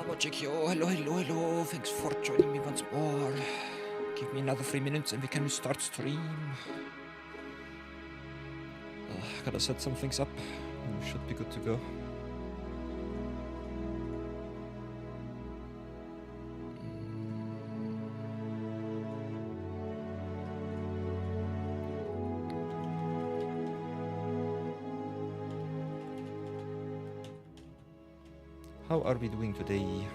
Hello, hello. Thanks for joining me once more. Give me another 3 minutes and we can start stream. Gotta set some things up. Should be good to go. How are we doing today?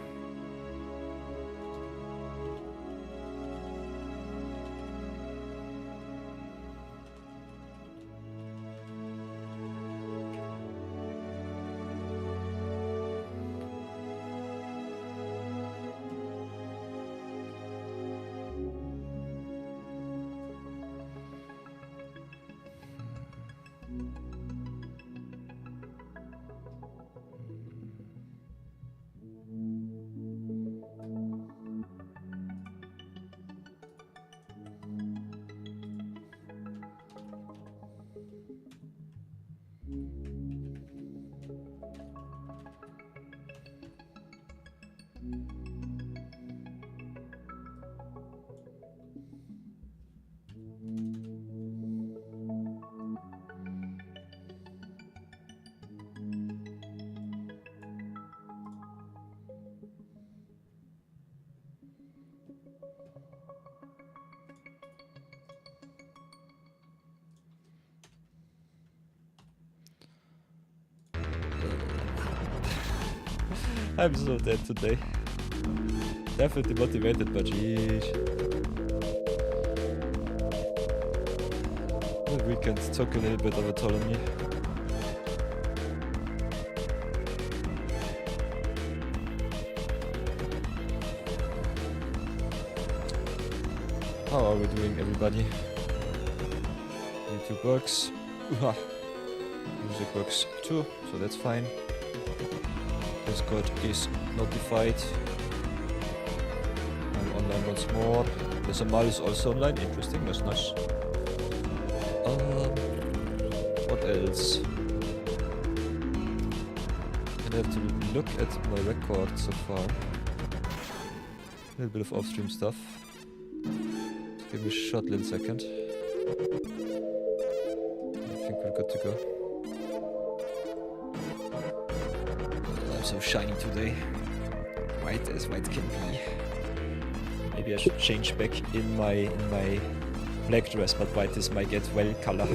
I'm so dead today. Definitely motivated, but jeez. The weekend took a little bit of a toll on me. How are we doing, everybody? YouTube works. Music works too, so that's fine. Discord is notified. I'm online once more. The Samal is also online. Interesting, that's nice. What else? I have to look at my record so far. A little bit of off-stream stuff. Just give me a short little second. I think we're good to go. So shiny today. White as white can be. Maybe I should change back in my black dress, but white is my get well color.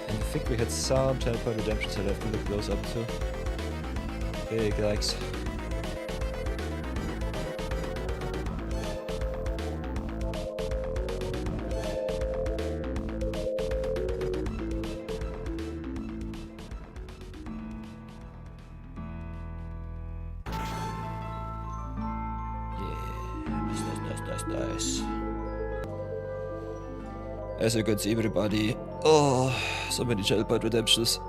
And I think we had some teleport redemptions I'll have to look those up too. Big likes. Nice. As you can see, everybody, so many jailbird redemptions.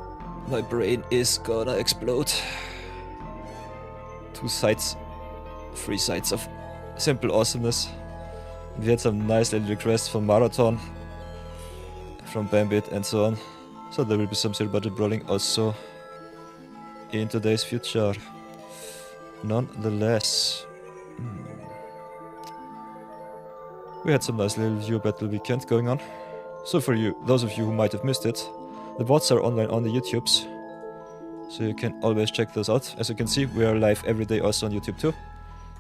My brain is gonna explode. 2 sides, 3 sides of simple awesomeness. We had some nice little requests from Marathon, from Bambit and so on. So there will be some silver budget brawling also in today's future. Nonetheless. We had some nice little viewer battle weekend going on. So for you, those of you who might have missed it, the bots are online on the YouTubes. So you can always check those out. As you can see, we are live every day also on YouTube too.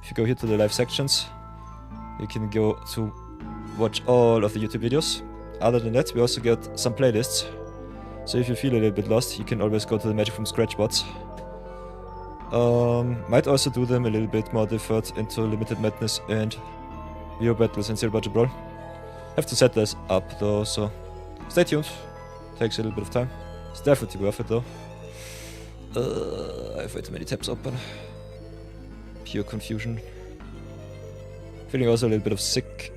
If you go here to the live sections, you can go to watch all of the YouTube videos. Other than that, we also get some playlists. So if you feel a little bit lost, you can always go to the Magic from Scratch bots. Might also do them a little bit more deferred into Limited Madness and Viewer battles and Silver Budget Brawl. Have to set this up though, so stay tuned. Takes a little bit of time. It's definitely worth it though. I have way too many tabs open. Pure confusion. Feeling also a little bit of sick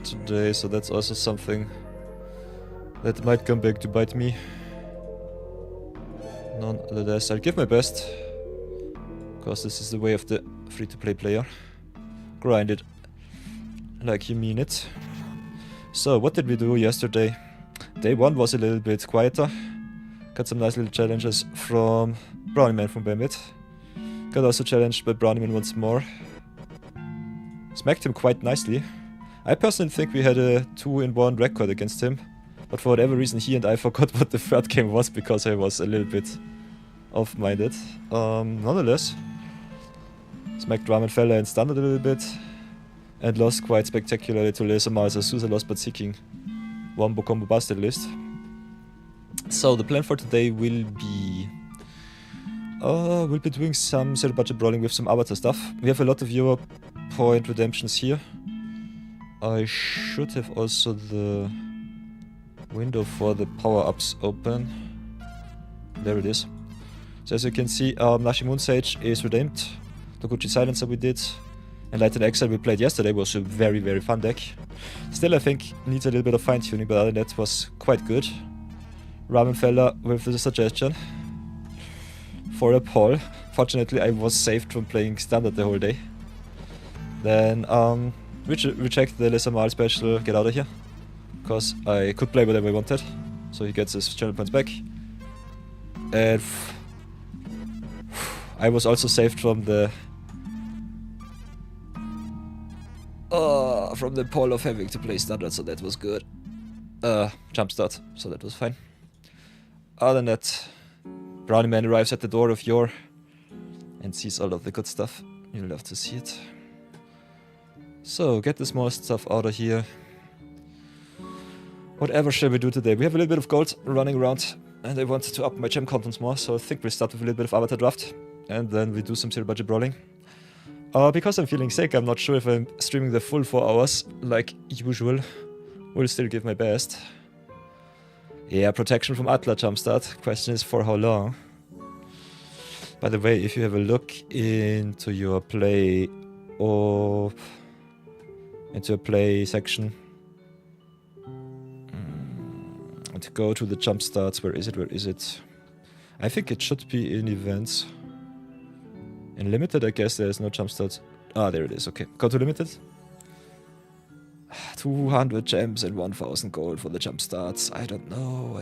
today, so that's also something that might come back to bite me. Nonetheless, I'll give my best. Because this is the way of the free-to-play player. Grind it like you mean it. So, what did we do yesterday? Day 1 was a little bit quieter. Got some nice little challenges from Brownie Man from Bambit. Got also challenged by Brownie Man once more. Smacked him quite nicely. I personally think we had a 2-in-1 record against him. But for whatever reason he and I forgot what the third game was because I was a little bit off-minded. Nonetheless, smacked Ramen Fella and stunned it a little bit. And lost quite spectacularly to Laser Mars. Azusa lost but seeking Wombo Combo Busted list. So the plan for today will be... we'll be doing some zero budget brawling with some avatar stuff. We have a lot of viewer point redemptions here. I should have also the window for the power-ups open. There it is. So as you can see, Nashi Moon Sage is redeemed. Toguchi Silencer we did. And Light and Exile we played yesterday was a very, very fun deck. Still I think needs a little bit of fine-tuning, but other than that was quite good. Ramen Fella with the suggestion for a poll. Fortunately I was saved from playing standard the whole day. Then reject the Lesser Mal special, get out of here. Because I could play whatever I wanted. So he gets his channel points back. And I was also saved from the poll of having to play standard, so that was good. Jump start, so that was fine. Other than that, Brownie Man arrives at the door of your and sees all of the good stuff. You'll love to see it. So, get the small stuff out of here. Whatever shall we do today? We have a little bit of gold running around, and I want to up my gem contents more, so I think we'll start with a little bit of avatar draft, and then we do some zero budget brawling. Because I'm feeling sick, I'm not sure if I'm streaming the full 4 hours, like usual. Will still give my best. Yeah, protection from Atla jumpstart. Question is for how long? By the way, if you have a look into your play or into a play section and go to the jumpstarts, where is it? Where is it? I think it should be in events. In limited, I guess there's no jumpstarts. Ah, there it is. Okay, go to limited. 200 gems and 1000 gold for the jumpstarts. I don't know.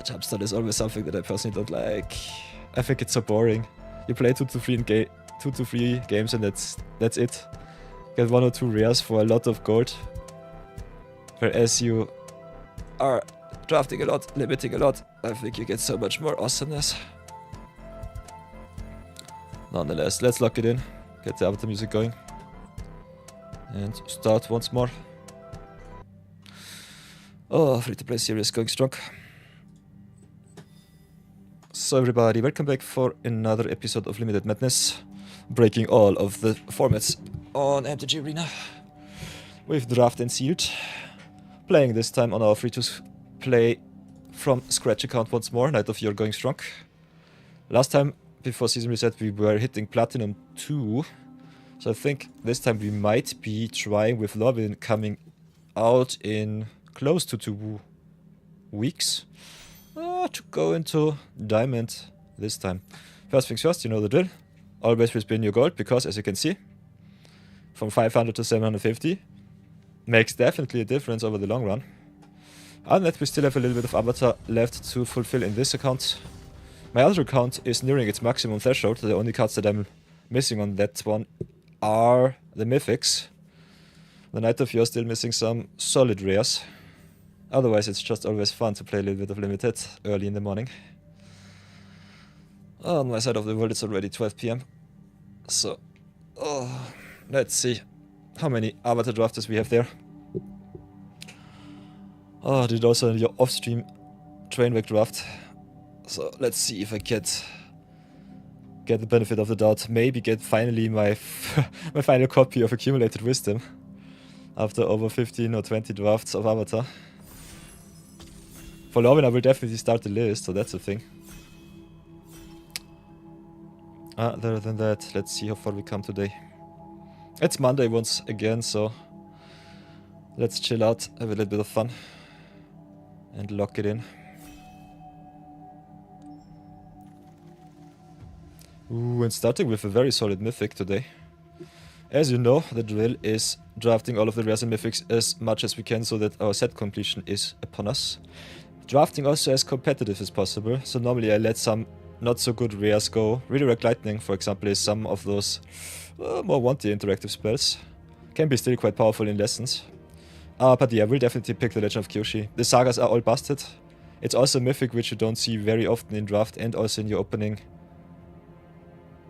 Jumpstart is always something that I personally don't like. I think it's so boring. You play 2 to 3 games and that's it. Get 1 or 2 rares for a lot of gold. Whereas you are drafting a lot, limiting a lot. I think you get so much more awesomeness. Nonetheless, let's lock it in. Get the avatar music going. And start once more. Oh, free-to-play series going strong. So everybody, welcome back for another episode of Limited Madness. Breaking all of the formats on MTG Arena. With draft and sealed. Playing this time on our free-to-play from scratch account once more. Night of Year going strong. Last time, before season reset, we were hitting Platinum 2. So I think this time we might be trying with Lobin coming out in close to 2 weeks to go into Diamond this time. First things first, you know the drill. Always respin your gold because, as you can see, from 500 to 750 makes definitely a difference over the long run. Other than that, we still have a little bit of avatar left to fulfill in this account. My other account is nearing its maximum threshold. The only cards that I'm missing on that one are the mythics. The Night of Year still missing some solid rares. Otherwise, it's just always fun to play a little bit of limited early in the morning. On my side of the world, it's already 12 PM. So, let's see how many avatar drafters we have there. Did also your off-stream Trainwreck draft. So let's see if I get the benefit of the doubt. Maybe get finally my my final copy of Accumulated Wisdom after over 15 or 20 drafts of Avatar. For Lobin, I will definitely start the list, so that's a thing. Other than that, let's see how far we come today. It's Monday once again, so let's chill out, have a little bit of fun, and lock it in. Ooh, and starting with a very solid mythic today. As you know, the drill is drafting all of the rares and mythics as much as we can so that our set completion is upon us. Drafting also as competitive as possible, so normally I let some not so good rares go. Redirect Lightning, for example, is some of those more wanty interactive spells. Can be still quite powerful in lessons. But yeah, we'll definitely pick the Legend of Kyoshi. The sagas are all busted. It's also a mythic which you don't see very often in draft and also in your opening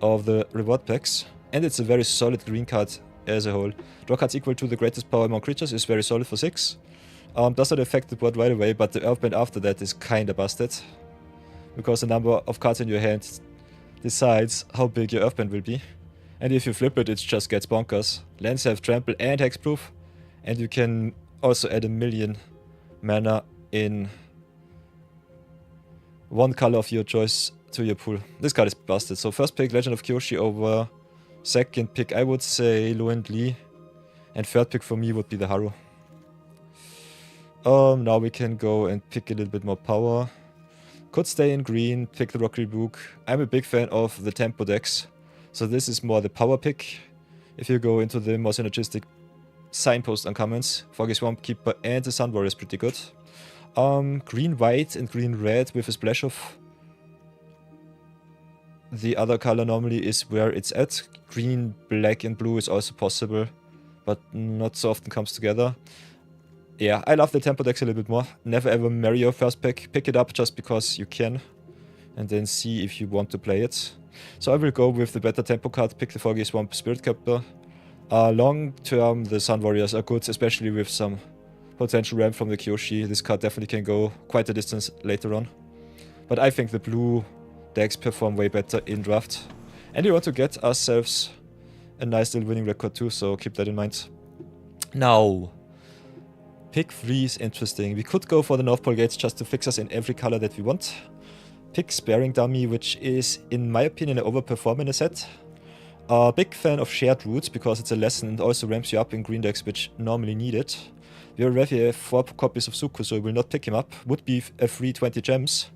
of the reward packs. And it's a very solid green card as a whole. Draw cards equal to the greatest power among creatures is very solid for 6. Does not affect the board right away, but the Earthband after that is kinda busted. Because the number of cards in your hand decides how big your Earthband will be. And if you flip it, it just gets bonkers. Lands have trample and hexproof. And you can also add 1,000,000 mana in one color of your choice to your pool. This card is busted. So first pick Legend of Kyoshi over second pick I would say Lu and Lee. And third pick for me would be the Haru. Now we can go and pick a little bit more power. Could stay in green, pick the Rocky Book. I'm a big fan of the tempo decks. So this is more the power pick. If you go into the more synergistic signpost uncommons, Foggy Swamp Keeper and the Sun Warrior is pretty good. Green white and green red with a splash of the other color normally is where it's at. Green, black and blue is also possible, but not so often comes together. Yeah, I love the tempo decks a little bit more. Never ever marry your first pick. Pick it up just because you can. And then see if you want to play it. So I will go with the better tempo card. Pick the Foggy Swamp Spirit Captor. Long term, the Sun Warriors are good, especially with some potential ramp from the Kyoshi. This card definitely can go quite a distance later on. But I think the blue decks perform way better in draft. And we want to get ourselves a nice little winning record too, so keep that in mind. Now, pick 3 is interesting. We could go for the North Pole Gates just to fix us in every color that we want. Pick Sparing Dummy, which is, in my opinion, an overperform in a set. Big fan of Shared Roots because it's a lesson and also ramps you up in green decks which normally need it. We already have 4 copies of Suku, so we will not pick him up. Would be a free 20 gems,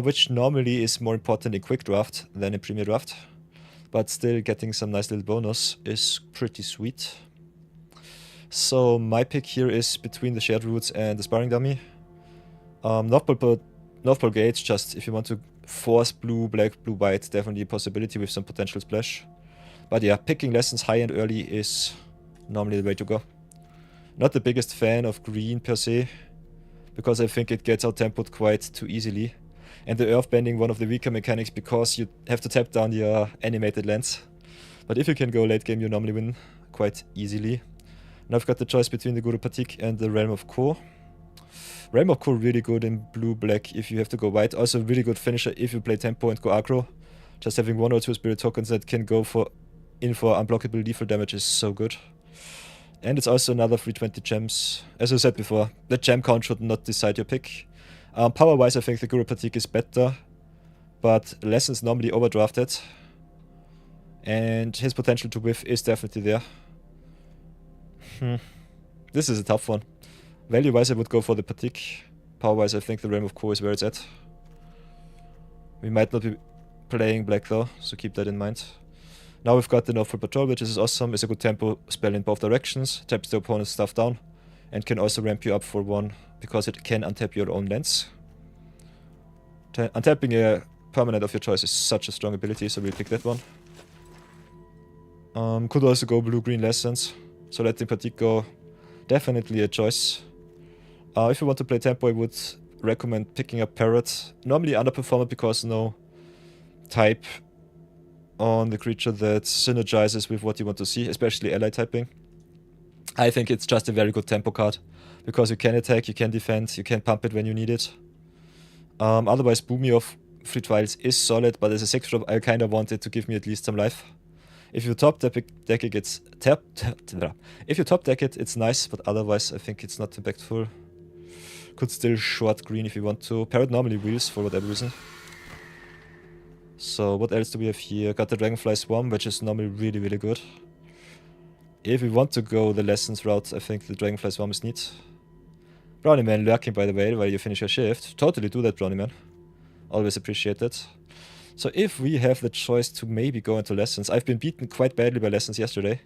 which normally is more important in quick draft than in premier draft. But still getting some nice little bonus is pretty sweet. So my pick here is between the Shared Roots and the Sparring Dummy. North Pole Gates, just if you want to force blue, black, blue, white, definitely a possibility with some potential splash. But yeah, picking lessons high and early is normally the way to go. Not the biggest fan of green per se, because I think it gets out-tempoed quite too easily. And the earthbending, one of the weaker mechanics, because you have to tap down your animated lands. But if you can go late game, you normally win quite easily. Now I've got the choice between the Guru Patik and the Realm of Ko. Realm of Ko really good in blue-black if you have to go white. Also really good finisher if you play tempo and go aggro. Just having 1 or 2 spirit tokens that can go for unblockable lethal damage is so good. And it's also another 320 gems. As I said before, the gem count should not decide your pick. Power-wise, I think the Guru Patik is better, but Lessons normally overdrafted. And his potential to whiff is definitely there. This is a tough one. Value-wise, I would go for the Patik. Power-wise, I think the Realm of Ko is where it's at. We might not be playing black though, so keep that in mind. Now we've got the North Pole Patrol, which is awesome. It's a good tempo spell in both directions. Taps the opponent's stuff down. And can also ramp you up for 1, because it can untap your own lands. Untapping a permanent of your choice is such a strong ability, so we'll pick that one. Could also go blue-green Lessons, so letting Patik go, definitely a choice. If you want to play tempo, I would recommend picking up Parrot. Normally underperformer because no type on the creature that synergizes with what you want to see, especially ally typing. I think it's just a very good tempo card, because you can attack, you can defend, you can pump it when you need it. Otherwise, Boomy of 3 Trials is solid, but as a 6 drop, I kinda want it to give me at least some life. If you top deck it, it's nice, but otherwise I think it's not impactful. Could still short green if you want to. Parrot normally wheels for whatever reason. So what else do we have here? Got the Dragonfly Swarm, which is normally really, really good. If we want to go the Lessons route, I think the Dragonfly Swarm is neat. Brownie Man lurking by the way while you finish your shift. Totally do that, Brownie Man. Always appreciate it. So if we have the choice to maybe go into Lessons, I've been beaten quite badly by Lessons yesterday.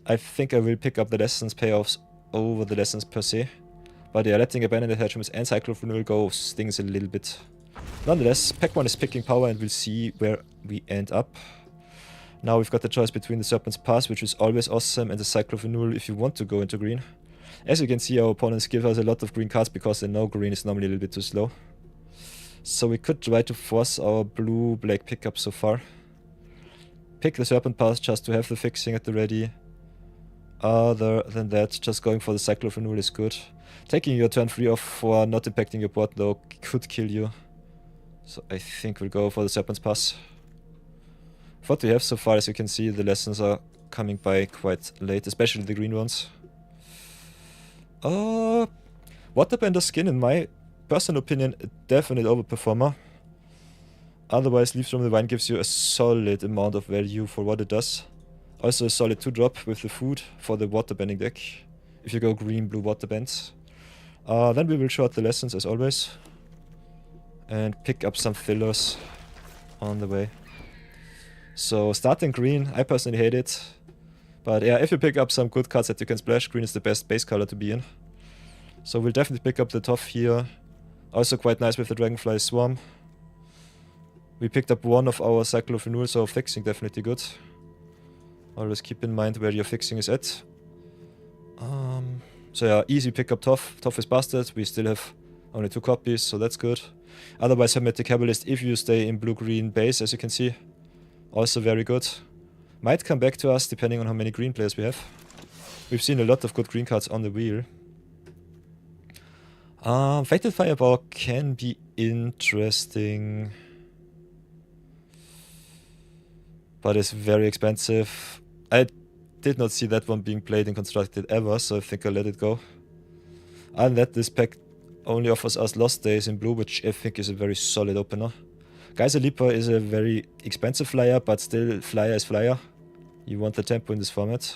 I think I will pick up the Lessons payoffs over the Lessons per se. But yeah, letting Abandoned Attachments and Cycle of Renewal go stings a little bit. Nonetheless, Pack 1 is picking power and we'll see where we end up. Now we've got the choice between the Serpent's Pass, which is always awesome, and the Cycle of Renewal if you want to go into green. As you can see, our opponents give us a lot of green cards because they know green is normally a little bit too slow. So we could try to force our blue-black pickup so far. Pick the Serpent Pass just to have the fixing at the ready. Other than that, just going for the Cycle of Renewal is good. Taking your turn 3 off for not impacting your board though could kill you. So I think we'll go for the Serpent's Pass. What we have so far, as you can see, the Lessons are coming by quite late, especially the green ones. Waterbender Skin, in my personal opinion, a definite overperformer. Otherwise, Leaves from the Vine gives you a solid amount of value for what it does. Also a solid 2-drop with the food for the waterbending deck, if you go green-blue waterbend. Then we will short the Lessons as always. And pick up some fillers on the way. So starting green, I personally hate it. But yeah, if you pick up some good cards that you can splash, green is the best base color to be in. So we'll definitely pick up the Toff here. Also quite nice with the Dragonfly Swarm. We picked up one of our Cycle of Renewal, so fixing definitely good. Always keep in mind where your fixing is at. So yeah, easy pick up Toff. Toff is busted, we still have only 2 copies, so that's good. Otherwise, Hermetic Herbalist, if you stay in blue-green base, as you can see, also very good. Might come back to us, depending on how many green players we have. We've seen a lot of good green cards on the wheel. Fatal Fireball can be interesting, but it's very expensive. I did not see that one being played and constructed ever, so I think I'll let it go. And that this pack only offers us Lost Days in blue, which I think is a very solid opener. Geyser Leaper is a very expensive flyer, but still flyer is flyer. You want the tempo in this format.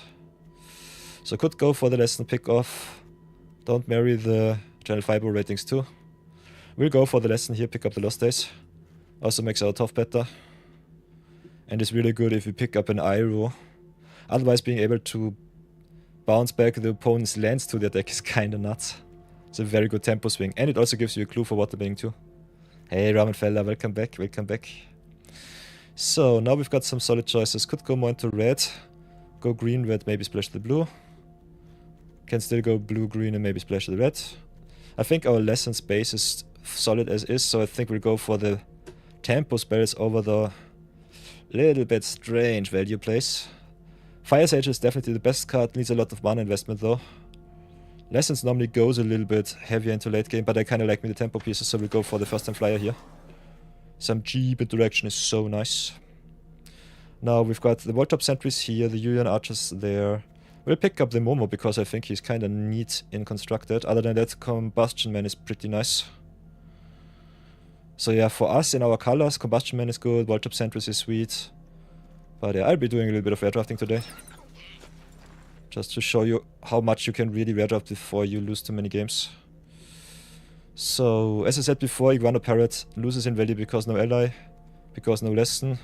So could go for the Lesson pick off. Don't marry the Channel Fiber ratings too. We'll go for the Lesson here, pick up the Lost Days. Also makes our Tough better. And it's really good if we pick up an Iroh. Otherwise, being able to bounce back the opponent's lands to their deck is kinda nuts. It's a very good tempo swing, and it also gives you a clue for waterbending too. Hey Ramen fella, welcome back, welcome back. So now we've got some solid choices. Could go more into red. Go green, red, maybe splash the blue. Can still go blue, green, and maybe splash the red. I think our Lessons base is solid as is, so I think we'll go for the tempo spells over the little bit strange value plays. Fire Sage is definitely the best card, needs a lot of mana investment though. Lessons normally goes a little bit heavier into late game, but I kinda like me the tempo pieces, so we'll go for the first time flyer here. Some cheap interaction is so nice. Now we've got the Voltop Sentries here, the Yuyan Archers there. We'll pick up the Momo because I think he's kinda neat in constructed. Other than that, Combustion Man is pretty nice. So yeah, for us in our colors, Combustion Man is good, Voltop Sentries is sweet. But yeah, I'll be doing a little bit of rare drafting today. Just to show you how much you can really rare draft before you lose too many games. So, as I said before, Iguana Parrot loses in value because no ally, because no lesson.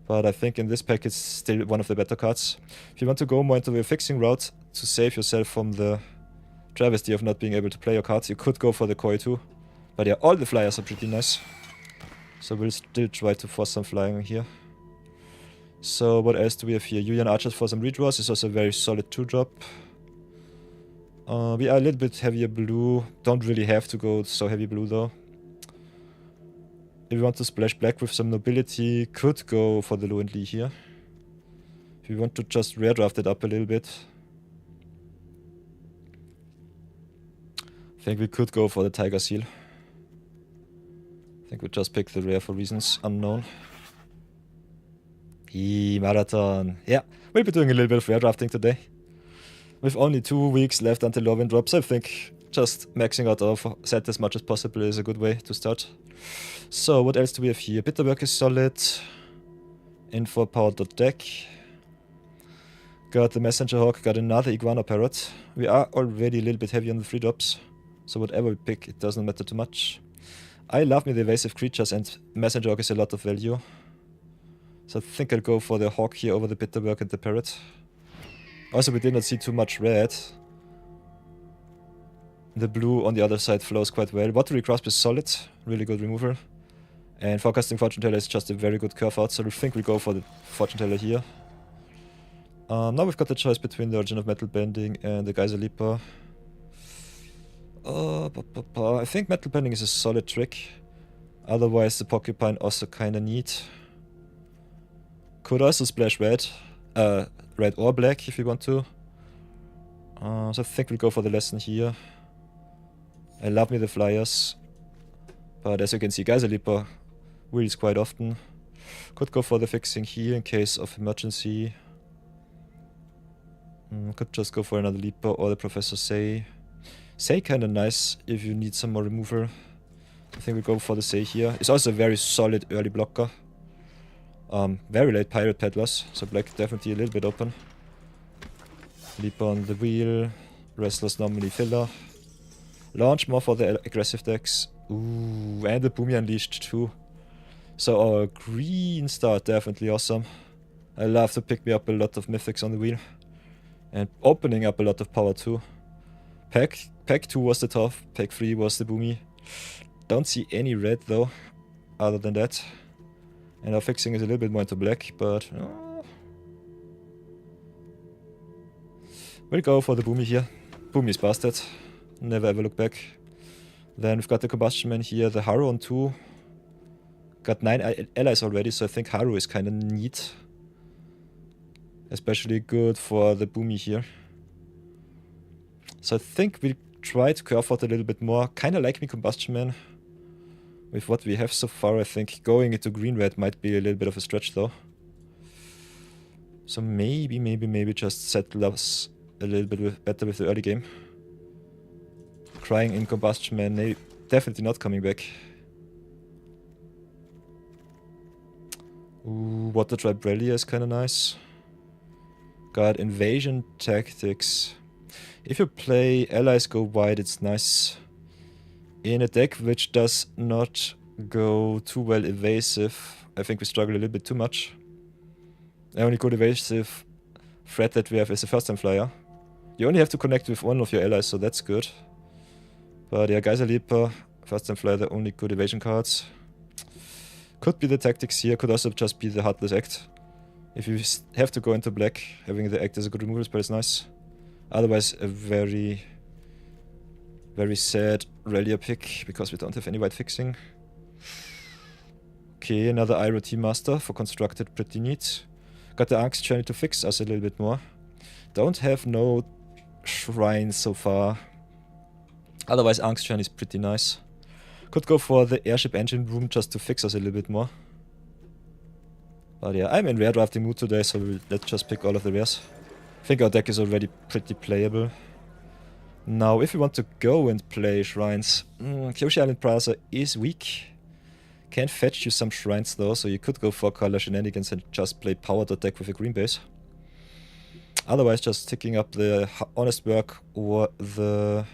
But I think in this pack it's still one of the better cards. If you want to go more into the fixing route to save yourself from the travesty of not being able to play your cards, you could go for the Koi too. But yeah, all the flyers are pretty nice. So we'll still try to force some flying here. So what else do we have here? Yuyan Archers for some redraws is also a very solid 2-drop. We are a little bit heavier blue. Don't really have to go so heavy blue though. If we want to splash black with some nobility, could go for the Lu and Li here. If we want to just rare draft it up a little bit, I think we could go for the Tiger Seal. I think we just pick the rare for reasons unknown. Marathon. Yeah, we'll be doing a little bit of rare drafting today. With only 2 weeks left until Lorwyn drops, I think just maxing out our set as much as possible is a good way to start. So what else do we have here? Bitterwork is solid. Info power.deck. Got the Messenger Hawk, got another Iguana Parrot. We are already a little bit heavy on the 3-drops. So whatever we pick, it doesn't matter too much. I love me the evasive creatures, and Messenger Hawk is a lot of value. So I think I'll go for the Hawk here over the Bitterwork and the Parrot. Also, we did not see too much red. The blue on the other side flows quite well. Watery Grasp is solid, really good removal. And Forecasting Fortune Teller is just a very good curve out, so I think we go for the Fortune Teller here. Now we've got the choice between the Origin of Metal Bending and the Geyser Leaper. I think Metal Bending is a solid trick. Otherwise, the Porcupine also kinda neat. Could also splash red. Red or black if you want to. So I think we'll go for the lesson here. I love me the flyers. But as you can see, Geyser Leaper wheels quite often. Could go for the fixing here in case of emergency. Could just go for another Leaper or the Professor Say. Say kinda nice if you need some more removal. I think we'll go for the Say here. It's also a very solid early blocker. Very late Pirate Peddlers, so black definitely a little bit open. Leaper on the wheel. Wrestlers normally filler. Launch more for the aggressive decks. Ooh, and the Boomy Unleashed too. So our green start definitely awesome. I love to pick me up a lot of mythics on the wheel. And opening up a lot of power too. Pack 2 was the top, pack 3 was the Boomy. Don't see any red though, other than that. And our fixing is a little bit more into black, but... we'll go for the Boomy here. Boomy is busted. Never ever look back. Then we've got the Combustion Man here, the Haru on 2. Got 9 allies already, so I think Haru is kinda neat. Especially good for the Boomy here. So I think we'll try to curve out a little bit more. Kinda like me Combustion Man. With what we have so far, I think going into green-red might be a little bit of a stretch though. So maybe just settle us a little bit better with the early game. Crying in Combustion Man, definitely not coming back. Ooh, Water Tribe Relia is kinda nice. Got Invasion Tactics. If you play allies go wide, it's nice. In a deck which does not go too well evasive, I think we struggle a little bit too much. The only good evasive threat that we have is a first time flyer. You only have to connect with one of your allies, so that's good. But yeah, Geyser Leaper, first time flyer, the only good evasion cards. Could be the tactics here, could also just be the Heartless Act. If you have to go into black, having the act as a good removal spell is nice. Otherwise, a very sad Relia pick, because we don't have any white fixing. Okay, another Iroh Team Master for constructed, pretty neat. Got the Ark's Journey to fix us a little bit more. Don't have no shrines so far. Otherwise, Ark's Journey is pretty nice. Could go for the Airship Engine Room just to fix us a little bit more. But yeah, I'm in rare drafting mood today, so let's just pick all of the rares. I think our deck is already pretty playable. Now, if we want to go and play shrines, Kyoshi Island Plaza is weak. Can fetch you some shrines though, so you could go for color shenanigans and just play power deck with a green base. Otherwise, just ticking up the Honest Work or the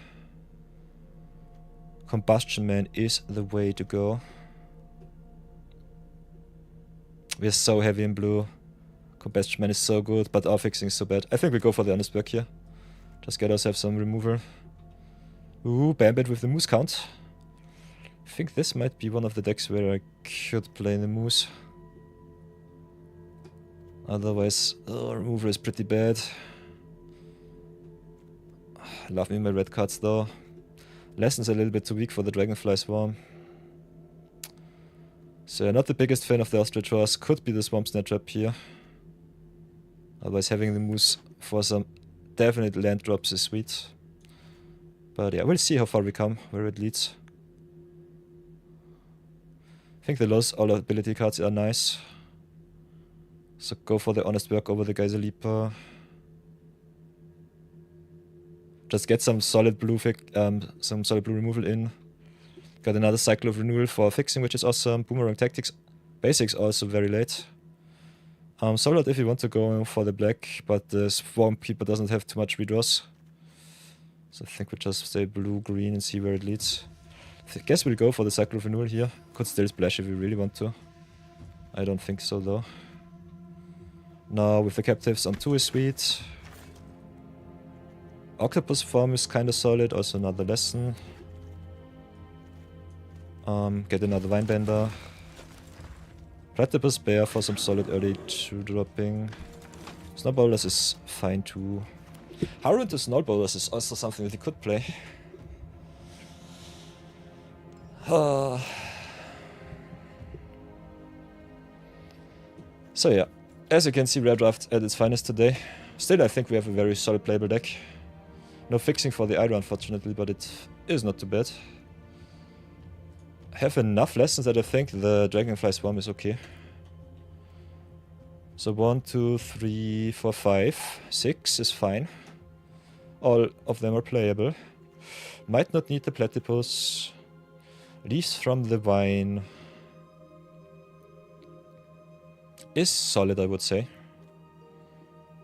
Combustion Man is the way to go. We're so heavy in blue. Combustion Man is so good, but our fixing is so bad. I think we go for the Honest Work here. Just get ourselves some removal. Ooh, Bambit with the Moose count. I think this might be one of the decks where I could play the Moose. Otherwise, removal is pretty bad. Love me my red cards though. Lesson's a little bit too weak for the Dragonfly Swarm. So not the biggest fan of the Ostrich Horse. Could be the Swamp Snatch up here. Otherwise having the Moose for some definite land drops is sweet. But yeah, we'll see how far we come, where it leads. I think the loss all ability cards are nice. So go for the Honest Work over the Geyser Leaper. Just get some solid blue removal in. Got another cycle of renewal for fixing, which is awesome. Boomerang Tactics. Basics also very late. Solid if you want to go for the black, but the Swarm Keeper doesn't have too much redraws. So I think we'll just stay blue-green and see where it leads. I guess we'll go for the cycle of renewal here. Could still splash if we really want to. I don't think so though. Now with the Captives on 2 is sweet. Octopus form is kinda solid, also another lesson. Get another Vinebender. Platypus Bear for some solid early 2-dropping. Snowballers is fine too. Haru into Snowballers is also something that you could play. So yeah, as you can see, Rare Draft at its finest today. Still, I think we have a very solid playable deck. No fixing for the Idol, unfortunately, but it is not too bad. I have enough lessons that I think the Dragonfly Swarm is okay. So 1, 2, 3, 4, 5, 6 is fine. All of them are playable. Might not need the Platypus. Leaves from the Vine is solid, I would say.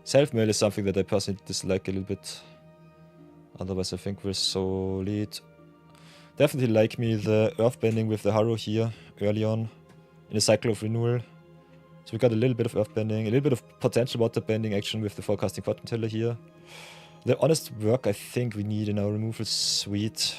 Self-mail is something that I personally dislike a little bit. Otherwise, I think we're solid. Definitely like me the Earthbending with the Haru here early on in the cycle of renewal. So we got a little bit of Earthbending, a little bit of potential Waterbending action with the Forecasting Fortune Teller here. The Honest Work I think we need in our removal suite.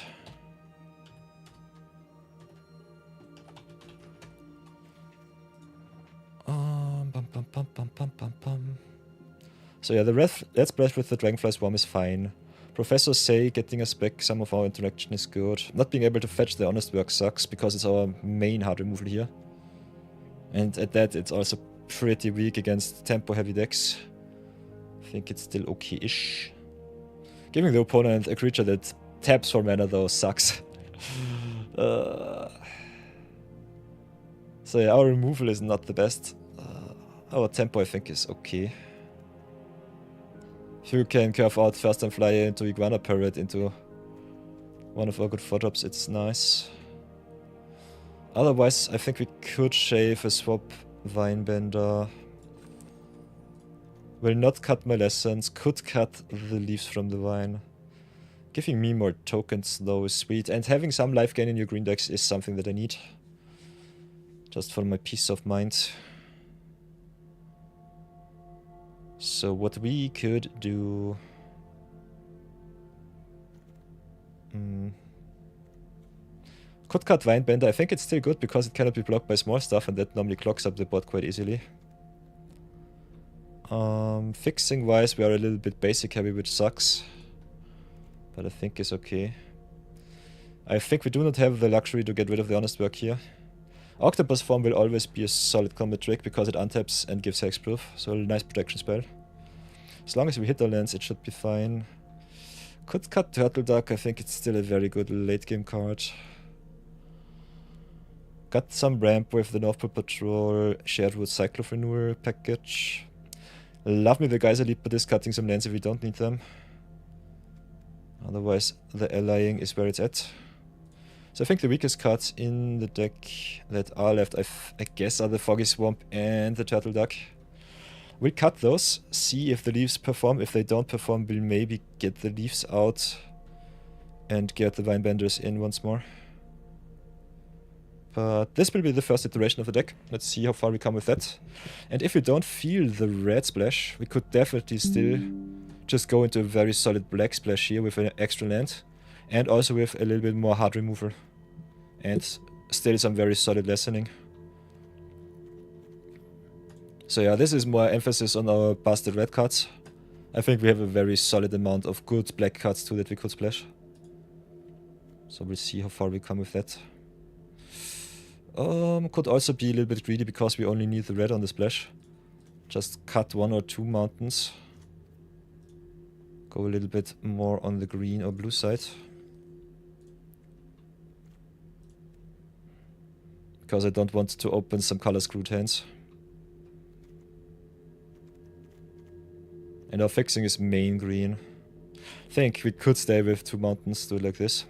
So yeah, the Red Splash with the Dragonfly Swarm is fine. Professors say getting us back some of our interaction is good. Not being able to fetch the Honest Work sucks because it's our main hard removal here. And at that, it's also pretty weak against tempo heavy decks. I think it's still okay-ish. Giving the opponent a creature that taps for mana though sucks. So yeah, our removal is not the best. Our tempo I think is okay. If you can curve out First Time Flyer into Iguana Parrot into one of our good 4-drops, it's nice. Otherwise, I think we could shave a swap Vinebender. Will not cut my lessons, could cut the leaves from the vine. Giving me more tokens though is sweet, and having some life gain in your green decks is something that I need. Just for my peace of mind. So what we could do... Could cut Vinebender. I think it's still good because it cannot be blocked by small stuff and that normally clogs up the board quite easily. Fixing wise we are a little bit basic heavy, which sucks. But I think it's okay. I think we do not have the luxury to get rid of the Honest Work here. Octopus Form will always be a solid combat trick because it untaps and gives hexproof, so a nice protection spell. As long as we hit our lands, it should be fine. Could cut Turtle Duck, I think it's still a very good late game card. Got some ramp with the North Pole Patrol, Shared Wood Cycle of Renewal package. Love me the Geyser Leap, but is cutting some lands if we don't need them. Otherwise, the allying is where it's at. So I think the weakest cards in the deck that are left, I guess, are the Foggy Swamp and the Turtle Duck. We'll cut those, see if the leaves perform. If they don't perform, we'll maybe get the leaves out and get the Vinebenders in once more. But this will be the first iteration of the deck. Let's see how far we come with that. And if we don't feel the red splash, we could definitely still just go into a very solid black splash here with an extra land. And also with a little bit more hard removal. And still some very solid lessening. So yeah, this is more emphasis on our busted red cards. I think we have a very solid amount of good black cards too that we could splash. So we'll see how far we come with that. Could also be a little bit greedy because we only need the red on the splash. Just cut 1 or 2 mountains. Go a little bit more on the green or blue side. Because I don't want to open some color screwed hands. And our fixing is main green. I think we could stay with 2 mountains, do it like this.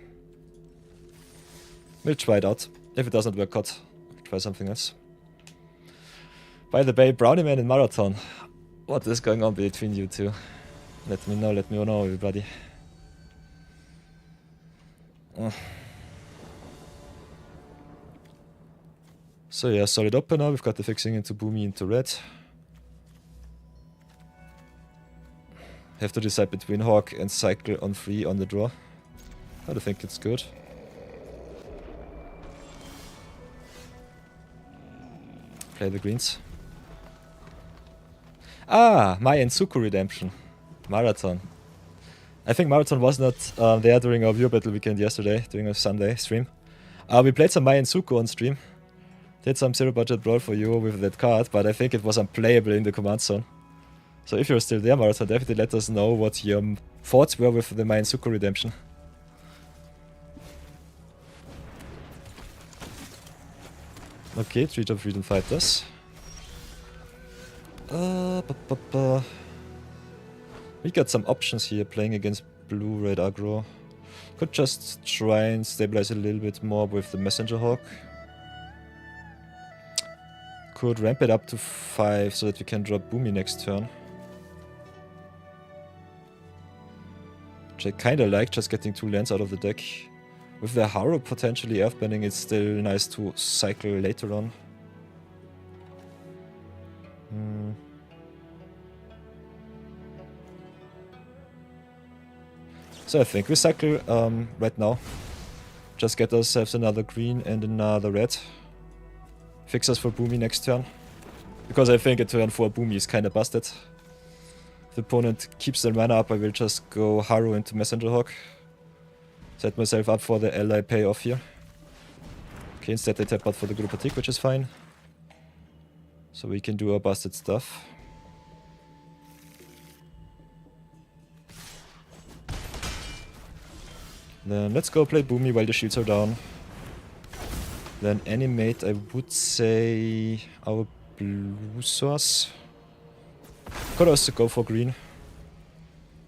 We'll try it out. If it doesn't work out, we'll try something else. By the way, Brownie Man and Marathon. What is going on between you two? Let me know, everybody. So yeah, solid opener. We've got the fixing into Boomy into red. Have to decide between Hawk and cycle on 3 on the draw. I don't think it's good. Play the greens. Ah, my Ensuku redemption. Marathon. I think Marathon was not there during our viewer battle weekend yesterday, during a Sunday stream. We played some Mai and Suko on stream. Did some zero budget brawl for you with that card, but I think it was unplayable in the command zone. So if you're still there, Marathon, definitely let us know what your thoughts were with the Mai and Suko redemption. Okay, 3-drop Freedom Fighters. We got some options here playing against blue-red aggro. Could just try and stabilize a little bit more with the Messenger Hawk. Could ramp it up to 5 so that we can drop Boomy next turn. Which I kinda like, just getting 2 lands out of the deck. With the Haru potentially earthbending, it's still nice to cycle later on. So I think we cycle right now. Just get ourselves another green and another red. Fix us for Boomy next turn. Because I think a turn 4 Boomy is kinda busted. If the opponent keeps the mana up, I will just go Haru into Messenger Hawk. Set myself up for the ally payoff here. Okay, instead they tap out for the group attack, which is fine. So we can do our busted stuff. Then let's go play Boomy while the shields are down. Then animate, I would say, our blue source. Could also go for green.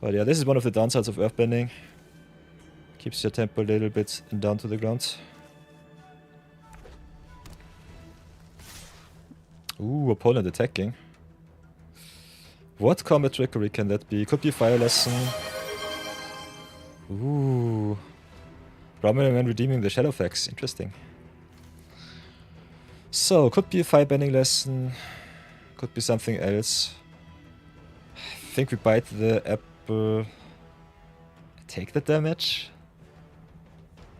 But yeah, this is one of the downsides of earthbending. Keeps your tempo a little bit down to the ground. Ooh, opponent attacking. What combat trickery can that be? Could be Fire Lesson. Ooh. Prominent man redeeming the Shadowfax. Interesting. So, could be a Firebending Lesson. Could be something else. I think we bite the apple. Take the damage.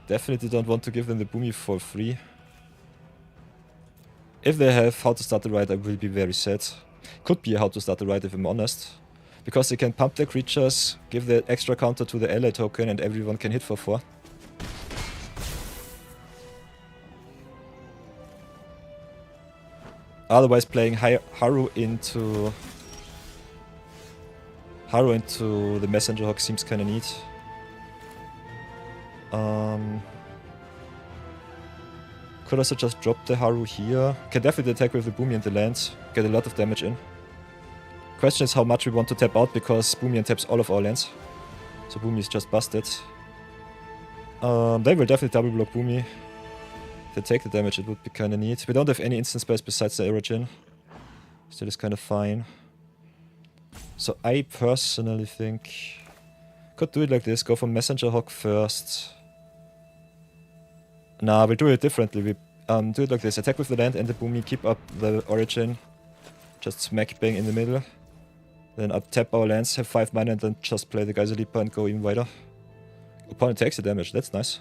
Definitely don't want to give them the Boomy for free. If they have How to Start the Ride, I will be very sad. Could be a How to Start the Ride if I'm honest. Because they can pump their creatures, give the extra counter to the ally token, and everyone can hit for 4. Otherwise playing Haru into the Messenger Hawk seems kinda neat. Could also just drop the Haru here. Can definitely attack with the Boomy and the lands. Get a lot of damage in. Question is how much we want to tap out, because Boomy taps all of our lands. So Boomy is just busted. They will definitely double block Boomy. If they take the damage, it would be kinda neat. We don't have any instant spells besides the Origin. Still is kinda fine. So I personally think could do it like this, go for Messenger Hawk first. Nah, we'll do it differently. We do it like this, attack with the land and the Boomy, keep up the Origin. Just smack bang in the middle. Then up tap our lands, have 5 mana and then just play the Geyseleeper and go even wider. Opponent takes the damage, that's nice.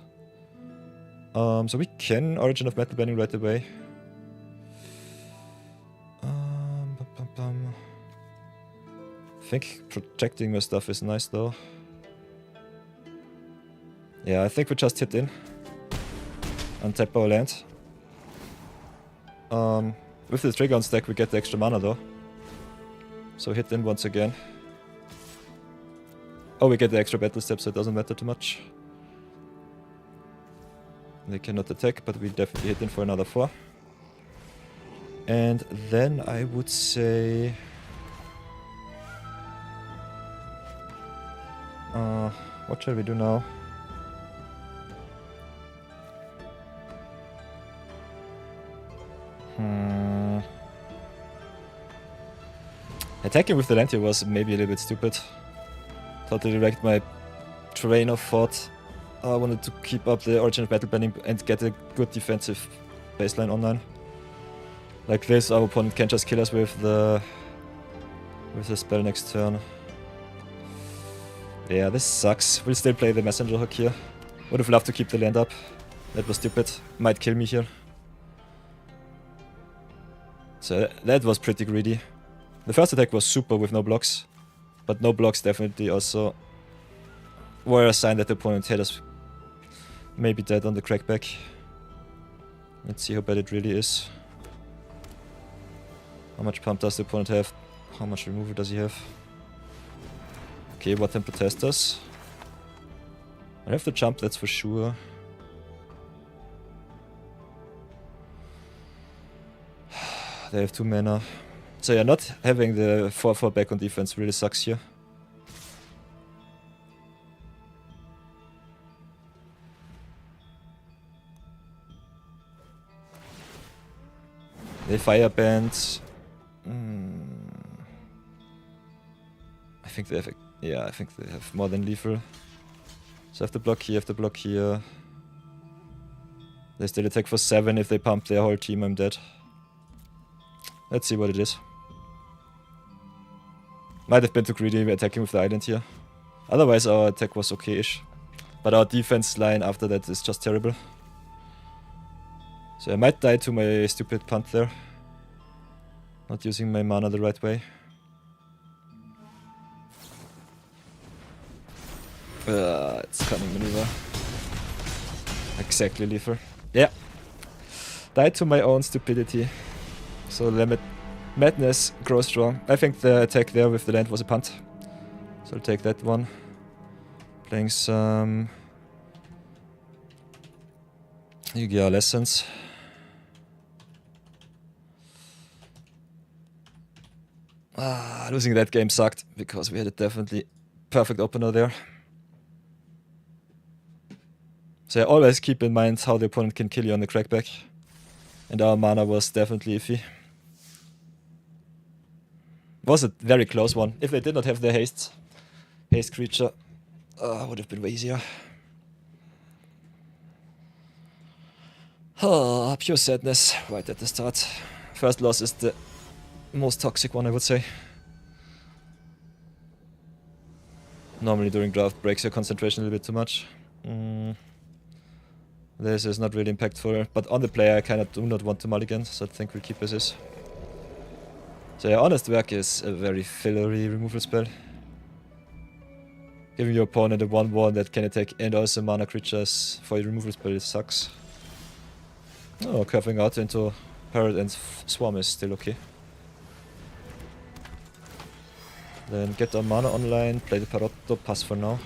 So we can Origin of Metal Bending right away. I think protecting my stuff is nice though. Yeah, I think we just hit in. Untap our land. With the trigger on stack we get the extra mana though. So hit in once again. Oh, we get the extra battle steps, so it doesn't matter too much. They cannot attack, but we definitely hit in for another 4. And then I would say... what shall we do now? Attacking with the land here was maybe a little bit stupid. Totally wrecked my train of thought. I wanted to keep up the Origin of Battle Bending and get a good defensive baseline online. Like this, our opponent can just kill us with the spell next turn. Yeah, this sucks. We'll still play the messenger hook here. Would have loved to keep the land up. That was stupid. Might kill me here. So that was pretty greedy. The first attack was super with no blocks. But no blocks definitely also were a sign that the opponent had us maybe dead on the crackback. Let's see how bad it really is. How much pump does the opponent have? How much removal does he have? Okay, what temper test us? I have to jump, that's for sure. They have 2 mana. So yeah, not having the 4/4 back on defense really sucks here. They fireband. I think they have. Yeah, I think they have more than lethal. So I have to block here, I have to block here. They still attack for 7. If they pump their whole team, I'm dead. Let's see what it is. Might have been too greedy attacking with the island here. Otherwise our attack was okay-ish. But our defense line after that is just terrible. So I might die to my stupid punt there. Not using my mana the right way. It's cunning maneuver. Exactly lethal. Yeah. Died to my own stupidity. So limit madness grows strong. I think the attack there with the land was a punt. So I'll take that one. Playing some Yu-Gi-Oh! Lessons. Losing that game sucked because we had a definitely perfect opener there. So yeah, always keep in mind how the opponent can kill you on the crackback. And our mana was definitely iffy. Was a very close one. If they did not have the haste creature, would have been way easier. Pure sadness right at the start. First loss is the most toxic one, I would say. Normally during draft breaks your concentration a little bit too much. This is not really impactful, but on the player I kind of do not want to mulligan, so I think we'll keep as is. So yeah, Honest Work is a very fillery removal spell. Giving your opponent a 1/1 that can attack and also mana creatures for your removal spell sucks. Oh, curving out into Parrot and Swarm is still okay. Then get our mana online, play the Parrotto, pass for now.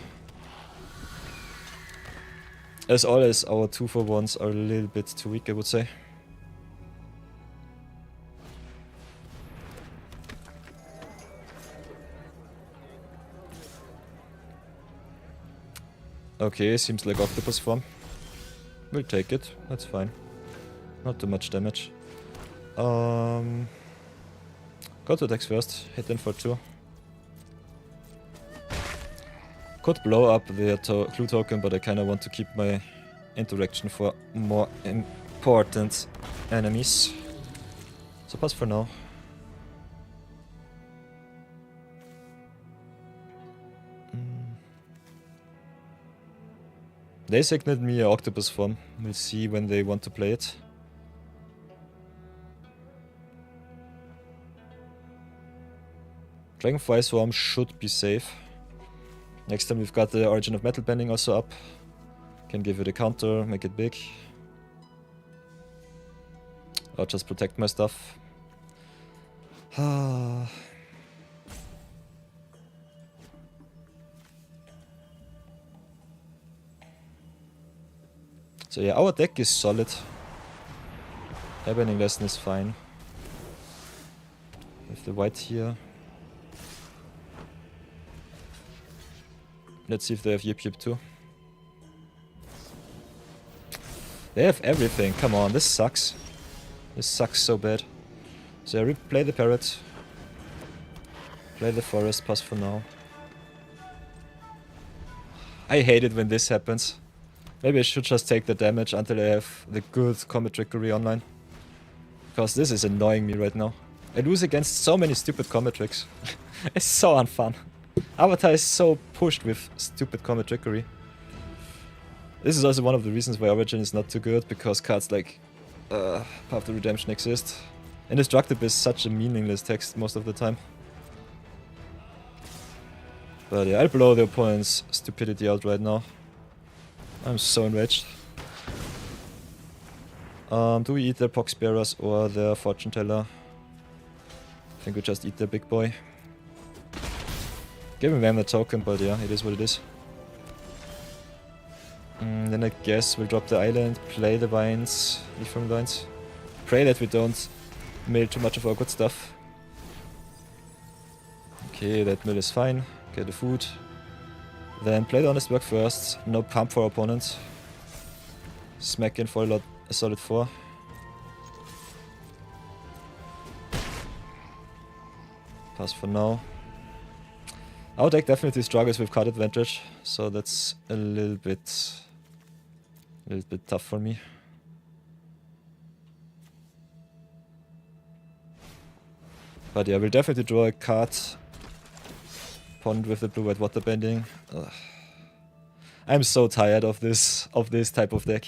As always, our 2/1s are a little bit too weak, I would say. Okay, seems like octopus form. We'll take it, that's fine. Not too much damage. Go to decks first, hit in for 2. Could blow up the clue token, but I kinda want to keep my interaction for more important enemies. So pass for now. They signaled me an octopus form. We'll see when they want to play it. Dragonfly Swarm should be safe. Next time we've got the Origin of Metal Bending also up. Can give it a counter, make it big. I'll just protect my stuff. So yeah, our deck is solid. Airbending Lesson is fine. With the white here. Let's see if they have Yip Yip too. They have everything, come on, this sucks. This sucks so bad. So I replay the Parrot. Play the Forest, pass for now. I hate it when this happens. Maybe I should just take the damage until I have the good Combat Trickery online. Because this is annoying me right now. I lose against so many stupid combat tricks. It's so unfun. Avatar is so pushed with stupid combat trickery. This is also one of the reasons why Origin is not too good, because cards like Path to Redemption exist. Indestructible is such a meaningless text most of the time. But yeah, I'll blow the opponent's stupidity out right now. I'm so enraged. Do we eat their Poxbearers or their Fortune Teller? I think we just eat their big boy. Giving them the token, but yeah, it is what it is. Then I guess we'll drop the island, play the vines, leave from vines. Pray that we don't mill too much of our good stuff. Okay, that mill is fine. Get the food. Then play the honest work first. No pump for our opponent. Smack in for a solid 4. Pass for now. Our deck definitely struggles with card advantage, so that's a little bit tough for me. But yeah, we'll definitely draw a card. Pond with the blue-white water bending. Ugh. I'm so tired of this type of deck.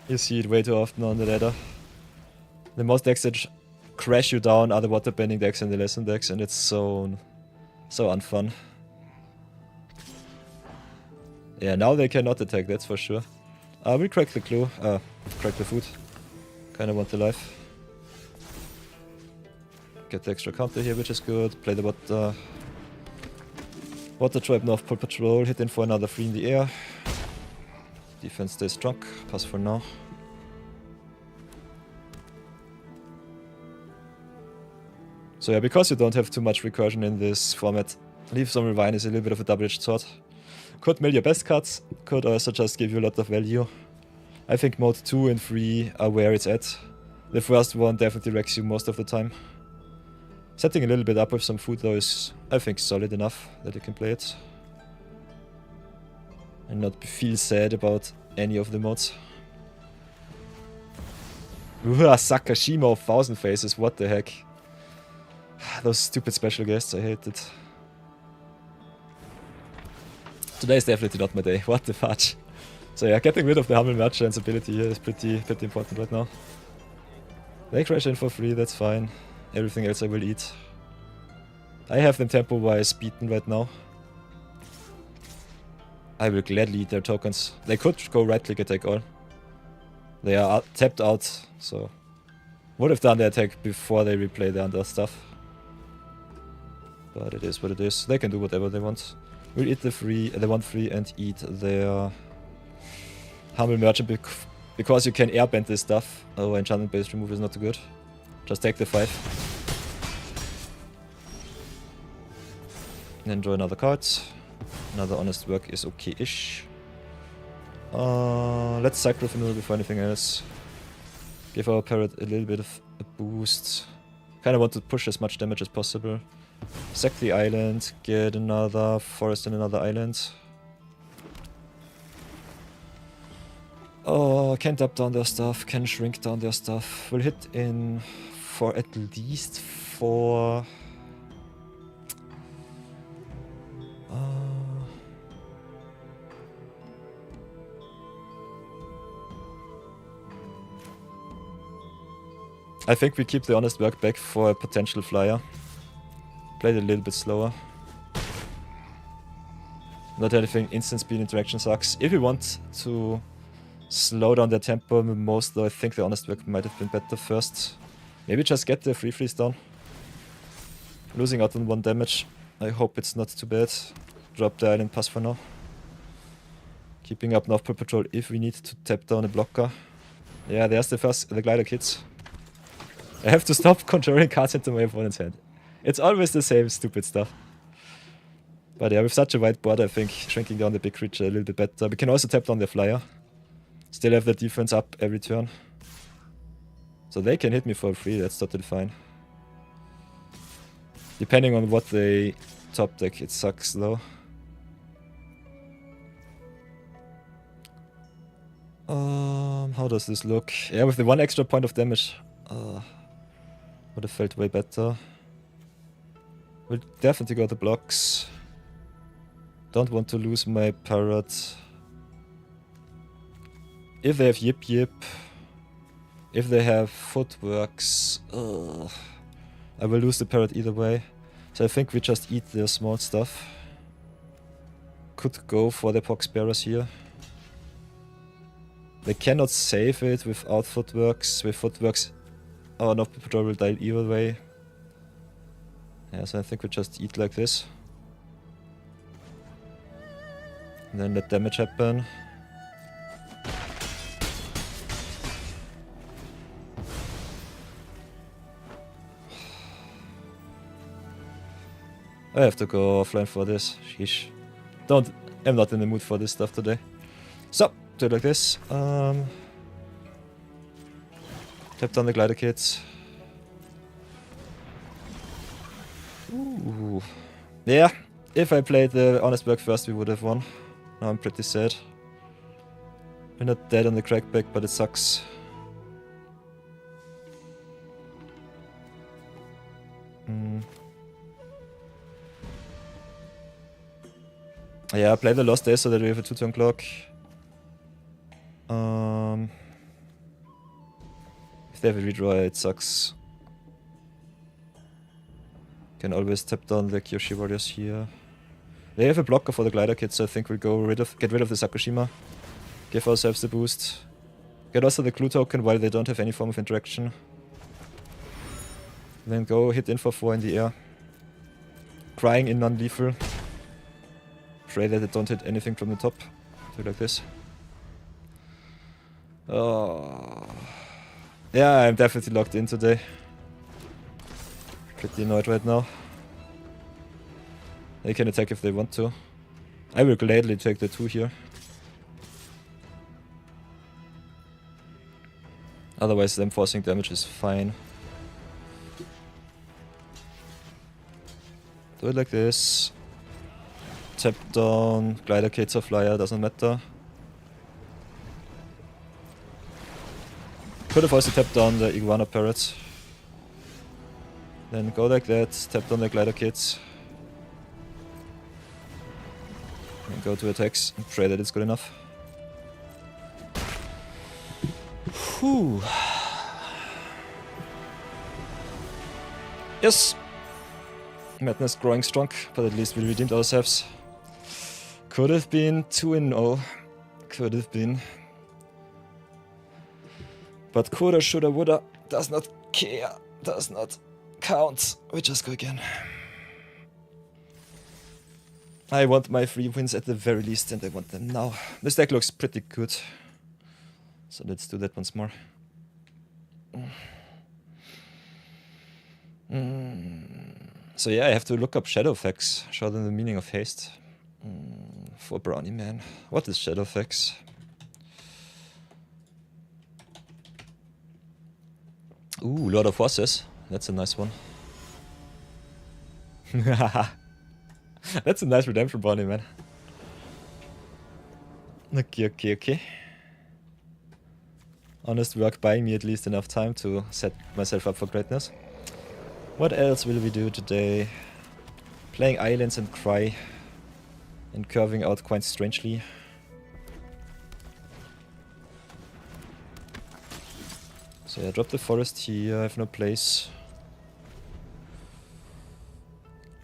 You see it way too often on the ladder. The most decks that crash you down are the water bending decks and the lesson decks, and it's so unfun. Yeah, now they cannot attack, that's for sure. We'll crack the clue. Crack the food. Kinda want the life. Get the extra counter here, which is good. Play the water tribe North Pole Patrol. Hit in for another 3 in the air. Defense stays strong. Pass for now. So yeah, because you don't have too much recursion in this format, Leaves on Ravine is a little bit of a double-edged sword. Could mill your best cards, could also just give you a lot of value. I think mode 2 and 3 are where it's at. The first one definitely wrecks you most of the time. Setting a little bit up with some food though is, I think, solid enough that you can play it. And not feel sad about any of the mods. Sakashima of 1000 Faces, what the heck. Those stupid special guests, I hate it. Today is definitely not my day, what the fudge. So yeah, getting rid of the Humble Merchant's ability here is pretty important right now. They crash in for free, that's fine. Everything else I will eat. I have them tempo-wise beaten right now. I will gladly eat their tokens. They could go right-click attack all. They are tapped out, so... would have done the attack before they replay the other stuff. But it is what it is. They can do whatever they want. We'll eat the 1-3 and eat their Humble Merchant because you can airbend this stuff. Oh, enchantment based remove is not too good. Just take the 5. Then draw another card. Another honest work is okay-ish. Let's cycle Vanilla before anything else. Give our parrot a little bit of a boost. Kinda want to push as much damage as possible. Sack the island, get another forest and another island. Oh, can tap down their stuff, can shrink down their stuff. We'll hit in for at least 4... I think we keep the honest work back for a potential flyer. Play it a little bit slower. Not anything instant speed interaction sucks. If you want to slow down their tempo most, though I think the honest work might have been better first. Maybe just get the free freeze down. Losing out on 1 damage. I hope it's not too bad. Drop the island pass for now. Keeping up North Pole Patrol if we need to tap down a blocker. Yeah, there's the glider kits. I have to stop controlling cards into my opponent's hand. It's always the same stupid stuff. But yeah, with such a wide board, I think shrinking down the big creature a little bit better. We can also tap down the flyer. Still have the defense up every turn. So they can hit me for free, that's totally fine. Depending on what they top deck, it sucks though. How does this look? Yeah, with the 1 extra point of damage. Would have felt way better. We'll definitely go the blocks. Don't want to lose my parrot. If they have Yip Yip, if they have Footworks, I will lose the parrot either way. So I think we just eat their small stuff. Could go for the Pox Bearers here. They cannot save it without Footworks. With Footworks, our North Patrol will die either way. Yeah, so I think we just eat like this. And then let damage happen. I have to go offline for this. Sheesh. I'm not in the mood for this stuff today. So, do it like this. Tap down the glider kits. Ooh. Yeah, if I played the Honest Work first, we would have won. Now I'm pretty sad. We're not dead on the crackback, but it sucks. Yeah, play the Lost Days so that we have a 2-turn clock. If they have a redraw, it sucks. Can always tap down the Kyoshi Warriors here. They have a blocker for the glider kit, so I think we'll get rid of the Sakushima. Give ourselves the boost. Get also the clue token while they don't have any form of interaction. Then go hit in for 4 in the air. Crying in non-lethal. Pray that they don't hit anything from the top. Do it like this. Oh. Yeah, I'm definitely locked in today. Pretty annoyed right now. They can attack if they want to. I will gladly take the 2 here. Otherwise them forcing damage is fine. Do it like this. Tap down, glider kits or flyer, doesn't matter. Could have also tapped down the iguana parrot. Then go like that, tap down the glider kits. And go to attacks and pray that it's good enough. Whew. Yes! Madness growing strong, but at least we redeemed ourselves. Could have been 2-0. Could have been. But coulda, shoulda, woulda does not care. Does not count. We just go again. I want my 3 wins at the very least, and I want them now. This deck looks pretty good. So let's do that once more. So yeah, I have to look up Shadowfax. Show them the meaning of haste. For Brownie Man. What is Shadowfax? Ooh, Lord of Horses. That's a nice one. That's a nice redemption, Brownie Man. Okay. Honest work buying me at least enough time to set myself up for greatness. What else will we do today? Playing Islands and Cry. And curving out quite strangely. So yeah, drop the forest here, I have no place.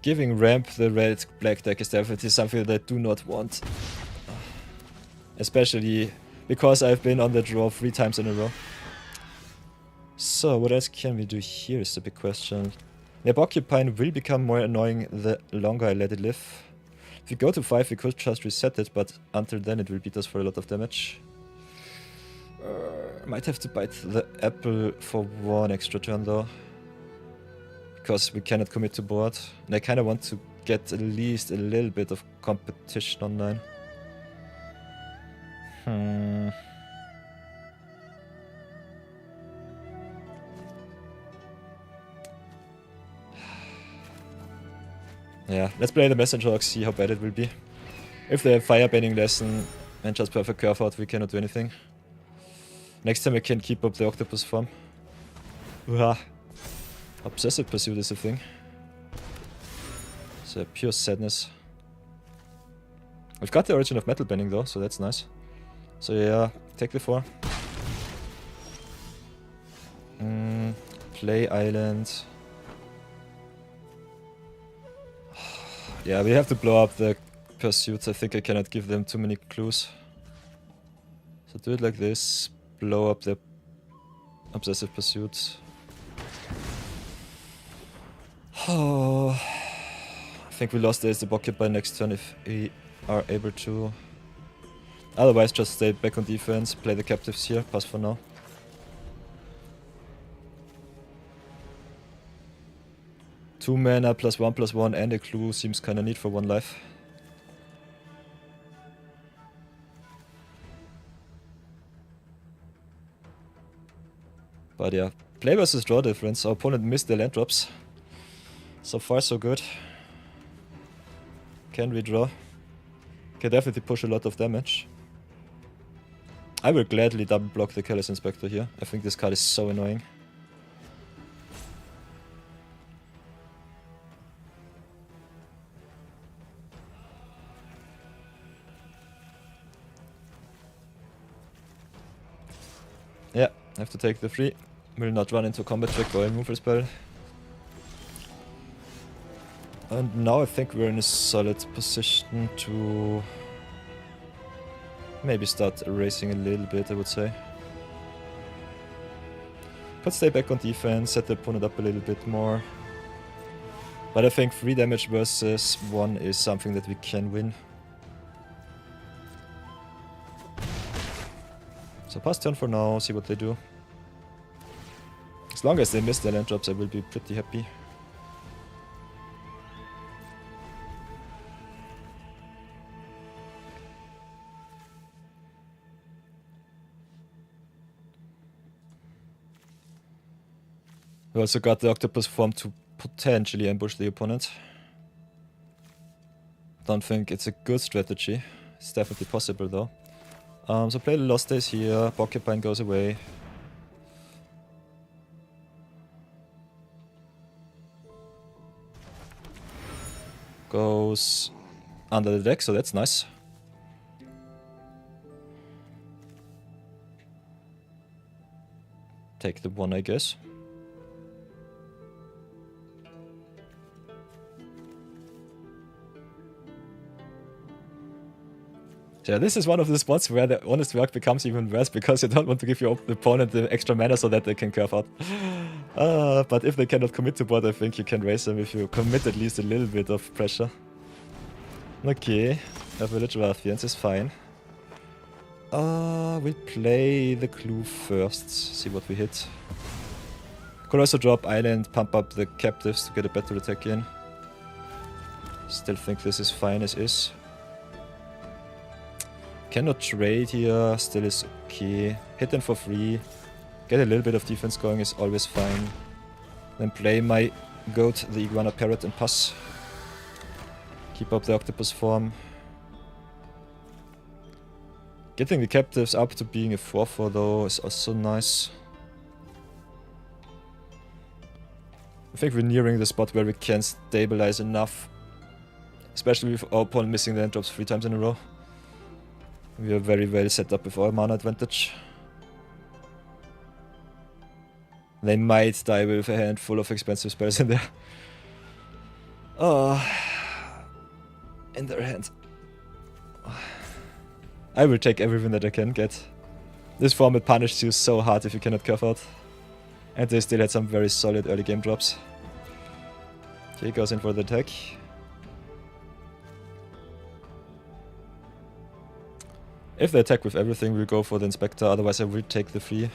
Giving ramp the red black deck is definitely something that I do not want. Especially because I've been on the draw 3 times in a row. So what else can we do here is the big question. The Porcupine will become more annoying the longer I let it live. If we go to 5 we could just reset it, but until then it will beat us for a lot of damage. Might have to bite the apple for 1 extra turn though. Because we cannot commit to board. And I kinda want to get at least a little bit of competition online. Yeah, let's play the Messenger Hawk, see how bad it will be. If they have fire banning lesson and just perfect curve out, we cannot do anything. Next time I can keep up the octopus form. Uah. Obsessive Pursuit is a thing. It's a pure sadness. We've got the Origin of Metal Bending though, so that's nice. So yeah, take the 4. Play Island. Yeah, we have to blow up the pursuits. I think I cannot give them too many clues. So do it like this. Blow up the obsessive pursuits. Oh, I think we lost the Ace of Occupy next turn if we are able to. Otherwise, just stay back on defense, play the captives here, pass for now. Two mana +1/+1 and a clue seems kinda neat for 1 life. But yeah, play versus draw difference. Our opponent missed the land drops. So far so good. Can redraw. Can definitely push a lot of damage. I will gladly double block the Careless Inspector here. I think this card is so annoying. Yeah, I have to take the 3. Will not run into combat trick or removal spell. And now I think we're in a solid position to maybe start erasing a little bit, I would say. Could stay back on defense, set the opponent up a little bit more. But I think 3 damage versus 1 is something that we can win. So pass turn for now, see what they do. As long as they miss their land drops, I will be pretty happy. We also got the Octopus form to potentially ambush the opponent. Don't think it's a good strategy. It's definitely possible though. So play the Lost Days here, Porcupine goes away. Goes under the deck, so that's nice. Take the 1, I guess. Yeah, this is one of the spots where the honest work becomes even worse because you don't want to give your opponent the extra mana so that they can curve out. But if they cannot commit to board, I think you can raise them if you commit at least a little bit of pressure. Okay, a Village Rathians is fine. We'll play the clue first, see what we hit. Could also drop Island, pump up the captives to get a better attack in. Still think this is fine as is. Cannot trade here, still is okay. Hit them for free. Get a little bit of defense going is always fine. Then play my goat, the Iguana Parrot, and pass. Keep up the Octopus form. Getting the captives up to being a 4/4 though is also nice. I think we're nearing the spot where we can stabilize enough. Especially with our opponent missing the end drops 3 times in a row. We are very well set up with our mana advantage. They might die with a handful of expensive spells in there. In their hand. I will take everything that I can get. This format punishes you so hard if you cannot curve out. And they still had some very solid early game drops. Okay, goes in for the attack. If they attack with everything, we'll go for the Inspector, otherwise I will take the 3.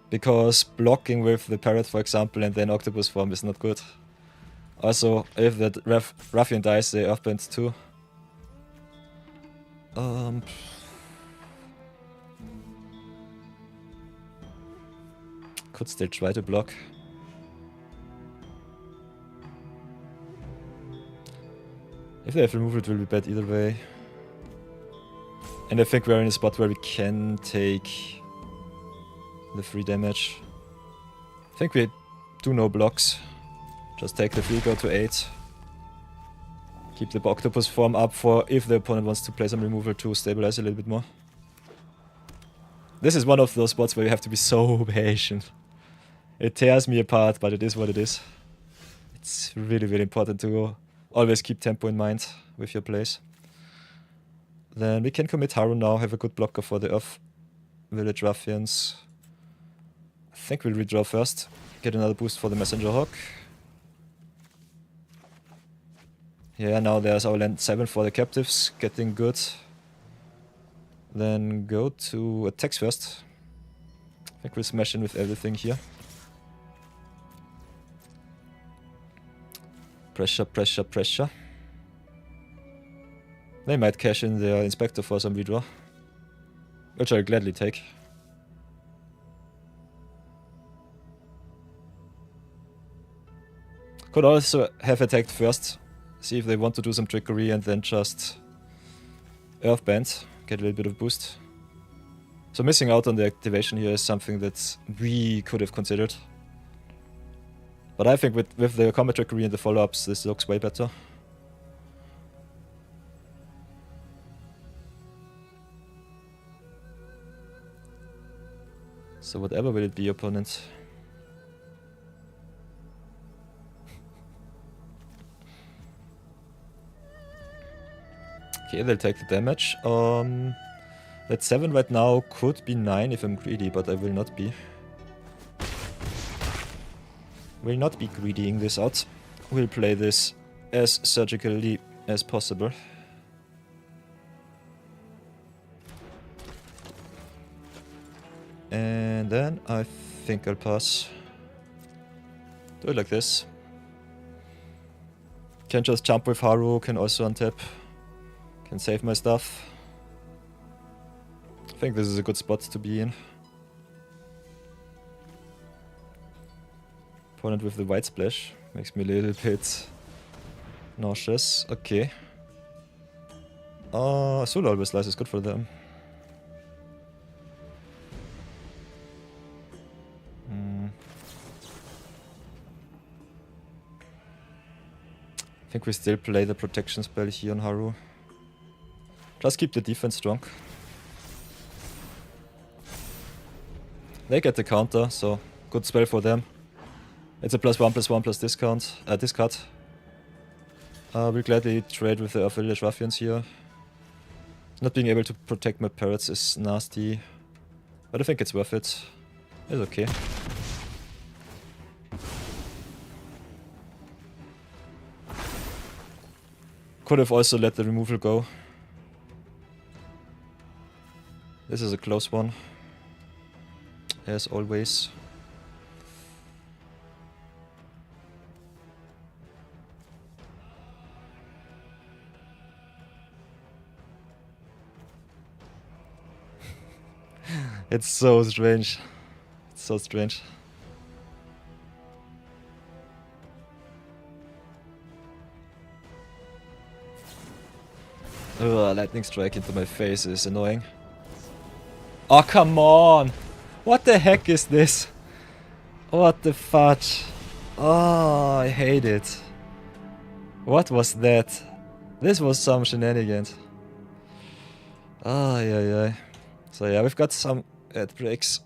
Because blocking with the Parrot, for example, and then Octopus form is not good. Also, if the Ruffian dies, they Earthbend too. Could still try to block. If they have removed it will be bad either way. And I think we're in a spot where we can take the 3 damage. I think we do no blocks. Just take the 3, go to 8. Keep the octopus form up for if the opponent wants to play some removal to stabilize a little bit more. This is one of those spots where you have to be so patient. It tears me apart, but it is what it is. It's really, really important to always keep tempo in mind with your plays. Then we can commit Haru now, have a good blocker for the Earth Village Ruffians. I think we'll redraw first. Get another boost for the Messenger Hawk. Yeah, now there's our land 7 for the captives, getting good. Then go to attacks first. I think we'll smash in with everything here. Pressure, pressure, pressure. They might cash in their Inspector for some redraw, which I'll gladly take. Could also have attacked first, see if they want to do some trickery and then just Earthband, get a little bit of boost. So missing out on the activation here is something that we could have considered. But I think with the combat trickery and the follow-ups, this looks way better. So whatever will it be, opponent? Okay, they'll take the damage. That 7 right now could be 9 if I'm greedy, but I will not be. Will not be greedying this out. We'll play this as surgically as possible. And then I think I'll pass. Do it like this. Can just jump with Haru, can also untap. Can save my stuff. I think this is a good spot to be in. Opponent with the white splash makes me a little bit nauseous. Okay. Soul Always Slice is good for them. I think we still play the protection spell here on Haru. Just keep the defense strong. They get the counter, so good spell for them. It's a +1/+1 discard. We'll gladly trade with the Village Ruffians here. Not being able to protect my parrots is nasty, but I think it's worth it. It's okay. Could have also let the removal go. This is a close one, as always. It's so strange. It's so strange. Ugh, lightning strike into my face is annoying. Oh, come on! What the heck is this? What the fudge? Oh, I hate it. What was that? This was some shenanigans. Oh, yeah. So yeah, we've got some ad breaks.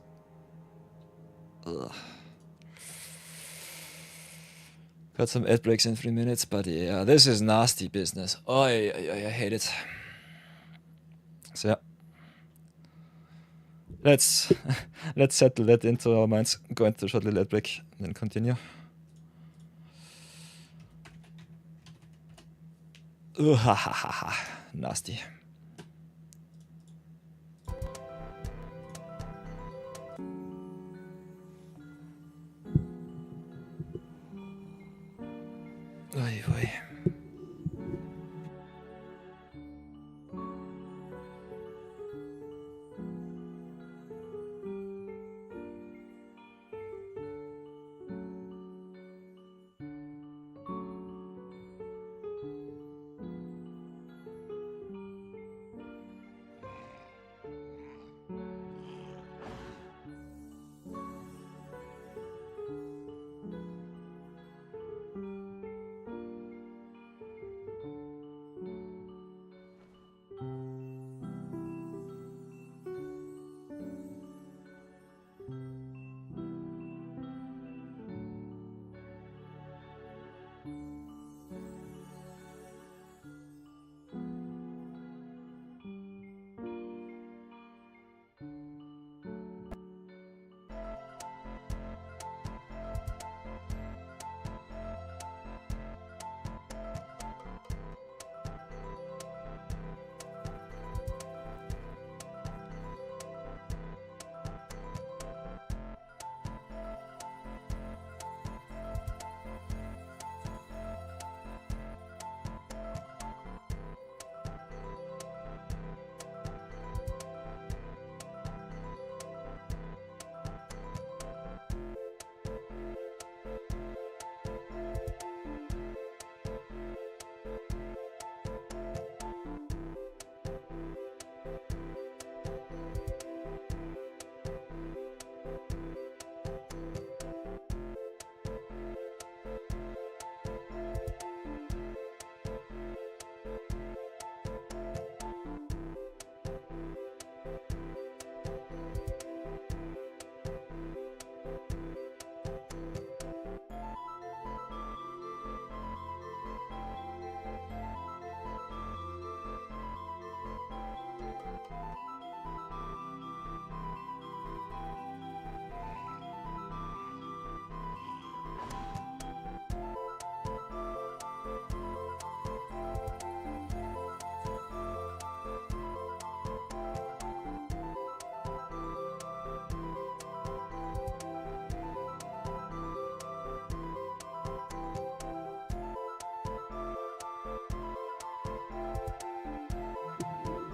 Ugh. Got some ad breaks in 3 minutes, but yeah, this is nasty business. Oh, I hate it. So yeah. Let's settle that into our minds. Go into a short little ad break, then continue. Nasty. Oy, oy.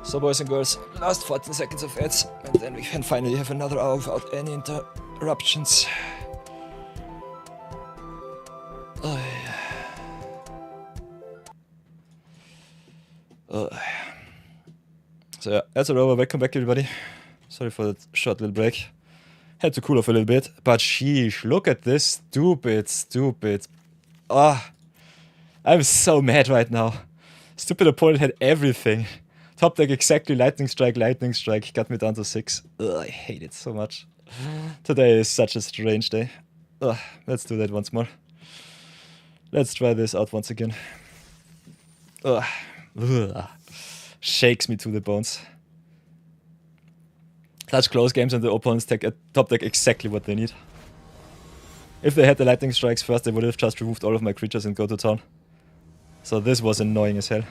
So boys and girls, last 14 seconds of ads, and then we can finally have another hour without any interruptions. Oh, yeah. So yeah, ads are over. Welcome back everybody. Sorry for that short little break. Had to cool off a little bit, but sheesh, look at this stupid. Ah, I'm so mad right now. Stupid opponent had everything. Top deck exactly, lightning strike, got me down to 6. Ugh, I hate it so much. Today is such a strange day. Ugh, let's do that once more. Let's try this out once again. Ugh. Ugh. Shakes me to the bones. Such close games and the opponents take a top deck exactly what they need. If they had the lightning strikes first, they would have just removed all of my creatures and go to town. So this was annoying as hell.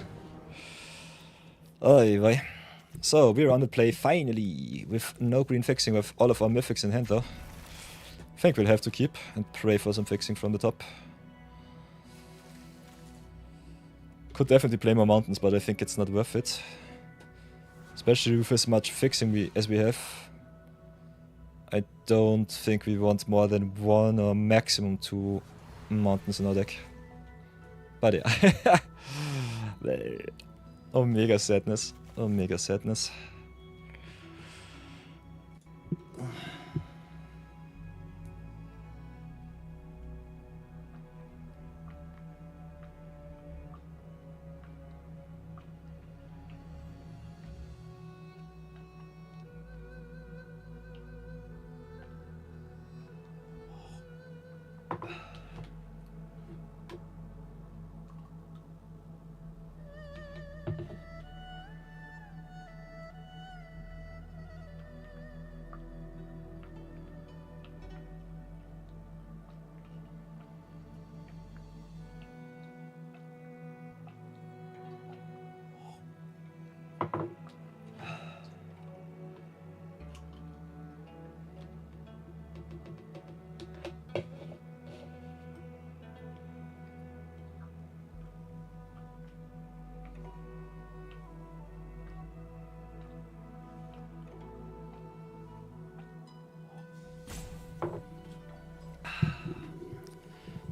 Oy. So we're on the play finally, with no green fixing, with all of our mythics in hand though. I think we'll have to keep and pray for some fixing from the top. Could definitely play more mountains, but I think it's not worth it. Especially with as much fixing as we have. I don't think we want more than 1 or maximum 2 mountains in our deck. But yeah. Omega sadness. Omega sadness.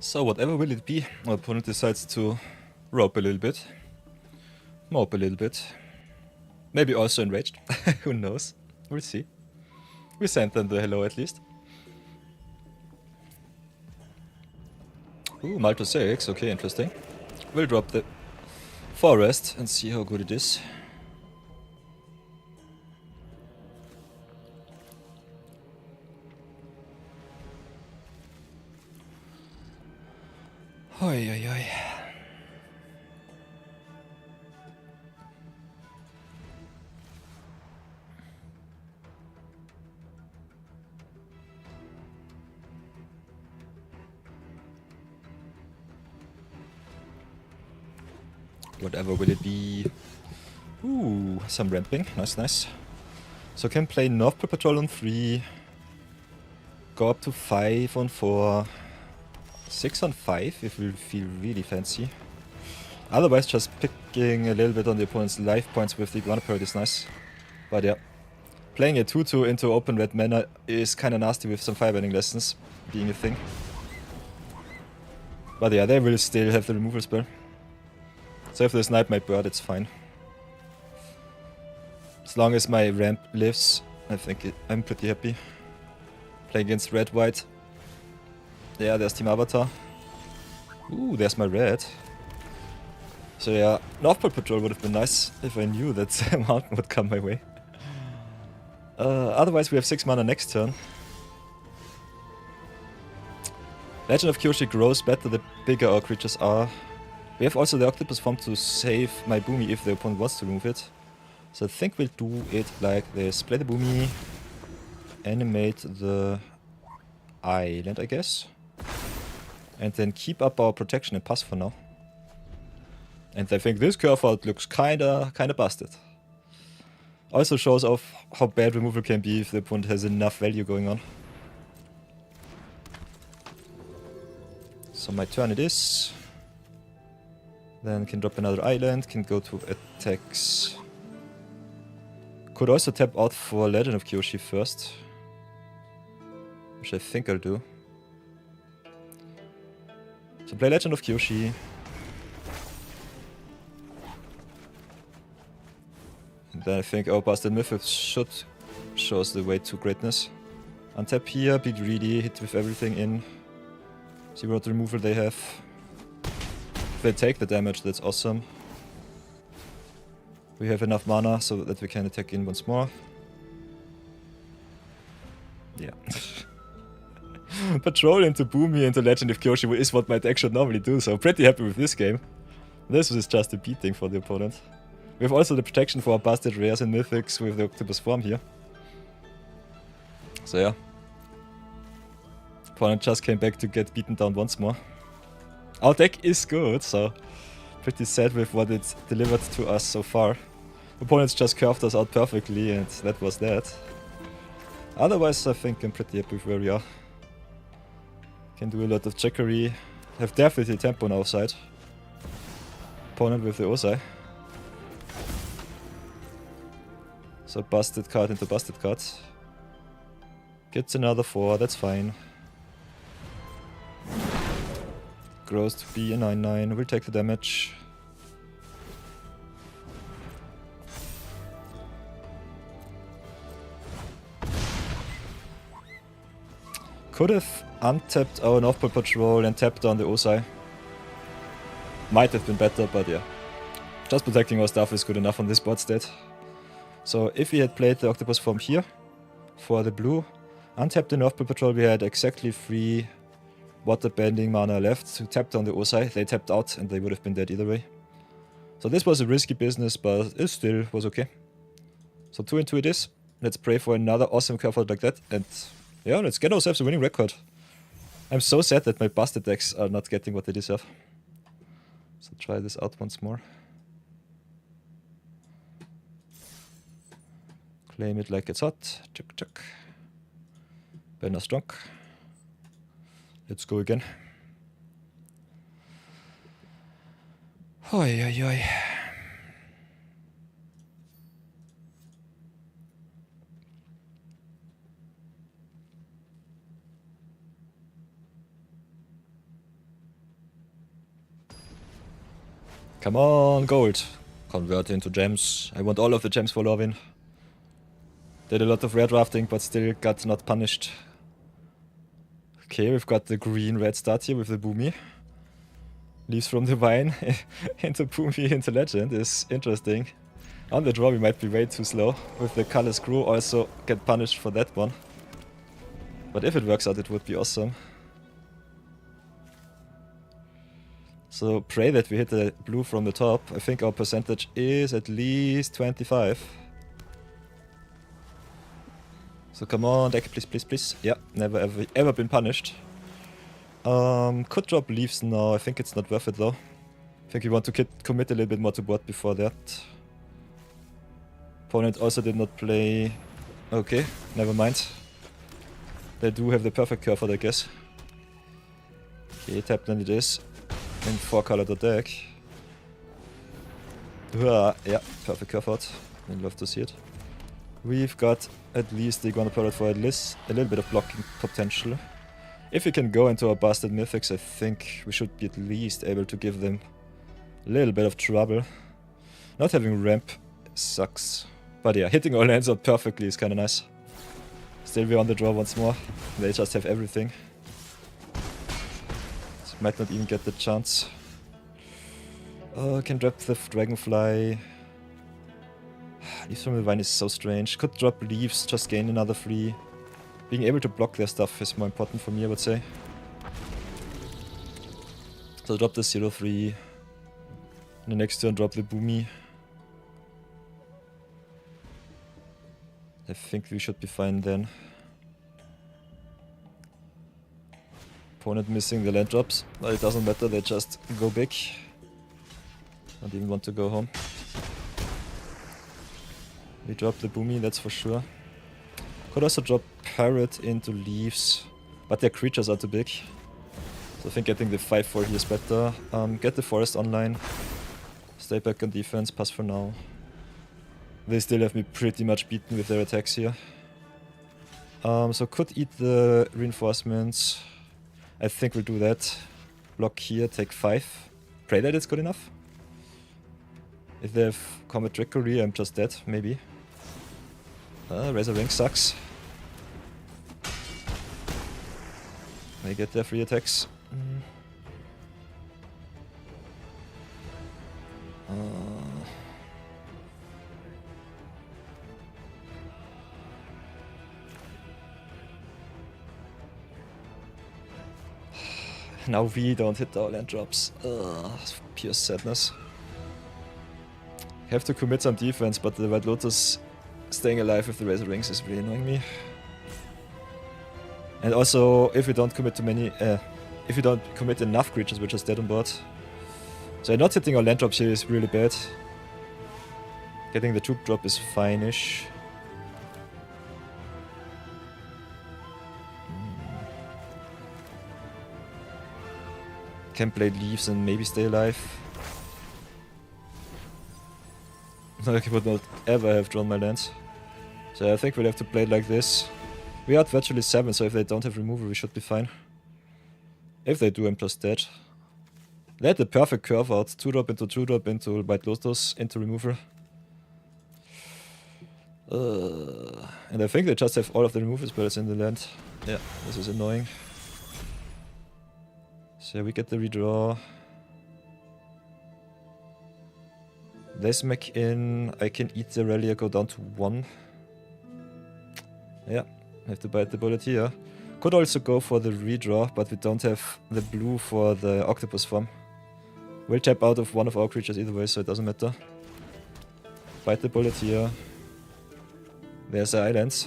So whatever will it be, our opponent decides to rope a little bit. Mope a little bit. Maybe also enraged. Who knows? We'll see. We sent them the hello at least. Ooh, Malto 6. Okay, interesting. We'll drop the forest and see how good it is. Oi. Whatever will it be? Ooh, some ramping. Nice. So can play North Pole Patrol on 3. Go up to 5 on 4. 6 on 5 if we feel really fancy. Otherwise just picking a little bit on the opponent's life points with the Iguana Parrot is nice. But yeah. Playing a 2-2 into open red mana is kinda nasty with some firebending lessons being a thing. But yeah, they will still have the removal spell. So if they snipe my bird, it's fine. As long as my ramp lives, I think I'm pretty happy. Playing against red-white. Yeah, there's Team Avatar. Ooh, there's my red. So yeah, North Pole Patrol would have been nice if I knew that mountain would come my way. Otherwise we have 6 mana next turn. Legend of Kyoshi grows better the bigger our creatures are. We have also the Octopus form to save my Boomy if the opponent wants to remove it. So I think we'll do it like this. Play the Boomy. Animate the island, I guess. And then keep up our protection and pass for now. And I think this curve out looks kinda busted. Also shows off how bad removal can be if the opponent has enough value going on. So my turn it is. Then can drop another island, can go to attacks. Could also tap out for Legend of Kyoshi first. Which I think I'll do. So play Legend of Kyoshi. And then I think our Busted Mythic should show us the way to greatness. Untap here, be greedy, hit with everything in. See what removal they have. If they take the damage, that's awesome. We have enough mana so that we can attack in once more. Yeah. Patrol into Boomy into Legend of Kyoshi is what my deck should normally do, so I'm pretty happy with this game. This is just a beating for the opponent. We have also the protection for our Busted Rares and Mythics with the Octopus form here. So yeah. Opponent just came back to get beaten down once more. Our deck is good, so pretty sad with what it delivered to us so far. Opponents just curved us out perfectly and that was that. Otherwise I think I'm pretty happy with where we are. Can do a lot of trickery. Have definitely tempo on our side. Opponent with the Osai. So busted card into busted card. Gets another 4, that's fine. Grows to be a 9/9, we'll take the damage. Could have untapped our North Pole Patrol and tapped on the Osai. Might have been better, but yeah. Just protecting our stuff is good enough on this board state. So if we had played the Octopus form here, for the blue, untapped the North Pole Patrol, we had exactly 3 water bending mana left to tap down the Osai. They tapped out and they would have been dead either way. So this was a risky business, but it still was okay. So 2 into it is. Let's pray for another awesome curve out like that, and yeah, let's get ourselves a winning record. I'm so sad that my busted decks are not getting what they deserve. So try this out once more. Claim it like it's hot. Chuck chuck. Banner strong. Let's go again. Oi oi oi. Come on, gold. Convert into gems. I want all of the gems for Lorwyn. Did a lot of rare drafting, but still got not punished. Okay, we've got the green-red start here with the Boomy. Leaves from the Vine into Boomy into Legend is interesting. On the draw we might be way too slow. With the color screw also get punished for that one. But if it works out it would be awesome. So pray that we hit the blue from the top. I think our percentage is at least 25. So come on, deck, please, please, please. Yeah, never ever been punished. Could drop leaves now. I think it's not worth it though. I think we want to commit a little bit more to board before that. Opponent also did not play. Okay, never mind. They do have the perfect curve out, I guess. Okay, tap then it is. In 4-color deck. Yeah, perfect curve out. I'd love to see it. We've got at least the Iguana Parrot for at least a little bit of blocking potential. If we can go into our Busted Mythics, I think we should be at least able to give them a little bit of trouble. Not having ramp sucks. But yeah, hitting our lands out perfectly is kinda nice. Still we're on the draw once more. They just have everything. Might not even get the chance. Can drop the Dragonfly. Leaves from the Vine is so strange. Could drop leaves, just gain another 3. Being able to block their stuff is more important for me, I would say. So drop the 0-3. The next turn drop the Boomy. I think we should be fine then. Opponent missing the land drops, but it doesn't matter, they just go big. Don't even want to go home. We drop the Boomy, that's for sure. Could also drop Parrot into leaves, but their creatures are too big. So I think getting the 5-4 here is better. Get the forest online. Stay back on defense, pass for now. They still have me pretty much beaten with their attacks here. So could eat the reinforcements. I think we'll do that. Block here, take 5. Pray that it's good enough. If they have combat trickery, I'm just dead, maybe. Razor Ring sucks. They get their free attacks. Now we don't hit our land drops. Pure sadness. Have to commit some defense, but the White Lotus staying alive with the Razor Rings is really annoying me. And also, if we don't commit too many, if we don't commit enough creatures, we're just dead on board. So not hitting our land drops here is really bad. Getting the troop drop is fine-ish. Can play leaves and maybe stay alive. I would not ever have drawn my lands. So I think we'll have to play it like this. We are at virtually 7, so if they don't have removal, we should be fine. If they do, I'm just dead. They had the perfect curve out. 2-drop into White Lotus, into removal. And I think they just have all of the removal spells in the land. Yeah, this is annoying. So we get the redraw. They smack in. I can eat the Relia, go down to 1. Yeah, I have to bite the bullet here. Could also go for the redraw, but we don't have the blue for the octopus form. We'll tap out of one of our creatures either way, so it doesn't matter. Bite the bullet here. There's the islands.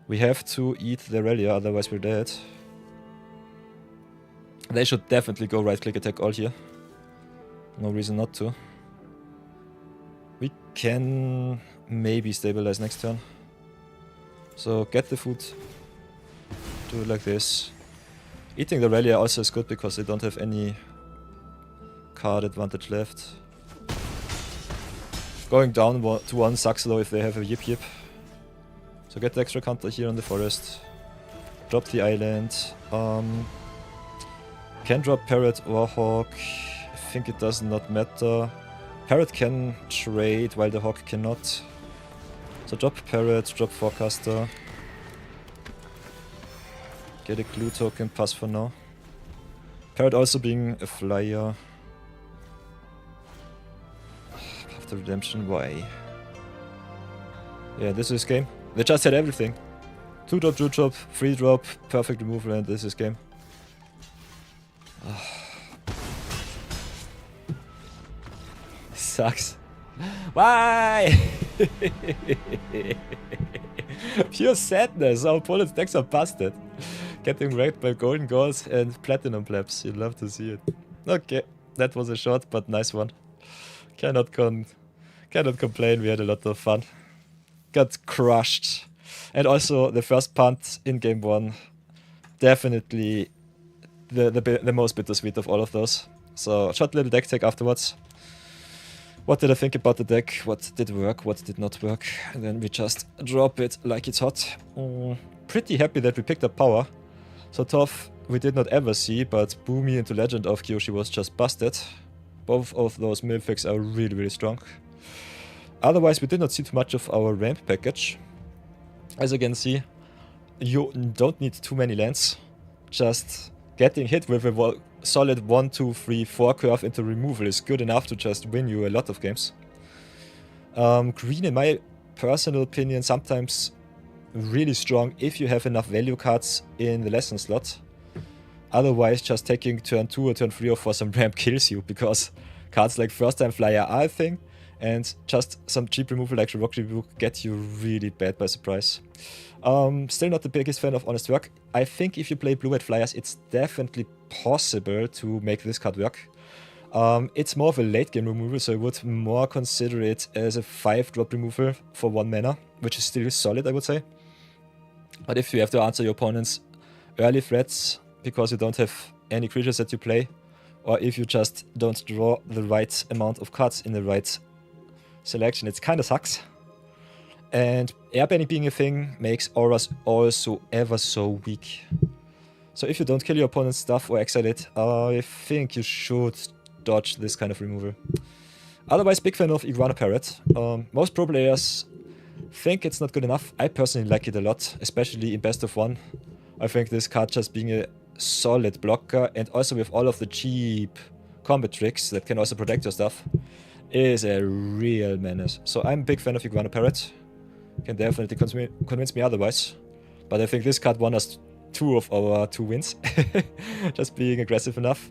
We have to eat the Relia, otherwise we're dead. They should definitely go right-click attack all here. No reason not to. We can maybe stabilize next turn. So get the food. Do it like this. Eating the Relia also is good because they don't have any card advantage left. Going down to 1 sucks though if they have a Yip Yip. So get the extra counter here on the forest. Drop the island. Can drop Parrot or Hawk. I think it does not matter. Parrot can trade while the Hawk cannot. So drop Parrot, drop Forecaster. Get a Glue token, pass for now. Parrot also being a flyer. Path to Redemption, why? Yeah, this is game. They just had everything. 2-drop, 2-drop, 3-drop, perfect removal, and this is game. Sucks. Why? Pure sadness. Our opponent's decks are busted. Getting wrecked by golden golds and platinum plebs. You'd love to see it. Okay, that was a shot, but nice one. Cannot complain. We had a lot of fun. Got crushed. And also the first punt in game 1. Definitely the most bittersweet of all of those. So shot little deck tech afterwards. What did I think about the deck? What did work? What did not work? And then we just drop it like it's hot. Pretty happy that we picked up power. So tough we did not ever see, but Boomy into Legend of Kyoshi was just busted. Both of those Milfics are really, really strong. Otherwise, we did not see too much of our ramp package. As you can see, you don't need too many lands. Just getting hit with a solid 1, 2, 3, 4 curve into removal is good enough to just win you a lot of games. Green, in my personal opinion, sometimes really strong if you have enough value cards in the lesson slot. Otherwise, just taking turn 2 or turn 3 or 4 some ramp kills you, because cards like First Time Flyer are a thing, and just some cheap removal like Rock Rebuke get you really bad by surprise. Still not the biggest fan of Honest Work. I think if you play Blue-White Flyers, it's definitely possible to make this card work. It's more of a late game removal, so I would more consider it as a 5-drop removal for 1 mana, which is still solid, I would say. But if you have to answer your opponent's early threats because you don't have any creatures that you play, or if you just don't draw the right amount of cards in the right selection, it kinda sucks. And airbending being a thing makes auras also ever so weak. So if you don't kill your opponent's stuff or exile it, I think you should dodge this kind of removal. Otherwise, big fan of Iguana Parrot. Most pro players think it's not good enough. I personally like it a lot, especially in best of one. I think this card just being a solid blocker, and also with all of the cheap combat tricks that can also protect your stuff, is a real menace. So I'm a big fan of Iguana Parrot. Can definitely convince me otherwise. But I think this card won us 2 of our 2 wins. Just being aggressive enough.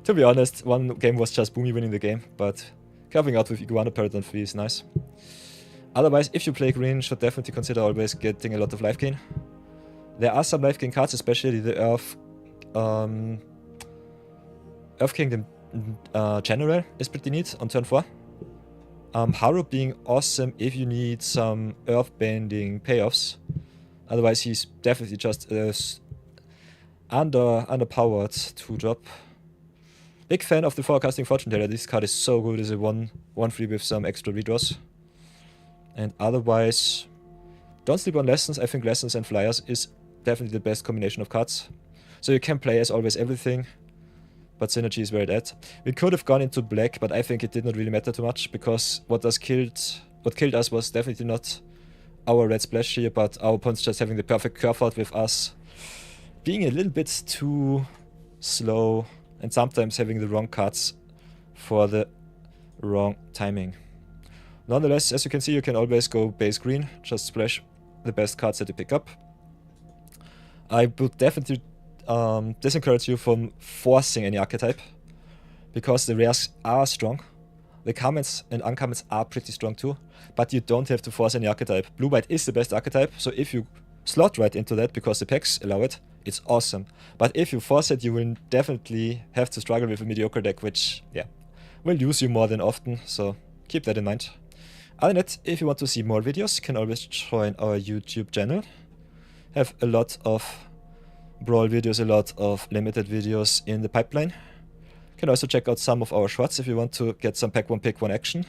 To be honest, one game was just Boomy winning the game, but carving out with Iguana Parrot on 3 is nice. Otherwise, if you play green, should definitely consider always getting a lot of life gain. There are some life gain cards, especially the Earth Kingdom General is pretty neat on turn 4. Haru being awesome if you need some earthbending payoffs. Otherwise, he's definitely just underpowered 2-drop. Big fan of the Forecasting Fortune Teller. This card is so good as a 1/3 with some extra redraws. And otherwise, don't sleep on Lessons. I think Lessons and Flyers is definitely the best combination of cards. So you can play as always everything, but Synergy is where it's at. We could have gone into black, but I think it did not really matter too much, because what killed us was definitely not our red splash here, but our opponents just having the perfect curve out with us being a little bit too slow, and sometimes having the wrong cards for the wrong timing. Nonetheless, as you can see, you can always go base green, just splash the best cards that you pick up. I would definitely disencourage you from forcing any archetype, because the rares are strong. The commons and uncommons are pretty strong too, but you don't have to force any archetype. Blue-white is the best archetype, so if you slot right into that because the packs allow it, it's awesome. But if you force it, you will definitely have to struggle with a mediocre deck, which, yeah, will use you more than often, so keep that in mind. Other than that, if you want to see more videos, you can always join our YouTube channel. Have a lot of Brawl videos, a lot of limited videos in the pipeline. You can also check out some of our shorts if you want to get some pack 1 pick 1 action.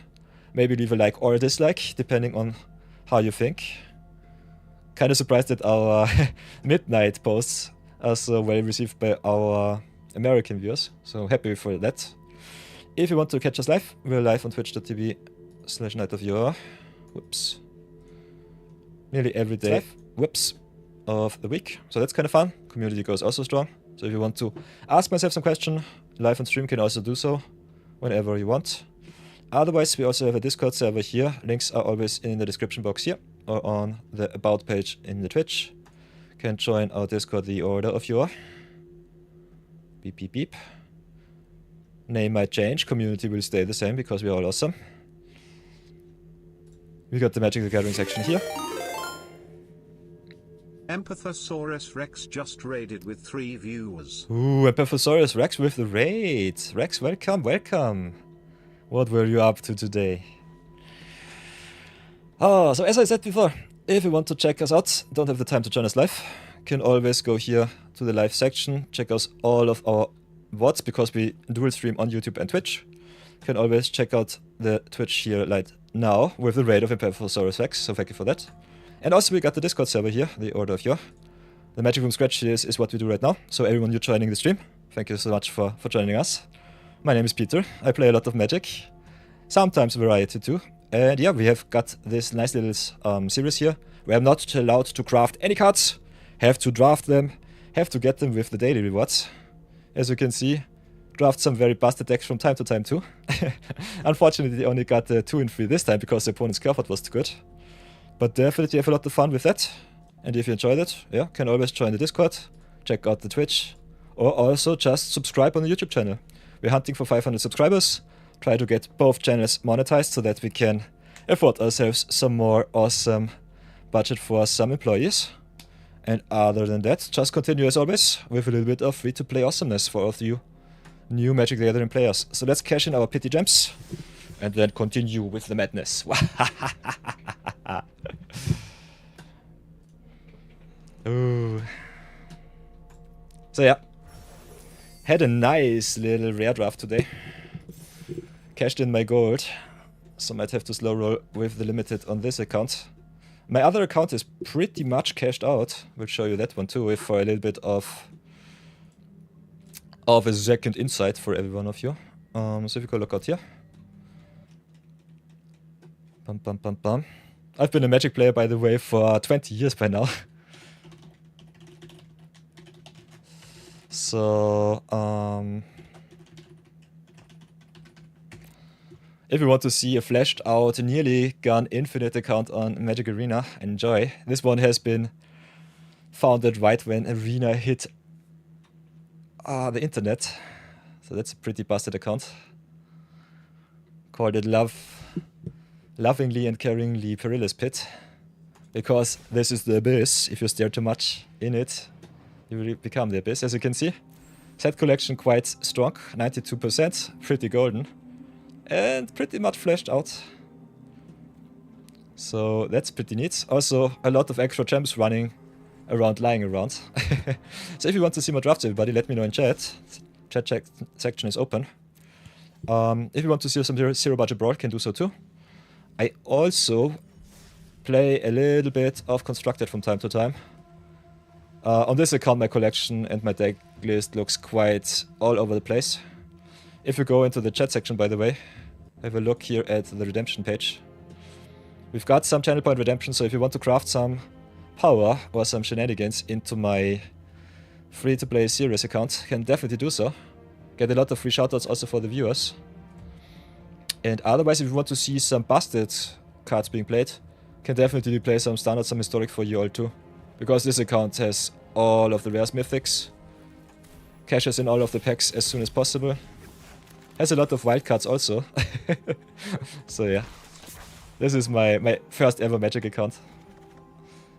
Maybe leave a like or a dislike, depending on how you think. Kinda surprised that our midnight posts are so well received by our American viewers, so happy for that. If you want to catch us live, we're live on twitch.tv/nightofyour. Whoops. Nearly every day. Whoops. Of the week, so that's kind of fun. Community goes also strong, so if you want to ask myself some question live on stream, can also do so whenever you want. Otherwise, we also have a Discord server here. Links are always in the description box here or on the about page in the Twitch. Can join our Discord, the Order of Yore. Beep beep beep. Name might change, community will stay the same because we're all awesome. We got the Magic the Gathering section here. Empathosaurus Rex just raided with 3 viewers. Ooh, Empathosaurus Rex with the raid. Rex, welcome, welcome. What were you up to today? Oh, so as I said before, if you want to check us out, don't have the time to join us live, can always go here to the live section, check out all of our VODs, because we dual stream on YouTube and Twitch. Can always check out the Twitch here right now with the raid of Empathosaurus Rex, so thank you for that. And also we got the Discord server here, the Order of Yore. The Magic Room Scratch is what we do right now, so everyone you joining the stream, thank you so much for joining us. My name is Peter, I play a lot of Magic, sometimes variety too. And yeah, we have got this nice little series here, where I'm not allowed to craft any cards, have to draft them, have to get them with the daily rewards. As you can see, draft some very busted decks from time to time too. Unfortunately, I only got 2 and 3 this time because the opponent's curve out was too good. But definitely have a lot of fun with that. And if you enjoyed it, yeah, can always join the Discord, check out the Twitch, or also just subscribe on the YouTube channel. We're hunting for 500 subscribers, try to get both channels monetized so that we can afford ourselves some more awesome budget for some employees. And other than that, just continue as always with a little bit of free-to-play awesomeness for all of you new Magic the Gathering players. So let's cash in our pity gems and then continue with the madness. Ooh. So yeah, Had a nice little rare draft today. Cashed in my gold, so might have to slow roll with the limited on this account. My other account is pretty much cashed out. We'll show you that one too, if for a little bit of a second insight for every one of you. So if you go look out here. Bum, bum, bum, bum. I've been a Magic player, by the way, for 20 years by now. So, if you want to see a fleshed out, nearly gone infinite account on Magic Arena, enjoy. This one has been founded right when Arena hit the internet. So that's a pretty busted account. Called it Lovingly and Caringly Perilous Pit. Because this is the abyss. If you stare too much in it, you will become the abyss. As you can see, set collection quite strong, 92%, pretty golden. And pretty much fleshed out. So that's pretty neat. Also, a lot of extra gems running around, lying around. So if you want to see more drafts, everybody, let me know in chat. Chat section is open. If you want to see some zero budget brawl, can do so too. I also play a little bit of Constructed from time to time. On this account, my collection and my deck list looks quite all over the place. If you go into the chat section, by the way, have a look here at the redemption page. We've got some channel point redemption, so if you want to craft some power or some shenanigans into my free-to-play series account, can definitely do so. Get a lot of free shoutouts also for the viewers. And otherwise, if you want to see some busted cards being played, can definitely play some standard, some historic for you all too. Because this account has all of the rares mythics, cashes in all of the packs as soon as possible. Has a lot of wildcards also. So yeah. This is my first ever Magic account.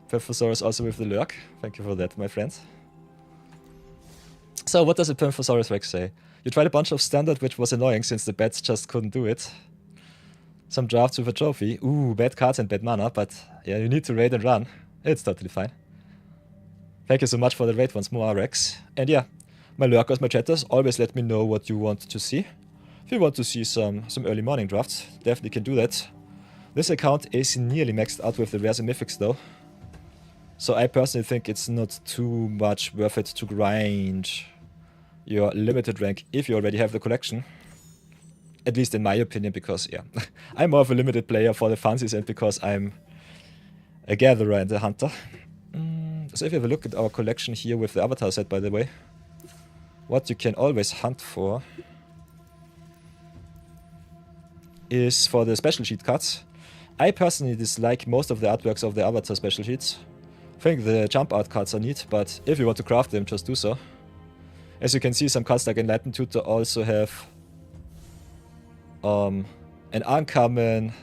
Perfosaurus also with the lurk. Thank you for that, my friend. So what does a Perfosaurus Rex say? You tried a bunch of standard, which was annoying since the bats just couldn't do it. Some drafts with a trophy. Ooh, bad cards and bad mana, but yeah, you need to raid and run. It's totally fine. Thank you so much for the raid once more, Rex. And yeah, my lurkers, my chatters, always let me know what you want to see. If you want to see some early morning drafts, definitely can do that. This account is nearly maxed out with the rares and mythics though. So I personally think it's not too much worth it to grind your limited rank if you already have the collection. At least in my opinion, because yeah, I'm more of a limited player for the fancies and because I'm a gatherer and a hunter. So if you have a look at our collection here with the avatar set, by the way, what you can always hunt for is for the special sheet cards. I personally dislike most of the artworks of the avatar special sheets. I think the jump art cards are neat, but if you want to craft them, just do so. As you can see, some cards like Enlightened Tutor also have an uncommon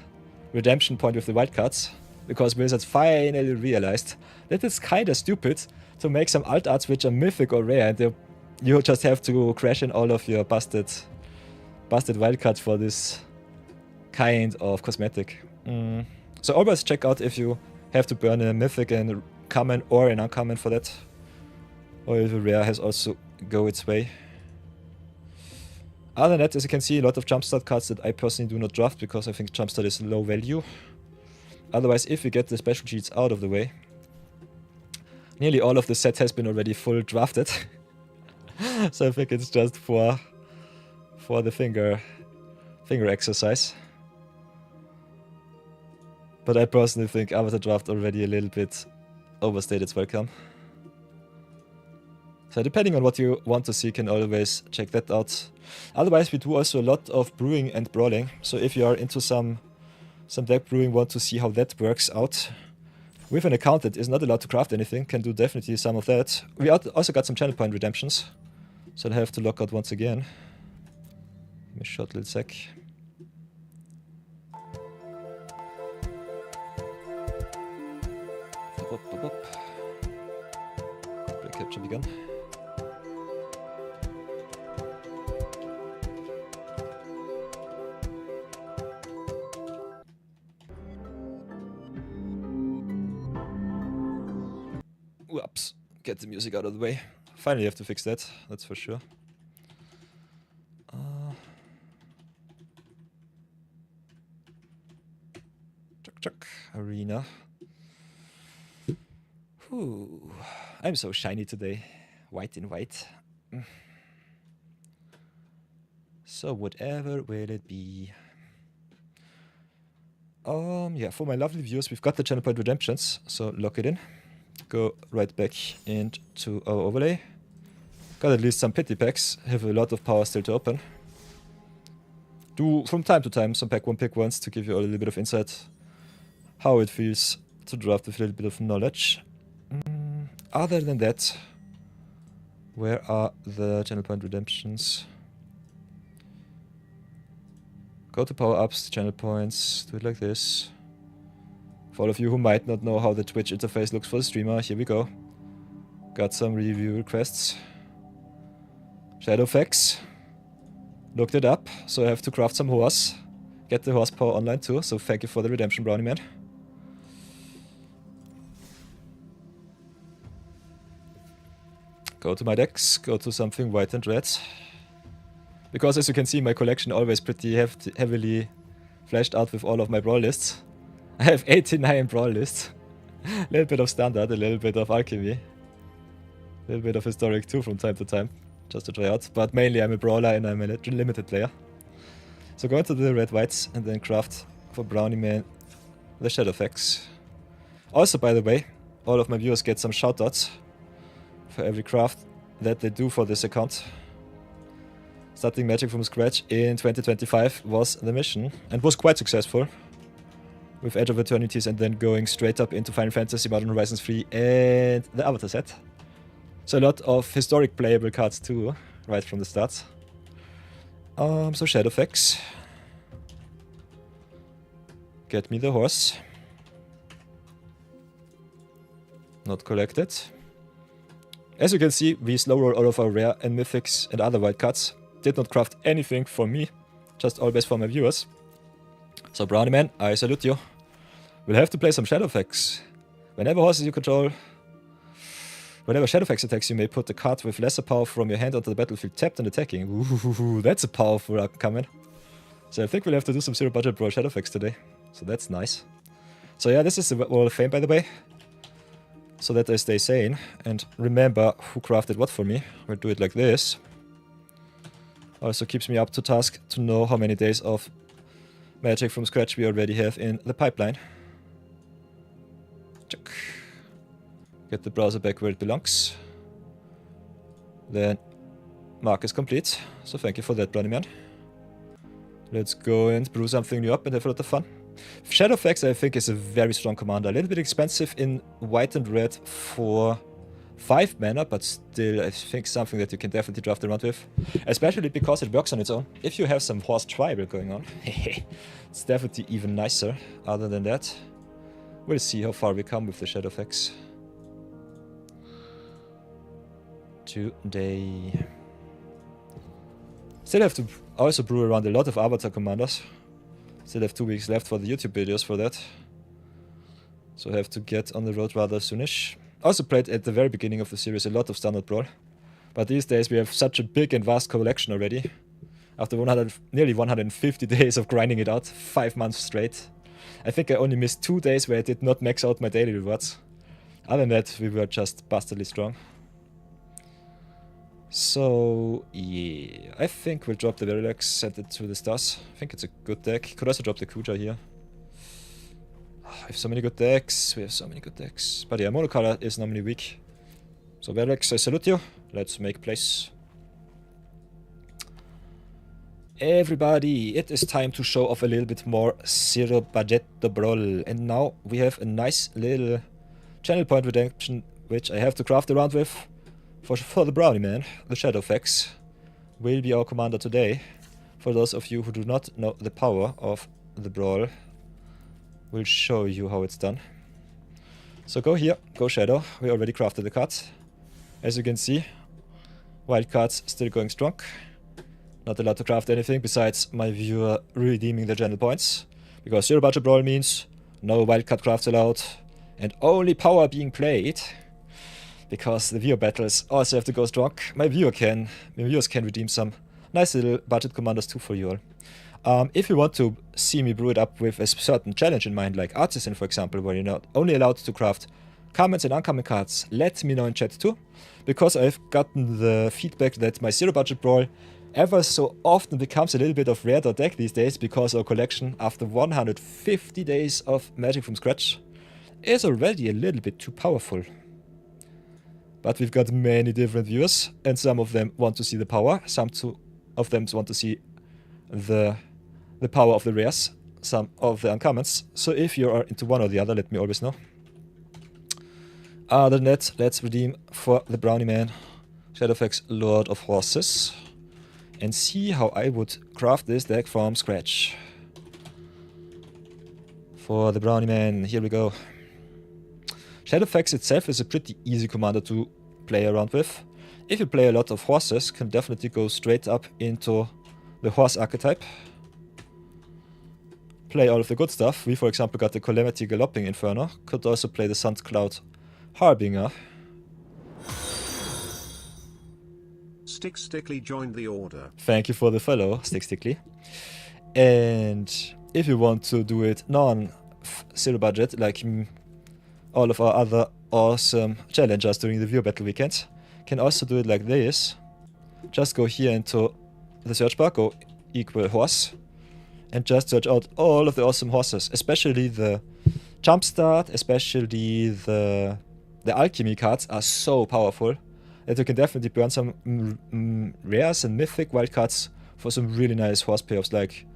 redemption point with the wild cards, because Wizards finally realized that it's kinda stupid to make some alt arts which are mythic or rare, and you just have to crash in all of your busted wild cards for this kind of cosmetic. So always check out if you have to burn a mythic and common or an uncommon for that, or if a rare has also go its way. Other than that, as you can see, a lot of jumpstart cards that I personally do not draft because I think jumpstart is low value. Otherwise, if we get the special sheets out of the way, nearly all of the set has been already full drafted. So I think it's just for the finger exercise. But I personally think Avatar Draft already a little bit overstayed its welcome. So depending on what you want to see, you can always check that out. Otherwise, we do also a lot of brewing and brawling. So if you are into some deck brewing, want to see how that works out, with an account that is not allowed to craft anything, can do definitely some of that. We also got some channel point redemptions, so I'll have to log out once again. Give me a short little sec. Break capture begun. Whoops, get the music out of the way. Finally have to fix that, that's for sure. Arena. Whew. I'm so shiny today. White in white. So whatever will it be? Yeah, for my lovely viewers, we've got the channel point redemptions, so lock it in. Go right back into our overlay. Got at least some pity packs, have a lot of power still to open. Do from time to time some pack 1 pick ones to give you a little bit of insight how it feels to draft with a little bit of knowledge. Other than that, where are the channel point redemptions? Go to power ups, channel points, do it like this. For all of you who might not know how the Twitch interface looks for the streamer, here we go. Got some review requests. Shadowfax. Looked it up, so I have to craft some horse. Get the horsepower online too, so thank you for the redemption, Brownie Man. Go to my decks, go to something white and red. Because as you can see, my collection always pretty heavily fleshed out with all of my brawl lists. I have 89 brawl lists. A little bit of standard, a little bit of alchemy. A little bit of historic too from time to time, just to try out. But mainly I'm a brawler and I'm a limited player. So go into the red whites and then craft for Brownie Man the Shadowfax. Also, by the way, all of my viewers get some shoutouts for every craft that they do for this account. Starting Magic from scratch in 2025 was the mission, and was quite successful. With Edge of Eternities and then going straight up into Final Fantasy, Modern Horizons 3 and the Avatar set. So a lot of historic playable cards too, right from the start. So Shadowfax. Get me the horse. Not collected. As you can see, we slow roll all of our rare and mythics and other wild cards. Did not craft anything for me, just always for my viewers. So Brownie Man, I salute you. We'll have to play some Shadowfax. Whenever horses you control, whenever Shadowfax attacks, you may put a card with lesser power from your hand onto the battlefield tapped and attacking. Ooh, that's a powerful upcoming. So I think we'll have to do some zero budget Brawl Shadowfax today. So that's nice. So yeah, this is the Wall of Fame, by the way. So that I stay sane and remember who crafted what for me. We'll do it like this. Also keeps me up to task to know how many days of magic from scratch we already have in the pipeline. Check. Get the browser back where it belongs. Then mark is complete. So thank you for that, Brownie Man. Let's go and brew something new up and have a lot of fun. Shadowfax I think is a very strong commander. A little bit expensive in white and red for 5 mana, but still I think something that you can definitely draft around with. Especially because it works on its own. If you have some horse tribal going on, it's definitely even nicer. Other than that, we'll see how far we come with the Shadowfax today. Still have to also brew around a lot of Avatar commanders. Still have 2 weeks left for the YouTube videos for that. So I have to get on the road rather soonish. Also played at the very beginning of the series a lot of Standard Brawl. But these days we have such a big and vast collection already. After nearly 150 days of grinding it out, 5 months straight. I think I only missed 2 days where I did not max out my daily rewards. Other than that, we were just bastardly strong. So, yeah, I think we'll drop the Verilex, send it to the stars. I think it's a good deck. Could also drop the Kuja here. We have so many good decks, But yeah, monocolor is normally weak. So Verilex, I salute you. Let's make place. Everybody, it is time to show off a little bit more zero budget brawl. And now we have a nice little channel point redemption, which I have to craft around with. For the Brownie Man, the Shadowfax will be our commander today. For those of you who do not know the power of the Brawl, we'll show you how it's done. So go here, go Shadow. We already crafted the cards. As you can see, Wildcards still going strong. Not allowed to craft anything besides my viewer redeeming the channel points. Because zero budget Brawl means no Wildcard Crafts allowed and only power being played. Because the viewer battles also have to go strong. My viewers can redeem some nice little budget commanders too for you all. If you want to see me brew it up with a certain challenge in mind, like Artisan for example, where you're not only allowed to craft commons and uncommon cards, let me know in chat too, because I've gotten the feedback that my zero budget brawl ever so often becomes a little bit of rare deck these days, because our collection after 150 days of Magic from scratch is already a little bit too powerful. But we've got many different viewers, and some of them want to see the power, some of them want to see the power of the rares, some of the uncommons. So if you are into one or the other, let me always know. Other than that, let's redeem for the Brownie Man, Shadowfax, Lord of Horses, and see how I would craft this deck from scratch. For the Brownie Man, here we go. Shadowfax itself is a pretty easy commander to play around with. If you play a lot of horses, can definitely go straight up into the horse archetype. Play all of the good stuff. We for example got the Calamity Galloping Inferno. Could also play the Sun Cloud Harbinger. Stickly joined the order. Thank you for the follow, Stickly. And if you want to do it non-zero budget, like all of our other awesome challengers during the viewer battle weekend, can also do it like this. Just go here into the search bar, go equal horse, and just search out all of the awesome horses, especially the Jumpstart, especially the Alchemy cards are so powerful that you can definitely burn some rares and mythic wildcards for some really nice horse payoffs, like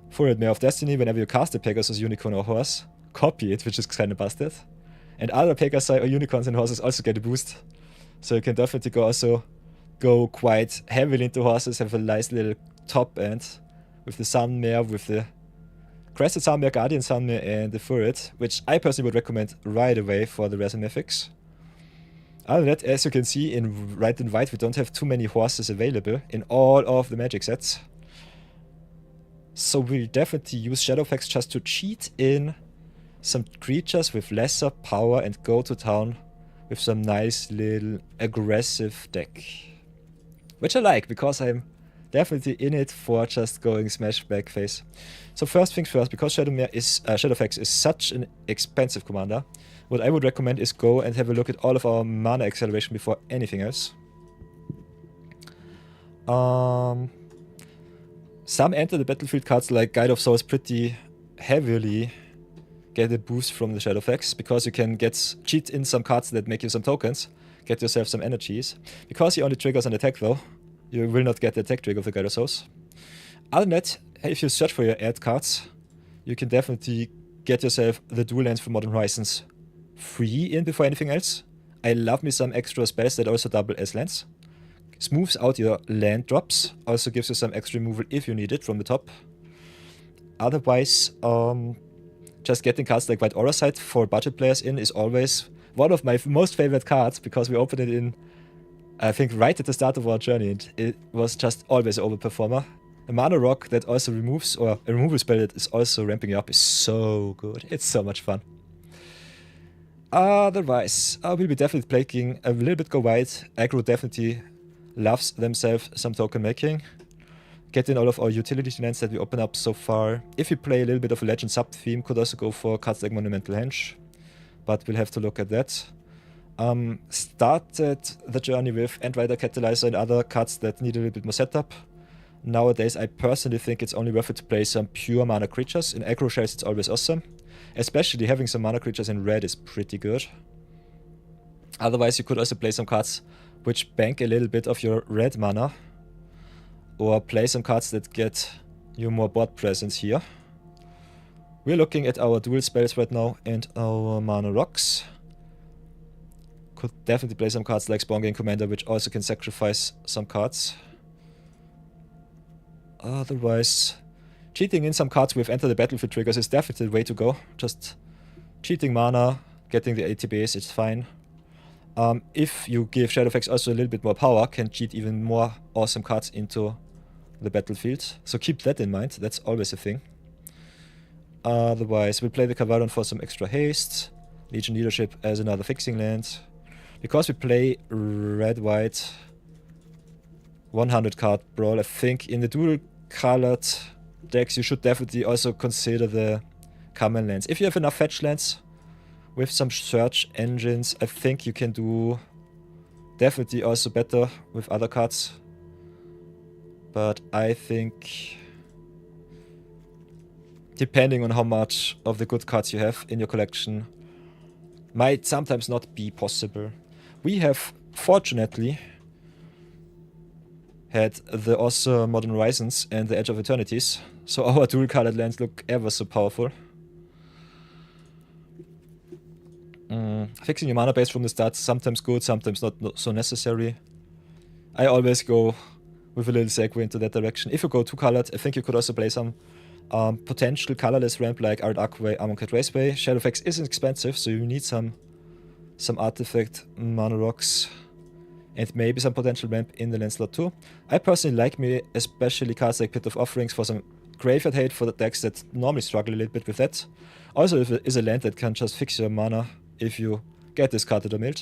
Full Mare of Destiny. Whenever you cast a Pegasus, Unicorn or Horse, copy it, which is kind of busted. And other Pegasi or Unicorns and Horses also get a boost. So you can definitely go quite heavily into horses, have a nice little top end with the Sunmare, with the Crested Sunmare, Guardian Sunmare, and the Furet, which I personally would recommend right away for the rares and mythics. Other than that, as you can see in red and white, we don't have too many horses available in all of the Magic sets. So we'll definitely use Shadowfax just to cheat in some creatures with lesser power and go to town with some nice little aggressive deck. Which I like, because I'm definitely in it for just going smashback phase. So first things first, because Shadowfax is such an expensive commander, what I would recommend is go and have a look at all of our mana acceleration before anything else. Some enter the battlefield cards like Guide of Souls pretty heavily get a boost from the Shadowfax, because you can cheat in some cards that make you some tokens, get yourself some energies. Because he only triggers an attack though, you will not get the attack trigger of the Guide of Souls. Other than that, if you search for your ad cards, you can definitely get yourself the dual lands from Modern Horizons free in before anything else. I love me some extra spells that also double as lands. Smooths out your land drops, also gives you some extra removal if you need it from the top. Otherwise, just getting cards like White Aura Sight for budget players in is always one of my most favorite cards, because we opened it in, I think, right at the start of our journey, and it was just always an overperformer. A Mana Rock that also removes, or a removal spell that is also ramping you up, is so good. It's so much fun. Otherwise, I will be definitely playing a little bit go wide. Aggro definitely loves themselves some token making. Get in all of our utility lands that we open up so far. If you play a little bit of a Legend sub-theme, could also go for cards like Monumental Henge, but we'll have to look at that. Started the journey with Endrider Catalyzer and other cards that need a little bit more setup. Nowadays, I personally think it's only worth it to play some pure mana creatures. In aggro shells, it's always awesome. Especially having some mana creatures in red is pretty good. Otherwise, you could also play some cards which bank a little bit of your red mana, or play some cards that get you more board presence here. We're looking at our dual spells right now and our mana rocks. Could definitely play some cards like Spawn Gang Commander, which also can sacrifice some cards. Otherwise, cheating in some cards with Enter the Battlefield triggers is definitely the way to go. Just cheating mana, getting the ATBs, it's fine. If you give Shadowfax also a little bit more power, can cheat even more awesome cards into the battlefield. So keep that in mind, that's always a thing. Otherwise, we'll play the Cavaron for some extra haste. Legion Leadership as another fixing land. Because we play red-white 100 card brawl, I think in the dual colored decks, you should definitely also consider the common lands. If you have enough fetch lands with some search engines, I think you can do definitely also better with other cards. But I think, depending on how much of the good cards you have in your collection, might sometimes not be possible. We have, fortunately, had the awesome Modern Horizons and the Edge of Eternities, so our dual-colored lands look ever so powerful. Fixing your mana base from the start, sometimes good, sometimes not so necessary. I always go with a little segue into that direction. If you go two-colored, I think you could also play some potential colorless ramp like Art Aquay, Amonkhet Raceway. Shadowfax isn't expensive, so you need some artifact mana rocks and maybe some potential ramp in the land slot too. I personally like me especially cards like Pit of Offerings for some graveyard hate for the decks that normally struggle a little bit with that. Also, if it is a land that can just fix your mana if you get this card to the mill.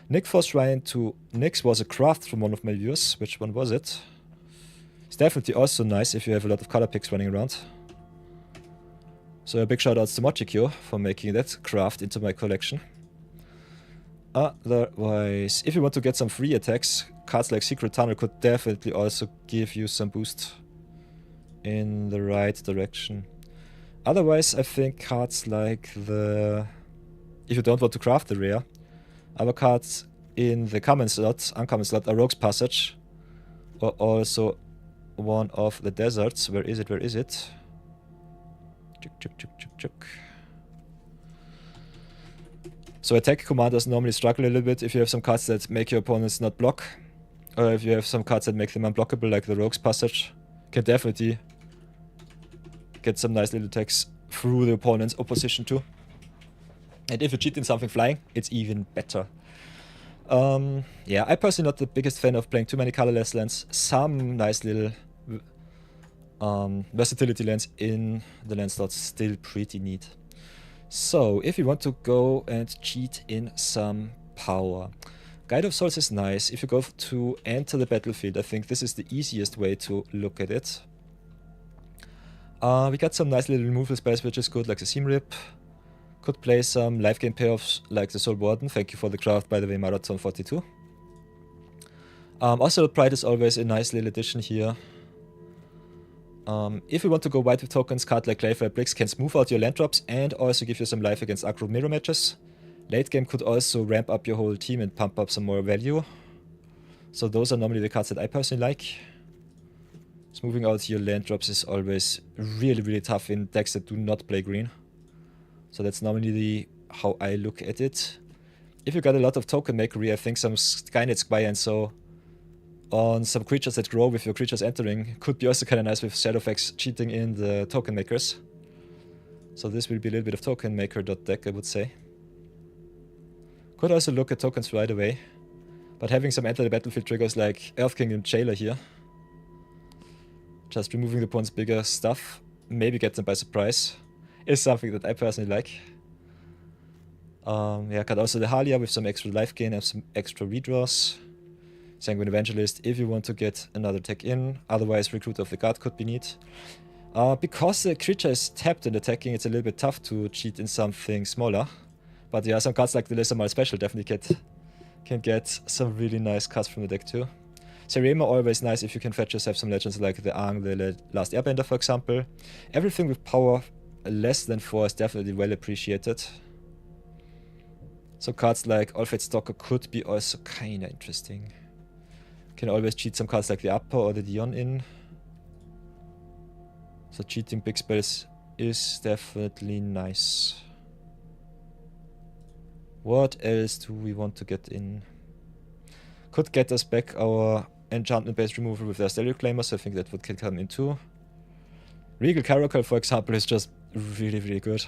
Nick Force Shrine to Nyx was a craft from one of my viewers. Which one was it? It's definitely also nice if you have a lot of color picks running around. So a big shout outs to Mochikyo for making that craft into my collection. Otherwise, if you want to get some free attacks, cards like Secret Tunnel could definitely also give you some boost in the right direction. Otherwise, I think cards like the... If you don't want to craft the rare, other cards in the common slot, uncommon slot, are Rogue's Passage, or also one of the deserts. Where is it? Where is it? Chuk. So attack commanders normally struggle a little bit if you have some cards that make your opponents not block, or if you have some cards that make them unblockable, like the Rogue's Passage. Can definitely get some nice little attacks through the opponent's opposition too. And if you cheat in something flying, it's even better. Yeah, I'm personally not the biggest fan of playing too many colorless lands. Some nice little versatility lands in the land slots still pretty neat. So, if you want to go and cheat in some power, Guide of Souls is nice. If you go to enter the battlefield, I think this is the easiest way to look at it. We got some nice little removal spells which is good, like the Seam Rip. Could play some life gain payoffs like the Soul Warden. Thank you for the craft, by the way, Marathon 42. Also, Pride is always a nice little addition here. If you want to go white with tokens, card like Clayfire Bricks can smooth out your land drops and also give you some life against aggro mirror matches. Late game could also ramp up your whole team and pump up some more value. So those are normally the cards that I personally like. Smoothing out your land drops is always really tough in decks that do not play green. So that's normally how I look at it. If you got a lot of token makery, I think some Skynet Squire and so on some creatures that grow with your creatures entering could be also kind of nice with Shadowfax cheating in the token makers. So this will be a little bit of token maker deck, I would say. Could also look at tokens right away, but having some enter the battlefield triggers like Earth King and Jailer here, just removing the opponent's bigger stuff, maybe get them by surprise, is something that I personally like. Yeah, got also the Halia with some extra life gain and some extra redraws. Sanguine Evangelist if you want to get another tech in, otherwise Recruiter of the Guard could be neat. Because the creature is tapped and attacking, it's a little bit tough to cheat in something smaller. But yeah, some cards like the Lissamal Special definitely can get some really nice cards from the deck too. Serema always nice if you can fetch yourself some legends like the Aang, the Last Airbender for example. Everything with power less than 4 is definitely well appreciated. So cards like All Fate Stalker could be also kinda interesting. Can always cheat some cards like the Upper or the Dion in. So cheating big spells is definitely nice. What else do we want to get in? Could get us back our enchantment based removal with their Stereo Claimer, so I think that would can come in too. Regal Caracal, for example, is just really good.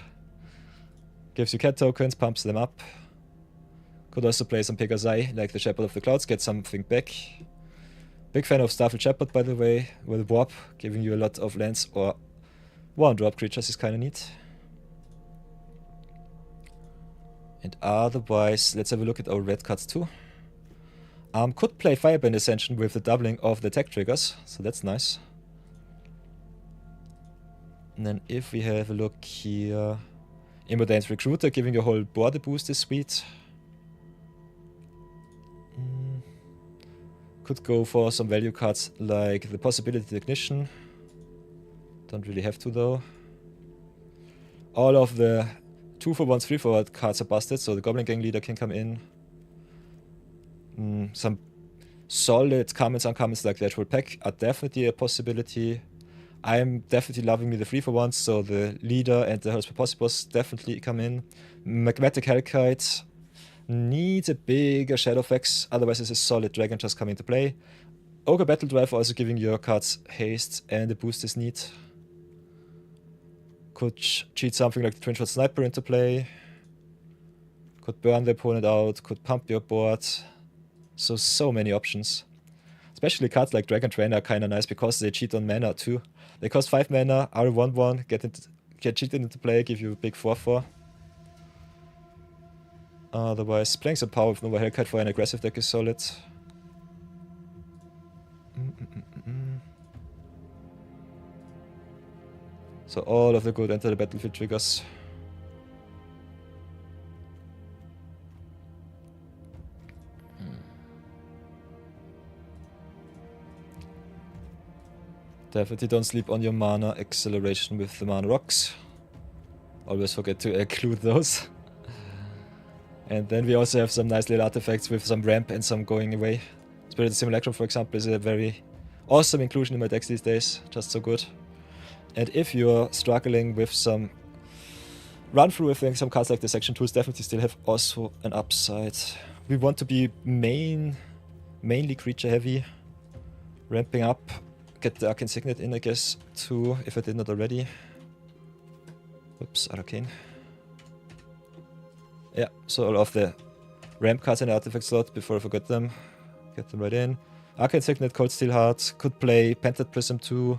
Gives you cat tokens, pumps them up. Could also play some Pegasi, like the Shepherd of the Clouds, get something back. Big fan of Starfield Shepherd, by the way, with Warp, giving you a lot of lands or one-drop creatures is kinda neat. And otherwise, let's have a look at our red cards too. Could play Fireband Ascension with the doubling of the attack triggers, so that's nice. And then if we have a look here, Immordane's Recruiter, giving your whole board a boost is sweet. Could go for some value cards like the Possibility Ignition. Don't really have to though. All of the 2-for-1s, 3-for-1 cards are busted, so the Goblin Gang Leader can come in. Some solid commons, uncommons like the actual pack are definitely a possibility. I'm definitely loving me the 3-for-1s, so the Leader and the Hells Possibles definitely come in. Magmatic Hellkite needs a bigger Shadowfax, otherwise it's a solid Dragon just coming to play. Ogre Battle Drive also giving your cards haste and a boost is neat. Could cheat something like the Twin-Shot Sniper into play. Could burn the opponent out, could pump your board. So many options. Especially cards like Dragon Trainer are kinda nice because they cheat on mana too. They cost 5 mana, are 1/1, get cheated into play, give you a big 4/4. Otherwise, playing some power with Nova Hellkite for an aggressive deck is solid. So all of the good enter the battlefield triggers. Definitely don't sleep on your mana acceleration with the mana rocks. Always forget to include those. And then we also have some nice little artifacts with some ramp and some going away. Spirit Simulacrum, for example, is a very awesome inclusion in my decks these days. Just so good. And if you're struggling with some run through with some cards like the Section 2s, definitely still have also an upside. We want to be mainly creature heavy. Ramping up. Get the Arcane Signet in, I guess, too, if I did not already. Oops, Arcane. Yeah, so all of the ramp cards in the artifact slot before I forget them. Get them right in. Arcane Signet, Cold Steel Heart. Could play Painted Prism too.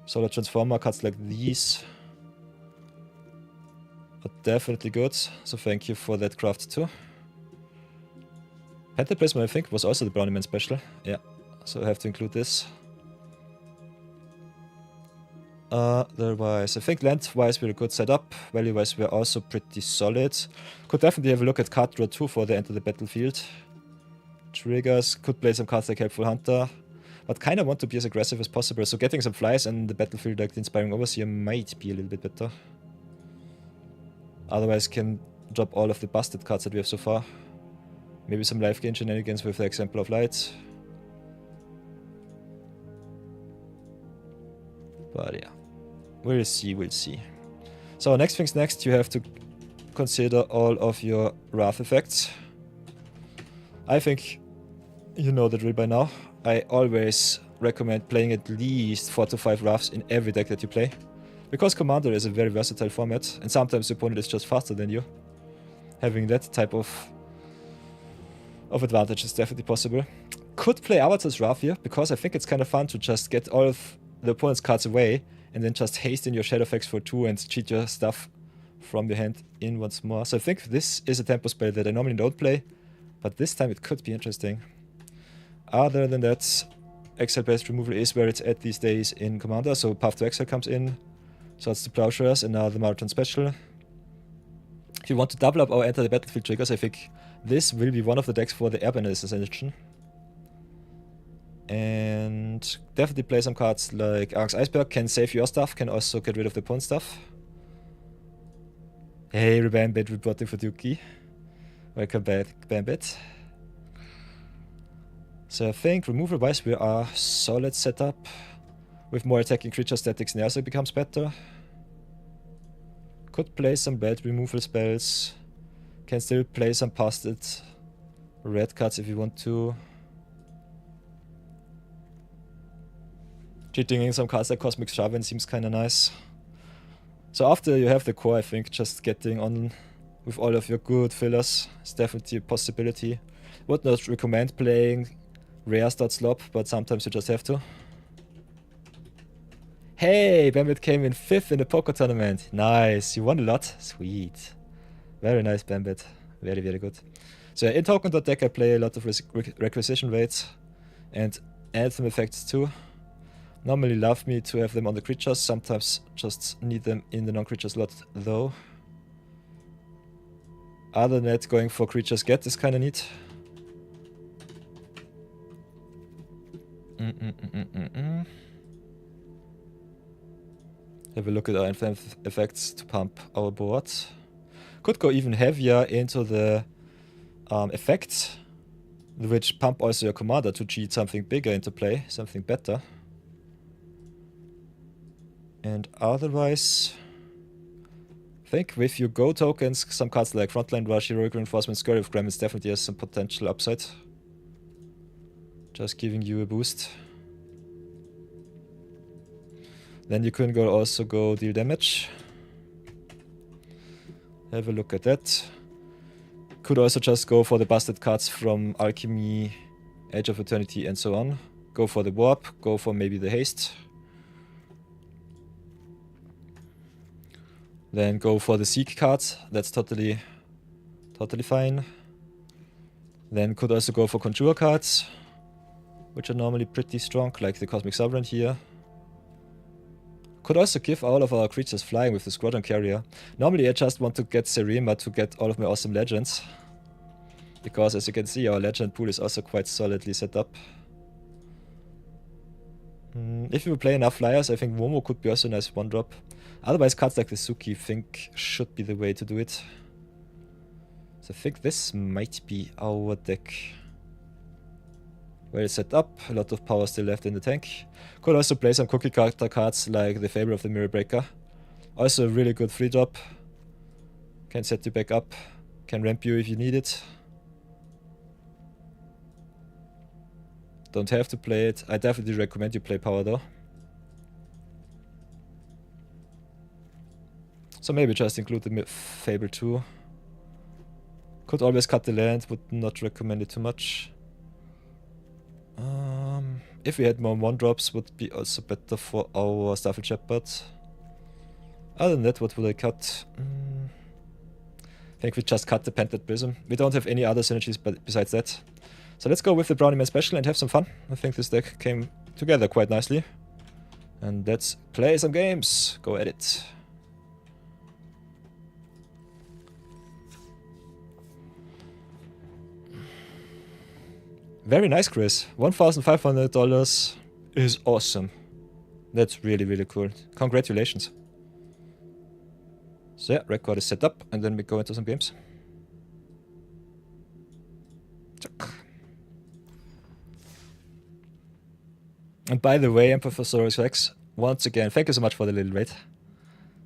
Solar Transformer, cards like these are definitely good. So thank you for that craft too. Painted Prism, I think, was also the Brownie Man special. Yeah, so I have to include this. Otherwise, I think land-wise we're a good setup. Value-wise we're also pretty solid. Could definitely have a look at card draw 2 for the Enter the Battlefield. Triggers, could play some cards like Helpful Hunter. But kinda want to be as aggressive as possible, so getting some flies in the battlefield like the Inspiring Overseer might be a little bit better. Otherwise can drop all of the busted cards that we have so far. Maybe some life gain shenanigans with the Example of Light. But yeah. We'll see. So next things next, you have to consider all of your Wrath effects. I think you know the drill by now. I always recommend playing at least 4 to 5 Wraths in every deck that you play. Because Commander is a very versatile format, and sometimes the opponent is just faster than you. Having that type of advantage is definitely possible. Could play Avatar's Wrath here, because I think it's kind of fun to just get all of the opponent's cards away, and then just haste in your Shadowfax for 2 and cheat your stuff from your hand in once more. So I think this is a tempo spell that I normally don't play, but this time it could be interesting. Other than that, Exile-based removal is where it's at these days in Commander, so Path to Exile comes in, Swords to Plowshares, and now the Marathon Special. If you want to double up our Enter the Battlefield triggers, I think this will be one of the decks for the Airborne Ascension. And definitely play some cards like Ark's Iceberg, can save your stuff, can also get rid of the opponent's stuff. Hey, Bambit reporting for Dukey. Welcome back, Bambit. So I think removal-wise we are solid setup. With more attacking creature statics, Nersa becomes better. Could play some bad removal spells. Can still play some busted red cards if you want to. Cheating in some cards like Cosmic Shaven seems kinda nice. So after you have the core, I think just getting on with all of your good fillers is definitely a possibility. Would not recommend playing rare start slop, but sometimes you just have to. Hey, Bambit came in 5th in the poker tournament. Nice, you won a lot. Sweet. Very nice, Bambit. Very, very good. So in token deck I play a lot of requisition rates and anthem effects too. Normally love me to have them on the creatures, sometimes just need them in the non-creature slot though. Other than that, going for creatures get is kinda neat. Have a look at our influence effects to pump our board. Could go even heavier into the effects, which pump also your commander to cheat something bigger into play, something better. And otherwise, I think with your go tokens, some cards like Frontline Rush, Heroic Reinforcement, Scurry of Gremlins definitely has some potential upside. Just giving you a boost. Then you can also go deal damage. Have a look at that. Could also just go for the busted cards from Alchemy, Age of Eternity and so on. Go for the Warp, go for maybe the Haste. Then go for the Seek card, that's totally fine. Then could also go for Conjure cards, which are normally pretty strong, like the Cosmic Sovereign here. Could also give all of our creatures flying with the Squadron Carrier. Normally I just want to get Serema to get all of my awesome legends. Because as you can see, our legend pool is also quite solidly set up. If you play enough flyers, I think Momo could be also a nice one drop. Otherwise cards like the Suki I think should be the way to do it. So I think this might be our deck. Well set up, a lot of power still left in the tank. Could also play some cookie cutter cards like the Fable of the Mirror Breaker. Also a really good free drop. Can set you back up, can ramp you if you need it. Don't have to play it. I definitely recommend you play power though. So maybe just include the Fable too. Could always cut the land, would not recommend it too much. If we had more 1-drops, would be also better for our Starfield Shepherd. Other than that, what would I cut? I think we just cut the Painted Prism. We don't have any other synergies besides that. So let's go with the Brownie Man Special and have some fun. I think this deck came together quite nicely. And let's play some games. Go at it. Very nice, Chris. $1,500 is awesome. That's really, really cool. Congratulations. So yeah, record is set up, and then we go into some games. And by the way, Emperor Rex, once again, thank you so much for the little raid.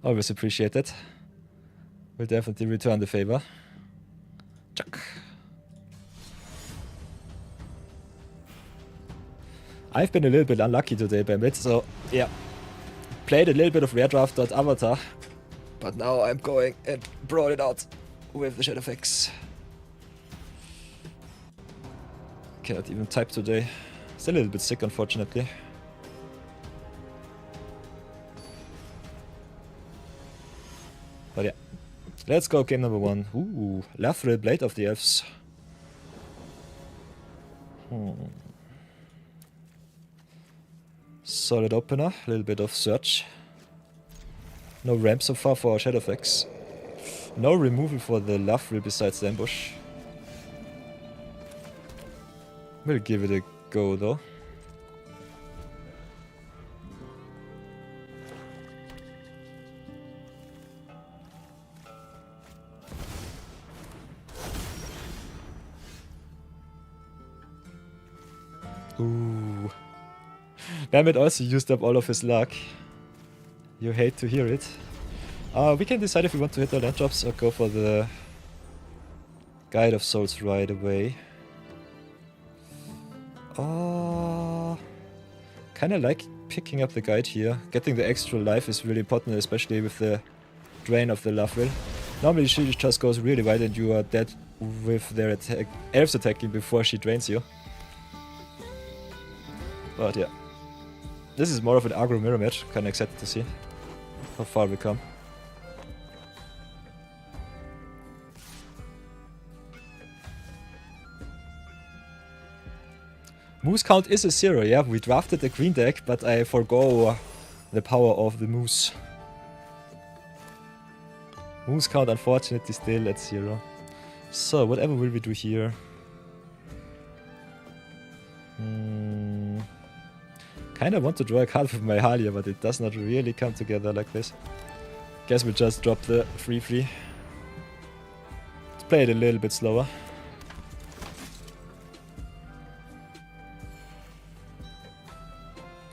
Always appreciate it. We'll definitely return the favor. Chuck. I've been a little bit unlucky today, Bambit, so yeah. Played a little bit of Rare Draft Avatar, but now I'm going and brought it out with the Shadowfax. Cannot even type today. Still a little bit sick, unfortunately. But yeah. Let's go, game number 1. Ooh, Lathril, Blade of the Elves. Solid opener, a little bit of search. No ramp so far for our Shadowfax. No removal for the Lathril besides the ambush. We'll give it a go though. Ooh. Bambit also used up all of his luck. You hate to hear it. We can decide if we want to hit our land drops or go for the Guide of Souls right away. Kinda like picking up the guide here. Getting the extra life is really important, especially with the drain of the Lathril. Normally she just goes really wide and you are dead with their attack, elves attacking before she drains you. But yeah. This is more of an aggro mirror match, kinda excited to see how far we come. Moose count is a 0, yeah. We drafted a green deck, but I forgo the power of the moose. Moose count unfortunately still at 0. So, whatever will we do here? Kinda want to draw a card with my Halia, but it does not really come together like this. Guess we'll just drop the 3/3. Let's play it a little bit slower.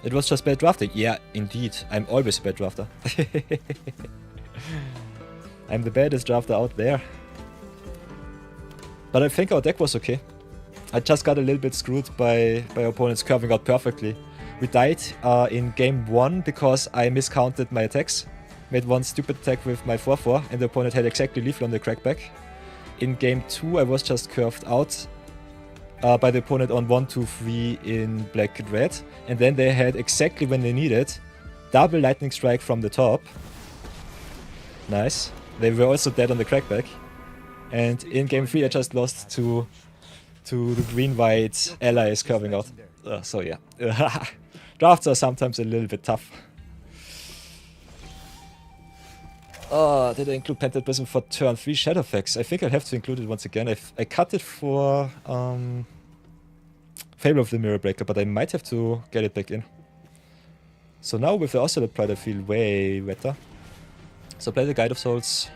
It was just bad drafting. Yeah, indeed. I'm always a bad drafter. I'm the baddest drafter out there. But I think our deck was okay. I just got a little bit screwed by opponents curving out perfectly. We died in game 1 because I miscounted my attacks. Made one stupid attack with my 4/4 and the opponent had exactly Lethal on the crackback. In game 2 I was just curved out by the opponent on 1, 2, 3 in black and red. And then they had exactly when they needed double lightning strike from the top. Nice. They were also dead on the crackback. And in game 3 I just lost to the green-white allies curving out. So yeah. Drafts are sometimes a little bit tough. Did I include Painted Prism for turn 3 Shadowfax? I think I'll have to include it once again. I cut it for Fable of the Mirror Breaker, but I might have to get it back in. So now with the Ocelot Pride I feel way better. So play the Guide of Souls.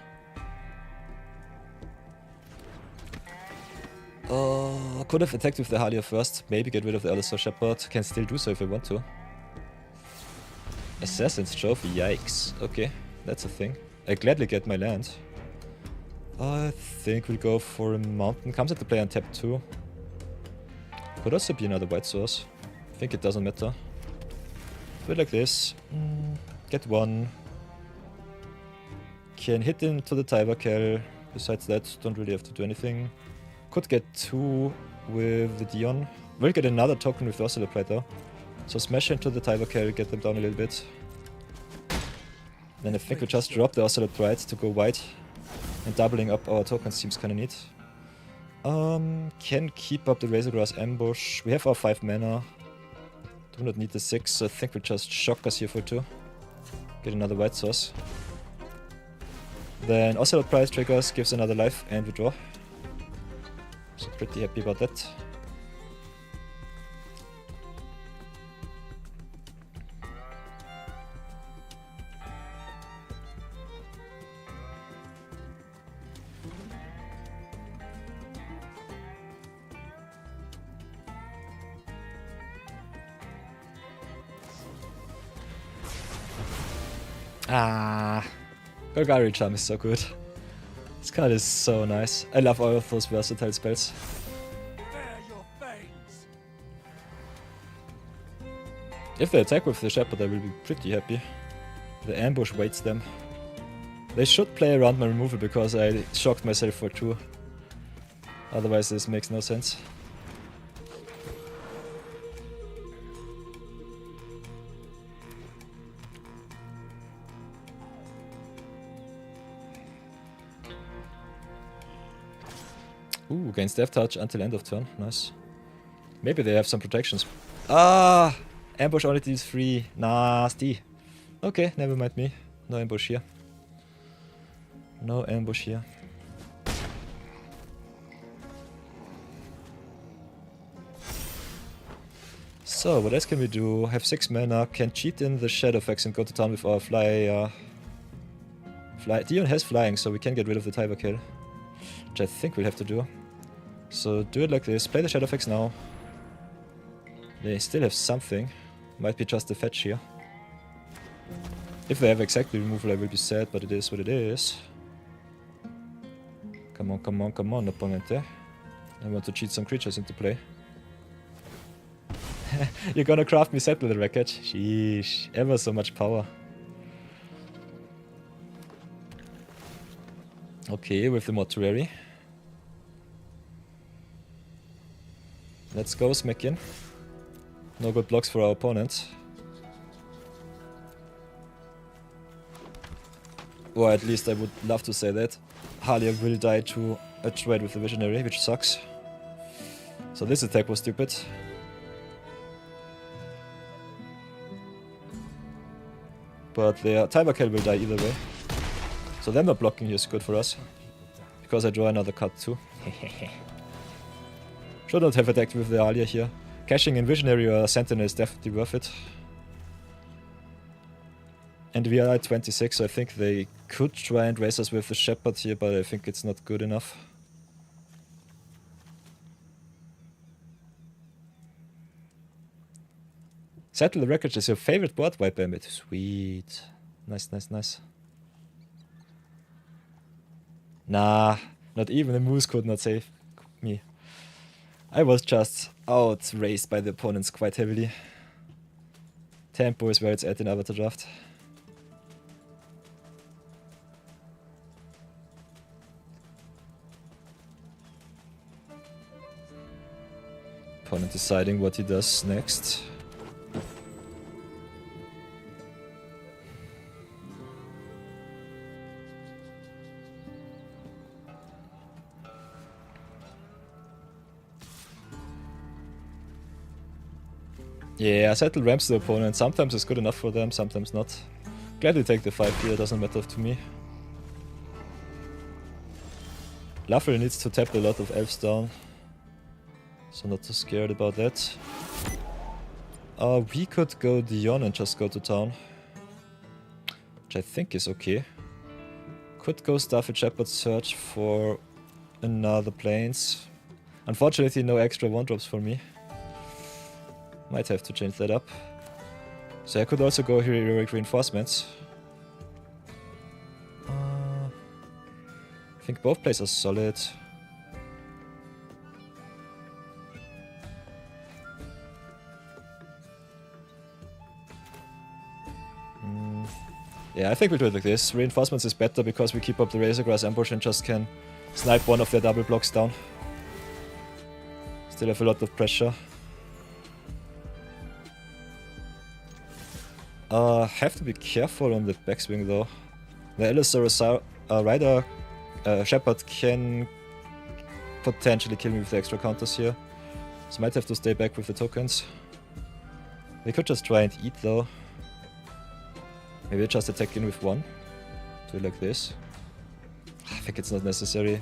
Could have attacked with the Halia first. Maybe get rid of the Elder Shepherd. Can still do so if I want to. Assassin's Trophy, yikes. Okay, that's a thing. I gladly get my land. I think we'll go for a mountain. Comes into play on tap 2. Could also be another white source. I think it doesn't matter. Do it like this. Get 1. Can hit into the Tyberkel. Besides that, don't really have to do anything. Could get 2 with the Dion. We'll get another token with the Ocelot Pride though. So smash into the Tyberkel, get them down a little bit. Then I think we just drop the Ocelot Pride to go white. And doubling up our tokens seems kinda neat. Can keep up the Razorgrass Ambush. We have our 5 mana. Do not need the 6, so I think we'll just shock us here for 2. Get another white source. Then Ocelot Pride triggers, gives another life, and we draw. So pretty happy about that. Golgari Charm is so good. This card is so nice. I love all of those versatile spells. If they attack with the Shepherd, I will be pretty happy. The ambush waits them. They should play around my removal because I shocked myself for 2. Otherwise this makes no sense. Ooh, gains Death Touch until end of turn. Nice. Maybe they have some protections. Ambush only deals 3. Nasty. Okay, never mind me. No ambush here. No ambush here. So, what else can we do? Have 6 mana, can cheat in the Shadowfax and go to town with our fly. Dion has flying, so we can get rid of the Tyberkel. Which I think we'll have to do. So do it like this, play the Shadowfax now. They still have something. Might be just a fetch here. If they have exactly removal I will be sad, but it is what it is. Come on, come on, come on, opponent. I want to cheat some creatures into play. You're gonna craft me set with the wreckage? Sheesh, ever so much power. Okay, with the mortuary. Let's go, Smeckin. No good blocks for our opponent. Or at least I would love to say that. Halia will die to a trade with the Visionary, which sucks. So this attack was stupid. But their Tiber Kell will die either way. So them not blocking here is good for us. Because I draw another card too. Should not have attacked with the Alia here. Cashing in Visionary or Sentinel is definitely worth it. And we are at 26, so I think they could try and race us with the Shepherd here, but I think it's not good enough. Settle the Wreckage is your favorite board wipe, Bambit. Sweet. Nice, nice, nice. Nah, not even a moose could not save me. I was just outraced by the opponents quite heavily. Tempo is where it's at in Avatar Draft. Opponent deciding what he does next. Yeah, I settle ramps the opponent. Sometimes it's good enough for them, sometimes not. Gladly take the 5 here, doesn't matter to me. Luffel needs to tap a lot of elves down. So not too scared about that. We could go Dion and just go to town. Which I think is okay. Could go Starfit Shepherd search for another plains. Unfortunately no extra 1-drops for me. Might have to change that up. So I could also go Heroic Reinforcements. I think both plays are solid. Yeah, I think we'll do it like this. Reinforcements is better because we keep up the Razorgrass ambush and just can snipe one of their double blocks down. Still have a lot of pressure. Have to be careful on the backswing though. The Allosaurus Rider Shepherd can potentially kill me with the extra counters here. So might have to stay back with the tokens. We could just try and eat though. Maybe just attack in with 1. Do it like this. I think it's not necessary.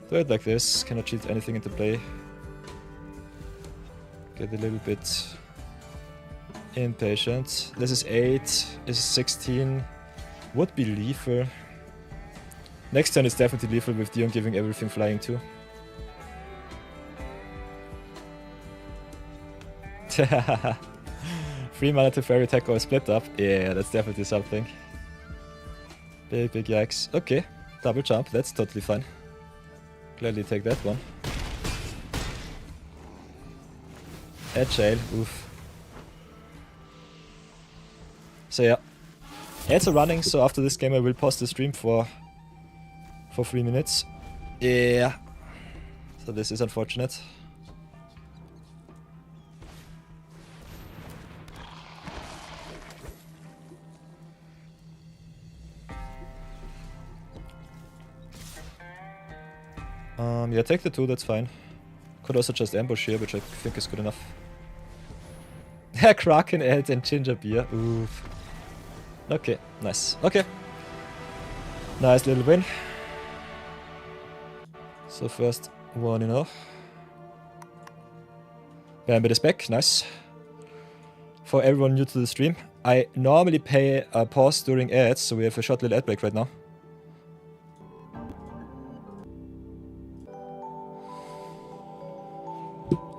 Do it like this. Cannot cheat anything into play. Get a little bit impatient. This is 8. This is 16. Would be lethal. Next turn is definitely lethal with Dion giving everything flying too. 3 mana to fairy attack or split up. Yeah, that's definitely something. Big yikes. Okay, double jump. That's totally fine. Gladly take that one. Agile. Oof. So yeah, ads are running. So after this game, I will pause the stream for 3 minutes. Yeah. So this is unfortunate. Yeah, take the 2, that's fine. Could also just ambush here, which I think is good enough. Kraken, Ed, and Ginger Beer. Oof. Okay, nice. Okay. Nice little win. So first 1-0. Bambit is back, nice. For everyone new to the stream, I normally pay a pause during ads, so we have a short little ad break right now.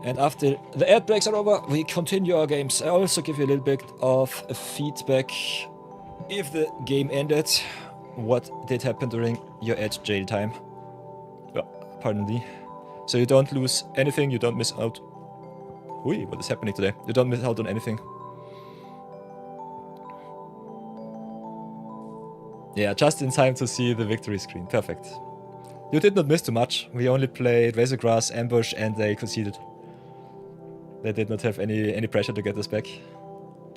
And after the ad breaks are over, we continue our games. I also give you a little bit of feedback. If the game ended, what did happen during your ad jail time? Well, pardon me. So you don't lose anything, you don't miss out. Ui, what is happening today? You don't miss out on anything. Yeah, just in time to see the victory screen. Perfect. You did not miss too much. We only played Razorgrass, Ambush, and they conceded. They did not have any pressure to get us back.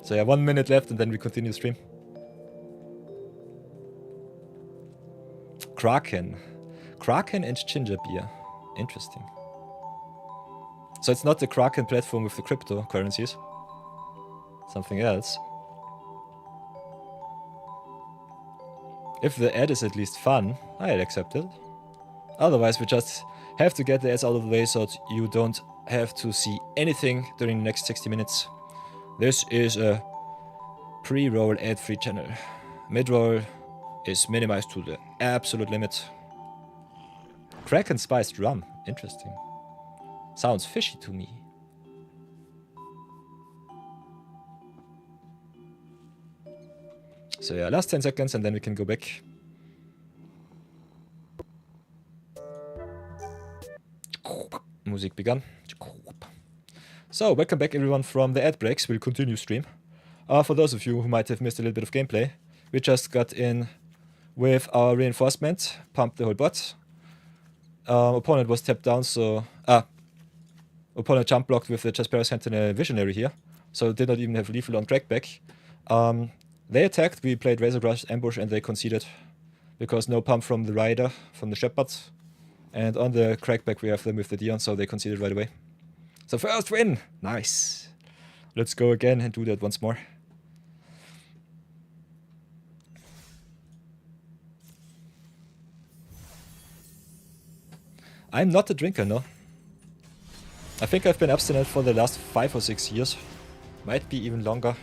So yeah, 1 minute left and then we continue the stream. Kraken. Kraken and Ginger Beer. Interesting. So it's not the Kraken platform with the cryptocurrencies. Something else. If the ad is at least fun, I'll accept it. Otherwise, we just have to get the ads out of the way so that you don't have to see anything during the next 60 minutes. This is a pre-roll ad-free channel. Mid-roll is minimized to the absolute limit. Crack and spiced rum. Interesting. Sounds fishy to me. So yeah, last 10 seconds and then we can go back. Music begun. So, welcome back everyone from the ad breaks. We'll continue stream. For those of you who might have missed a little bit of gameplay, we just got in with our reinforcement, pumped the whole bot. Opponent was tapped down, so... opponent jump blocked with the Jaspera Sentinel Visionary here, so did not even have lethal on crackback. They attacked, we played Razorgrass Ambush and they conceded, because no pump from the Rider, from the Shepherd. And on the crackback we have them with the Dion, so they conceded right away. So first win! Nice! Let's go again and do that once more. I'm not a drinker, no. I think I've been abstinent for the last 5 or 6 years. Might be even longer.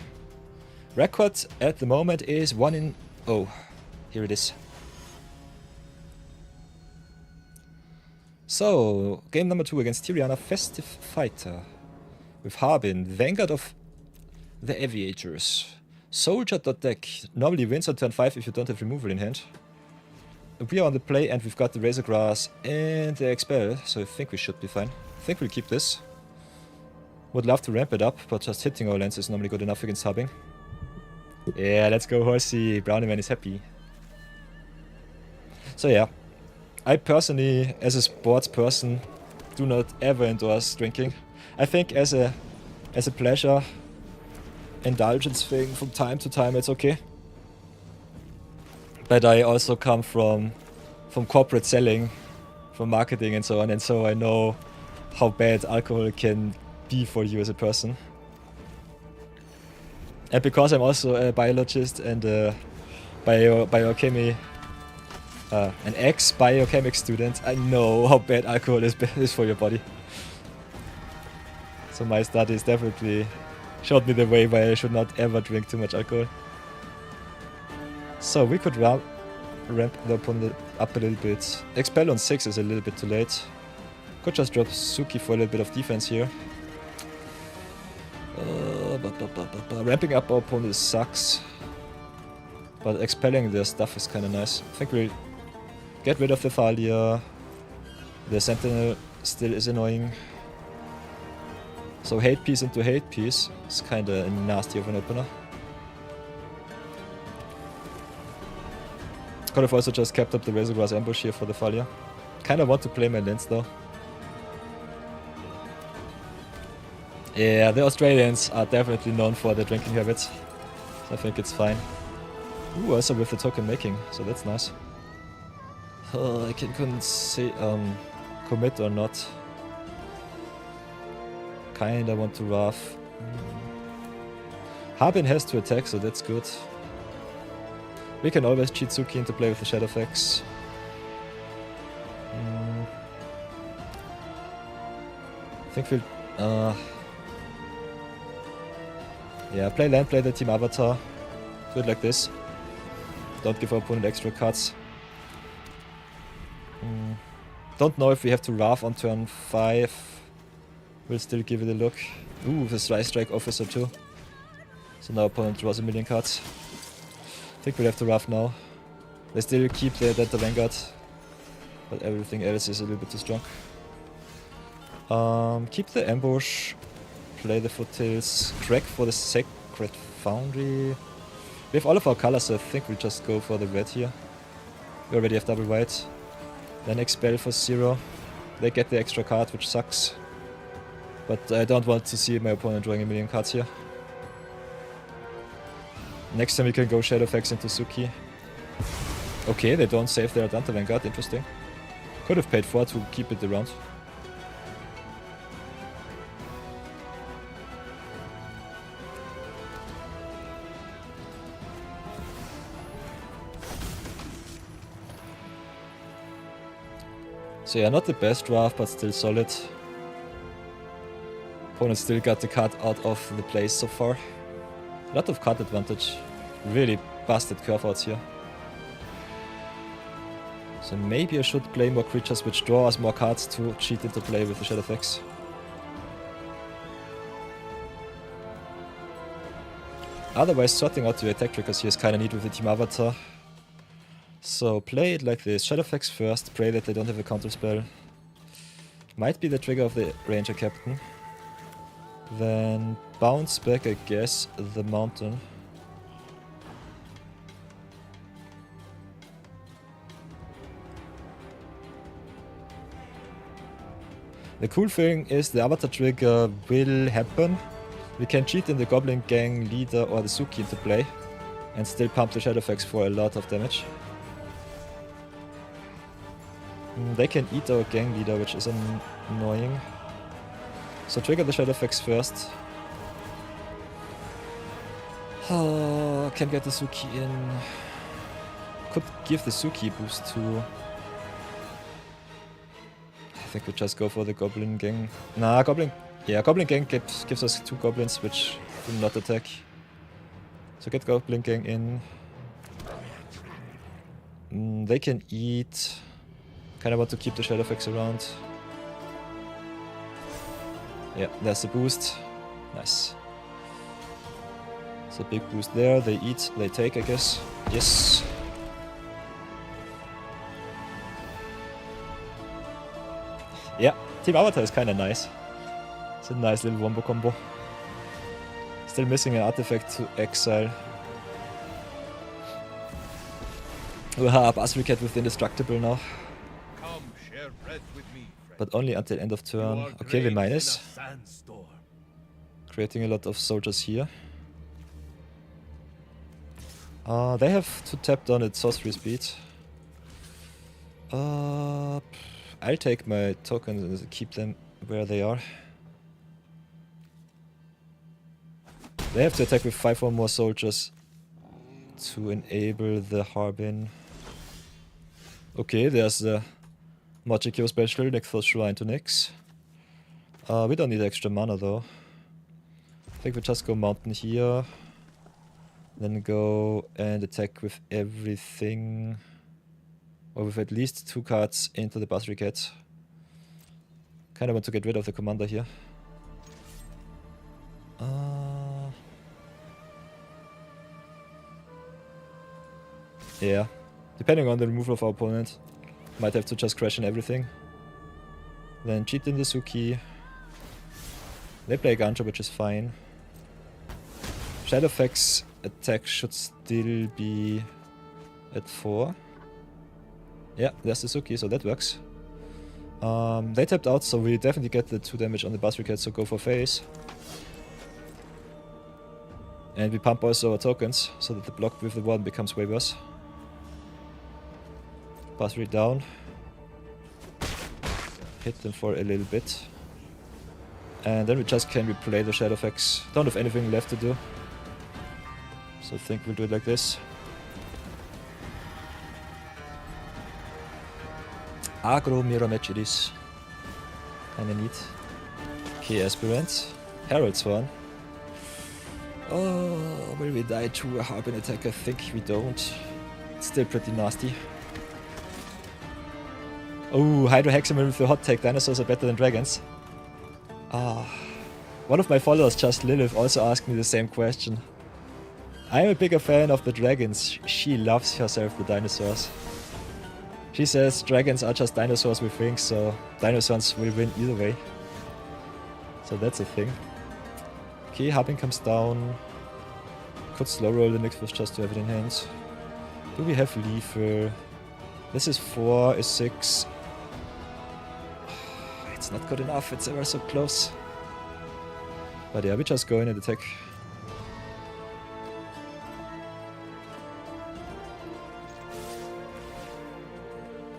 Record at the moment is 1 in... Oh, here it is. So, game number 2 against Tyriana, Festive Fighter. With Harbin, Vanguard of the Aviators. Soldier.deck. Normally wins on turn 5 if you don't have removal in hand. We are on the play and we've got the Razorgrass and the Expel, so I think we should be fine. I think we'll keep this. Would love to ramp it up, but just hitting our lands is normally good enough against Harbin. Yeah, let's go horsey. Brownie Man is happy. So yeah, I personally, as a sports person, do not ever endorse drinking. I think as a pleasure, indulgence thing from time to time, it's okay. But I also come from corporate selling, from marketing and so on, and so I know how bad alcohol can be for you as a person. And because I'm also a biologist and a an ex-biochemic student, I know how bad alcohol is for your body. So my studies definitely showed me the way why I should not ever drink too much alcohol. So we could ramp the opponent up a little bit. Expel on 6 is a little bit too late. Could just drop Suki for a little bit of defense here. Ramping up our opponent sucks. But expelling their stuff is kinda nice. I think we'll get rid of the Thalia. The Sentinel still is annoying. So hate piece into hate piece is kinda nasty of an opener. Could have also just kept up the Razorgrass Ambush here for the Thalia. Kinda want to play my lands though. Yeah, the Australians are definitely known for their drinking habits. So I think it's fine. Ooh, also with the token making, so that's nice. I couldn't say commit or not. Kinda want to Wrath. Harbin has to attack, so that's good. We can always cheat Suki into play with the Shadowfax. I think we'll... yeah, play land, play the team avatar. Do it like this. Don't give our opponent extra cards. Don't know if we have to Wrath on turn 5. We'll still give it a look. Ooh, the Strike Officer too. So now opponent draws a million cards. I think we'll have to Wrath now. They still keep the Vanguard. But everything else is a little bit too strong. Keep the Ambush. Play the Foothills. Crack for the Sacred Foundry. We have all of our colors, so I think we'll just go for the red here. We already have double white. Then Expel for 0. They get the extra card, which sucks. But I don't want to see my opponent drawing a million cards here. Next time we can go Shadowfax into Suki. Okay, they don't save their Adanta Vanguard, interesting. Could have paid 4 to keep it around. So yeah, not the best draft, but still solid. Opponent still got the card out of the place so far. A lot of card advantage. Really busted curve outs here. So maybe I should play more creatures which draw us more cards to cheat into play with the Shadowfax. Otherwise, sorting out the attack triggers here is kinda neat with the team avatar. So play it like this. Shadowfax first, pray that they don't have a counter spell. Might be the trigger of the Ranger Captain. Then bounce back, I guess, the mountain. The cool thing is the avatar trigger will happen. We can cheat in the Goblin Gang leader or the Suki into play and still pump the Shadowfax for a lot of damage. They can eat our gang leader, which is annoying. So trigger the Shadowfax first. Can get the Suki in. Could give the Suki boost too. I think we just go for the Goblin Gang. Nah, Goblin Gang gives us 2 goblins which do not attack. So get Goblin Gang in. They can eat. Kinda want to keep the Shadowfax around. Yeah, there's the boost. Nice. So big boost there. They eat, they take, I guess. Yes. Yeah, Team Avatar is kinda nice. It's a nice little wombo combo. Still missing an artifact to exile. Basricat with Indestructible now. But only until end of turn. Okay, we minus. Creating a lot of soldiers here. They have to tap down at sorcery speed. I'll take my tokens and keep them where they are. They have to attack with 5 or more soldiers to enable the Harbin. Okay, there's the Magic Hero special, next for Shrine to Nyx. We don't need extra mana though. I think we just go Mountain here. Then go and attack with everything. Or with at least 2 cards into the Basricat. Kinda want to get rid of the commander here. Yeah, depending on the removal of our opponent. Might have to just crash in everything. Then cheat in the Suki. They play Ganja, which is fine. Shadowfax attack should still be at 4. Yeah, there's the Suki, so that works. They tapped out, so we definitely get the 2 damage on the Basricat, so go for face. And we pump also our tokens, so that the block with the 1 becomes way worse. Basri down. Hit them for a little bit. And then we just can replay the Shadowfax. Don't have anything left to do. So I think we'll do it like this. Agro mirror match it is. Kinda neat. Okay, Aspirant. Herald's one. Oh, will we die to a Harbin attack? I think we don't. It's still pretty nasty. Oh, Hydro Hexamer with the hot take. Dinosaurs are better than dragons. One of my followers, just Lilith, also asked me the same question. I'm a bigger fan of the dragons. She loves herself the dinosaurs. She says dragons are just dinosaurs with wings, so dinosaurs will win either way. So that's a thing. Okay, Harbin comes down. Could slow roll the next was just to have it in hand. Do we have Lethal? This is 4, is 6. It's not good enough, it's ever so close. But yeah, we just go in and attack.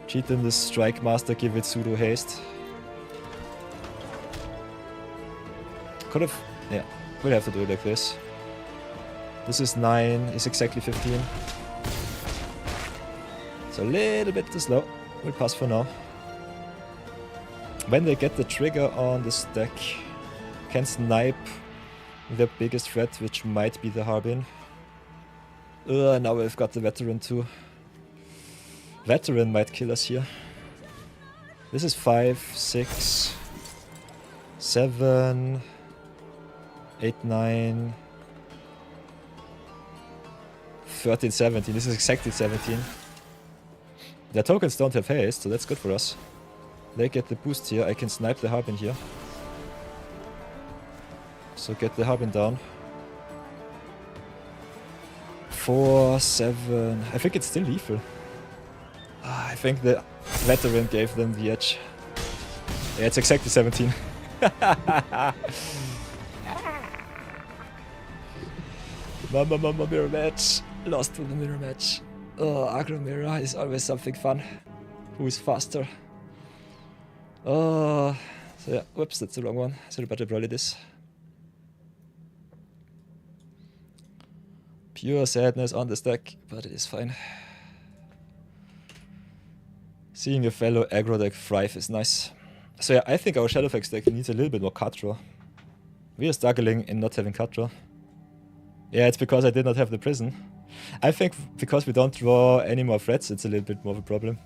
Cheat in the Strike Master, give it pseudo haste. Could have, yeah, we'll have to do it like this. This is 9, is exactly 15. It's a little bit too slow. We'll pass for now. When they get the trigger on the stack, can snipe their biggest threat, which might be the Harbin. Now we've got the Veteran too. Veteran might kill us here. This is 5, 6, 7, 8, 9, 13, 17. This is exactly 17. Their tokens don't have haste, so that's good for us. They get the boost here. I can snipe the Harbin here. So get the Harbin down. 4, 7. I think it's still lethal. I think the Veteran gave them the edge. Yeah, it's exactly 17. Mama mirror match. Lost to the mirror match. Oh, aggro mirror is always something fun. Who is faster? Oh, so yeah, whoops, that's the wrong one. Sorry about the Brawl this. Pure sadness on the stack, but it is fine. Seeing a fellow aggro deck thrive is nice. So yeah, I think our Shadowfax deck needs a little bit more card draw. We are struggling in not having card draw. Yeah, it's because I did not have the prison. I think because we don't draw any more threats, it's a little bit more of a problem.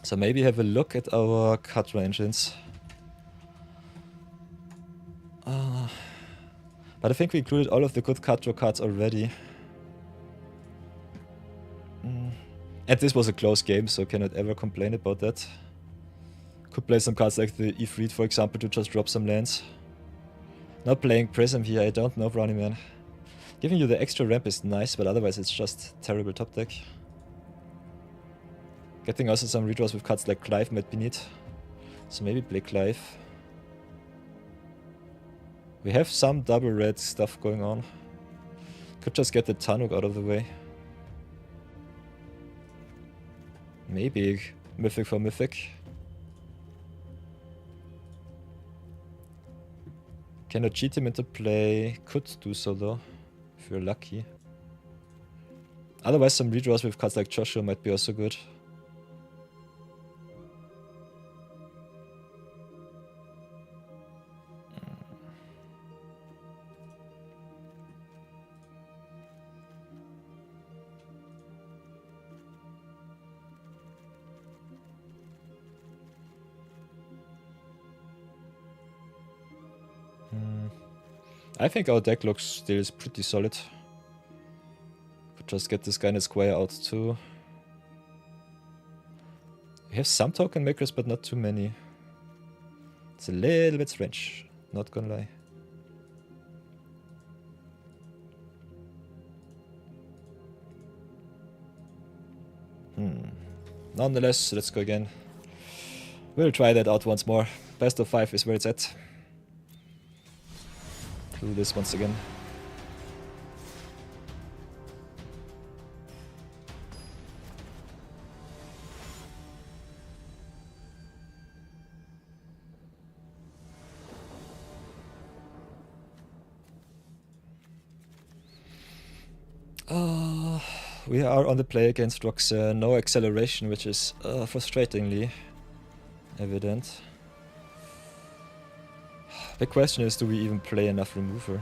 So maybe have a look at our card draw engines. But I think we included all of the good card draw cards already. And this was a close game, so cannot ever complain about that. Could play some cards like the Ifrit, for example, to just drop some lands. Not playing Prism here, I don't know, Brownie Man. Giving you the extra ramp is nice, but otherwise it's just terrible top deck. Getting also some redraws with cards like Clive might be neat. So maybe play Clive. We have some double red stuff going on. Could just get the Tanuk out of the way. Maybe Mythic for Mythic. Cannot cheat him into play. Could do so though, if you're lucky. Otherwise some redraws with cards like Joshua might be also good. I think our deck looks still is pretty solid. Could just get this guy in a square out too. We have some token makers, but not too many. It's a little bit strange, not gonna lie. Nonetheless, let's go again. We'll try that out once more. Best of 5 is where it's at. Do this once again. We are on the play against Roxanne. No acceleration, which is frustratingly evident. The question is, do we even play enough removal?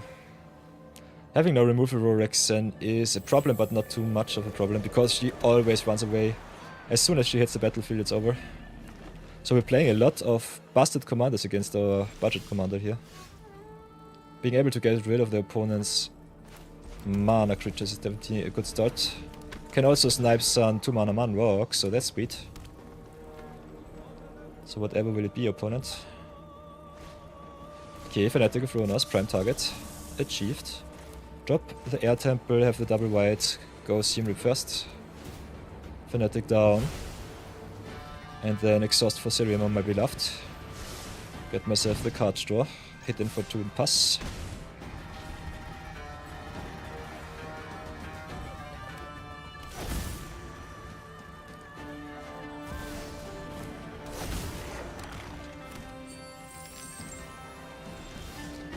Having no removal for Roxanne is a problem, but not too much of a problem, because she always runs away. As soon as she hits the battlefield, it's over. So we're playing a lot of busted commanders against our budget commander here. Being able to get rid of the opponent's mana creatures is definitely a good start. Can also snipe some 2 mana man rocks, so that's sweet. So whatever will it be, opponent? Okay, Fanatic throw on us, prime target. Achieved. Drop the air temple, have the double white, go Seam Rip first. Fanatic down. And then exhaust for Sirium on my beloved. Get myself the card draw. Hit in for 2 and pass.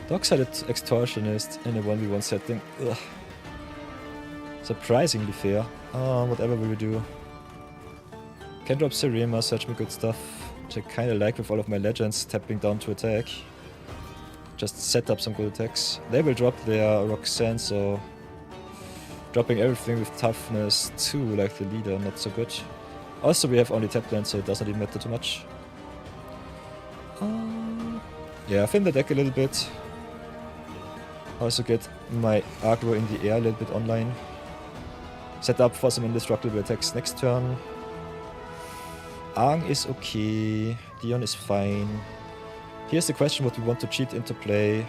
Dock-sided Extortionist in a 1v1 setting. Ugh. Surprisingly fair. Whatever will we do? Can drop Serema, search me good stuff. which I kinda like with all of my legends tapping down to attack. Just set up some good attacks. They will drop their Roxanne, so dropping everything with toughness 2, like the leader, not so good. Also, we have only tap land, so it doesn't even matter too much. Yeah, thin the deck a little bit. Also get my aggro in the air a little bit online. Set up for some indestructible attacks next turn. Aang is okay. Dion is fine. Here's the question what we want to cheat into play.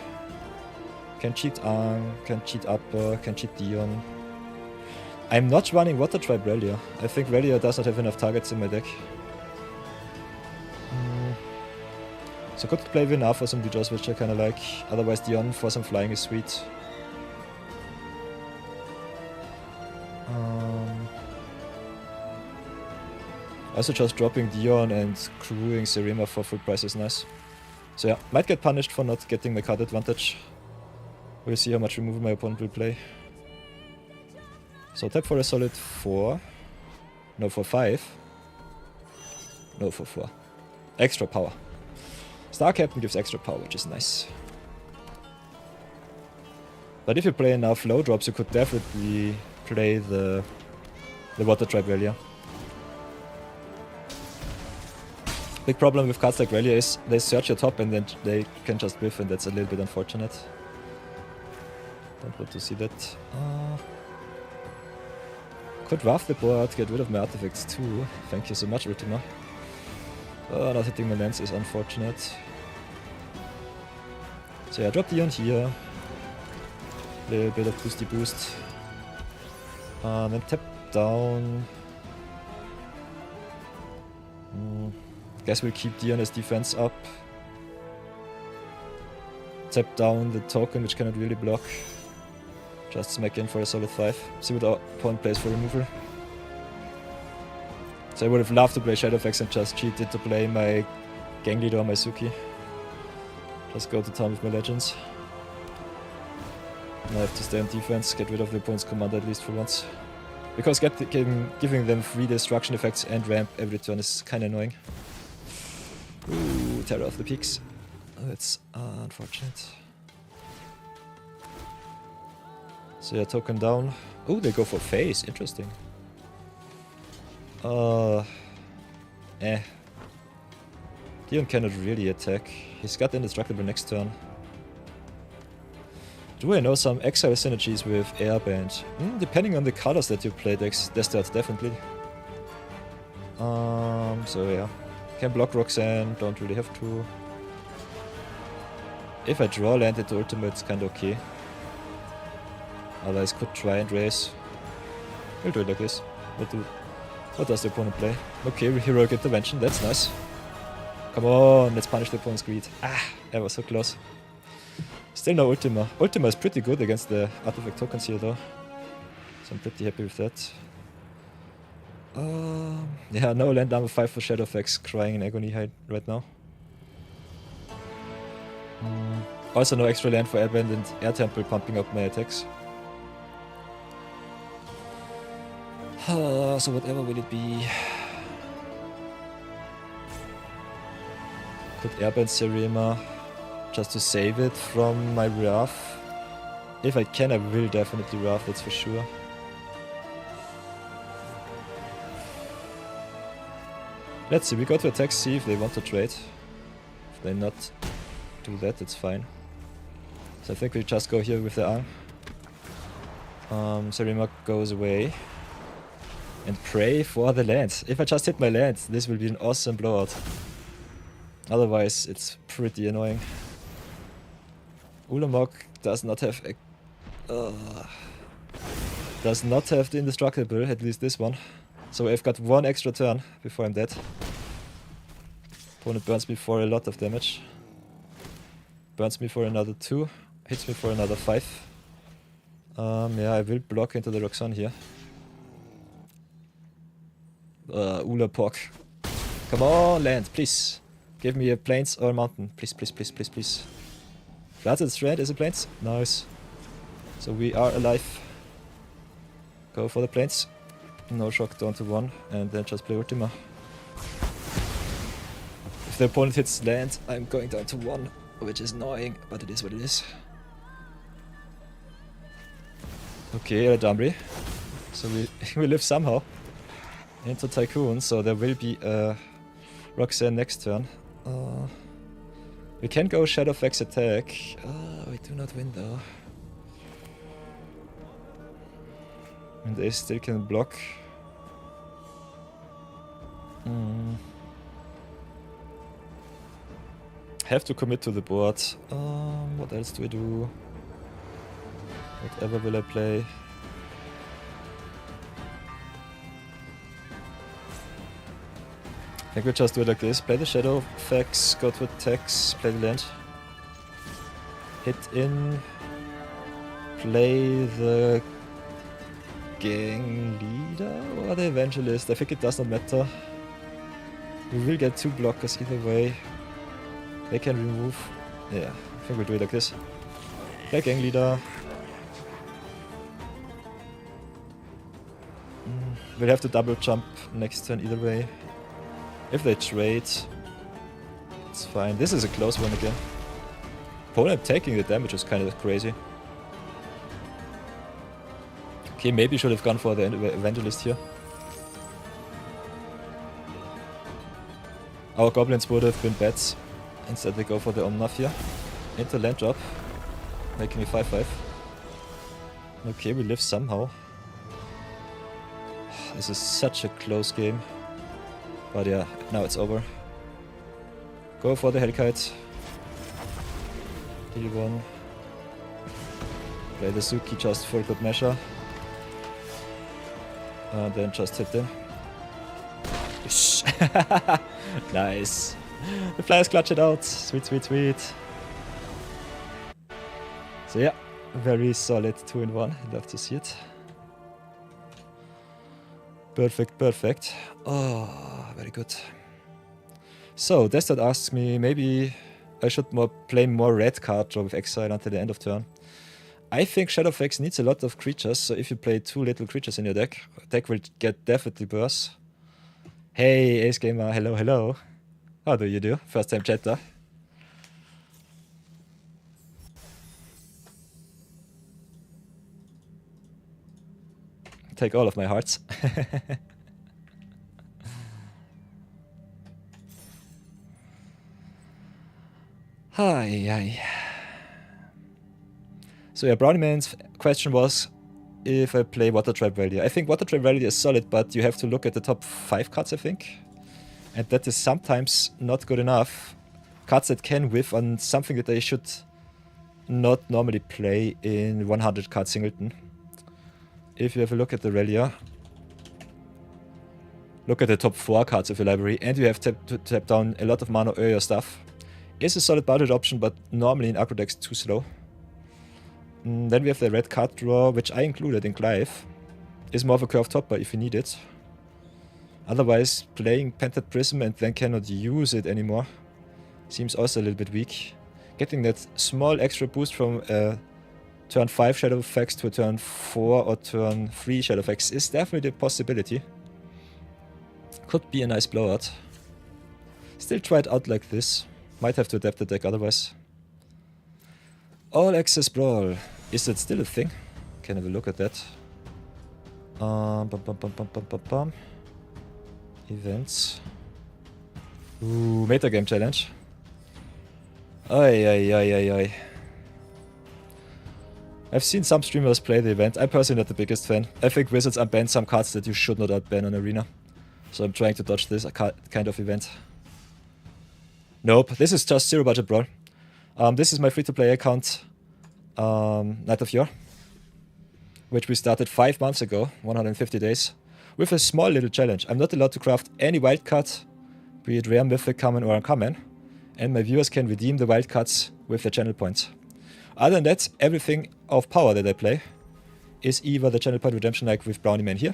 Can cheat Aang, can cheat Upper, can cheat Dion. I'm not running Water Tribe Relia. I think Relia does not have enough targets in my deck. So could play Vinar for some Dejos, which I kinda like. Otherwise Dion for some flying is sweet. Also just dropping Dion and crewing Serema for full price is nice. So yeah, might get punished for not getting my card advantage. We'll see how much removal my opponent will play. So tap for a solid 4. No, for 5. No, for 4. Extra power. Star Captain gives extra power, which is nice. But if you play enough low drops, you could definitely play the Water Tribe Relia. Big problem with cards like Relia is they search your top and then they can just whiff, and that's a little bit unfortunate. Don't want to see that. Could waft the board, get rid of my artifacts too. Thank you so much, Ultima. Not hitting my lands is unfortunate. So yeah, drop Dion here. Little bit of boosty boost. Then tap down. Guess we'll keep Dion as defense up. Tap down the token, which cannot really block. Just smack in for a solid 5. See what our opponent plays for removal. So I would have loved to play Shadowfax and just cheated to play my gang leader or my Suki. Just go to town with my legends. Now I have to stay on defense, get rid of the opponent's commander at least for once. Because giving them free destruction effects and ramp every turn is kinda annoying. Ooh, Terror of the Peaks. Oh, that's unfortunate. So yeah, token down. Oh, they go for face, interesting. Dion cannot really attack. He's got indestructible next turn. Do I know some exile synergies with Airband? Depending on the colors that you play, there's that definitely. So yeah. Can block Roxanne, don't really have to. If I draw land into ultimate, it's kinda okay. Otherwise could try and raise. We'll do it like this. What does the opponent play? Okay, heroic intervention, that's nice. Come on, let's punish the opponent's greed. That was so close. Still no Ultima. Ultima is pretty good against the artifact tokens here though. So I'm pretty happy with that. Yeah, no land armor 5 for Shadowfax, crying in agony right now. Also no extra land for Airband and Air Temple pumping up my attacks. So whatever will it be? Could Airband Serema just to save it from my Wrath. If I can, I will definitely Wrath, that's for sure. Let's see, we go to attack, see if they want to trade. If they not do that, it's fine. So I think we just go here with the Aang. Serema goes away. And pray for the land. If I just hit my land, this will be an awesome blowout. Otherwise, it's pretty annoying. Ulamog does not have the indestructible, at least this one. So I've got one extra turn before I'm dead. Opponent burns me for a lot of damage. Burns me for another 2. Hits me for another 5. Yeah, I will block into the Roxanne here. Ulapog. Come on, land, please. Give me a plains or a mountain. Please, please, please, please, please. Flooded Strand is a plains. Nice. So we are alive. Go for the plains. No shock down to 1. And then just play Ultima. If the opponent hits land, I'm going down to 1, which is annoying, but it is what it is. Okay, Adamri. So we live somehow into Tycoon, so there will be a Roxanne next turn. We can go Shadowfax attack. We do not win though. And they still can block. Have to commit to the board. What else do we do? Whatever will I play? I think we just do it like this. Play the Shadowfax, go to attacks, play the land. Hit in. Play the gang leader or the evangelist. I think it does not matter. We will get 2 blockers either way. They can remove. Yeah, I think we'll do it like this. Play gang leader. We'll have to double jump next turn either way. If they trade, it's fine. This is a close one again. Opponent taking the damage is kind of crazy. Okay, maybe should have gone for the evangelist here. Our goblins would have been bats. Instead they go for the Omnath here. Into land drop. Making a 5-5. Okay, we live somehow. This is such a close game. But yeah, now it's over. Go for the Hellkite. Deal 1. Play the Suki just for good measure. And then just hit them. Nice. The flyers clutch it out. Sweet, sweet, sweet. So yeah, very solid 2-in-1. Love to see it. Perfect, perfect. Oh, very good. So, Destat asks me, maybe I should play more red card draw with Exile until the end of turn. I think Shadowfax needs a lot of creatures, so if you play 2 little creatures in your deck will get definitely worse. Hey, Ace Gamer, hello, hello. How do you do? First time chatter. Take all of my hearts. Hi. So yeah, Brownie Man's question was if I play Water Tribe Valley. I think Water Tribe Valley is solid, but you have to look at the top 5 cards, I think. And that is sometimes not good enough. Cards that can whiff on something that I should not normally play in 100 card singleton. If you have a look at the Relia, look at the top 4 cards of your library, and you have to tap down a lot of mana or your stuff. Is a solid budget option, but normally in aggro decks too slow. Then we have the red card draw, which I included in Clive. Is more of a curve topper if you need it. Otherwise, playing Pented Prism and then cannot use it anymore seems also a little bit weak. Getting that small extra boost from turn 5 Shadowfax to turn 4 or turn 3 Shadowfax is definitely a possibility. Could be a nice blowout. Still try it out like this. Might have to adapt the deck otherwise. All Access Brawl. Is that still a thing? Can have a look at that. Events. Ooh, metagame challenge. Ay. I've seen some streamers play the event. I'm personally not the biggest fan. I think Wizards unbanned some cards that you should not unban on Arena. So I'm trying to dodge this kind of event. Nope, this is just zero budget brawl. This is my free-to-play account, Night of Yore, which we started 5 months ago, 150 days, with a small little challenge. I'm not allowed to craft any wildcard, be it rare, mythic, common or uncommon, and my viewers can redeem the wildcards with their channel points. Other than that, everything of power that I play is either the channel point redemption like with Brownie Man here.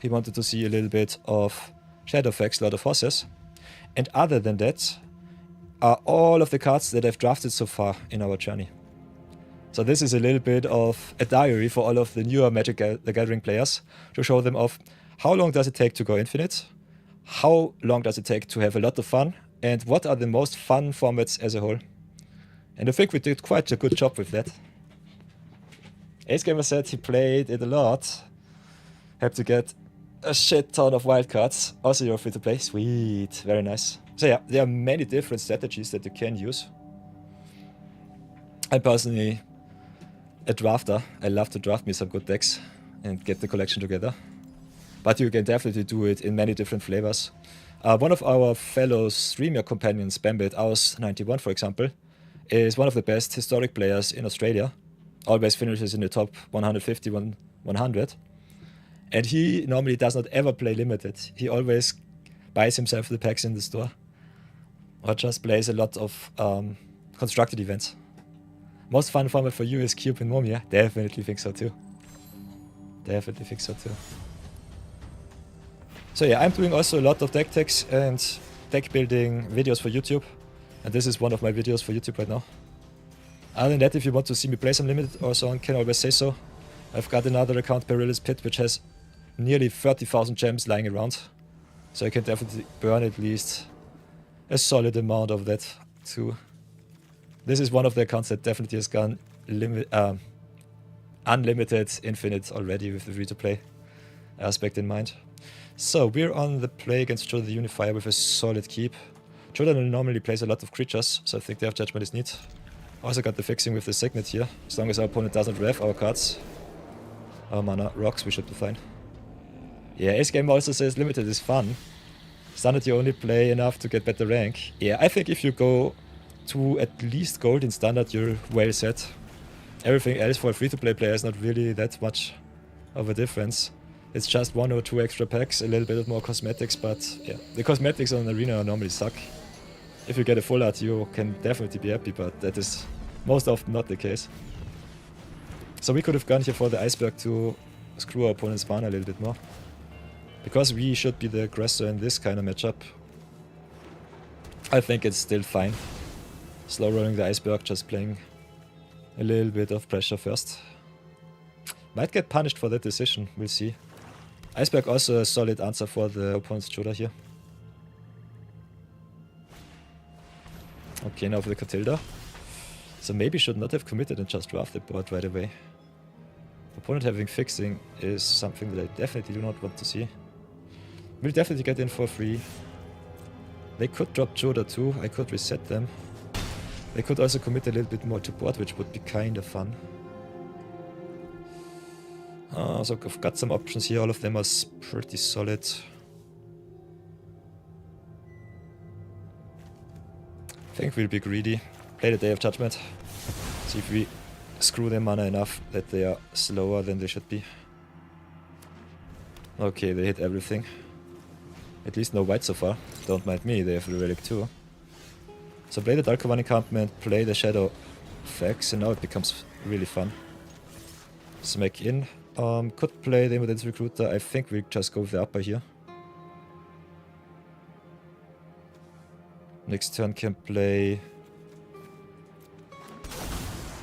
He wanted to see a little bit of Shadowfax, Lord of Horses. And other than that, are all of the cards that I've drafted so far in our journey. So this is a little bit of a diary for all of the newer Magic the Gathering players to show them of how long does it take to go infinite, how long does it take to have a lot of fun, and what are the most fun formats as a whole. And I think we did quite a good job with that. Ace Gamer said he played it a lot. Have to get a shit ton of wildcards. Also, you're free to play. Sweet, very nice. So yeah, there are many different strategies that you can use. I'm personally a drafter. I love to draft me some good decks and get the collection together. But you can definitely do it in many different flavors. One of our fellow streamer companions, Bambit Aus91 for example, is one of the best historic players in Australia. Always finishes in the top 150, 100. And he normally does not ever play limited. He always buys himself the packs in the store. Or just plays a lot of constructed events. Most fun format for you is Cube and Momia. Definitely think so too. Definitely think so too. So yeah, I'm doing also a lot of deck techs and deck building videos for YouTube. And this is one of my videos for YouTube right now. Other than that, if you want to see me play some limited or so on, can always say so. I've got another account, Perilous Pit, which has nearly 30,000 gems lying around. So I can definitely burn at least a solid amount of that too. This is one of the accounts that definitely has gone unlimited infinite already with the free-to-play aspect in mind. So we're on the play against Joda the Unifier with a solid keep. Joda normally plays a lot of creatures, so I think their judgment is neat. Also got the fixing with the Signet here. As long as our opponent doesn't rev our cards, our mana rocks, we should be fine. Yeah, Ace Gamer also says limited is fun. Standard you only play enough to get better rank. Yeah, I think if you go to at least gold in standard, you're well set. Everything else for a free-to-play player is not really that much of a difference. It's just 1 or 2 extra packs, a little bit more cosmetics, but yeah, the cosmetics on Arena normally suck. If you get a full art, you can definitely be happy, but that is most often not the case. So we could have gone here for the Iceberg to screw our opponent's mana a little bit more. Because we should be the aggressor in this kind of matchup, I think it's still fine. Slow rolling the Iceberg, just playing a little bit of pressure first. Might get punished for that decision, we'll see. Iceberg also a solid answer for the opponent's Joda here. Okay, now for the Catilda. So maybe should not have committed and just draft the board right away. Opponent having fixing is something that I definitely do not want to see. We'll definitely get in for free. They could drop Joda too, I could reset them. They could also commit a little bit more to board, which would be kinda fun. So I've got some options here, all of them are pretty solid. I think we'll be greedy. Play the Day of Judgment. See if we screw their mana enough that they are slower than they should be. Okay, they hit everything. At least no white so far. Don't mind me, they have the relic too. So play the Dark One encampment, play the Shadowfax, and now it becomes really fun. Smack in. Could play the Immoden's Recruiter. I think we just go with the upper here. Next turn can play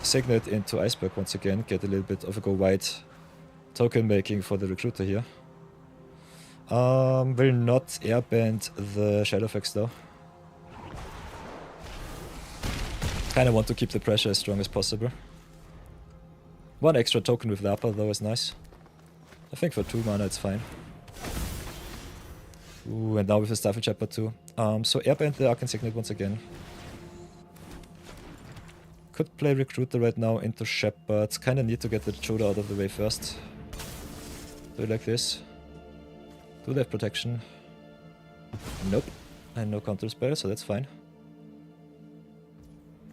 Signet into Iceberg once again. Get a little bit of a go white token making for the Recruiter here. Will not airband the Shadowfax though. Kinda want to keep the pressure as strong as possible. One extra token with the upper though is nice. I think for 2 mana it's fine. Ooh, and now with the Stifle Shepherd too. So airband the Arcane Signet once again. Could play Recruiter right now into Shepherd. Kinda need to get the Joda out of the way first. Do it like this. Do they have protection? Nope. And no counter spell, so that's fine.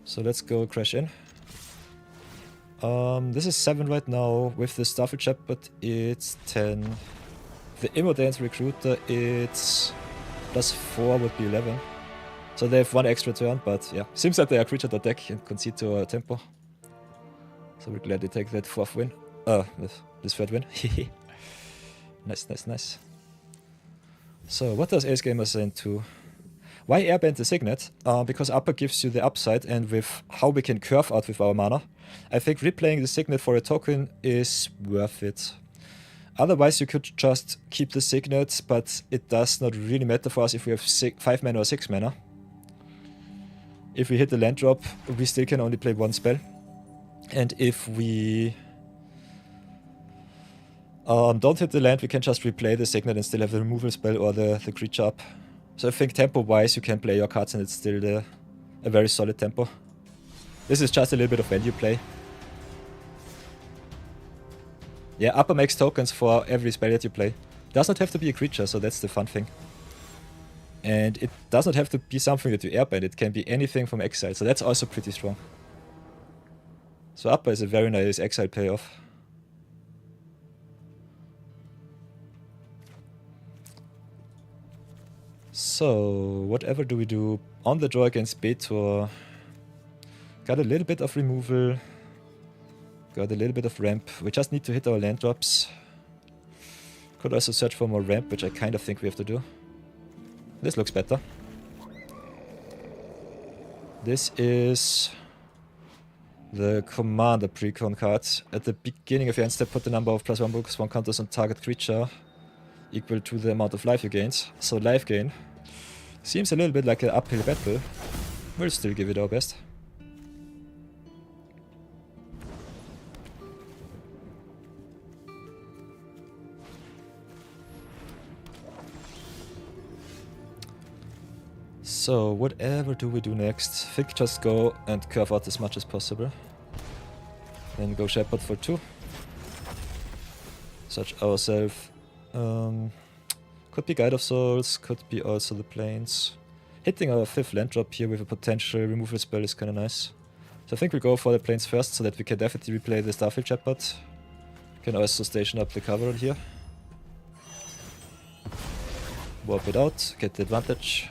So let's go crash in. This is 7 right now. With the Starfield Shepherd, it's 10. The Immodance Recruiter, it's +4 would be 11. So they have 1 extra turn, but yeah. Seems that they are creature deck and concede to our tempo. So we're glad they take that 4th win. This 3rd win. Nice, nice, nice. So what does Ace Gamer say into? Why airband the Signet? Because upper gives you the upside, and with how we can curve out with our mana, I think replaying the Signet for a token is worth it. Otherwise you could just keep the Signet, but it does not really matter for us if we have 5 mana or 6 mana. If we hit the land drop, we still can only play one spell. And if we don't hit the land, we can just replay the Signet and still have the removal spell or the creature up. So I think tempo-wise, you can play your cards and it's still a very solid tempo. This is just a little bit of value play. Yeah, upper makes tokens for every spell that you play. Does not have to be a creature, so that's the fun thing. And it does not have to be something that you airbend, it can be anything from exile, so that's also pretty strong. So upper is a very nice exile payoff. So, whatever do we do? On the draw against Betor, got a little bit of removal, got a little bit of ramp. We just need to hit our land drops. Could also search for more ramp, which I kind of think we have to do. This looks better. This is the Commander Precon card. At the beginning of your end step, put the number of +1/+1 counters on target creature equal to the amount of life you gained. So life gain seems a little bit like an uphill battle. We'll still give it our best. So whatever do we do next? I think just go and curve out as much as possible. Then go Shepherd for 2. Search ourselves. Could be Guide of Souls, could be also the Plains. Hitting our 5th land drop here with a potential removal spell is kinda nice. So I think we'll go for the Plains first, so that we can definitely replay the Starfield Shepherd. Can also station up the cover here. Warp it out, get the advantage.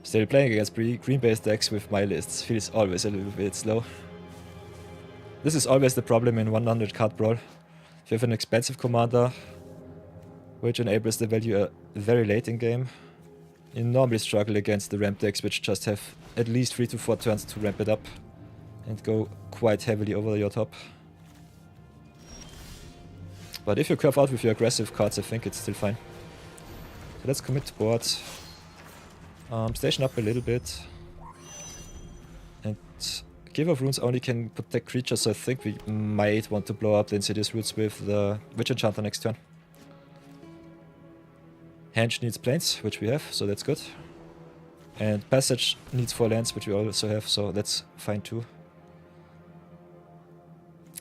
Still playing against green-based decks with my lists feels always a little bit slow. This is always the problem in 100 card Brawl. If you have an expensive commander, which enables the value very late in game, you normally struggle against the ramp decks, which just have at least 3 to 4 turns to ramp it up and go quite heavily over your top. But if you curve out with your aggressive cards, I think it's still fine. So let's commit to board. Station up a little bit. And Give of Runes only can protect creatures, so I think we might want to blow up the Insidious Roots with the Witch Enchanter next turn. Henge needs Plains, which we have, so that's good. And Passage needs 4 lands, which we also have, so that's fine too.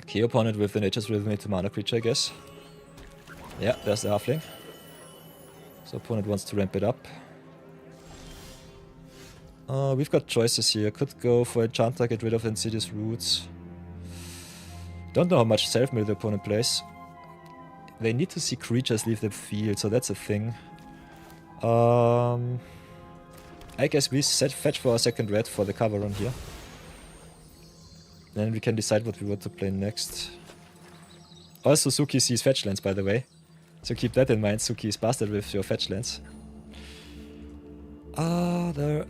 Key opponent with the Nature's Rhythm into mana creature, I guess. Yeah, there's the Halfling. So opponent wants to ramp it up. We've got choices here. Could go for Enchanter, get rid of Insidious Roots. Don't know how much self-mill the opponent plays. They need to see creatures leave the field, so that's a thing. I guess we fetch for our second red for the cover on here. Then we can decide what we want to play next. Also, Suki sees fetch lands, by the way. So keep that in mind. Suki is bastard with your fetch lands.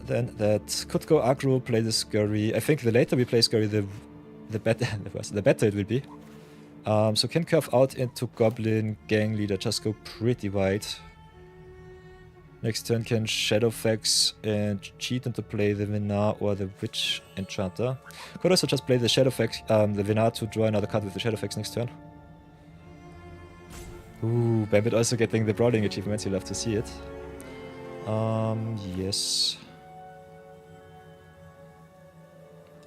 Then that could go aggro, play the Scurry. I think the later we play Scurry, the better the better it will be. So can curve out into Goblin, Gang Leader, just go pretty wide. Next turn can Shadowfax and cheat into play the Vinar or the Witch Enchanter. Could also just play the Shadowfax, the Vinar to draw another card with the Shadowfax next turn. Ooh, Bambit also getting the Brawling achievements, you'll have to see it. Yes.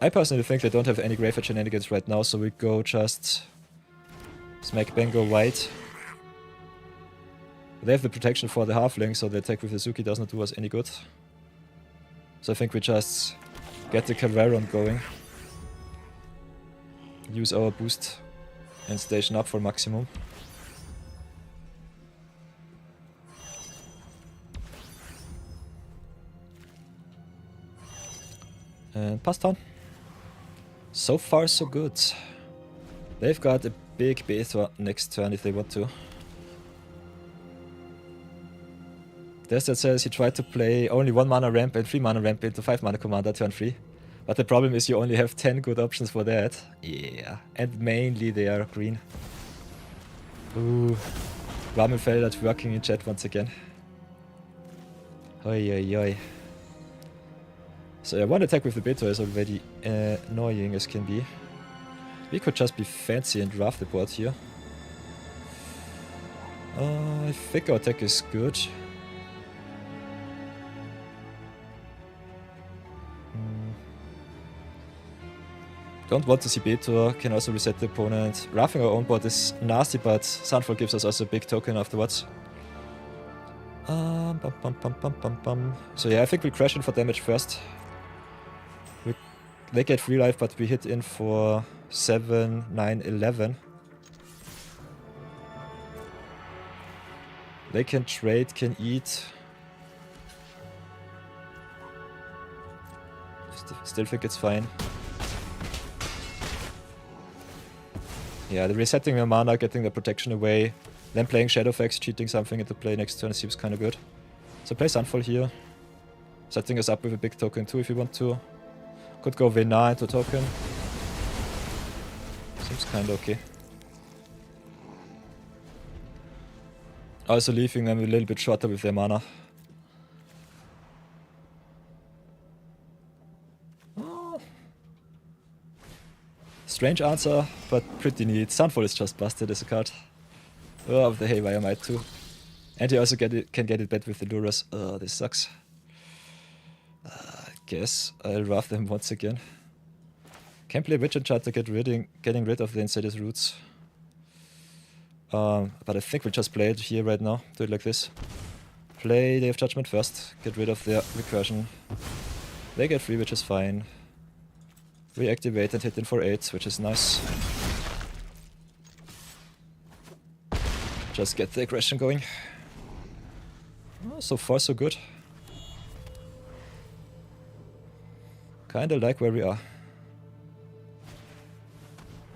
I personally think they don't have any graveyard shenanigans right now, so we go just smack bang go white. They have the protection for the halfling, so the attack with the Suki does not do us any good. So I think we just get the Caveron going. Use our boost and station up for maximum. And pass down. So far so good. They've got a big Betor next turn if they want to. There's that says he tried to play only 1 mana ramp and 3 mana ramp into 5 mana commander turn 3. But the problem is you only have 10 good options for that. Yeah, and mainly they are green. Ooh, Ramenfelder working in chat once again. Oi oi oi. So yeah, one attack with the Beto is already annoying as can be. We could just be fancy and draft the board here. I think our attack is good. Don't want to see Beto, can also reset the opponent. Roughing our own board is nasty, but Sunfall gives us also a big token afterwards. So yeah, I think we'll crash in for damage first. They get 3 life, but we hit in for 7, 9, 11. They can trade, can eat. Still think it's fine. Yeah, the resetting the mana, getting the protection away, then playing Shadowfax, cheating something into play next turn seems kind of good. So play Sunfall here, setting us up with a big token too if you want to. Could go Vena into token. Seems kind of okay. Also leaving them a little bit shorter with their mana. Oh. Strange answer, but pretty neat. Sunfall is just busted as a card. Oh, the Haywire might too. And he also can get it back with the Luras. Oh, this sucks. Guess I'll draft them once again. Can play Witch Enchanter, getting rid of the Insidious Roots. But I think we'll just play it here right now. Do it like this. Play Day of Judgment first. Get rid of their recursion. They get 3, which is fine. Reactivate and hit in for 8, which is nice. Just get the aggression going. Oh, so far so good. Kinda like where we are.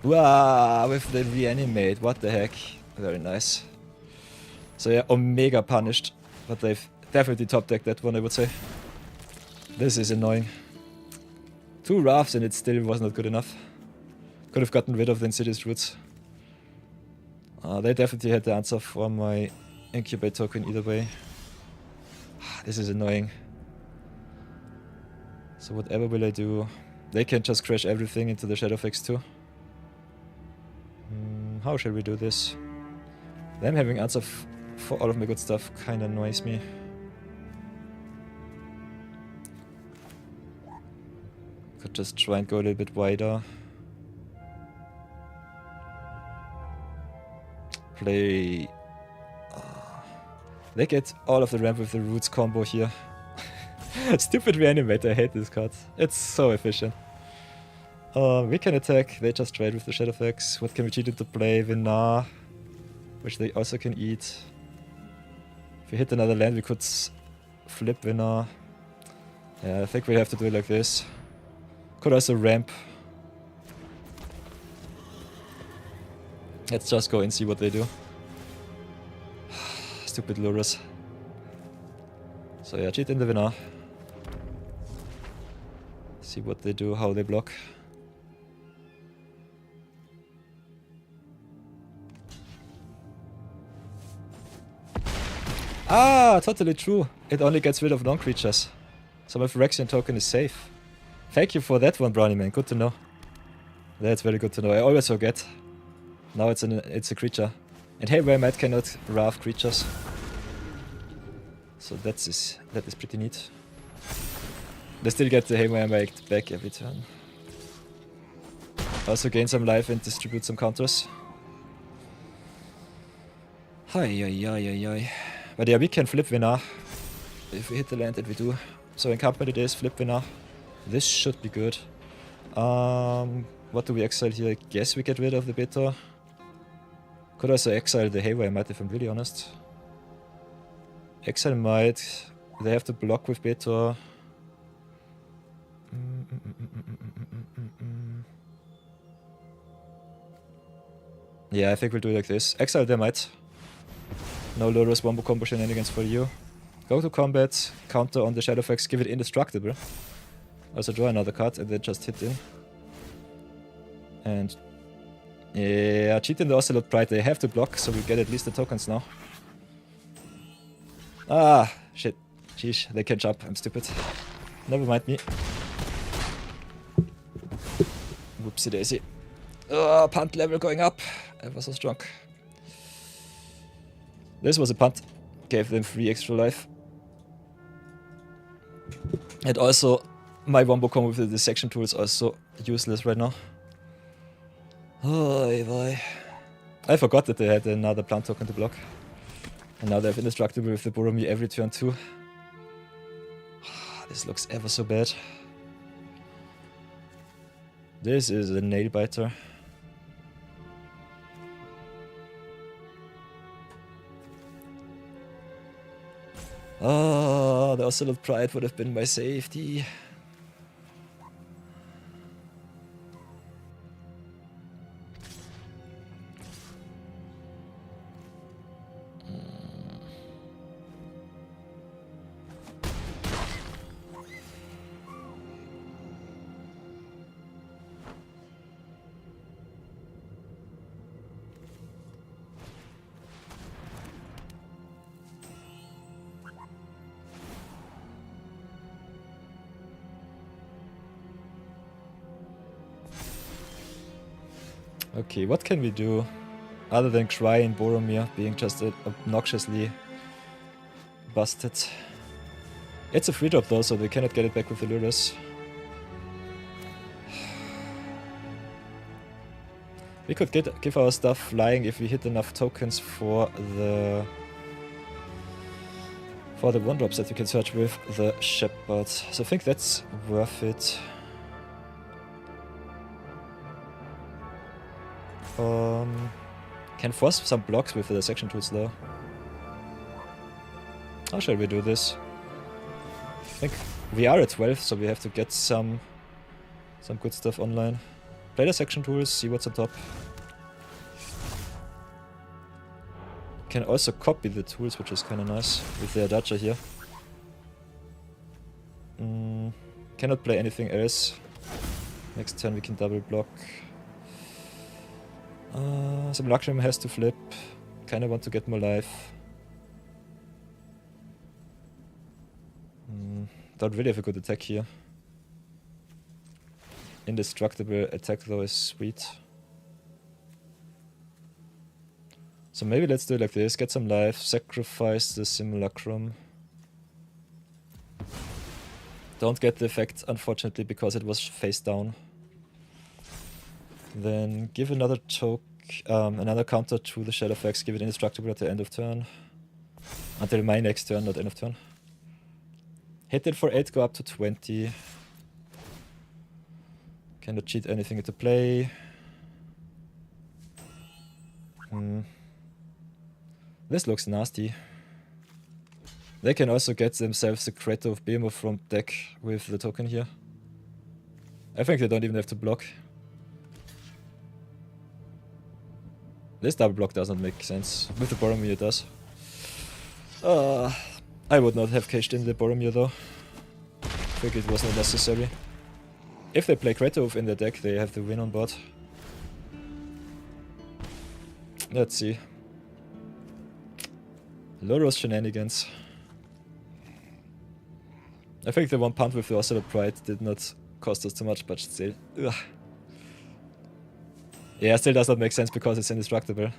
Wow, with the reanimate, what the heck. Very nice. So yeah, Omega punished, but they've definitely top decked that one, I would say. This is annoying. 2 Rafts and it still was not good enough. Could have gotten rid of the Insidious Roots. They definitely had the answer for my Incubate token either way. This is annoying. So whatever will I do? They can just crash everything into the Shadowfax too. How shall we do this? Them having answer for all of my good stuff kinda annoys me. Could just try and go a little bit wider. Play... They get all of the ramp with the Roots combo here. Stupid reanimate, I hate this card. It's so efficient. We can attack, they just trade with the Shadowfax. What can we cheat into play? Vena, which they also can eat. If we hit another land, we could flip Vena. Yeah, I think we have to do it like this. Could also ramp. Let's just go and see what they do. Stupid Luras. So yeah, cheat in the Vena. See what they do, how they block. Ah, totally true. It only gets rid of non-creatures. So my Phyrexian token is safe. Thank you for that one, Brownie Man. Good to know. That's very good to know. I always forget. Now it's a creature. And Haywire Might cannot raft creatures. So that is pretty neat. They still get the Haywire Might back every turn. Also gain some life and distribute some counters. Hi. But yeah, we can flip Vena. If we hit the land, and we do. So in company days, flip Vena. This should be good. What do we exile here? I guess we get rid of the Beta. Could also exile the Haywire Might if I'm really honest. Exile Might. They have to block with Beta. Yeah, I think we'll do it like this. Exile their Might. No Luras Wombo combo shenanigans for you. Go to combat, counter on the Shadowfax, give it indestructible. Also draw another card and then just hit in. And yeah, cheat in the Ocelot Pride. They have to block, so we get at least the tokens now. Ah, shit. Sheesh, they can jump. I'm stupid. Never mind me. Whoopsie daisy. Oh, punt level going up. I was so strong. This was a punt. Gave them 3 extra life. And also, my wombo combo with the dissection tool is also useless right now. Oh, boy. I forgot that they had another plant token to block. And now they have indestructible with the Boromir every turn too. This looks ever so bad. This is a nail biter. Oh, the Ocelot Pride would have been my safety. Okay, what can we do other than crying Boromir being just obnoxiously busted? It's a free drop though, so they cannot get it back with the Lurus. We could give our stuff flying if we hit enough tokens for the 1-drops that we can search with the Shepherd. So I think that's worth it. Can force some blocks with the section tools though. How shall we do this? I think we are at 12, so we have to get some good stuff online. Play the section tools, see what's on top. Can also copy the tools, which is kind of nice with the Adacha here. Cannot play anything else. Next turn we can double block. Some Luxury has to flip. Kinda want to get more life. Don't really have a good attack here. Indestructible attack though is sweet. So maybe let's do it like this. Get some life. Sacrifice the Simulacrum. Don't get the effect, unfortunately, because it was face down. Then give another another counter to the Shadowfax, give it indestructible at the end of turn. Until my next turn, not end of turn. Hit it for 8, go up to 20. Cannot cheat anything into play. This looks nasty. They can also get themselves the Crater of Behemoth from deck with the token here. I think they don't even have to block. This double block doesn't make sense. With the Boromir it does. I would not have caged in the Boromir though. I think it was not necessary. If they play Kratos in their deck, they have the win on board. Let's see. Loros shenanigans. I think the one punt with the Ocelot Pride did not cost us too much, but still. Ugh. Yeah, still does not make sense because it's indestructible.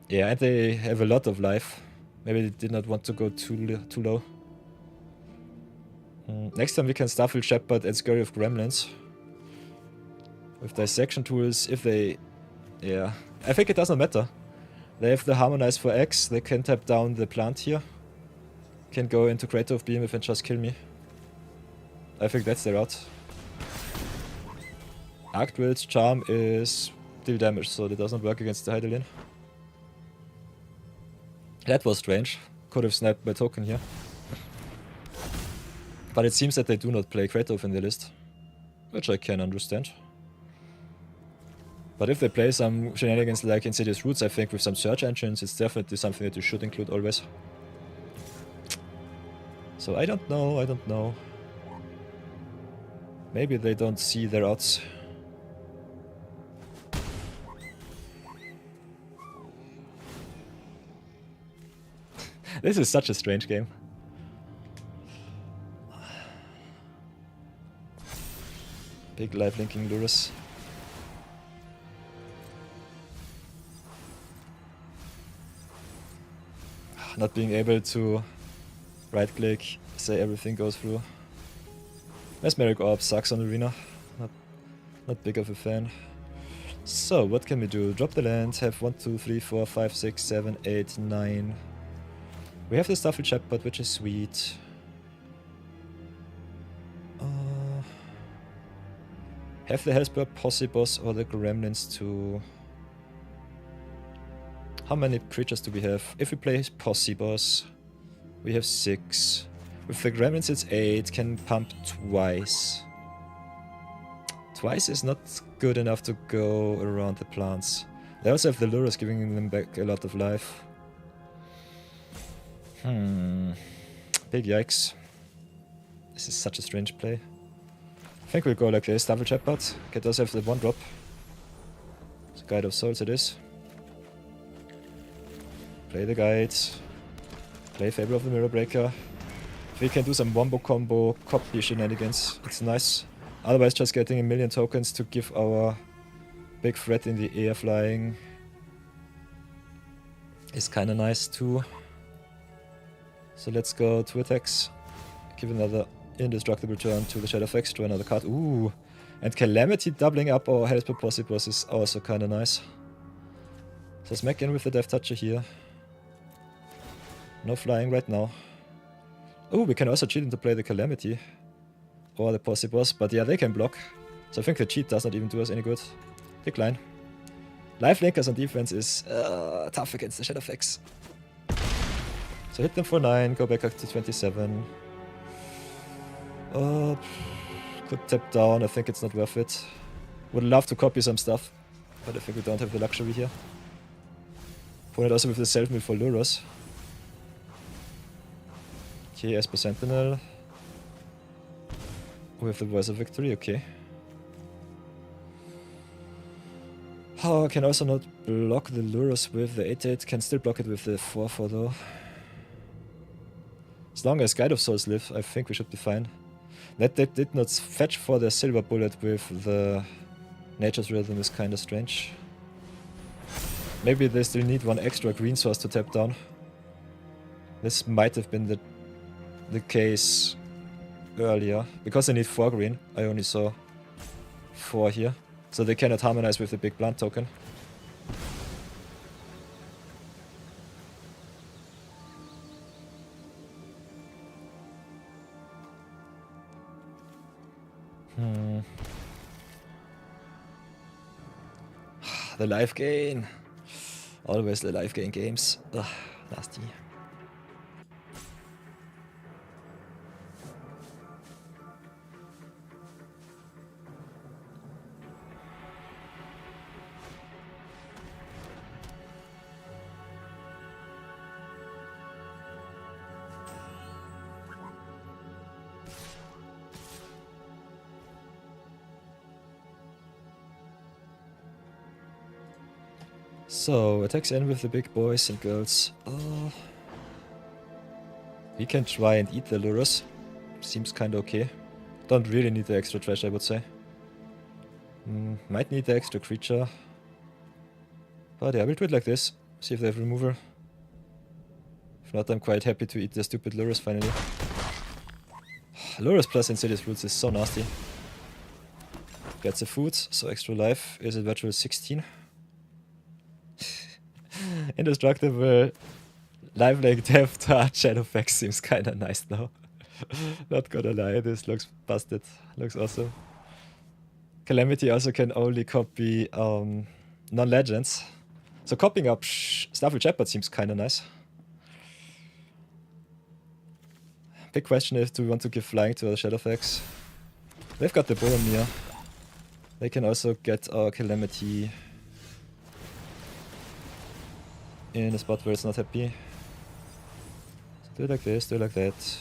Yeah, and they have a lot of life. Maybe they did not want to go too low. Next time we can Starfield Shepherd and Scurry of Gremlins. With dissection tools, if they... Yeah, I think it doesn't matter. They have the Harmonize for X, they can tap down the plant here. Can go into Crater of Behemoth and just kill me. I think that's their route. Arctwill's Charm is deal damage, so that doesn't work against the Hydaelyn. That was strange. Could have snapped my token here. But it seems that they do not play Kratos in the list. Which I can understand. But if they play some shenanigans like Insidious Roots, I think with some search engines, it's definitely something that you should include always. So I don't know. Maybe they don't see their odds. This is such a strange game. Big life linking Lurus. Not being able to right click, say everything goes through. Mesmeric Orb sucks on Arena. Not big of a fan. So, what can we do? Drop the land, have 1, 2, 3, 4, 5, 6, 7, 8, 9. We have the Stuffle Chatbot, which is sweet. Have the Hellspur Posse Boss or the Gremlins to... How many creatures do we have? If we play Posse Boss, we have 6. With the Gremlins it's 8, can pump twice. Twice is not good enough to go around the plants. They also have the Lurus giving them back a lot of life. Big yikes. This is such a strange play. I think we'll go like this. Double Chatbot. Get ourselves the 1-drop. So Guide of Souls it is. Play the Guide. Play Fable of the Mirror Breaker. If we can do some wombo combo copy shenanigans, it's nice. Otherwise just getting a million tokens to give our big threat in the air flying is kinda nice too. So let's go 2 attacks. Give another indestructible turn to the Shadowfax, draw another card. Ooh! And Calamity doubling up our Hellspur Posse Boss is also kinda nice. So smack in with the Death Toucher here. No flying right now. Oh, we can also cheat into play the Calamity. Or the Posse Boss, but yeah, they can block. So I think the cheat does not even do us any good. Decline. Life Linkers on defense is tough against the Shadowfax. So hit them for 9, go back up to 27. Could tap down, I think it's not worth it. Would love to copy some stuff, but I think we don't have the luxury here. Opponent also with the self-mill for Lurus. Okay, Esper Sentinel. We have the Voice of Victory, okay. Oh, can also not block the Lurus with the 8-8, can still block it with the 4-4 though. As long as Guide of Souls live, I think we should be fine. That they did not fetch for the Silver Bullet with the Nature's Rhythm is kinda strange. Maybe they still need 1 extra green source to tap down. This might have been the case earlier. Because they need 4 green, I only saw 4 here. So they cannot harmonize with the big plant token. The life gain. Always the life gain games. Ugh, nasty. So, attacks in with the big boys and girls. We can try and eat the Lurus. Seems kinda okay. Don't really need the extra trash, I would say. Might need the extra creature. But yeah, we'll do it like this. See if they have removal. If not, I'm quite happy to eat the stupid Lurus finally. Lurus plus Insidious Roots is so nasty. Gets the food, so extra life. Is it virtual 16? Indestructible lifelink Death Touch Shadowfax seems kinda nice now. Not gonna lie, this looks busted. Looks awesome. Calamity also can only copy non-legends. So copying up Stuffle Chatbot seems kinda nice. Big question is, do we want to give flying to our Shadowfax? They've got the Boromir. They can also get our Calamity in a spot where it's not happy. So do it like this, do it like that.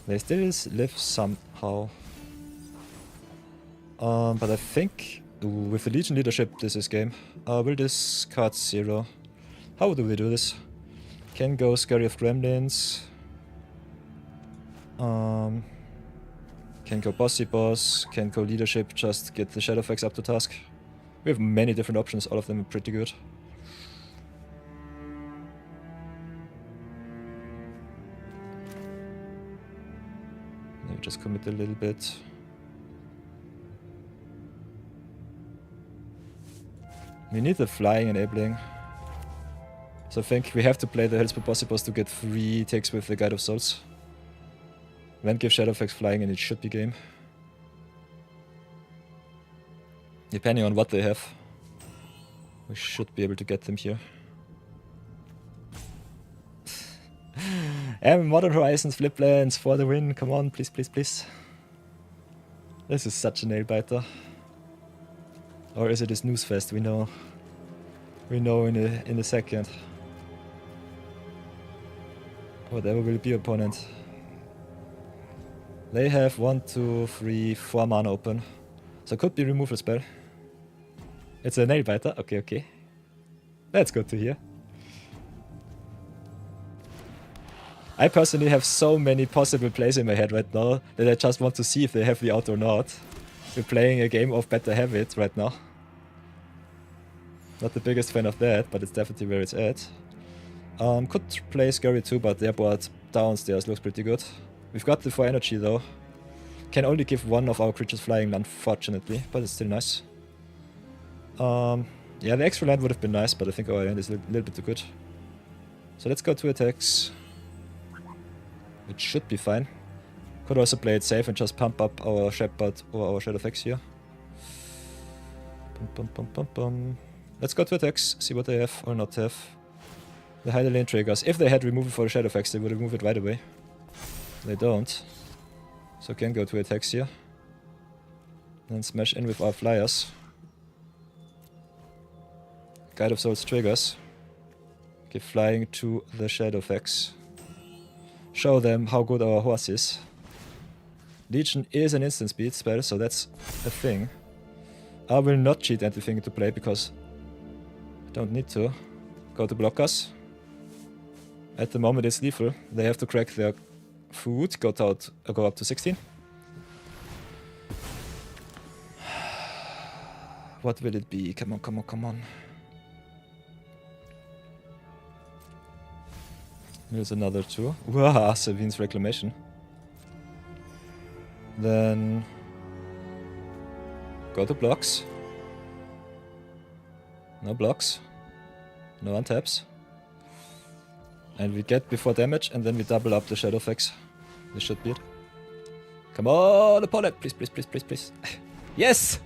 They still live somehow. But I think with the Legion leadership this is game. We'll discard 0. How do we do this? Can go Scurry of Gremlins. Can go Bossy Boss. Can go Leadership, just get the Shadowfax up to task. We have many different options, all of them are pretty good. Let me just commit a little bit. We need the flying enabling. So I think we have to play the Hellspur Bossy Boss to get 3 takes with the Guide of Souls. Then give Shadowfax flying and it should be game. Depending on what they have, we should be able to get them here. And Modern Horizons flip lands for the win. Come on, please, please, please. This is such a nail biter. Or is it a snooze fest? We know. We know in a second. Whatever will be opponent. They have 1, 2, 3, 4 mana open. So it could be removal spell. It's a nail biter. Okay, okay. That's good to hear. I personally have so many possible plays in my head right now that I just want to see if they have the out or not. We're playing a game of better have it right now. Not the biggest fan of that, but it's definitely where it's at. Could play Scurry too, but their board downstairs looks pretty good. We've got the 4 energy though. Can only give 1 of our creatures flying, unfortunately, but it's still nice. Yeah, the extra land would have been nice, but I think our land is a little bit too good. So let's go 2 attacks. It should be fine. Could also play it safe and just pump up our Shepherd or our Shadowfax here. Let's go 2 attacks, see what they have or not have. The high lane triggers. If they had removal for the Shadowfax, they would remove it right away. They don't. So can go 2 attacks here. Then smash in with our flyers. Guide of Souls triggers. Give flying to the Shadowfax. Show them how good our horse is. Legion is an instant speed spell, so that's a thing. I will not cheat anything to play because I don't need to. Go to blockers. At the moment it's lethal. They have to crack their food, go up to 16. What will it be? Come on, come on, come on. Here's another 2. Wow, Savine's Reclamation. Then go to blocks. No blocks. No untaps. And we get before damage and then we double up the Shadowfax. This should be it. Come on, opponent! Please, please, please, please, please. Yes!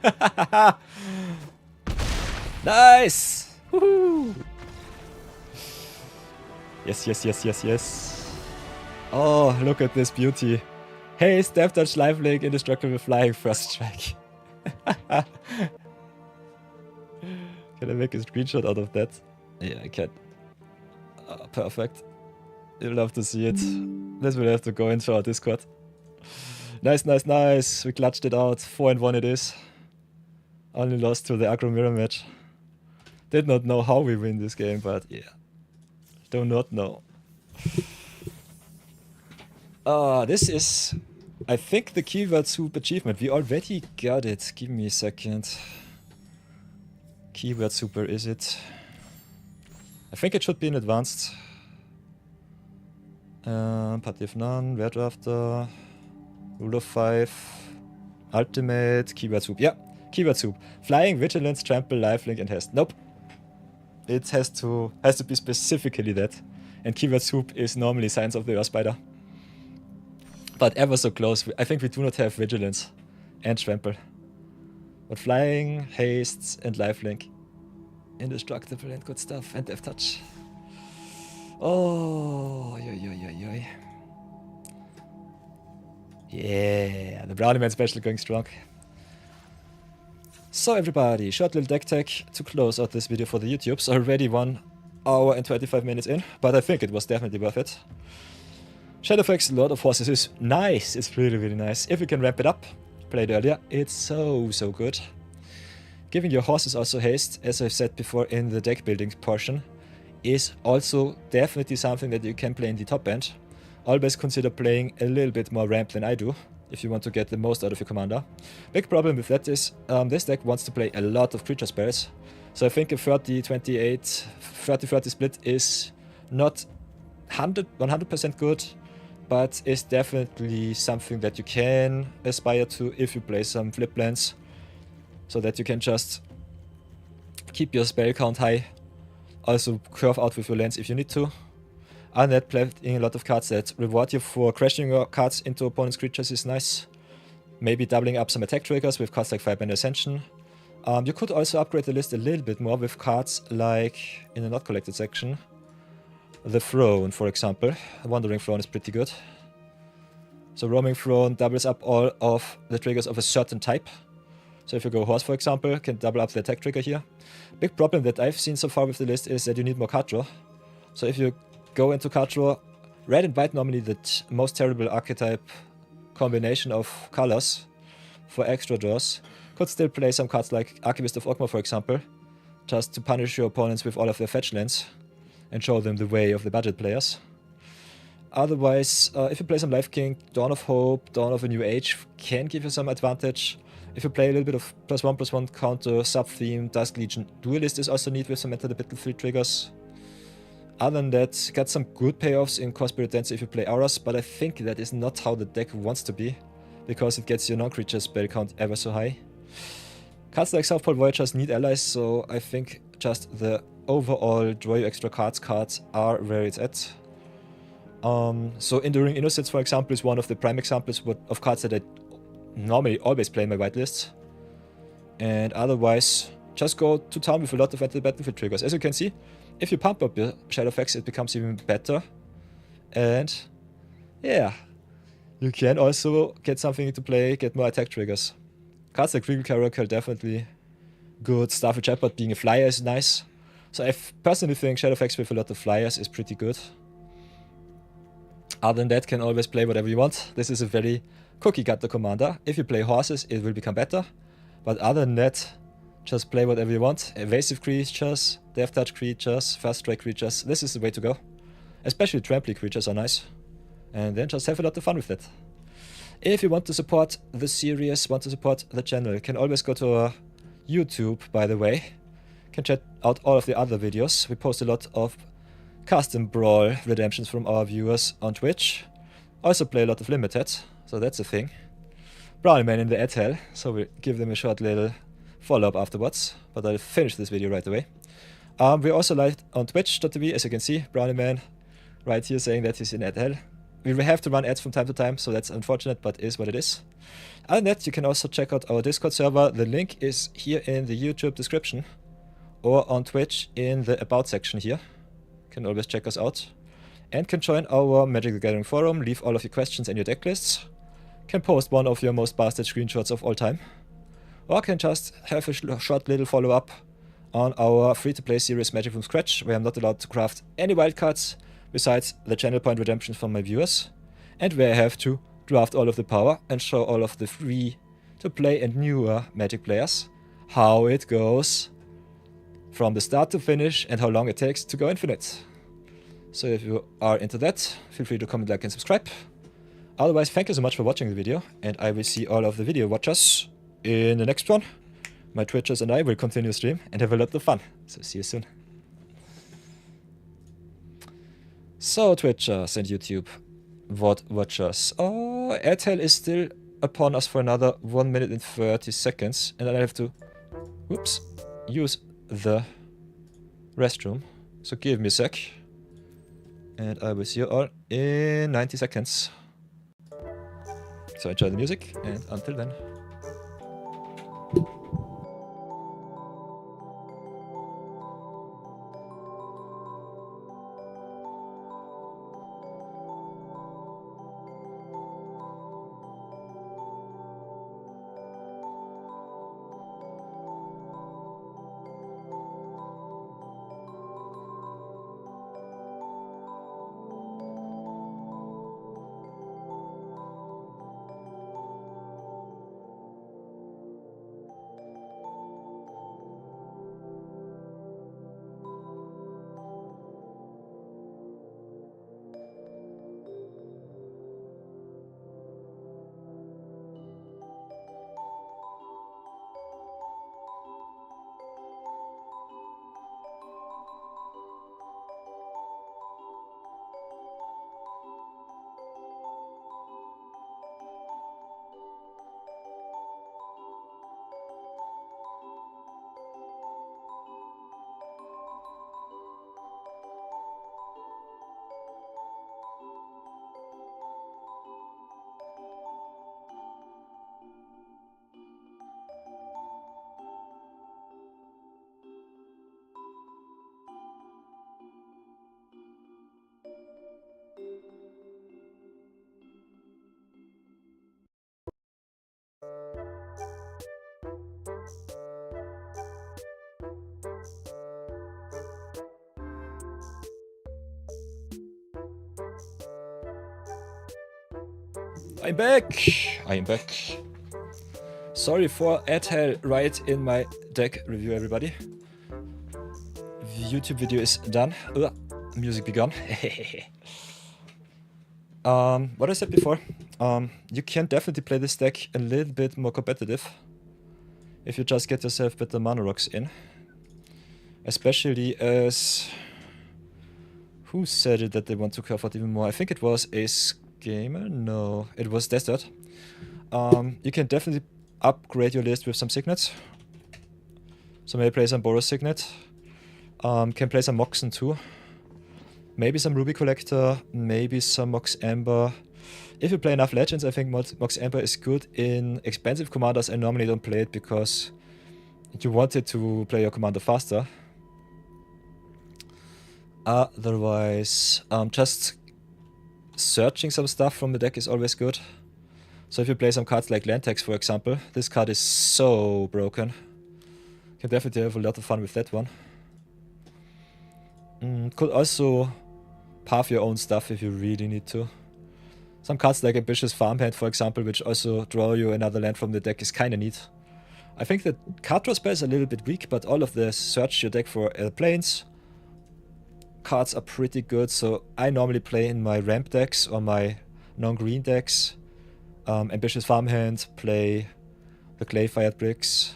Nice! Woohoo! Yes, yes, yes, yes, yes. Oh, look at this beauty. Hey, Death Touch Lifelink, indestructible flying, first strike. Can I make a screenshot out of that? Yeah, I can. Oh, perfect. You'll love to see it. This will have to go into our Discord. Nice, nice, nice. We clutched it out. 4-1 it is. Only lost to the aggro mirror match. Did not know how we win this game, but yeah. Do not know. This is, I think, the keyword soup achievement. We already got it. Give me a second. Keyword super, is it? I think it should be in advanced. Party of none, Rare Drafter, Rule of 5, Ultimate, Keyword soup. Yeah, Keyword soup. Flying, Vigilance, Trample, Lifelink, and Haste. Nope. It has to be specifically that. And Keyword soup is normally Signs of the Earth Spider. But ever so close. I think we do not have Vigilance and Trample. But Flying, Hastes, and Lifelink. Indestructible and good stuff. And Death Touch. Oh, yoy, yoy, yoy, yoy. Yeah, the Brownie Man special going strong. So everybody, short little deck tech to close out this video for the YouTubes. Already 1 hour and 25 minutes in, but I think it was definitely worth it. Shadowfax, Lord of Horses is nice. It's really, really nice. If you can ramp it up, played earlier, it's so, so good. Giving your horses also haste, as I've said before in the deck building portion, is also definitely something that you can play in the top end. Always consider playing a little bit more ramp than I do, if you want to get the most out of your commander. Big problem with that is this deck wants to play a lot of creature spells. So I think a 30-28, 30-30 split is not 100% good, but is definitely something that you can aspire to if you play some flip lands, so that you can just keep your spell count high. Also curve out with your lands if you need to. And that playing a lot of cards that reward you for crashing your cards into opponent's creatures is nice. Maybe doubling up some attack triggers with cards like Firebend Ascension. You could also upgrade the list a little bit more with cards like, in the not collected section, the Throne, for example. Wandering Throne is pretty good. So Roaming Throne doubles up all of the triggers of a certain type. So if you go Horse, for example, you can double up the attack trigger here. Big problem that I've seen so far with the list is that you need more card draw. So if you go into card draw, red and white normally the most terrible archetype combination of colors for extra draws. Could still play some cards like Archivist of Ogma, for example, just to punish your opponents with all of their fetch lands and show them the way of the budget players. Otherwise, if you play some Life King, Dawn of Hope, Dawn of a New Age can give you some advantage. If you play a little bit of +1/+1 counter, sub-theme, Dusk Legion, Duelist is also neat with some Enter the Battlefield triggers. Other than that, got some good payoffs in Core Spirit Dancer if you play Auras, but I think that is not how the deck wants to be, because it gets your non-creature spell count ever so high. Cards like South Pole Voyagers need allies, so I think just the overall draw you extra cards are where it's at. So Enduring Innocence, for example, is one of the prime examples of cards that I normally always play in my whitelist. And otherwise, just go to town with a lot of Enter the Battlefield triggers. As you can see, if you pump up your Shadowfax, it becomes even better. And yeah, you can also get something to play, get more attack triggers. Cards like Regal Caracal definitely good. Starfleet Shepherd being a flyer is nice. So I personally think Shadowfax with a lot of flyers is pretty good. Other than that, can always play whatever you want. This is a very cookie cutter commander. If you play horses, it will become better. But other than that, just play whatever you want. Evasive creatures, Death Touch creatures, Fast Strike creatures. This is the way to go. Especially tramply creatures are nice. And then just have a lot of fun with it. If you want to support the series, want to support the channel, you can always go to our YouTube, by the way. You can check out all of the other videos. We post a lot of custom Brawl redemptions from our viewers on Twitch. Also play a lot of Limited, so that's a thing. Brownie Man in the ad hell, so we'll give them a short little follow-up afterwards, but I'll finish this video right away. We're also live on twitch.tv, as you can see, Brownie Man right here saying that he's in ad hell. We will have to run ads from time to time, so that's unfortunate, but is what it is. Other than that, you can also check out our Discord server. The link is here in the YouTube description, or on Twitch in the About section here. You can always check us out. And can join our Magic the Gathering forum, leave all of your questions and your deck lists. Can post one of your most bastard screenshots of all time. Or can just have a short little follow-up on our free-to-play series Magic from Scratch, where I'm not allowed to craft any wildcards besides the channel point redemptions from my viewers, and where I have to draft all of the power and show all of the free-to-play and newer Magic players how it goes from the start to finish and how long it takes to go infinite. So if you are into that, feel free to comment, like and subscribe. Otherwise, thank you so much for watching the video, and I will see all of the video watchers in the next one. My Twitchers and I will continue stream and have a lot of fun. So see you soon. So Twitchers and YouTube watchers. Oh, Airtel is still upon us for another 1 minute and 30 seconds. And then I have to, whoops, use the restroom. So give me a sec. And I will see you all in 90 seconds. So enjoy the music, and until then. I'm back! I am back. Sorry for ad hell right in my deck review, everybody. The YouTube video is done. Music begun. What I said before, you can definitely play this deck a little bit more competitive if you just get yourself better mana rocks in. Especially as... Who said it that they want to curve out even more? I think it was Ace Gamer? No, it was Desert. You can definitely upgrade your list with some signets. So maybe play some Boros Signet. Can play some Moxen too. Maybe some Ruby Collector, maybe some Mox Amber. If you play enough Legends, I think Mox Amber is good in expensive commanders. I normally don't play it because you wanted to play your commander faster. Otherwise, just searching some stuff from the deck is always good. So if you play some cards like Land Tax, for example, this card is so broken. You can definitely have a lot of fun with that one. Could also path your own stuff if you really need to. Some cards like Ambitious Farmhand, for example, which also draw you another land from the deck, is kinda neat. I think the card draw spell is a little bit weak, but all of the search your deck for planes cards are pretty good, so I normally play in my ramp decks or my non-green decks. Ambitious Farmhand, play the Clay-Fired Bricks,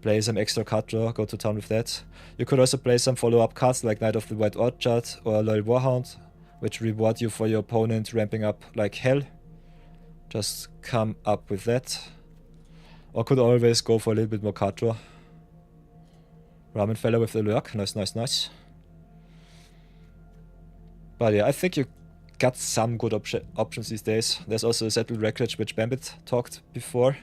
play some extra card draw, go to town with that. You could also play some follow-up cards like Knight of the White Orchard or Loyal Warhound, which reward you for your opponent ramping up like hell. Just come up with that. Or could always go for a little bit more card draw. Ramen Fella with the Lurk, nice, nice, nice. But yeah, I think you got some good options these days. There's also Settled Wreckage, which Bambit talked before.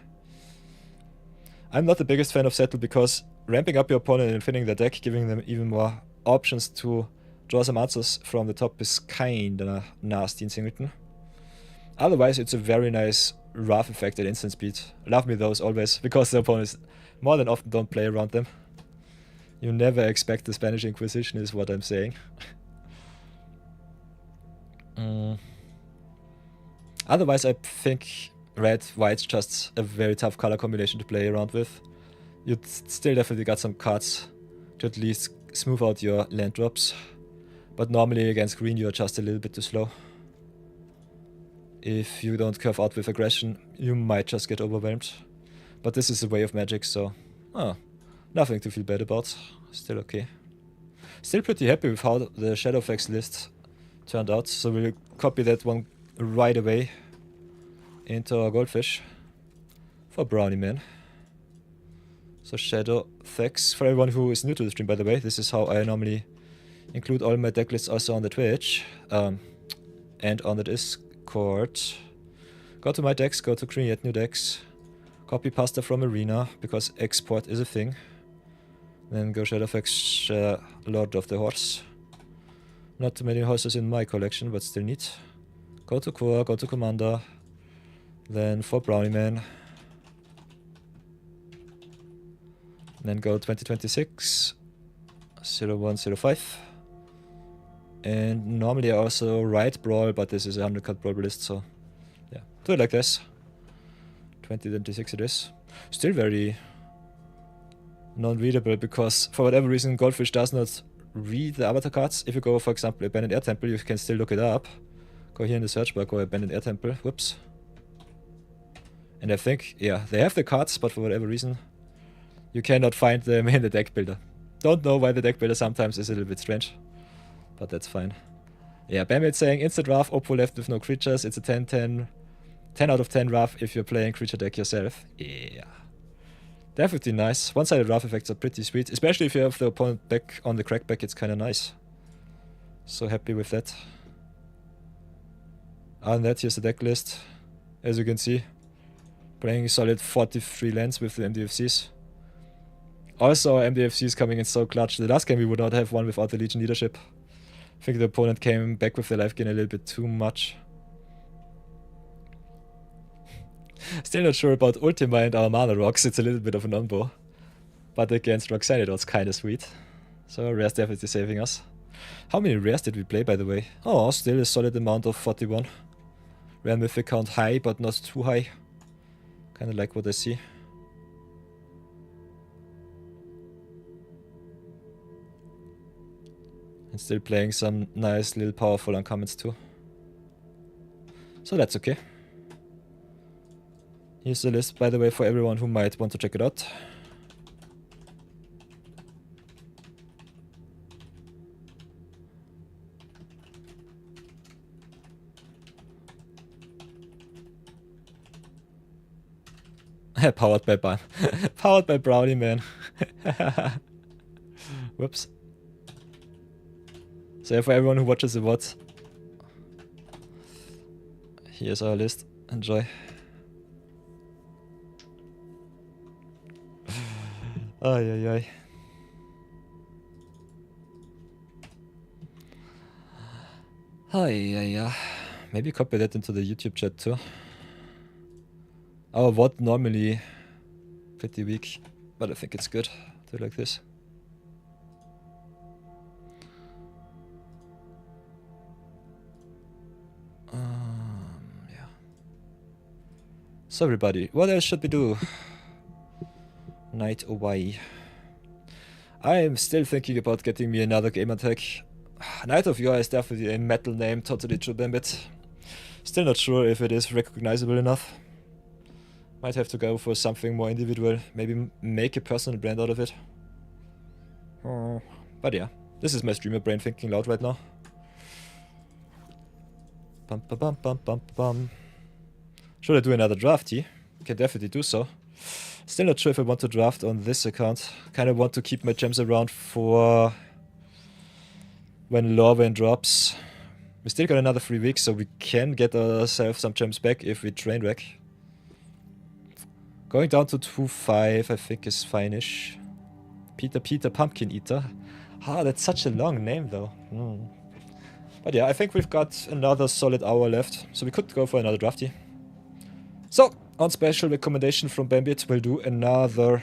I'm not the biggest fan of Settle because ramping up your opponent and filling their deck, giving them even more options to draw some answers from the top is kinda nasty in Singleton. Otherwise, it's a very nice Wrath effect at instant speed. Love me those always, because the opponents more than often don't play around them. You never expect the Spanish Inquisition is what I'm saying. Otherwise, I think red-white's just a very tough color combination to play around with. You'd still definitely got some cards to at least smooth out your land drops. But normally against green you're just a little bit too slow. If you don't curve out with aggression, you might just get overwhelmed. But this is a way of Magic, so... nothing to feel bad about. Still okay. Still pretty happy with how the Shadowfax list turned out, so we'll copy that one right away into our Goldfish for Brownie Man. So Shadowfax, for everyone who is new to the stream by the way, this is how I normally include all my deck lists also on the Twitch and on the Discord. Go to my decks, go to create new decks, copy pasta from Arena because export is a thing. Then go Shadowfax Lord of the Horse. Not too many horses in my collection, but still neat. Go to Core, go to Commander. Then for Brownie Man. Then go 2026. 0105. And normally I also write Brawl, but this is a 100 card Brawl list, so yeah. Do it like this. 2026 it is. Still very non-readable because for whatever reason Goldfish does not read the avatar cards. If you go, for example, Abandoned Air Temple, you can still look it up. Go here in the search bar, go Abandoned Air Temple, whoops. And I think, yeah, they have the cards, but for whatever reason, you cannot find them in the deck builder. Don't know why the deck builder sometimes is a little bit strange, but that's fine. Yeah, Bambit saying instant Wrath, Oppo left with no creatures, it's a 10-10, 10 out of 10 Wrath if you're playing creature deck yourself. Yeah. Definitely nice. One-sided Wrath effects are pretty sweet, especially if you have the opponent back on the crackback, it's kinda nice. So happy with that. And that, here's the deck list. As you can see, playing solid 43 lands with the MDFCs. Also, our MDFCs coming in so clutch. The last game we would not have one without the Legion leadership. I think the opponent came back with the life gain a little bit too much. Still not sure about Ultima and our mana rocks, it's a little bit of an unbo. But against Roxanne it was kinda sweet. So rare's definitely saving us. How many rares did we play by the way? Oh, still a solid amount of 41. Rare mythic count high, but not too high. Kinda like what I see. And still playing some nice little powerful uncommons too. So that's okay. Here's the list, by the way, for everyone who might want to check it out. Powered by Powered by Brownie Man. Whoops. So for everyone who watches the VOD, here's our list. Enjoy. Ay ay ay. Ay ay ay. Maybe copy that into the YouTube chat too. Our VOD normally pretty weak, but I think it's good to do like this. Yeah. So everybody, what else should we do? Night away. I am still thinking about getting me another gamer tag. Night of Yore is definitely a metal name, totally true Bambit. Still not sure if it is recognizable enough. Might have to go for something more individual, maybe make a personal brand out of it. But yeah, this is my streamer brain thinking loud right now. Bum, ba, bum, bum, bum, bum. Should I do another drafty? Can definitely do so. Still not sure if I want to draft on this account. Kinda want to keep my gems around for when Lorwyn drops. We still got another 3 weeks, so we can get ourselves some gems back if we train wreck. Going down to 2-5 I think is fine-ish. Peter Pumpkin Eater. Ah, that's such a long name though. But yeah, I think we've got another solid hour left, so we could go for another drafty. So, on special recommendation from Bambit, we'll do another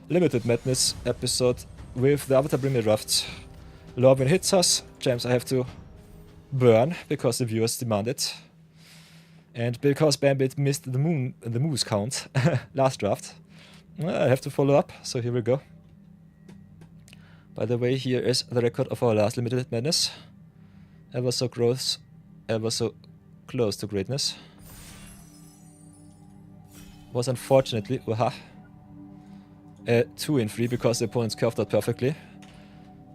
Limited Madness episode with the Avatar Premier draft. Lorwyn hits us, gems I have to burn because the viewers demand it. And because Bambit missed the moose count last draft, I have to follow up, so here we go. By the way, here is the record of our last Limited Madness. Ever so close to greatness. Was unfortunately, 2 in 3 because the opponents curved out perfectly.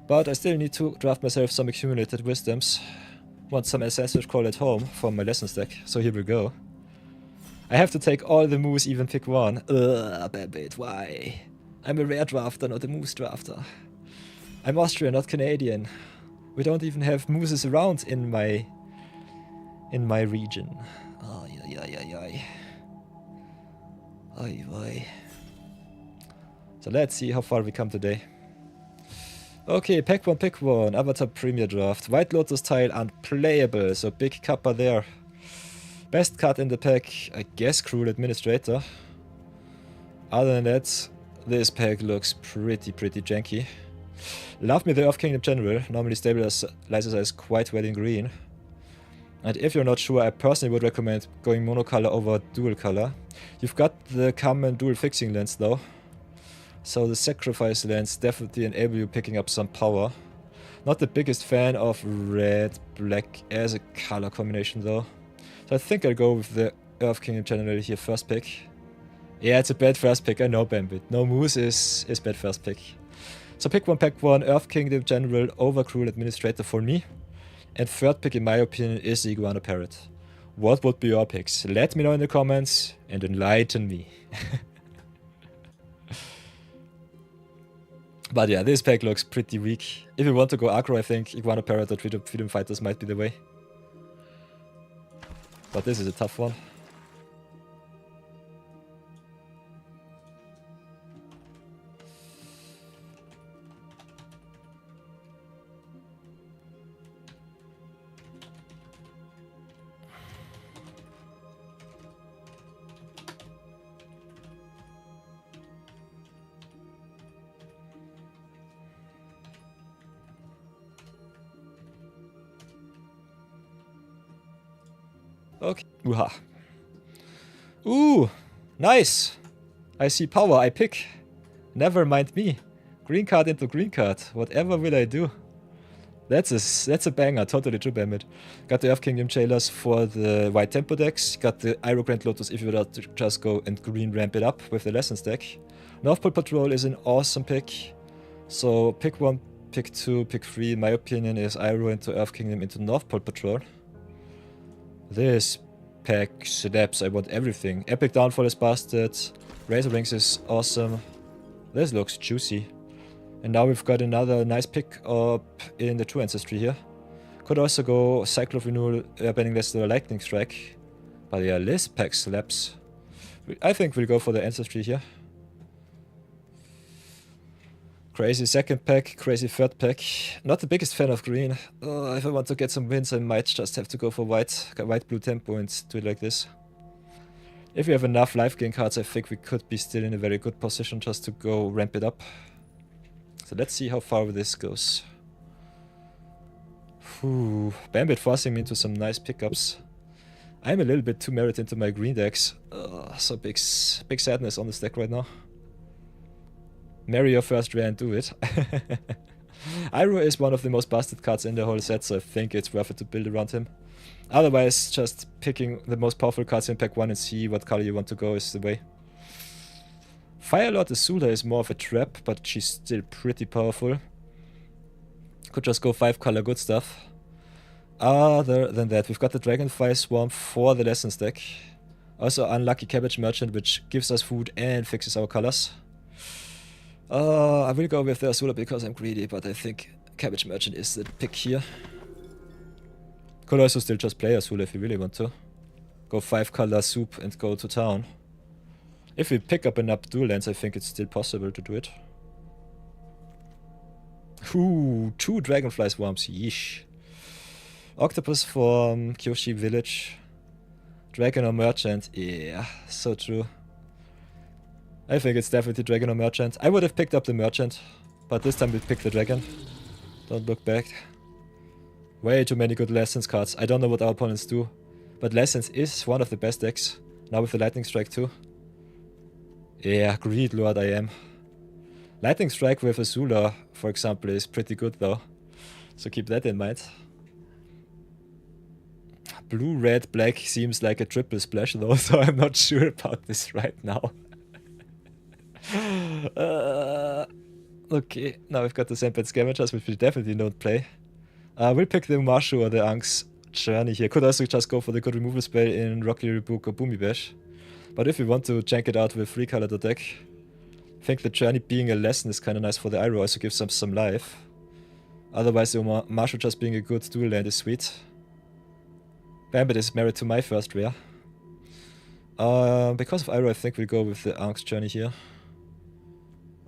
But I still need to draft myself some accumulated wisdoms. Want some ancestral call at home for my lessons deck, so here we go. I have to take all the moves, even pick one. Bambit, why? I'm a rare drafter, not a moose drafter. I'm Austrian, not Canadian. We don't even have mooses around in my region. Oh, yeah. Oy. So let's see how far we come today. Okay, pick one. Avatar Premier Draft. White Lotus tile unplayable, so big kappa there. Best card in the pack, I guess Cruel Administrator. Other than that, this pack looks pretty janky. Love me the Earth Kingdom General, normally stabilizes as quite well in green. And if you're not sure, I personally would recommend going monocolor over dual color. You've got the common dual fixing lands though. So the sacrifice lands definitely enable you picking up some power. Not the biggest fan of red, black as a color combination though. So I think I'll go with the Earth Kingdom General here first pick. Yeah, it's a bad first pick, I know Bambit. No moose is bad first pick. So pick one, Earth Kingdom General over Cruel Administrator for me. And third pick in my opinion is the Iguana Parrot. What would be your picks? Let me know in the comments and enlighten me. But yeah, this pack looks pretty weak. If you want to go aggro, I think Iguana Parrot or Freedom Fighters might be the way. But this is a tough one. Okay. Ooh-ha. Ooh, nice. I see power, I pick. Never mind me. Green card into green card. Whatever will I do? That's a banger, totally true, Bamit. Got the Earth Kingdom Jailers for the white tempo decks. Got the Iroh Grand Lotus if you would just go and green ramp it up with the Lessons deck. North Pole Patrol is an awesome pick. So pick 1, pick 2, pick 3, in my opinion, is Iroh into Earth Kingdom into North Pole Patrol. This pack slaps, I want everything. Epic Downfall is busted. Razor Rings is awesome. This looks juicy. And now we've got another nice pick up in the True Ancestry here. Could also go Cycle of Renewal, Banning Lesser, Lightning Strike. But yeah, this pack slaps. I think we'll go for the Ancestry here. Crazy second pack, crazy third pack. Not the biggest fan of green. If I want to get some wins, I might just have to go for white-blue tempo and do it like this. If we have enough life gain cards, I think we could be still in a very good position just to go ramp it up. So let's see how far this goes. Whew, Bambit forcing me into some nice pickups. I'm a little bit too married into my green decks. So big sadness on this deck right now. Marry your first rare and do it. Iroh is one of the most busted cards in the whole set, so I think it's worth it to build around him. Otherwise, just picking the most powerful cards in pack 1 and see what color you want to go is the way. Firelord Azula is more of a trap, but she's still pretty powerful. Could just go 5 color good stuff. Other than that, we've got the Dragonfly Swarm for the Lessons deck. Also Unlucky Cabbage Merchant, which gives us food and fixes our colors. I will go with the Azula because I'm greedy, but I think Cabbage Merchant is the pick here. Could also still just play Azula if you really want to. Go 5 color soup and go to town. If we pick up enough dual lands, I think it's still possible to do it. Ooh, 2 Dragonfly Swarms, yeesh. Octopus Form, Kyoshi Village. Dragon or Merchant, yeah, so true. I think it's definitely Dragon or Merchant. I would have picked up the Merchant, but this time we picked the Dragon. Don't look back. Way too many good Lessons cards. I don't know what our opponents do, but Lessons is one of the best decks. Now with the Lightning Strike too. Yeah, Greed Lord I am. Lightning Strike with Azula, for example, is pretty good though. So keep that in mind. Blue, red, black seems like a triple splash though, so I'm not sure about this right now. Okay, now we've got the Sandbad Scavengers, which we definitely don't play. We'll pick the Marshu or the Ank's Journey here. Could also just go for the good removal spell in Rocky Rebuke or Boomy Bash. But if we want to jank it out with 3 color deck, I think the Journey being a lesson is kind of nice for the Iroh, also gives them some life. Otherwise the Marshu just being a good dual land is sweet. Bambit is married to my first rare. Because of Iroh, I think we'll go with the Ank's Journey here.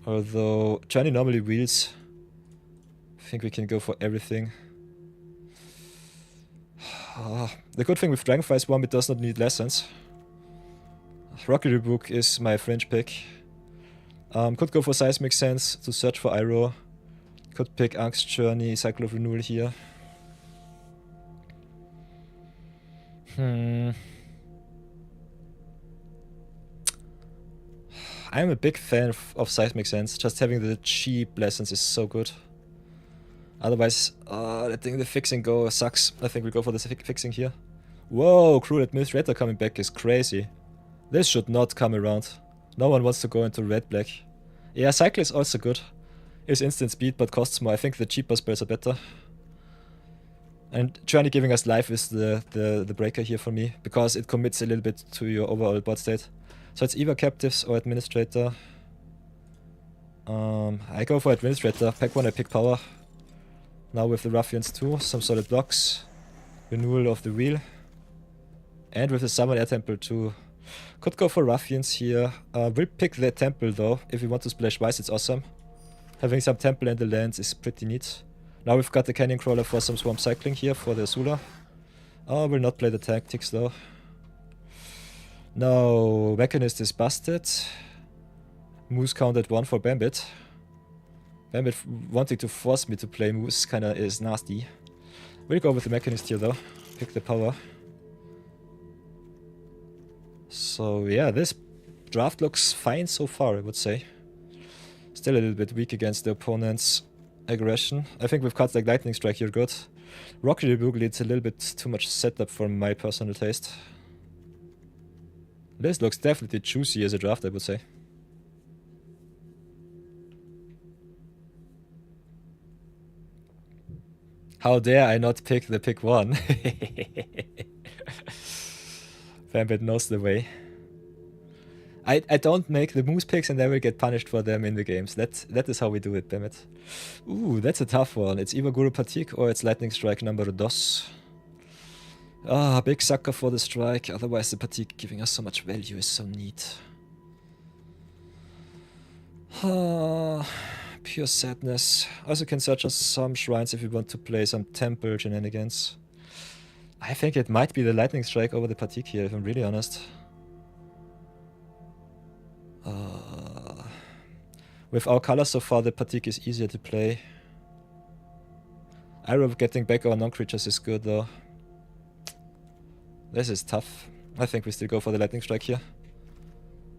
Although Journey normally wheels, I think we can go for everything. The good thing with Dragonfly Swarm, it does not need lessons. Rocky Rebuke is my fringe pick. Could go for Seismic Sense to search for Iroh. Could pick Ank's Journey, Cycle of Renewal here. I'm a big fan of Seismic Sense. Just having the cheap lessons is so good. Otherwise, letting the fixing go sucks. I think we'll go for the fixing here. Whoa, Cruel Administrator coming back is crazy. This should not come around. No one wants to go into red-black. Yeah, Cycle is also good. It's instant speed but costs more. I think the cheaper spells are better. And Journey giving us life is the breaker here for me, because it commits a little bit to your overall board state. So it's either Captives or Administrator. I go for Administrator. Pack 1 I pick Power. Now with the Ruffians too, some solid blocks. Renewal of the Wheel. And with the Summon Air Temple too. Could go for Ruffians here. We'll pick the Temple though. If we want to splash twice, it's awesome. Having some Temple in the lands is pretty neat. Now we've got the Canyon Crawler for some Swarm Cycling here for the Azula. We'll not play the Tactics though. No, Mechanist is busted. Moose counted 1 for Bambit. Bambit wanting to force me to play Moose kinda is nasty. We'll go with the Mechanist here though. Pick the Power. So yeah, this draft looks fine so far, I would say. Still a little bit weak against the opponent's aggression. I think with cards like Lightning Strike you're good. Rocky Boogly, it's a little bit too much setup for my personal taste. This looks definitely juicy as a draft, I would say. How dare I not pick the pick one? Vambit knows the way. I don't make the moose picks and I will get punished for them in the games. That is how we do it, damn it. Ooh, that's a tough one. It's either Guru Patik or it's Lightning Strike number 2. Ah, big sucker for the strike. Otherwise the Patik giving us so much value is so neat. Ah, pure sadness. Also can search us some shrines if we want to play some temple shenanigans. I think it might be the Lightning Strike over the Patik here, if I'm really honest. With our colors so far, the Patik is easier to play. Arrow getting back our non-creatures is good though. This is tough. I think we still go for the Lightning Strike here.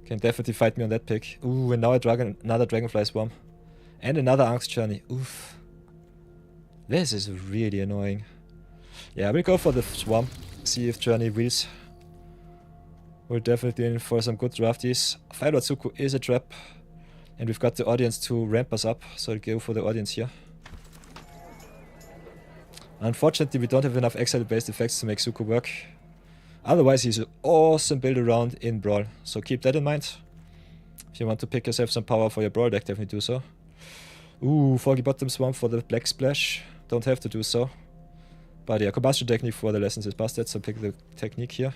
Can definitely fight me on that pick. Ooh, and now another Dragonfly Swarm. And another Angst Journey. Oof. This is really annoying. Yeah, we'll go for the Swarm. See if Journey wheels. We're definitely in for some good drafties. Firelord Suku is a trap. And we've got the audience to ramp us up, so I'll go for the audience here. Unfortunately, we don't have enough exile-based effects to make Suku work. Otherwise, he's an awesome build around in Brawl, so keep that in mind. If you want to pick yourself some power for your Brawl deck, definitely do so. Ooh, Foggy Bottom Swamp for the Black Splash. Don't have to do so. But yeah, Combustion Technique for the lessons is busted, so pick the Technique here.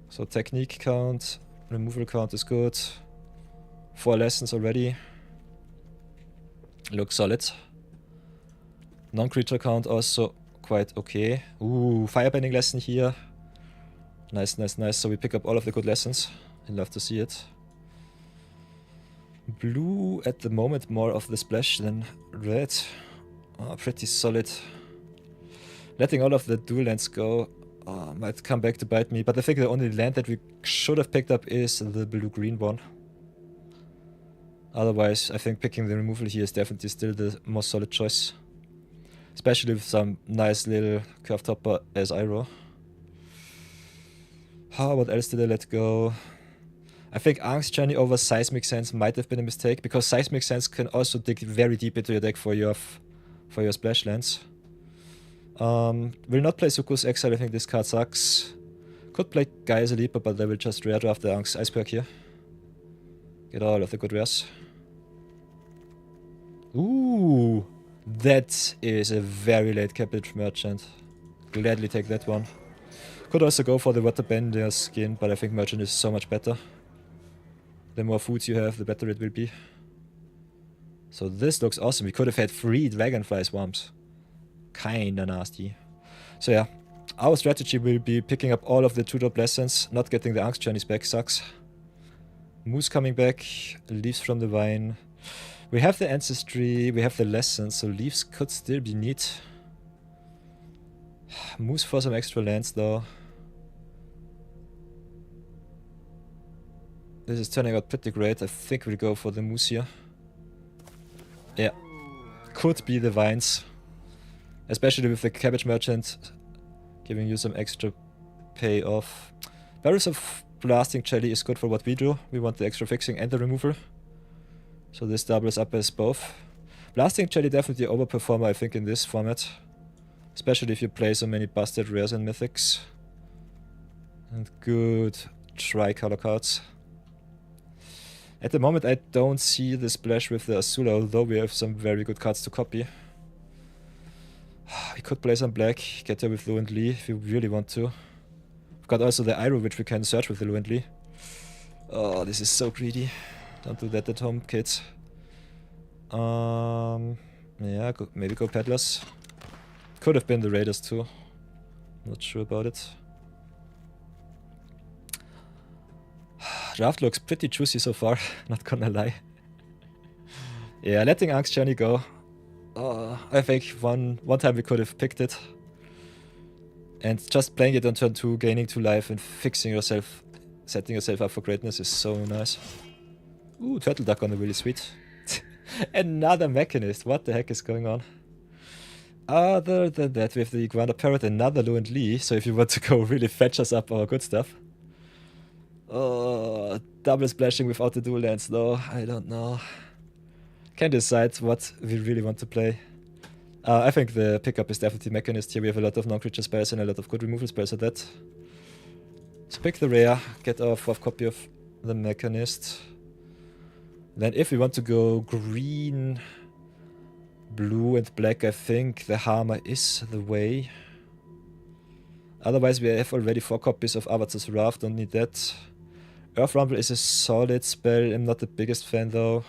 So Technique count. Removal count is good. 4 lessons already. Looks solid. Non-creature count also quite okay. Ooh, Firebending lesson here. Nice, nice, nice. So we pick up all of the good lessons. I'd love to see it. Blue at the moment more of the splash than red. Oh, pretty solid. Letting all of the dual lands go. Might come back to bite me, but I think the only land that we should have picked up is the blue-green one. Otherwise, I think picking the removal here is definitely still the most solid choice. Especially with some nice little curve topper as Iroh. What else did I let go? I think Angst Journey over Seismic Sense might have been a mistake, because Seismic Sense can also dig very deep into your deck for your splash lands. Will not play Suku's Exile, I think this card sucks. Could play Gaia Leaper, but I will just rare draft the Angst Iceberg here. Get all of the good rares. Ooh, that is a very late Cabbage Merchant. Gladly take that one. Could also go for the Waterbender skin, but I think Merchant is so much better. The more foods you have, the better it will be. So this looks awesome. We could have had 3 Dragonfly Swarms. Kinda nasty. So yeah, our strategy will be picking up all of the 2-drop lessons. Not getting the Angst Journeys back sucks. Moose coming back. Leaves from the Vine. We have the Ancestry. We have the lessons, so leaves could still be neat. Moose for some extra lands though. This is turning out pretty great. I think we'll go for the Moose here. Yeah. Could be the Vines. Especially with the Cabbage Merchant giving you some extra payoff. Barrels of Blasting Jelly is good for what we do. We want the extra fixing and the removal. So this doubles up as both. Blasting Jelly definitely overperformer, I think, in this format. Especially if you play so many busted rares and mythics. And good tricolor cards. At the moment I don't see the splash with the Azula, although we have some very good cards to copy. We could play some black, get there with Lu and Lee if you really want to. We've got also the Iroh, which we can search with the Lu and Lee. Oh, this is so greedy. Don't do that at home, kids. Yeah, maybe go Peddlers. Could have been the Raiders too. Not sure about it. Draft looks pretty juicy so far, not gonna lie. Yeah, letting Angst Journey go. I think one time we could have picked it. And just playing it on turn 2, gaining 2 life and fixing yourself, setting yourself up for greatness is so nice. Ooh, Turtle Duck on the really sweet. Another Mechanist, what the heck is going on? Other than that, we have the Iguana Parrot, another Lu and Lee, so if you want to go really fetch us up our good stuff. Oh, double splashing without the dual lands though, I don't know. Can't decide what we really want to play. I think the pickup is definitely Mechanist here. We have a lot of non-creature spells and a lot of good removal spells at that. So pick the rare, get our 4th copy of the Mechanist. Then if we want to go green, blue and black, I think the Hammer is the way. Otherwise we have already 4 copies of Avatar's Wrath, don't need that. Earth Rumble is a solid spell, I'm not the biggest fan though.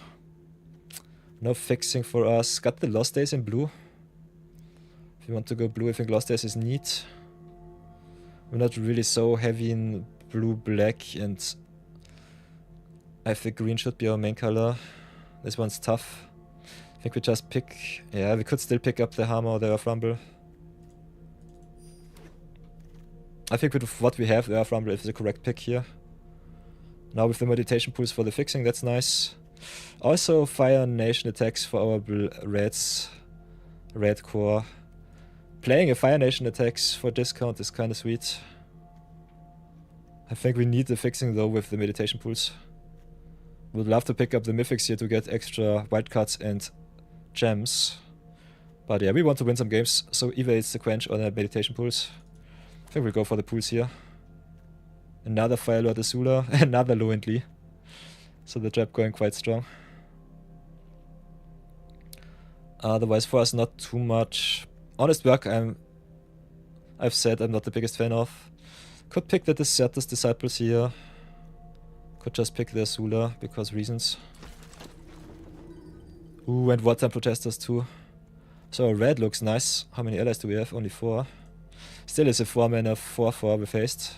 No fixing for us. Got the Lost Days in blue. If you want to go blue, I think Lost Days is neat. We're not really so heavy in blue-black, and I think green should be our main color. This one's tough. I think we just pick... Yeah, we could still pick up the Hammer or the Earth Rumble. I think with what we have, the Earth Rumble is the correct pick here. Now with the meditation pools for the fixing, that's nice. Also Fire Nation attacks for our reds. Red core. Playing a Fire Nation attacks for discount is kinda sweet. I think we need the fixing though with the meditation pools. Would love to pick up the mythics here to get extra wildcards and gems. But yeah, we want to win some games, so either it's the quench or the meditation pools. I think we'll go for the pools here. Another Firelord Azula, another Lu and Lee. So the trap going quite strong. Otherwise for us not too much. Honest Work I've said I'm not the biggest fan of. Could pick the Deserter's Disciples here. Could just pick the Azula because reasons. Ooh, and Wartime Protesters too. So red looks nice. How many allies do we have? Only 4. Still is a 4-mana 4/4 with haste.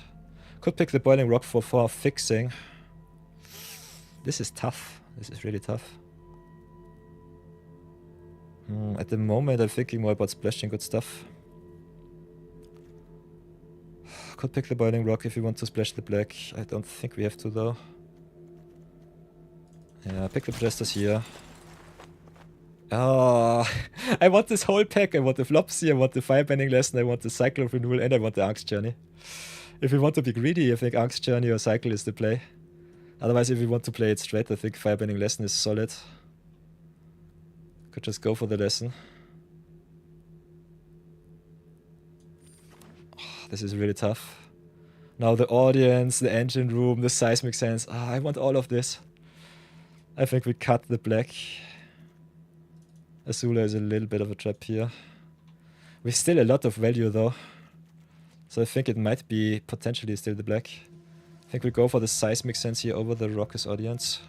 Could pick the Boiling Rock for 4 fixing. This is tough. This is really tough. At the moment I'm thinking more about splashing good stuff. Could pick the Boiling Rock if we want to splash the black. I don't think we have to though. Yeah, pick the Protesters here. Oh, I want this whole pack. I want the Flopsy, I want the Firebending Lesson, I want the Cycle of Renewal, and I want the Angst Journey. If we want to be greedy, I think Angst Journey or Cycle is the play. Otherwise, if we want to play it straight, I think Firebending Lesson is solid. Could just go for the Lesson. Oh, this is really tough. Now the audience, the engine room, the seismic sense. I want all of this. I think we cut the black. Azula is a little bit of a trap here. With still a lot of value though. So I think it might be potentially still the black. I think we go for the seismic sense here over the Raucous Audience.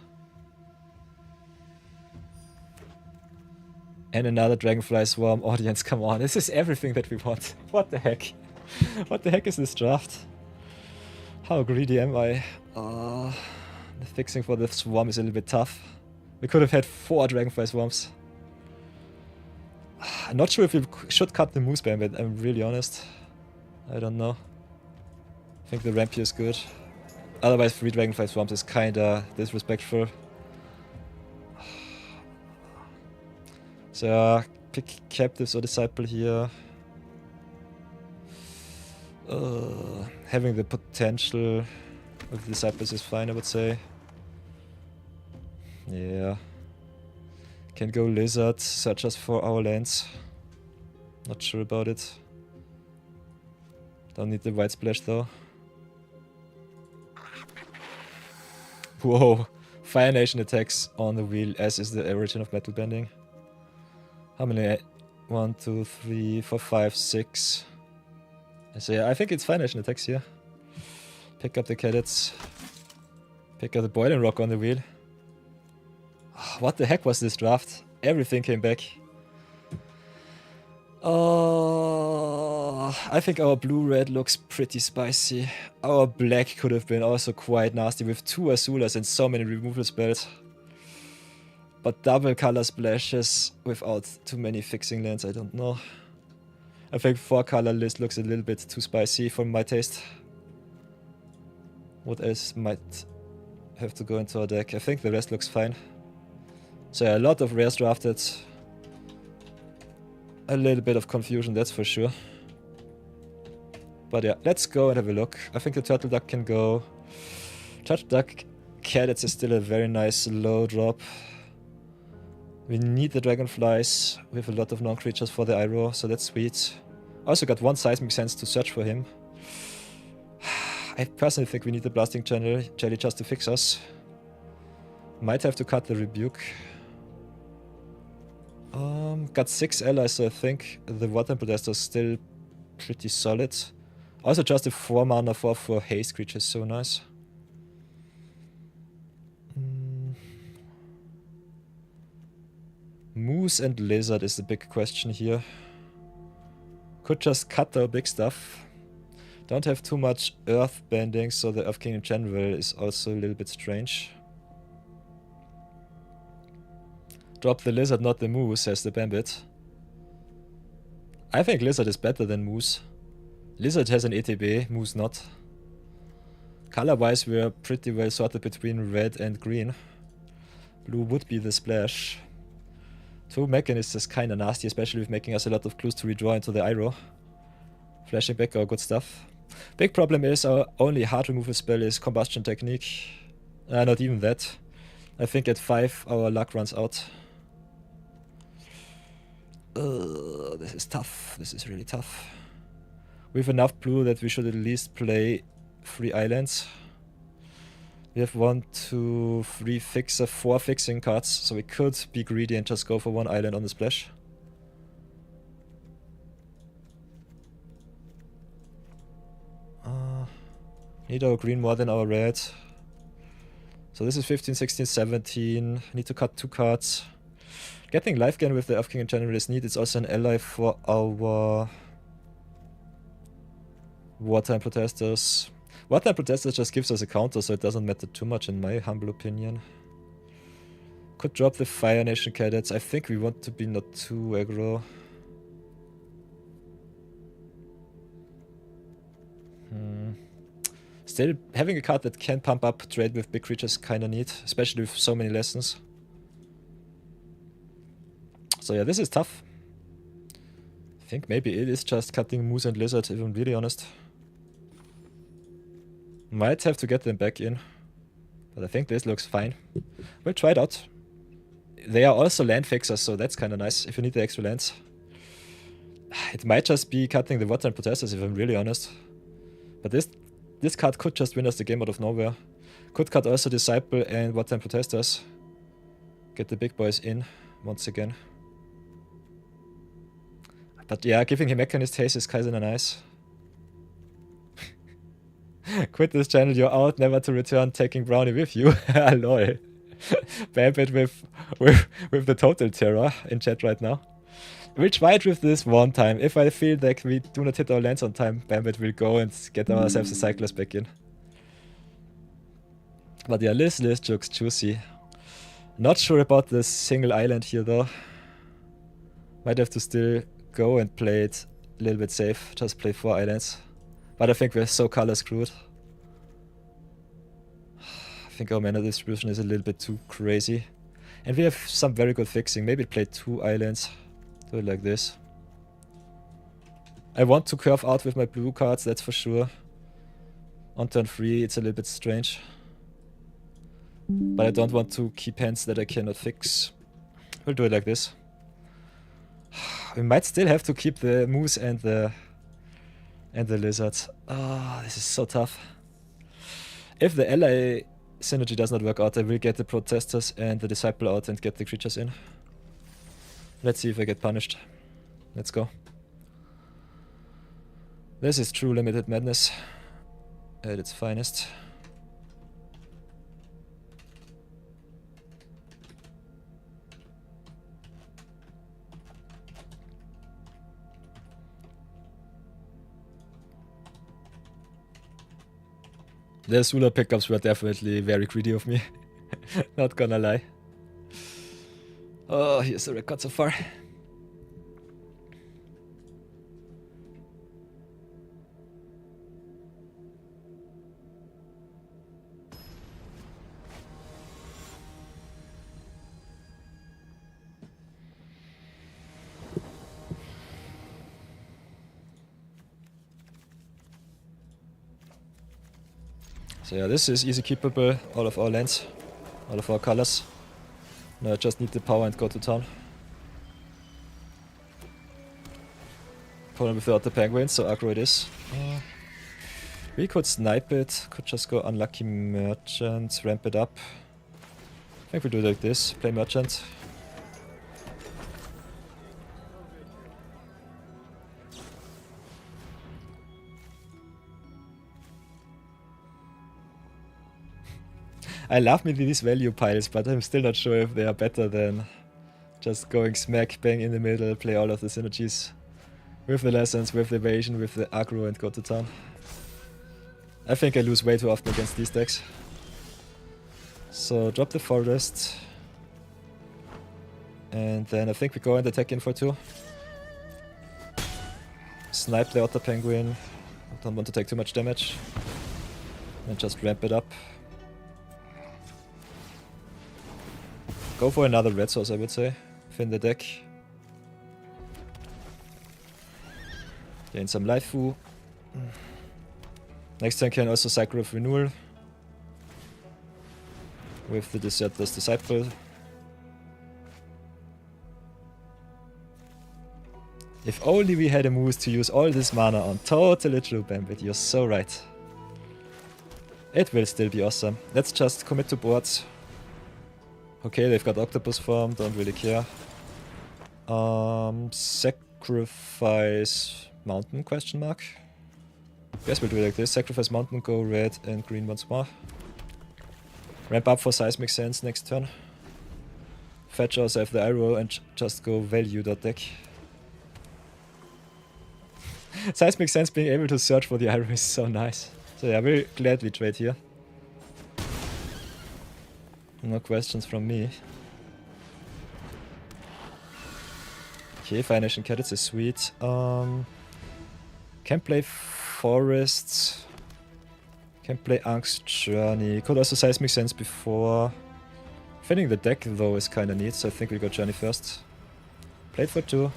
And another Dragonfly Swarm Audience, come on, this is everything that we want. What the heck? What the heck is this draft? How greedy am I? The fixing for the Swarm is a little bit tough. We could have had 4 Dragonfly Swarms. I'm not sure if we should cut the Moose Band, but I'm really honest. I don't know. I think the ramp here is good. Otherwise 3 Dragonfly Swarms is kinda disrespectful. So pick Captives or Disciple here. Having the potential of the Disciples is fine, I would say. Yeah. Can go Lizard, search us for our lands. Not sure about it. Don't need the White Splash though. Whoa. Fire Nation attacks on the wheel, as is the origin of Metal Bending. How many? 1, 2, 3, 4, 5, 6. So yeah, I think it's Fire Nation attacks here. Pick up the Cadets. Pick up the Boiling Rock on the wheel. What the heck was this draft? Everything came back. I think our blue-red looks pretty spicy. Our black could have been also quite nasty with 2 Azulas and so many removal spells. But double color splashes without too many fixing lands, I don't know. I think 4-color list looks a little bit too spicy for my taste. What else might have to go into our deck? I think the rest looks fine. So yeah, a lot of rares drafted. A little bit of confusion, that's for sure. But yeah, let's go and have a look. I think the Turtle Duck can go. Turtle Duck Cadets is still a very nice low drop. We need the Dragonflies. We have a lot of non-creatures for the Iroh, so that's sweet. Also got one Seismic Sense to search for him. I personally think we need the Blasting Jelly just to fix us. Might have to cut the Rebuke. Got 6 allies, so I think the Water Protester is still pretty solid. Also just a 4 mana 4/4 haste creature is so nice. Moose and Lizard is the big question here. Could just cut our big stuff. Don't have too much Earth bending, so the Earth King in general is also a little bit strange. Drop the Lizard, not the Moose, says the Bambit. I think Lizard is better than Moose. Lizard has an ETB, Moose not. Color-wise, we are pretty well sorted between red and green. Blue would be the splash. 2 Mechanists is kinda nasty, especially with making us a lot of clues to redraw into the Iroh. Flashing back our good stuff. Big problem is our only hard removal spell is Combustion Technique. Not even that. I think at 5 our luck runs out. This is tough. This is really tough. We have enough blue that we should at least play 3 islands. We have 1, 2, 3 fixer, 4 fixing cards, so we could be greedy and just go for 1 island on the splash. Need our green more than our red. So this is 15, 16, 17. Need to cut 2 cards. Getting life gain with the Earth King in general is neat. It's also an ally for our Wartime Protesters. Wartime Protesters just gives us a counter, so it doesn't matter too much in my humble opinion. Could drop the Fire Nation Cadets. I think we want to be not too aggro. Still, having a card that can pump up trade with big creatures is kinda neat, especially with so many lessons. So yeah, this is tough. I think maybe it is just cutting Moose and Lizard, if I'm really honest. Might have to get them back in, but I think this looks fine. We'll try it out. They are also land fixers, so that's kinda nice if you need the extra lands. It might just be cutting the Water and Protesters, if I'm really honest. But this card could just win us the game out of nowhere. Could cut also Disciple and Water and Protesters. Get the big boys in once again. But yeah, giving him Mechanist haste is kinda nice. Quit this channel, you're out, never to return, taking Brownie with you. Lol. Bambit with the total terror in chat right now. We'll try it with this one time. If I feel like we do not hit our lands on time, Bambit will go and get ourselves a Cyclist back in. But yeah, this list looks juicy. Not sure about the single island here though. Might have to still go and play it a little bit safe. Just play 4 islands. But I think we're so color screwed. I think our mana distribution is a little bit too crazy. And we have some very good fixing. Maybe play 2 islands. Do it like this. I want to curve out with my blue cards, that's for sure. On turn 3 it's a little bit strange. But I don't want to keep hands that I cannot fix. We'll do it like this. We might still have to keep the Moose and the Lizard. Oh, this is so tough. If the ally synergy does not work out, I will get the Protesters and the Disciple out and get the creatures in. Let's see if I get punished. Let's go. This is true limited madness at its finest. The Sula pickups were definitely very greedy of me. Not gonna lie. Oh, here's the record so far. So yeah, this is easy keepable, all of our lands, all of our colors. Now I just need the power and go to town. Opponent without the penguins, so aggro it is. We could snipe it, could just go unlucky merchant, ramp it up. I think we'll do it like this, play merchant. I love me these value piles, but I'm still not sure if they are better than just going smack bang in the middle, play all of the synergies with the lessons, with the evasion, with the aggro and go to town. I think I lose way too often against these decks. So drop the forest. And then I think we go and attack in for 2. Snipe the otter penguin. I don't want to take too much damage. And just ramp it up. Go for another red source, I would say, within the deck. Gain some life fu. Next turn can also Cycle of Renewal. With the Deserter's Disciple. If only we had a moose to use all this mana on. Totally true, Bambit, you're so right. It will still be awesome. Let's just commit to boards. Okay, they've got Octopus form, don't really care. Sacrifice Mountain, question mark? Guess we'll do it like this. Sacrifice Mountain, go red and green once more. Ramp up for Seismic Sense next turn. Fetch ourselves the arrow and just go value that deck. Seismic Sense being able to search for the arrow is so nice. So yeah, we'll gladly trade here. No questions from me. Okay, Fire Nation Cadets is sweet. Can play Forests. Can play Angst Journey. Could also Seismic Sense before. Filling the deck though is kinda neat, so I think we'll go Journey first. Played for 2.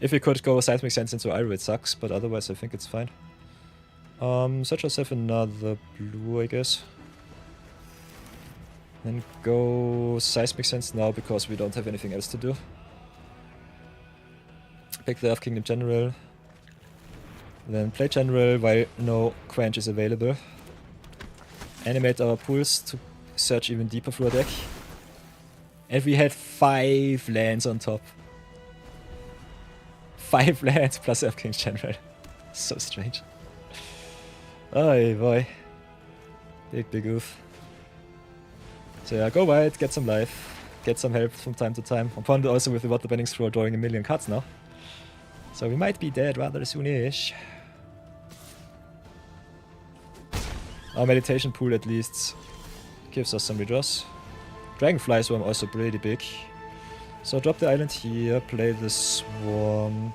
If we could go Seismic Sense into Iroh, it sucks, but otherwise I think it's fine. Search yourself another blue, I guess. Then go Seismic Sense now because we don't have anything else to do. Pick the Earth Kingdom General. Then play General while no Quench is available. Animate our pools to search even deeper through our deck. And we had 5 lands on top. 5 lands plus Earth Kingdom General. So strange. Oh boy. Big oof. So yeah, go wide, get some life, get some help from time to time. Opponent also with the Water Bending Scroll drawing a million cards now. So we might be dead rather soonish. Our meditation pool at least gives us some redraws. Dragonfly Swarm also pretty big. So drop the island here, play the Swarm.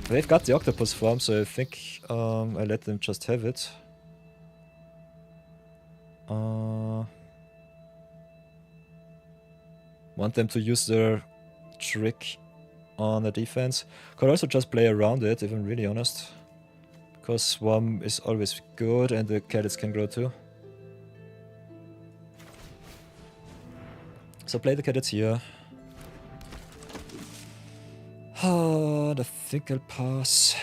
They've got the Octopus form, so I think I let them just have it. Want them to use their trick on the defense. Could also just play around it, if I'm really honest. Because Swarm is always good and the cadets can grow too. So play the cadets here. I think I'll pass.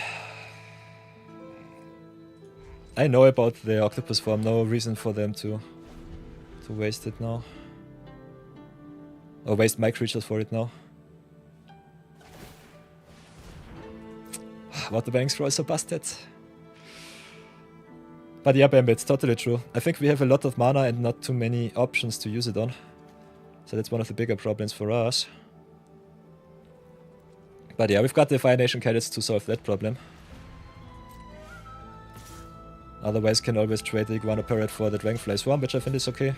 I know about the Octopus form, no reason for them to waste it now. Or waste my creatures for it now. What the banks roll so busted. But yeah, Bambit, totally true. I think we have a lot of mana and not too many options to use it on. So that's one of the bigger problems for us. But yeah, we've got the Fire Nation cadets to solve that problem. Otherwise can always trade the Iguana Parrot for the Dragonfly Swarm, which I think is okay.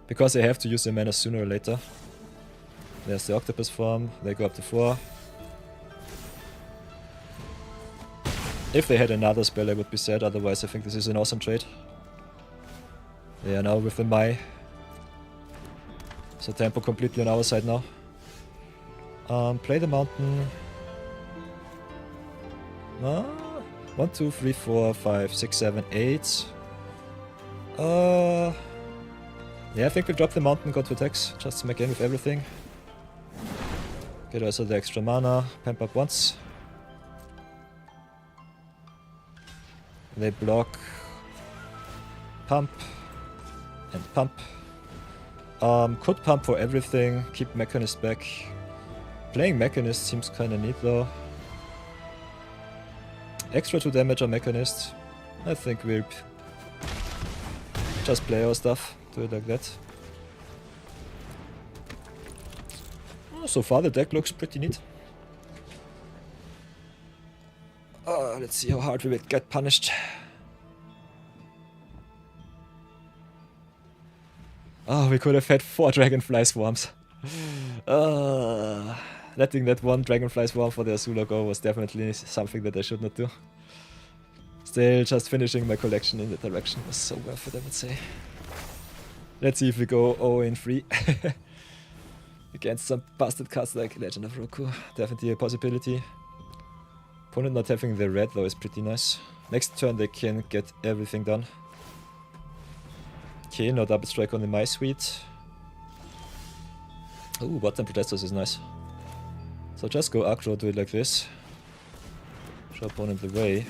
Because they have to use their mana sooner or later. There's the Octopus form, they go up to 4. If they had another spell I would be sad, otherwise I think this is an awesome trade. They are now with the Mai. So tempo completely on our side now. Play the mountain. Uh, 1, 2, 3, 4, 5, 6, 7, 8. Yeah, I think we'll drop the mountain, go to attacks, just to make in with everything. Get also the extra mana, pamp up once. They block, pump, and pump. Could pump for everything, keep Mechanist back. Playing Mechanist seems kinda neat though. Extra 2 damage on Mechanist. I think we'll just play our stuff, do it like that. Oh, so far the deck looks pretty neat. Let's see how hard we will get punished. Oh, we could have had 4 Dragonfly Swarms. Letting that one Dragonfly Swarm for the Azula go was definitely something that I should not do. Still, just finishing my collection in that direction was so worth it, I would say. Let's see if we go 0-3 against some busted cards like Legend of Roku. Definitely a possibility. Opponent not having the red though is pretty nice. Next turn they can get everything done. Okay, no double strike on the My Suite. Ooh, bottom Protesters is nice. So just go aggro, do it like this. Show opponent the way.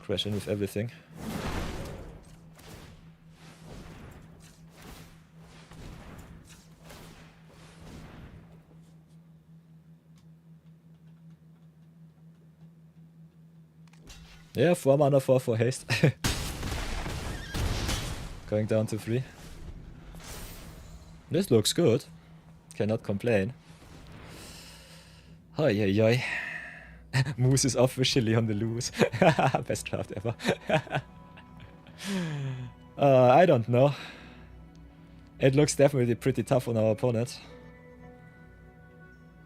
Crash in with everything. Yeah, 4 mana, 4 for haste. Going down to 3. This looks good. Cannot complain. Oi, oi, oi. Moose is officially on the loose. Best draft ever. I don't know. It looks definitely pretty tough on our opponent.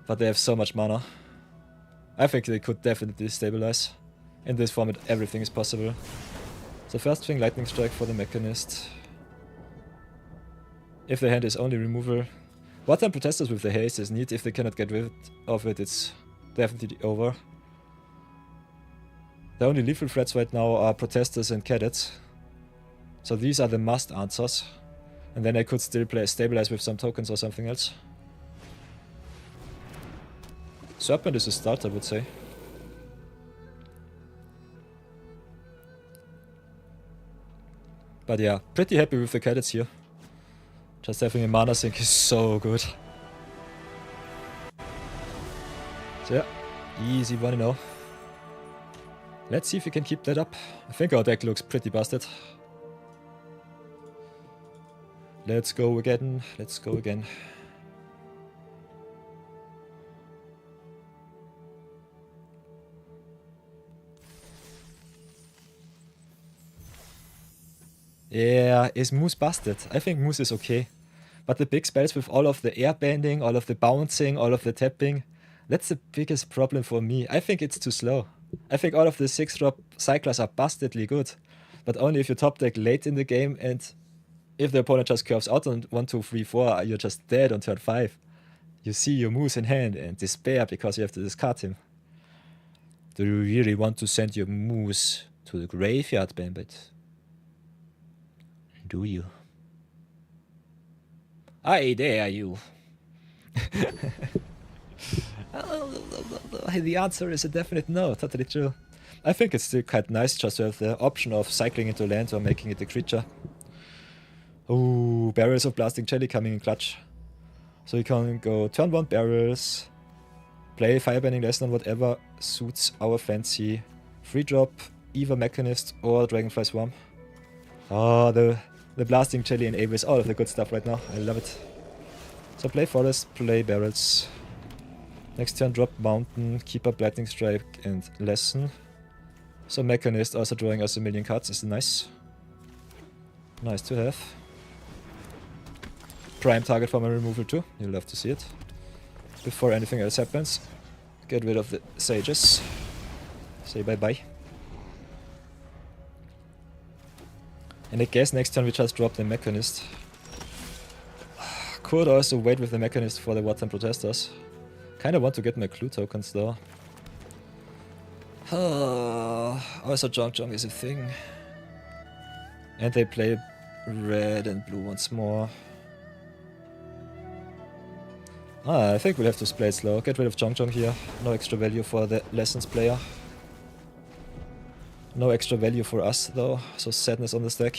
But they have so much mana. I think they could definitely stabilize. In this format, everything is possible. So first thing, Lightning Strike for the Mechanist. If the hand is only removal. What-time Protesters with the haste is neat. If they cannot get rid of it, it's definitely over. The only lethal threats right now are Protesters and Cadets. So these are the must answers. And then I could still play Stabilize with some tokens or something else. Serpent is a start, I would say. But yeah, pretty happy with the Cadets here. Just having a mana sink is so good. So yeah, easy 1-0. Let's see if we can keep that up. I think our deck looks pretty busted. Let's go again, let's go again. Yeah, is Moose busted? I think Moose is okay. But the big spells with all of the air bending, all of the bouncing, all of the tapping, that's the biggest problem for me. I think it's too slow. I think all of the 6-drop cyclers are bastedly good. But only if you top deck late in the game, and if the opponent just curves out on 1, 2, 3, 4, you're just dead on turn 5. You see your Moose in hand and despair because you have to discard him. Do you really want to send your Moose to the graveyard, Bambit? Do you? I dare you. The answer is a definite no, totally true. I think it's still quite nice just to have the option of cycling into land or making it a creature. Ooh, Barrels of Blasting Jelly coming in clutch. So you can go turn 1 barrels, play Firebending Lesson on whatever suits our fancy. 3-drop, either Mechanist or Dragonfly Swarm. Oh, the Blasting Jelly enables all of the good stuff right now. I love it. So play Forest, play Barrels. Next turn drop Mountain, keep up Lightning Strike and Lesson. So Mechanist also drawing us a million cards is nice. Nice to have. Prime target for my removal too. You'll love to see it. Before anything else happens, get rid of the Sages. Say bye bye. And I guess next turn we just drop the Mechanist. Could also wait with the Mechanist for the Wartime Protesters. Kinda want to get my clue tokens though. Also Junk is a thing. And they play red and blue once more. I think we'll have to play it slow. Get rid of Junk here. No extra value for the Lessons player. No extra value for us though, so sadness on the stack.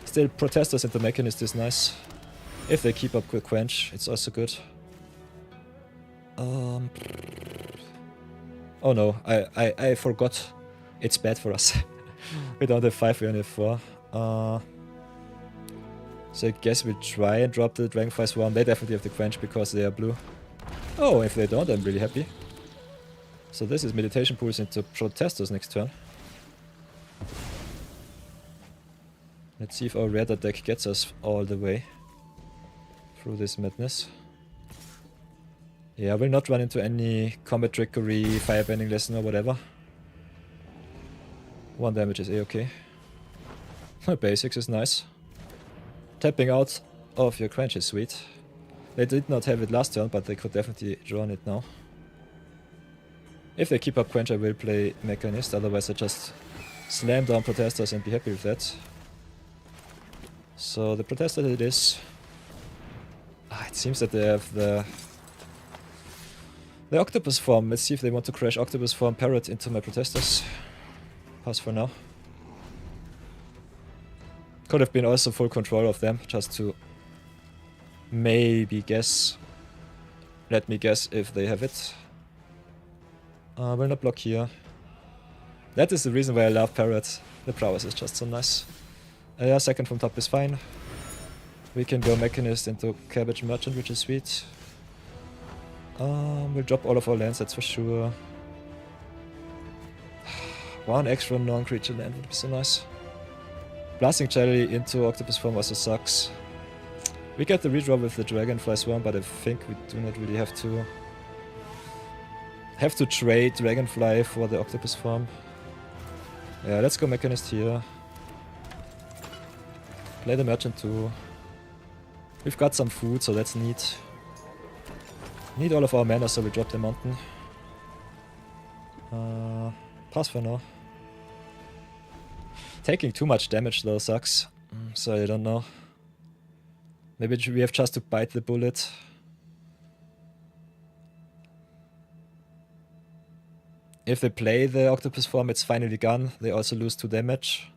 Still, Protesters into Mechanist is nice. If they keep up with Quench, it's also good. Oh no, I forgot. It's bad for us. We don't have 5, we only have 4. So I guess we'll try and drop the Dragonfly Swarm. They definitely have the Quench because they are blue. Oh, if they don't, I'm really happy. So this is Meditation Pools into Protesters next turn. Let's see if our Rare deck gets us all the way through this madness. Yeah, we'll not run into any Combat Trickery, Firebending Lesson or whatever. 1 damage is a-okay. Basics is nice. Tapping out of your Quench is sweet. They did not have it last turn, but they could definitely draw on it now. If they keep up Quench, I will play Mechanist, otherwise I just slam down Protesters and be happy with that. So the Protester it is. It seems that they have the Octopus form. Let's see if they want to crash Octopus form Parrot into my Protesters. Pass for now. Could have been also full control of them, just to maybe guess. Let me guess if they have it. Will not block here. That is the reason why I love Parrot. The prowess is just so nice. Yeah, second from top is fine. We can go Mechanist into Cabbage Merchant, which is sweet. We'll drop all of our lands, that's for sure. 1 extra non-creature land would be so nice. Blasting Jelly into Octopus form also sucks. We get the redraw with the Dragonfly Swarm, but I think we do not really have to trade Dragonfly for the Octopus form. Yeah, let's go Mechanist here. Play the Merchant too. We've got some food, so that's neat. Need all of our mana, so we drop the mountain. Pass for now. Taking too much damage though sucks. So I don't know. Maybe we have just to bite the bullet. If they play the Octopus form, it's finally gone. They also lose 2 damage.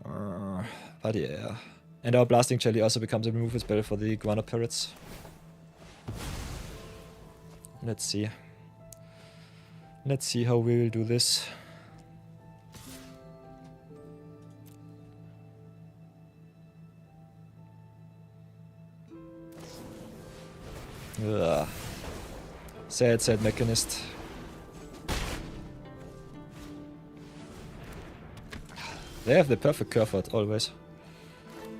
But yeah. And our Blasting Jelly also becomes a removal spell for the Iguana Parrots. Let's see. Let's see how we will do this. Ugh. Sad Mechanist. They have the perfect curve out always.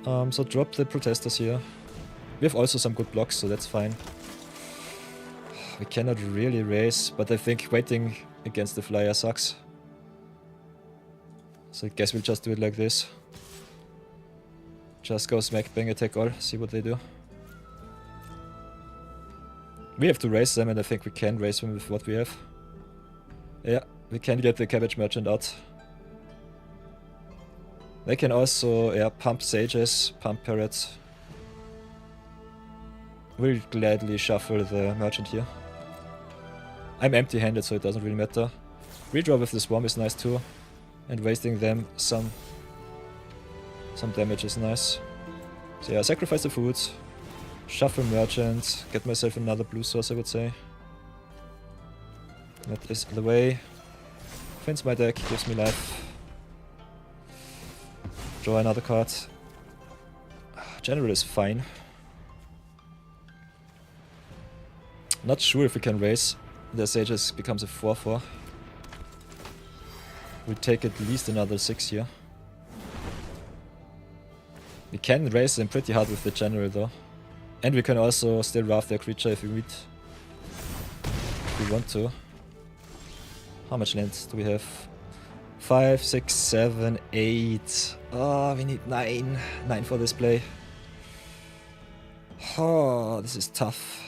So drop the Protesters here. We have also some good blocks, so that's fine. We cannot really raise, but I think waiting against the flyer sucks. So I guess we'll just do it like this. Just go smack, bang, attack all, see what they do. We have to raise them, and I think we can raise them with what we have. Yeah, we can get the Cabbage Merchant out. They can also, yeah, pump Sages, pump Parrots. We'll gladly shuffle the Merchant here. I'm empty-handed, so it doesn't really matter. Redraw with the Swarm is nice too. And wasting them some damage is nice. So yeah, sacrifice the food. Shuffle Merchant. Get myself another blue source, I would say. That is the way. Cleanse my deck, gives me life. Draw another card. General is fine. Not sure if we can raise. The Sages becomes a 4-4. We'll take at least another 6 here. We can raise them pretty hard with the General though. And we can also still raft their creature if we need. If we want to. How much lands do we have? 5, 6, 7, 8. Oh, we need 9. 9 for this play. Oh, this is tough.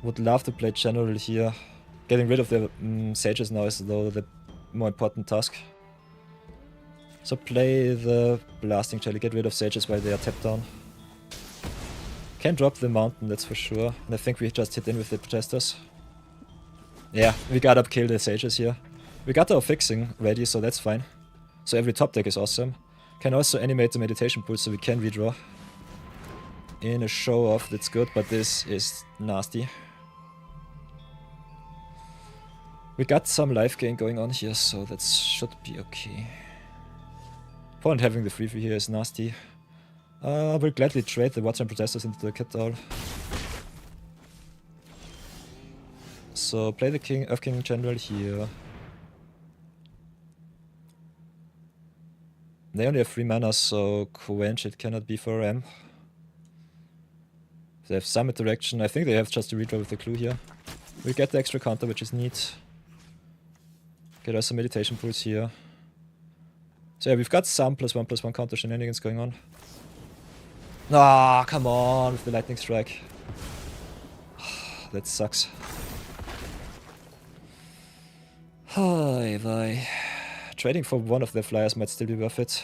Would love to play General here. Getting rid of the sages now is though the more important task. So play the blasting jelly, get rid of sages while they are tapped down. Can drop the mountain, that's for sure. And I think we just hit in with the protesters. Yeah, we gotta kill the sages here. We got our fixing ready, so that's fine. So every top deck is awesome. Can also animate the meditation pool so we can redraw. In a show off, that's good, but this is nasty. We got some life gain going on here, so that should be okay. Opponent having the free here is nasty. I will gladly trade the Watcher and Protesters into the Kettle. So play the King, Earth King General here. They only have 3 mana, so Quench it cannot be for them. They have some interaction. I think they have just to redraw with the clue here. We get the extra counter, which is neat. Get us some meditation pools here. So yeah, we've got some +1/+1 counter shenanigans going on. Ah, come on with the lightning strike. That sucks. Hi, bye. Trading for one of their flyers might still be worth it.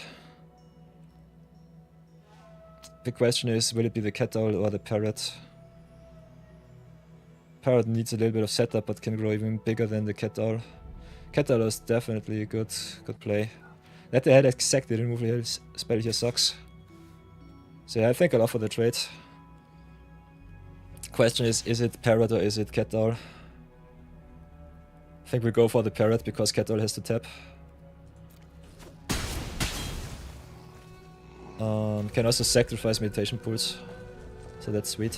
The question is, will it be the cat owl or the parrot? Parrot needs a little bit of setup, but can grow even bigger than the cat owl. Cat owl is definitely a good play. That they had exactly the removal spell here sucks. So yeah, I think I'll offer the trade. Question is it parrot or is it cat owl? I think we go for the parrot because cat owl has to tap. Can also sacrifice meditation pools, so that's sweet.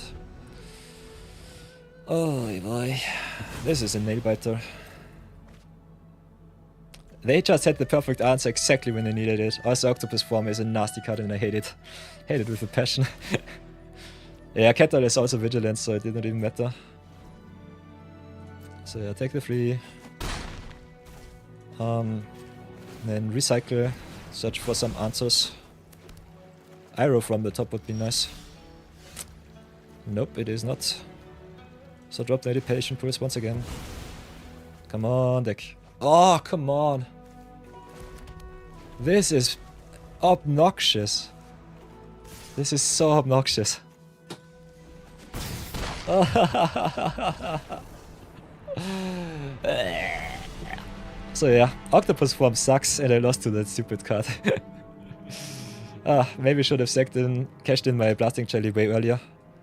Oh boy, this is a nail biter. They just had the perfect answer exactly when they needed it. Also, Octopus Form is a nasty card and I hate it. Hate it with a passion. Yeah, Kettle is also vigilant, so it did not even matter. So yeah, take the 3. Then recycle, search for some answers. Arrow from the top would be nice. Nope, it is not. So drop the meditation pools once again. Come on, deck. Oh, come on. This is obnoxious. This is so obnoxious. So yeah, Octopus Form sucks and I lost to that stupid card. Maybe should have cashed in my Blasting Jelly way earlier.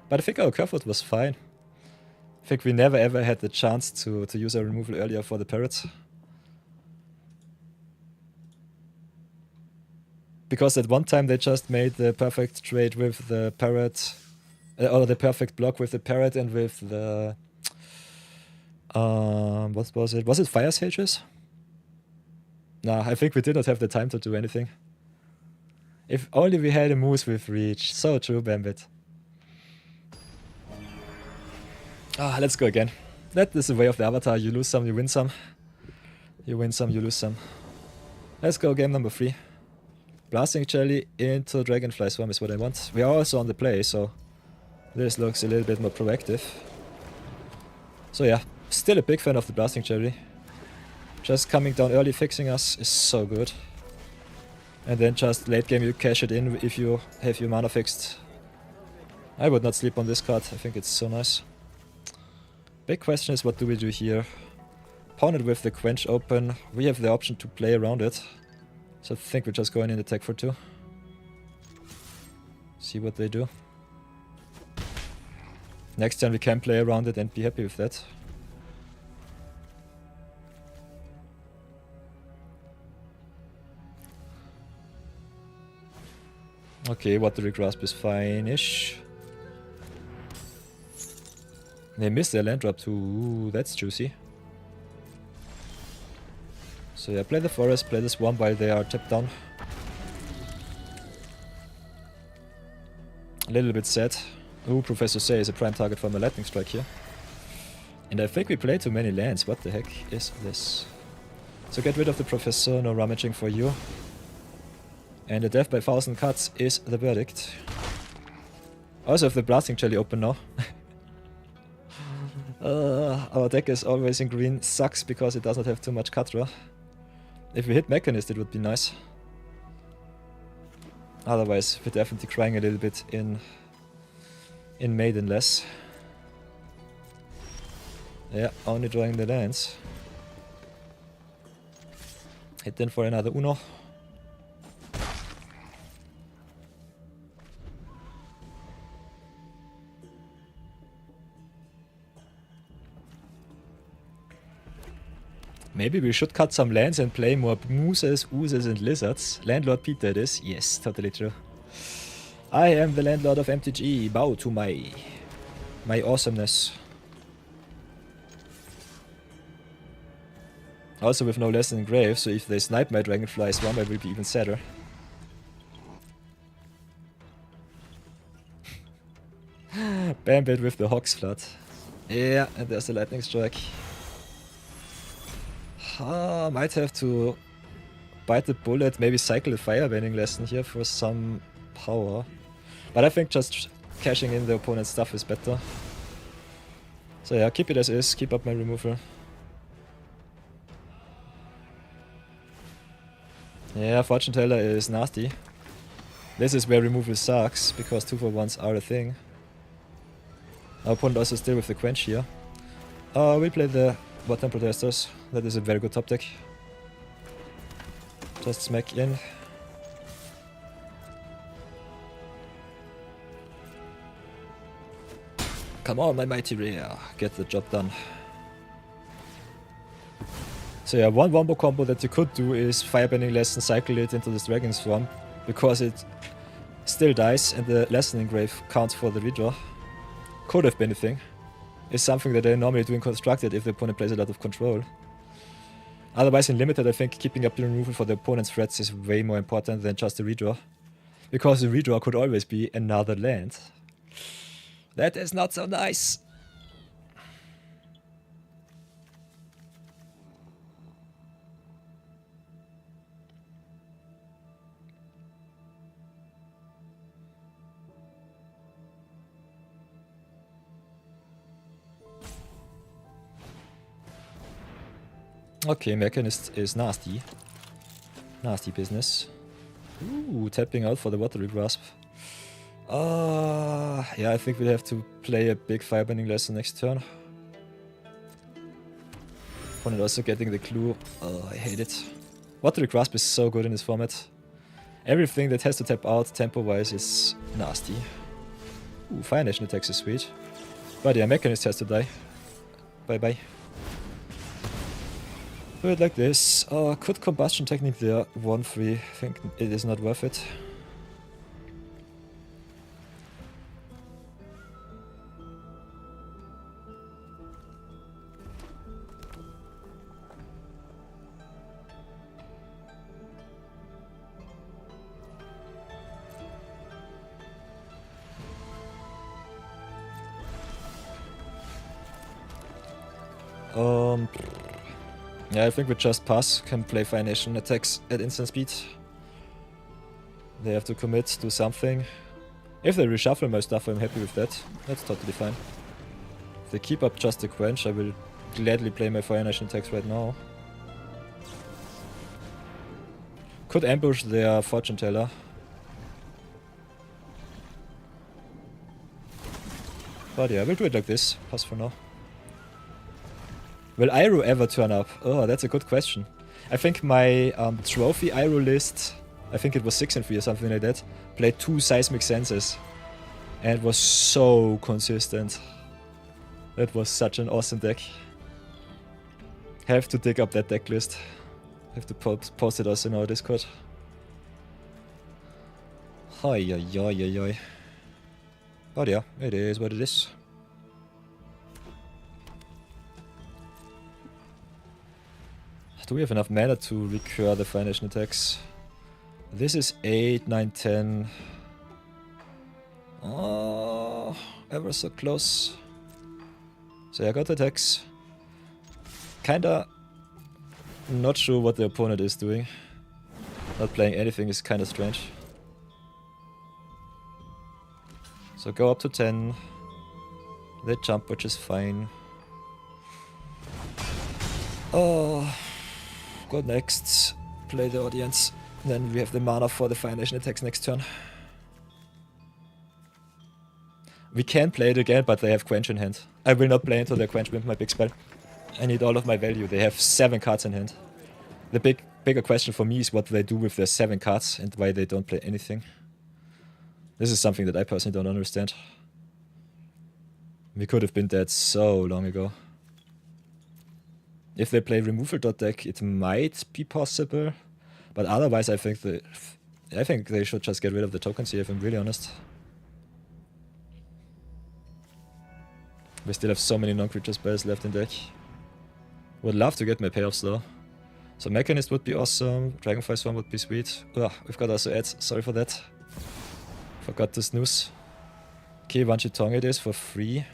But I think our Curvewood was fine. I think we never ever had the chance to use our removal earlier for the parrots. Because at one time they just made the perfect trade with the parrot, or the perfect block with the parrot and with the... what was it? Was it Fire Sages? Nah, I think we did not have the time to do anything. If only we had a moose with reach. So true, Bambit. Let's go again. That is the way of the Avatar. You lose some, you win some. You win some, you lose some. Let's go game number 3. Blasting Jelly into Dragonfly Swarm is what I want. We are also on the play, so this looks a little bit more proactive. So yeah, still a big fan of the Blasting Jelly. Just coming down early, fixing us is so good. And then just late game you cash it in if you have your mana fixed. I would not sleep on this card, I think it's so nice. Big question is what do we do here? Opponent with the Quench open, we have the option to play around it. So I think we're just going in attack for 2. See what they do. Next time we can play around it and be happy with that. Okay, Watery Grasp is fine-ish. They missed their land drop too. Ooh, that's juicy. So yeah, play the forest, play the swamp while they are tapped down. A little bit sad. Ooh, Professor Say is a prime target for my lightning strike here. And I think we play too many lands. What the heck is this? So get rid of the Professor, no rummaging for you. And a death by 1000 cuts is the verdict. Also have the Blasting Jelly open now. Our deck is always in green. Sucks because it does not have too much cut draw. If we hit Mechanist, it would be nice. Otherwise, we're definitely crying a little bit in Maidenless. Yeah, only drawing the lands. Hit in for another Uno. Maybe we should cut some lands and play more mooses, oozes and lizards. Landlord Pete that is. Yes, totally true. I am the landlord of MTG. Bow to my awesomeness. Also with no less than grave, so if they snipe my dragonfly, Swarm will be even sadder. Bambit with the Hawk's Flood. Yeah, and there's the lightning strike. Might have to bite the bullet, maybe cycle a firebending lesson here for some power. But I think just cashing in the opponent's stuff is better. So yeah, keep it as is, keep up my removal. Yeah, Fortune Teller is nasty. This is where removal sucks, because 2-for-1s are a thing. Our opponent also still with the Quench here. We play the Bottom Protesters. That is a very good top deck. Just smack in. Come on, my mighty rare. Get the job done. So yeah, one wombo combo that you could do is Firebending Lesson, cycle it into this Dragon Swarm, because it still dies and the Lessening Grave counts for the redraw. Could have been a thing. Is something that I normally do in Constructed if the opponent plays a lot of control. Otherwise in Limited I think keeping up the removal for the opponent's threats is way more important than just the redraw. Because the redraw could always be another land. That is not so nice. Okay, Mechanist is nasty. Nasty business. Ooh, tapping out for the Watery Grasp. Yeah, I think we'll have to play a big Firebending Lesson next turn. Opponent also getting the clue. Oh, I hate it. Watery Grasp is so good in this format. Everything that has to tap out tempo-wise is nasty. Ooh, Fire Nation attacks is sweet. But yeah, Mechanist has to die. Bye-bye. Do it like this. Could Combustion Technique there 1-3. I think it is not worth it. Yeah, I think we just pass, can play Fire Nation attacks at instant speed. They have to commit, do something. If they reshuffle my stuff, I'm happy with that. That's totally fine. If they keep up just the Quench, I will gladly play my Fire Nation attacks right now. Could ambush their Fortune Teller. But yeah, we'll do it like this. Pass for now. Will Iroh ever turn up? Oh, that's a good question. I think my trophy Iroh list, I think it was 6-3 or something like that, played 2 Seismic Senses. And it was so consistent. That was such an awesome deck. Have to dig up that deck list. Have to post it also in our Discord. Oi, oi, oi, oi, oi. But yeah, it is what it is. Do we have enough mana to recur the Fire Nation attacks? This is 8, 9, 10. Oh, ever so close. So yeah, I got the attacks. Kinda not sure what the opponent is doing. Not playing anything is kinda strange. So go up to 10. They jump, which is fine. Oh, go next. Play the audience. Then we have the mana for the Fire Nation attacks next turn. We can play it again, but they have Quench in hand. I will not play into their Quench with my big spell. I need all of my value. They have 7 cards in hand. The bigger question for me is what they do with their 7 cards and why they don't play anything. This is something that I personally don't understand. We could have been dead so long ago. If they play removal deck, it might be possible. But otherwise, I think they should just get rid of the tokens here, if I'm really honest. We still have so many non-creature spells left in deck. Would love to get my payoffs though. So Mechanist would be awesome, Dragonfly Swarm would be sweet. Ugh, we've got also ads, sorry for that. Forgot to snooze. Okay, Wanchitong it is for free.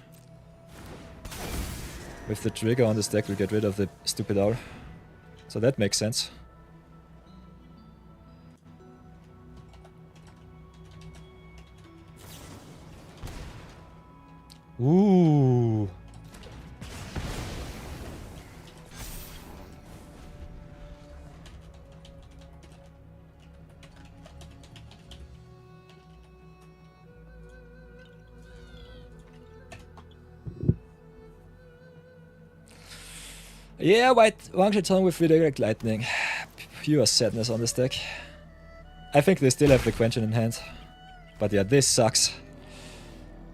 With the trigger on this deck we'll get rid of the stupid owl. So that makes sense. Ooh. Yeah, white Wanchitong with redirect lightning. Pure sadness on this deck. I think they still have the Quench in hand. But yeah, this sucks.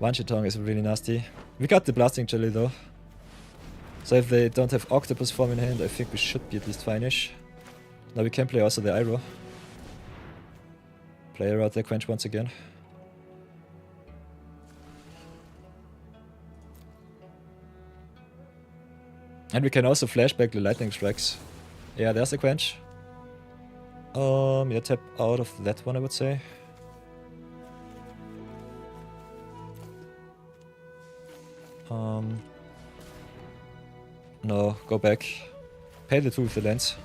Wanchitong is really nasty. We got the Blasting Jelly though. So if they don't have Octopus form in hand, I think we should be at least fine-ish. Now we can play also the Iroh. Play out their Quench once again. And we can also flashback the Lightning Strikes. Yeah, there's the Quench. Yeah, tap out of that one, I would say. No, go back. Pay the 2 with the lens.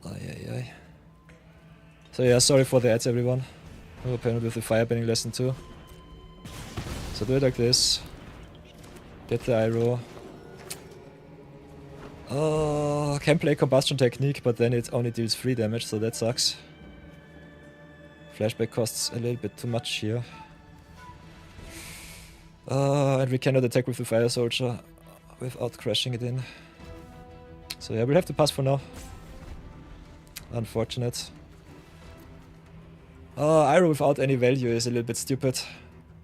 Ay. So yeah, sorry for the ads everyone. No opponent with the firebending lesson too. So do it like this. Get the Iroh. Can play Combustion Technique, but then it only deals 3 damage, so that sucks. Flashback costs a little bit too much here. And we cannot attack with the Fire Soldier without crashing it in. So yeah, we'll have to pass for now. Unfortunate. Iroh without any value is a little bit stupid.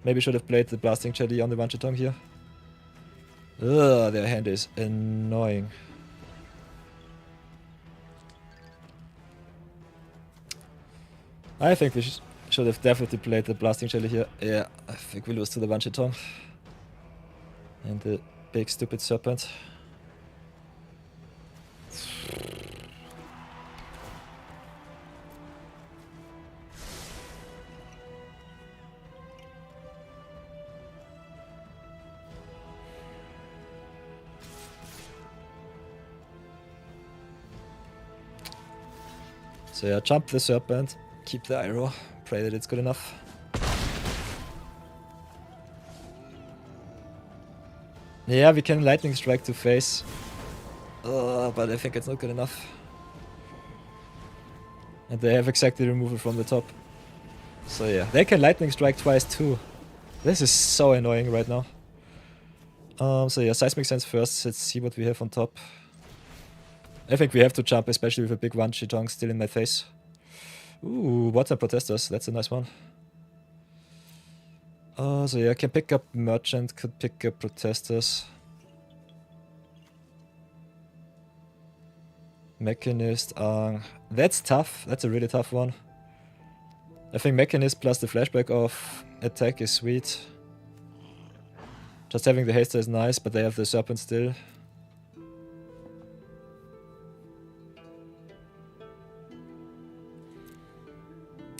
Maybe should have played the Blasting Jelly on the Wanchitong here. Ugh, their hand is annoying. I think we should have definitely played the Blasting Jelly here. Yeah, I think we lose to the Wanchitong. And the big stupid serpent. So yeah, jump the serpent, keep the Iroh, pray that it's good enough. Yeah, we can Lightning Strike to face. But I think it's not good enough. And they have exactly removal from the top. So yeah, they can Lightning Strike twice too. This is so annoying right now. So yeah, Seismic Sense first, let's see what we have on top. I think we have to jump, especially with a big Wanchitong still in my face. Ooh, Water Protesters, that's a nice one. So yeah, I can pick up Merchant, could pick up Protesters. Mechanist, that's tough, that's a really tough one. I think Mechanist plus the flashback of attack is sweet. Just having the haster is nice, but they have the Serpent still.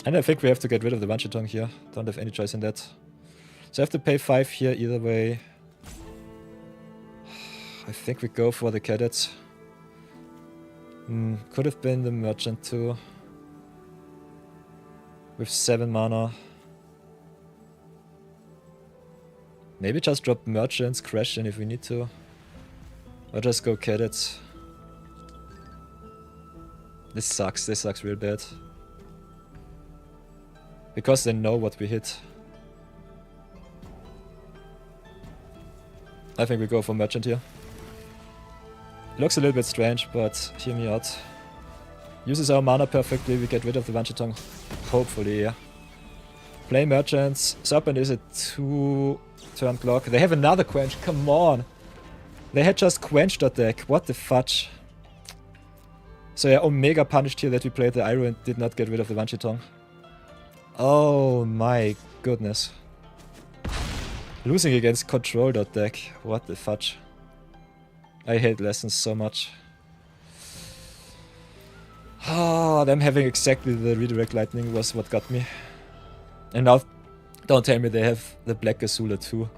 And I think we have to get rid of the Wanchitong here. Don't have any choice in that. So I have to pay 5 here either way. I think we go for the Cadets. Could have been the Merchant too. with 7 mana. Maybe just drop Merchants, Crash in if we need to. Or just go cat it. This sucks real bad. Because they know what we hit. I think we go for Merchant here. Looks a little bit strange, but hear me out. Uses our mana perfectly, we get rid of the Vanchitong. Hopefully, yeah. Play Merchants. Serpent is a 2-turn clock. They have another Quench, come on! They had just quenched that deck, what the fudge. So yeah, Omega punished here that we played the Iroh and did not get rid of the Vanchitong. Oh my goodness. Losing against control that deck, what the fudge. I hate lessons so much. Ah, them having exactly the redirect lightning was what got me. And now, don't tell me they have the Black Azula too.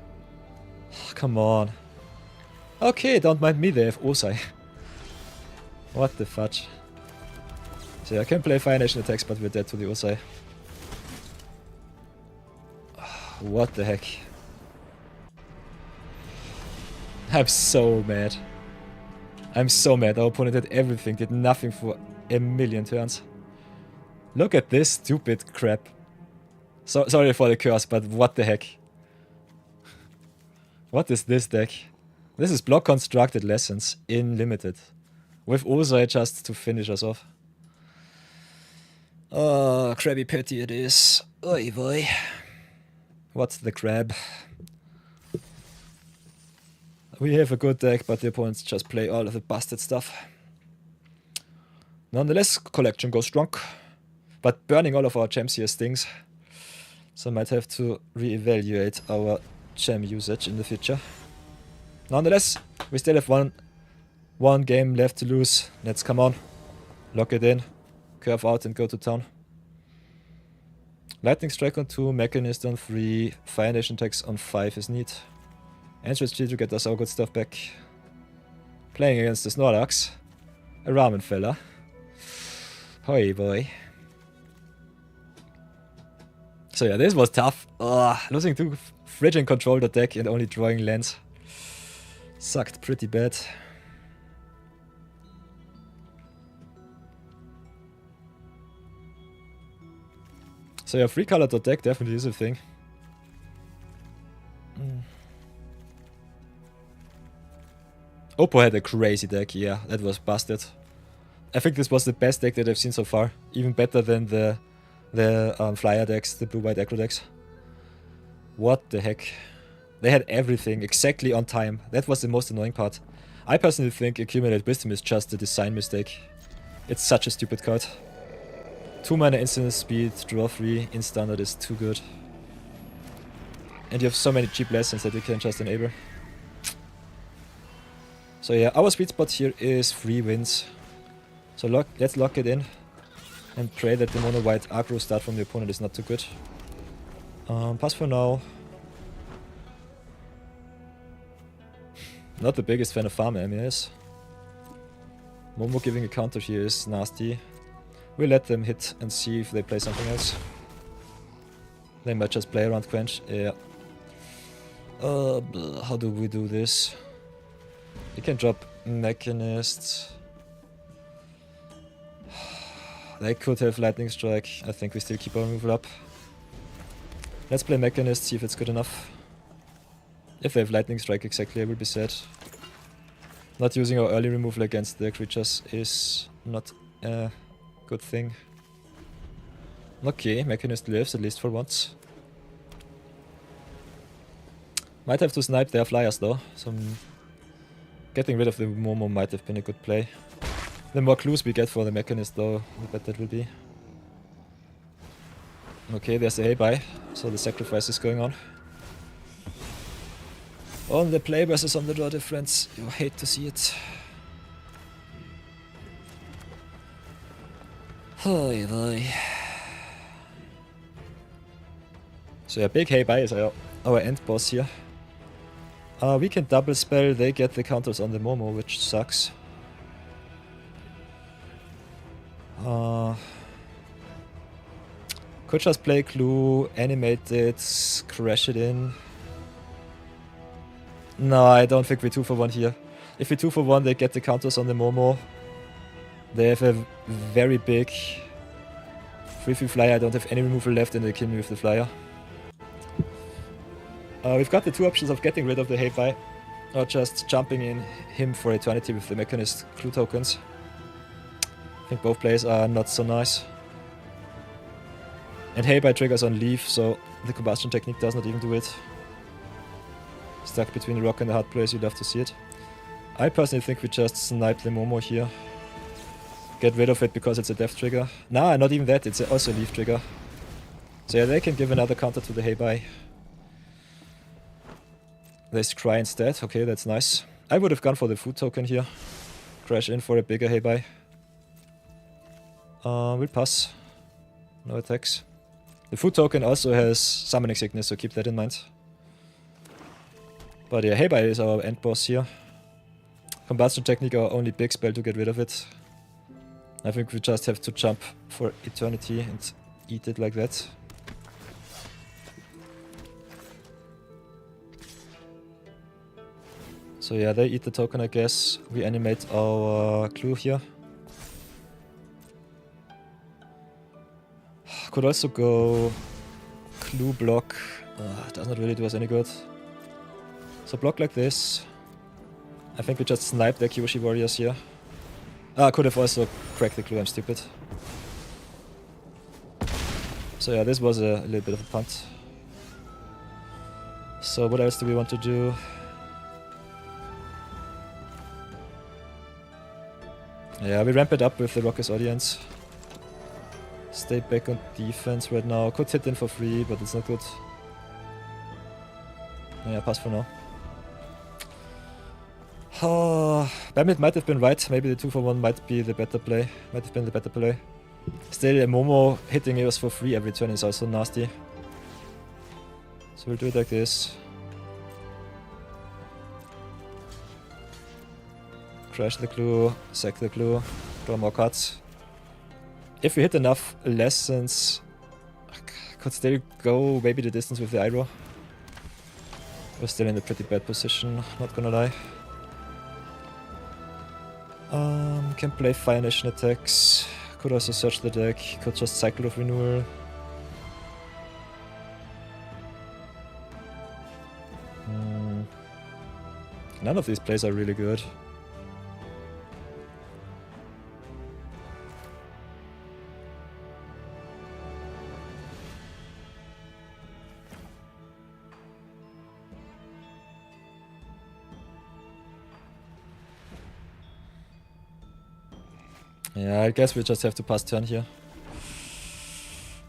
Come on. Okay, don't mind me, they have Osai. What the fudge. So I can play Fire Nation attacks, but we're dead to the Osai. What the heck. I'm so mad. I'm so mad. Our opponent did everything, did nothing for a million turns. Look at this stupid crap. So, sorry for the curse, but what the heck. What is this deck? This is block constructed lessons in limited. With Osai just to finish us off. Oh, Krabby Patty it is. Oy boy. What's the crab? We have a good deck, but the opponents just play all of the busted stuff. Nonetheless, collection goes strong. But burning all of our gems here stings. So I might have to reevaluate our gem usage in the future. Nonetheless, we still have one game left to lose. Let's come on. Lock it in. Curve out and go to town. Lightning Strike on 2, Mechanist on 3, Fire Nation attacks on 5 is neat. Entrance G to get us our good stuff back. Playing against the Snorlax. A ramen fella. Hoi boy. So yeah, this was tough. Losing to friggin' control the deck and only drawing lands. Sucked pretty bad. So yeah, 3-color deck definitely is a thing. Oppo had a crazy deck, yeah, that was busted. I think this was the best deck that I've seen so far. Even better than the flyer decks, the blue-white aggro decks. What the heck. They had everything exactly on time. That was the most annoying part. I personally think Accumulate Wisdom is just a design mistake. It's such a stupid card. 2 mana instant speed, draw 3 in standard is too good. And you have so many cheap lessons that you can just enable. So yeah, our sweet spot here is 3 wins. So let's lock it in. And pray that the mono white aggro start from the opponent is not too good. Pass for now. Not the biggest fan of farm MES. Momo giving a counter here is nasty. We'll let them hit and see if they play something else. They might just play around Quench. Yeah. How do we do this? We can drop Mechanist. They could have Lightning Strike. I think we still keep our removal up. Let's play Mechanist, see if it's good enough. If they have Lightning Strike exactly, I will be sad. Not using our early removal against the creatures is not a good thing. Okay, Mechanist lives, at least for once. Might have to snipe their flyers though, so getting rid of the Momo might have been a good play. The more clues we get for the Mechanist though, the better that will be. Okay, there's a hey-bye, so the sacrifice is going on. On the play versus on the draw difference, you hate to see it. Oh boy. So yeah, big hey-bye is our end boss here. We can double spell, they get the counters on the Momo, which sucks. Could just play Clue, animate it, crash it in. No, I don't think we 2 for 1 here. If we 2 for 1, they get the counters on the Momo. They have a very big 3-3 flyer. I don't have any removal left and they kill me with the flyer. We've got the 2 options of getting rid of the Heibai or just jumping in him for eternity with the Mechanist Clue tokens. I think both plays are not so nice. And Heibai triggers on leave, so the combustion technique does not even do it. Stuck between the rock and the hard place, you'd love to see it. I personally think we just snipe the Momo here. Get rid of it because it's a death trigger. Nah, not even that, it's also a leaf trigger. So yeah, they can give another counter to the Heibai. They scry instead, okay, that's nice. I would have gone for the food token here. Crash in for a bigger Heibai. We'll pass. No attacks. The food token also has summoning sickness, so keep that in mind. But yeah, Heibai is our end boss here. Combustion technique, our only big spell to get rid of it. I think we just have to jump for eternity and eat it like that. So yeah, they eat the token, I guess. We animate our Clue here. Could also go Clue block. Does not really do us any good. So block like this. I think we just snipe the Kyoshi warriors here. Could have also cracked the Clue, I'm stupid. So yeah, this was a little bit of a punt. So what else do we want to do? Yeah, we ramp it up with the Rockers audience. Stay back on defense right now. Could hit in for free, but it's not good. Yeah, pass for now. Bamit might have been right. Maybe the 2 for 1 might be the better play. Might have been the better play. Still, a Momo hitting us for free every turn is also nasty. So we'll do it like this. Crash the Clue, sack the Clue, draw more cards. If we hit enough lessons, could still go maybe the distance with the Iroh. We're still in a pretty bad position, not gonna lie. Can play Fire Nation attacks. Could also search the deck. Could just Cycle of Renewal. None of these plays are really good. Yeah, I guess we just have to pass turn here.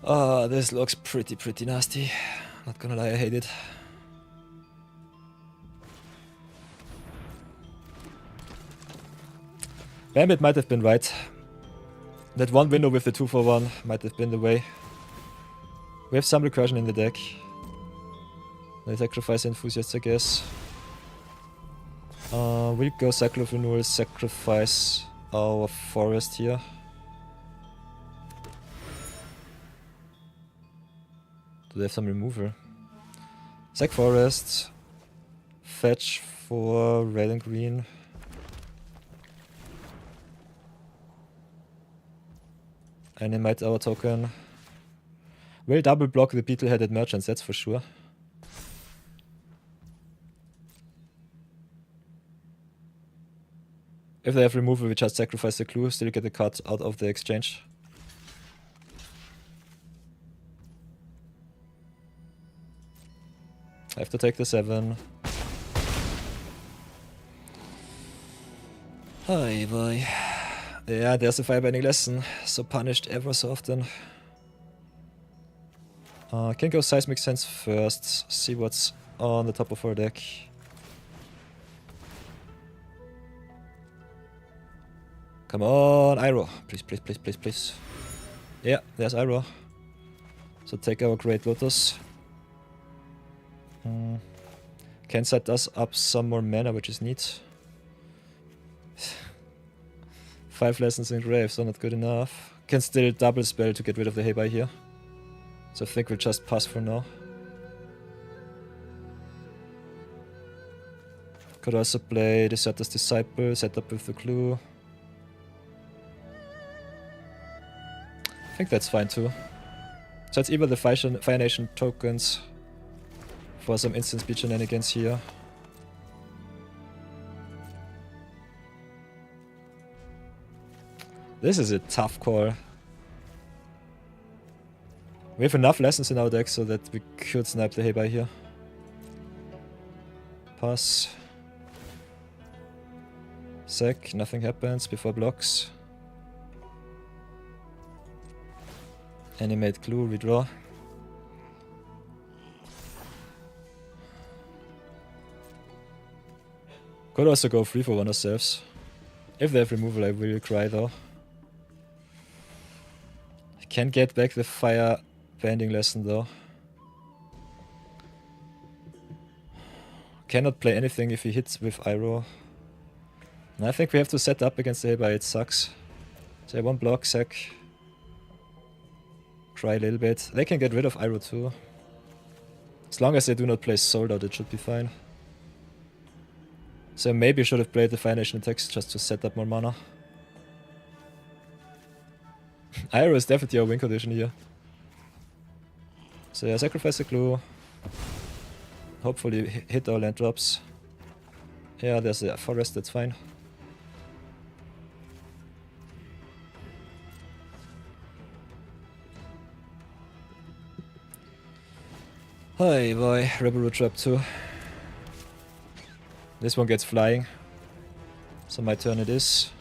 This looks pretty nasty. Not gonna lie, I hate it. Bambit might have been right. That one window with the 2 for 1 might have been the way. We have some recursion in the deck. They sacrifice enthusiasts, I guess. We'll go Cycle of Renewal, sacrifice our forest here. Do they have some removal? Sack forest. Fetch for red and green. Animate our token. We'll double block the beetle-headed merchants, that's for sure. If they have removal, we just sacrifice the Clue, still get the card out of the exchange. I have to take the 7. Hi boy. Yeah, there's a firebending lesson. So punished ever so often. Can go Seismic Sense first. See what's on the top of our deck. Come on, Iroh. Please. Yeah, there's Iroh. So take our Great Lotus. Can set us up some more mana, which is neat. 5 lessons in grave, so not good enough. Can still double spell to get rid of the Heibai here. So I think we'll just pass for now. Could also play Deserter's Disciple, set up with the clue. I think that's fine too. So it's either the Fire Nation tokens for some instant speed shenanigans here. This is a tough call. We have enough lessons in our deck so that we could snipe the Heibai here. Pass. Sack, nothing happens before blocks. Animate clue, redraw. Could also go 3 for 1 ourselves. If they have removal, I will cry though. Can get back the fire banding lesson though. Cannot play anything if he hits with Iroh. And I think we have to set up against the Heibai, it sucks. So 1 block, sack. Try a little bit. They can get rid of Iroh too. As long as they do not play sold out, it should be fine. So maybe I should have played the Fire Nation attacks just to set up more mana. Iroh is definitely our win condition here. So yeah, sacrifice the clue. Hopefully hit our land drops. Yeah, there's a forest, that's fine. Hi boy, Rebel Root Trap 2. This one gets flying. So my turn it is.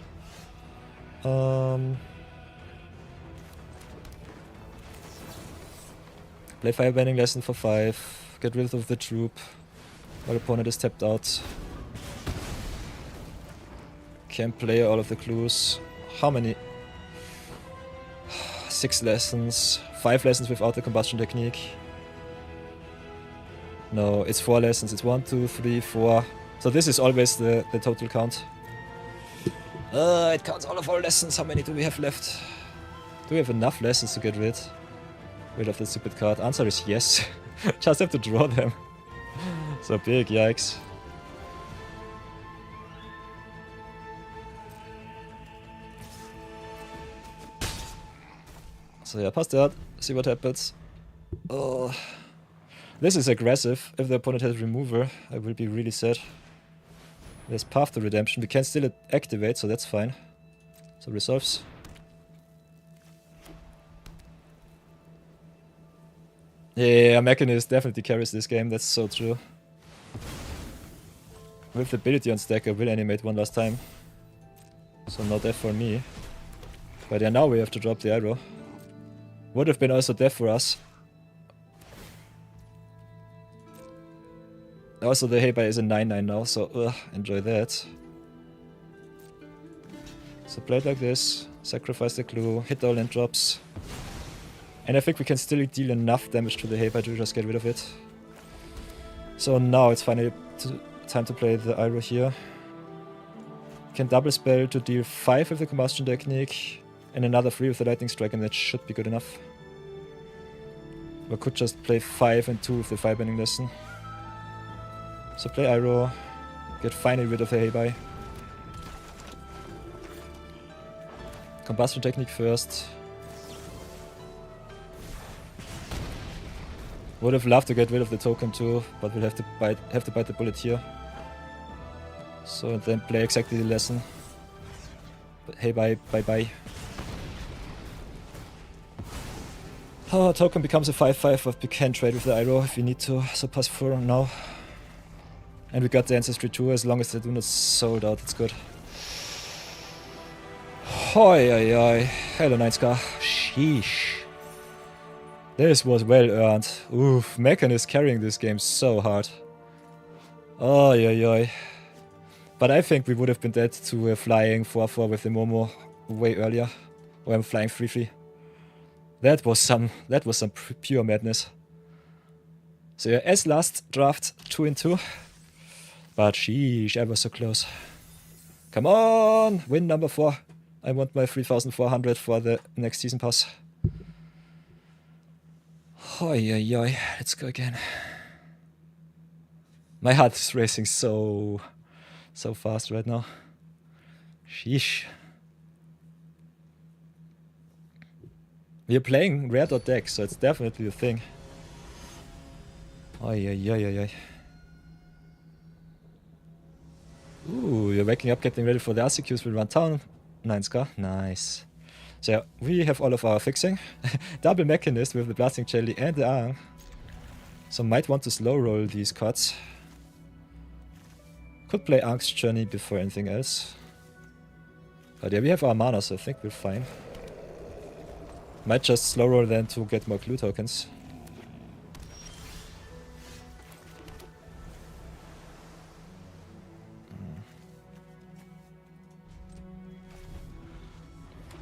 Play Firebending Lesson for 5. Get rid of the troop. My opponent is tapped out. Can play all of the clues. How many? 6 lessons. 5 lessons without the combustion technique. No, it's 4 lessons. It's 1, 2, 3, 4. So this is always the total count. It counts all of our lessons. How many do we have left? Do we have enough lessons to get rid of the stupid card? Answer is yes. Just have to draw them. So big, yikes. So yeah, pass that. See what happens. Oh. This is aggressive. If the opponent has remover, I will be really sad. There's Path to Redemption. We can still activate, so that's fine. So resolves. Yeah, Mechanist definitely carries this game, that's so true. With the ability on stack, I will animate 1 last time. So no death for me. But yeah, now we have to drop the Iroh. Would have been also death for us. Also, the Heibai is a 9/9 now, so enjoy that. So play it like this, sacrifice the clue, hit all land drops. And I think we can still deal enough damage to the Heibai to just get rid of it. So now it's finally time to play the Iroh here. Can double spell to deal 5 with the combustion technique and another 3 with the lightning strike, and that should be good enough. Or could just play 5 and 2 with the firebending lesson. So play Iroh, get finally rid of the Heibai. Combustion technique first. Would have loved to get rid of the token too, but we'll have to bite the bullet here. So then play exactly the lesson. But Heibai, bye bye. Oh, token becomes a 5/5, but we can trade with the Iroh if we need to. So pass 4 now. And we got the Ancestry too, as long as they do not sold out, it's good. Hoi oi oi. Hello, 9 Scar. Sheesh. This was well earned. Oof, Mechan is carrying this game so hard. Oi oi oi. But I think we would have been dead to a flying 4/4 with the Momo way earlier. Or I'm flying 3/3. That was some pure madness. So yeah, as last draft, 2 and 2. But sheesh, I was so close. Come on! Win number 4. I want my 3,400 for the next season pass. Oi, oi, oi. Let's go again. My heart is racing so fast right now. Sheesh. We're playing rare decks, so it's definitely a thing. Oi, oi, oi, oi, oi. Ooh, you're waking up, getting ready for the RCQs will run town. 9 nice. So yeah, we have all of our fixing. Double Mechanist with the Blasting Jelly and the Aang. So might want to slow roll these cards. Could play Aang's Journey before anything else. But yeah, we have our mana, so I think we're fine. Might just slow roll then to get more clue tokens.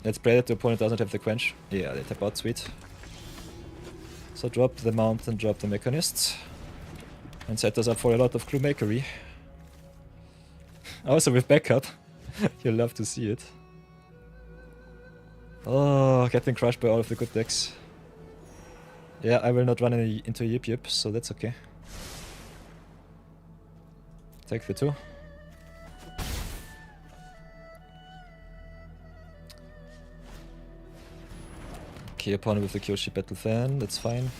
Let's pray that the opponent doesn't have the quench. Yeah, they tap out, sweet. So drop the mountain, drop the mechanist. And set us up for a lot of clue makery. Also with backup. You'll love to see it. Oh, getting crushed by all of the good decks. Yeah, I will not run into a Yip Yip, so that's okay. Take the 2. Okay, opponent with the Kyoshi Battle Fan, that's fine.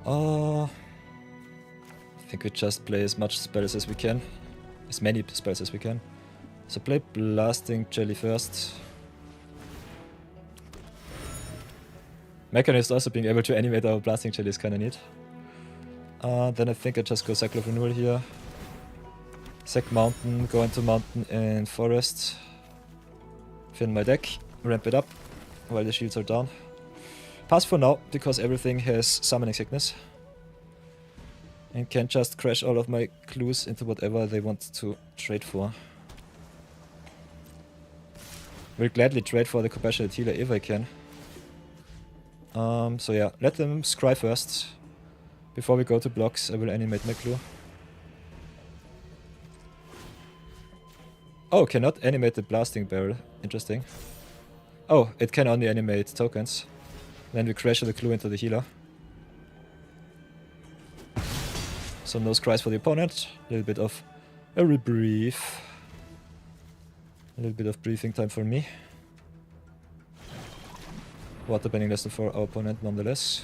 I think we just play as much spells as we can. As many spells as we can. So play Blasting Jelly first. Mechanist also being able to animate our Blasting Jelly is kinda neat. Then I think I just go Cycle of Renewal here. Sack Mountain, go into Mountain and Forest. Fin my deck, ramp it up while the shields are down. Pass for now, because everything has Summoning Sickness. And can just crash all of my clues into whatever they want to trade for. Will gladly trade for the Compassionate Healer if I can. So yeah, let them scry first. Before we go to blocks, I will animate my clue. Oh, cannot animate the Blasting Barrel. Interesting. Oh, it can only animate tokens. Then we crash the clue into the healer. So no scries for the opponent. A little bit of a rebrief. A little bit of breathing time for me. Water bending lesson for our opponent nonetheless.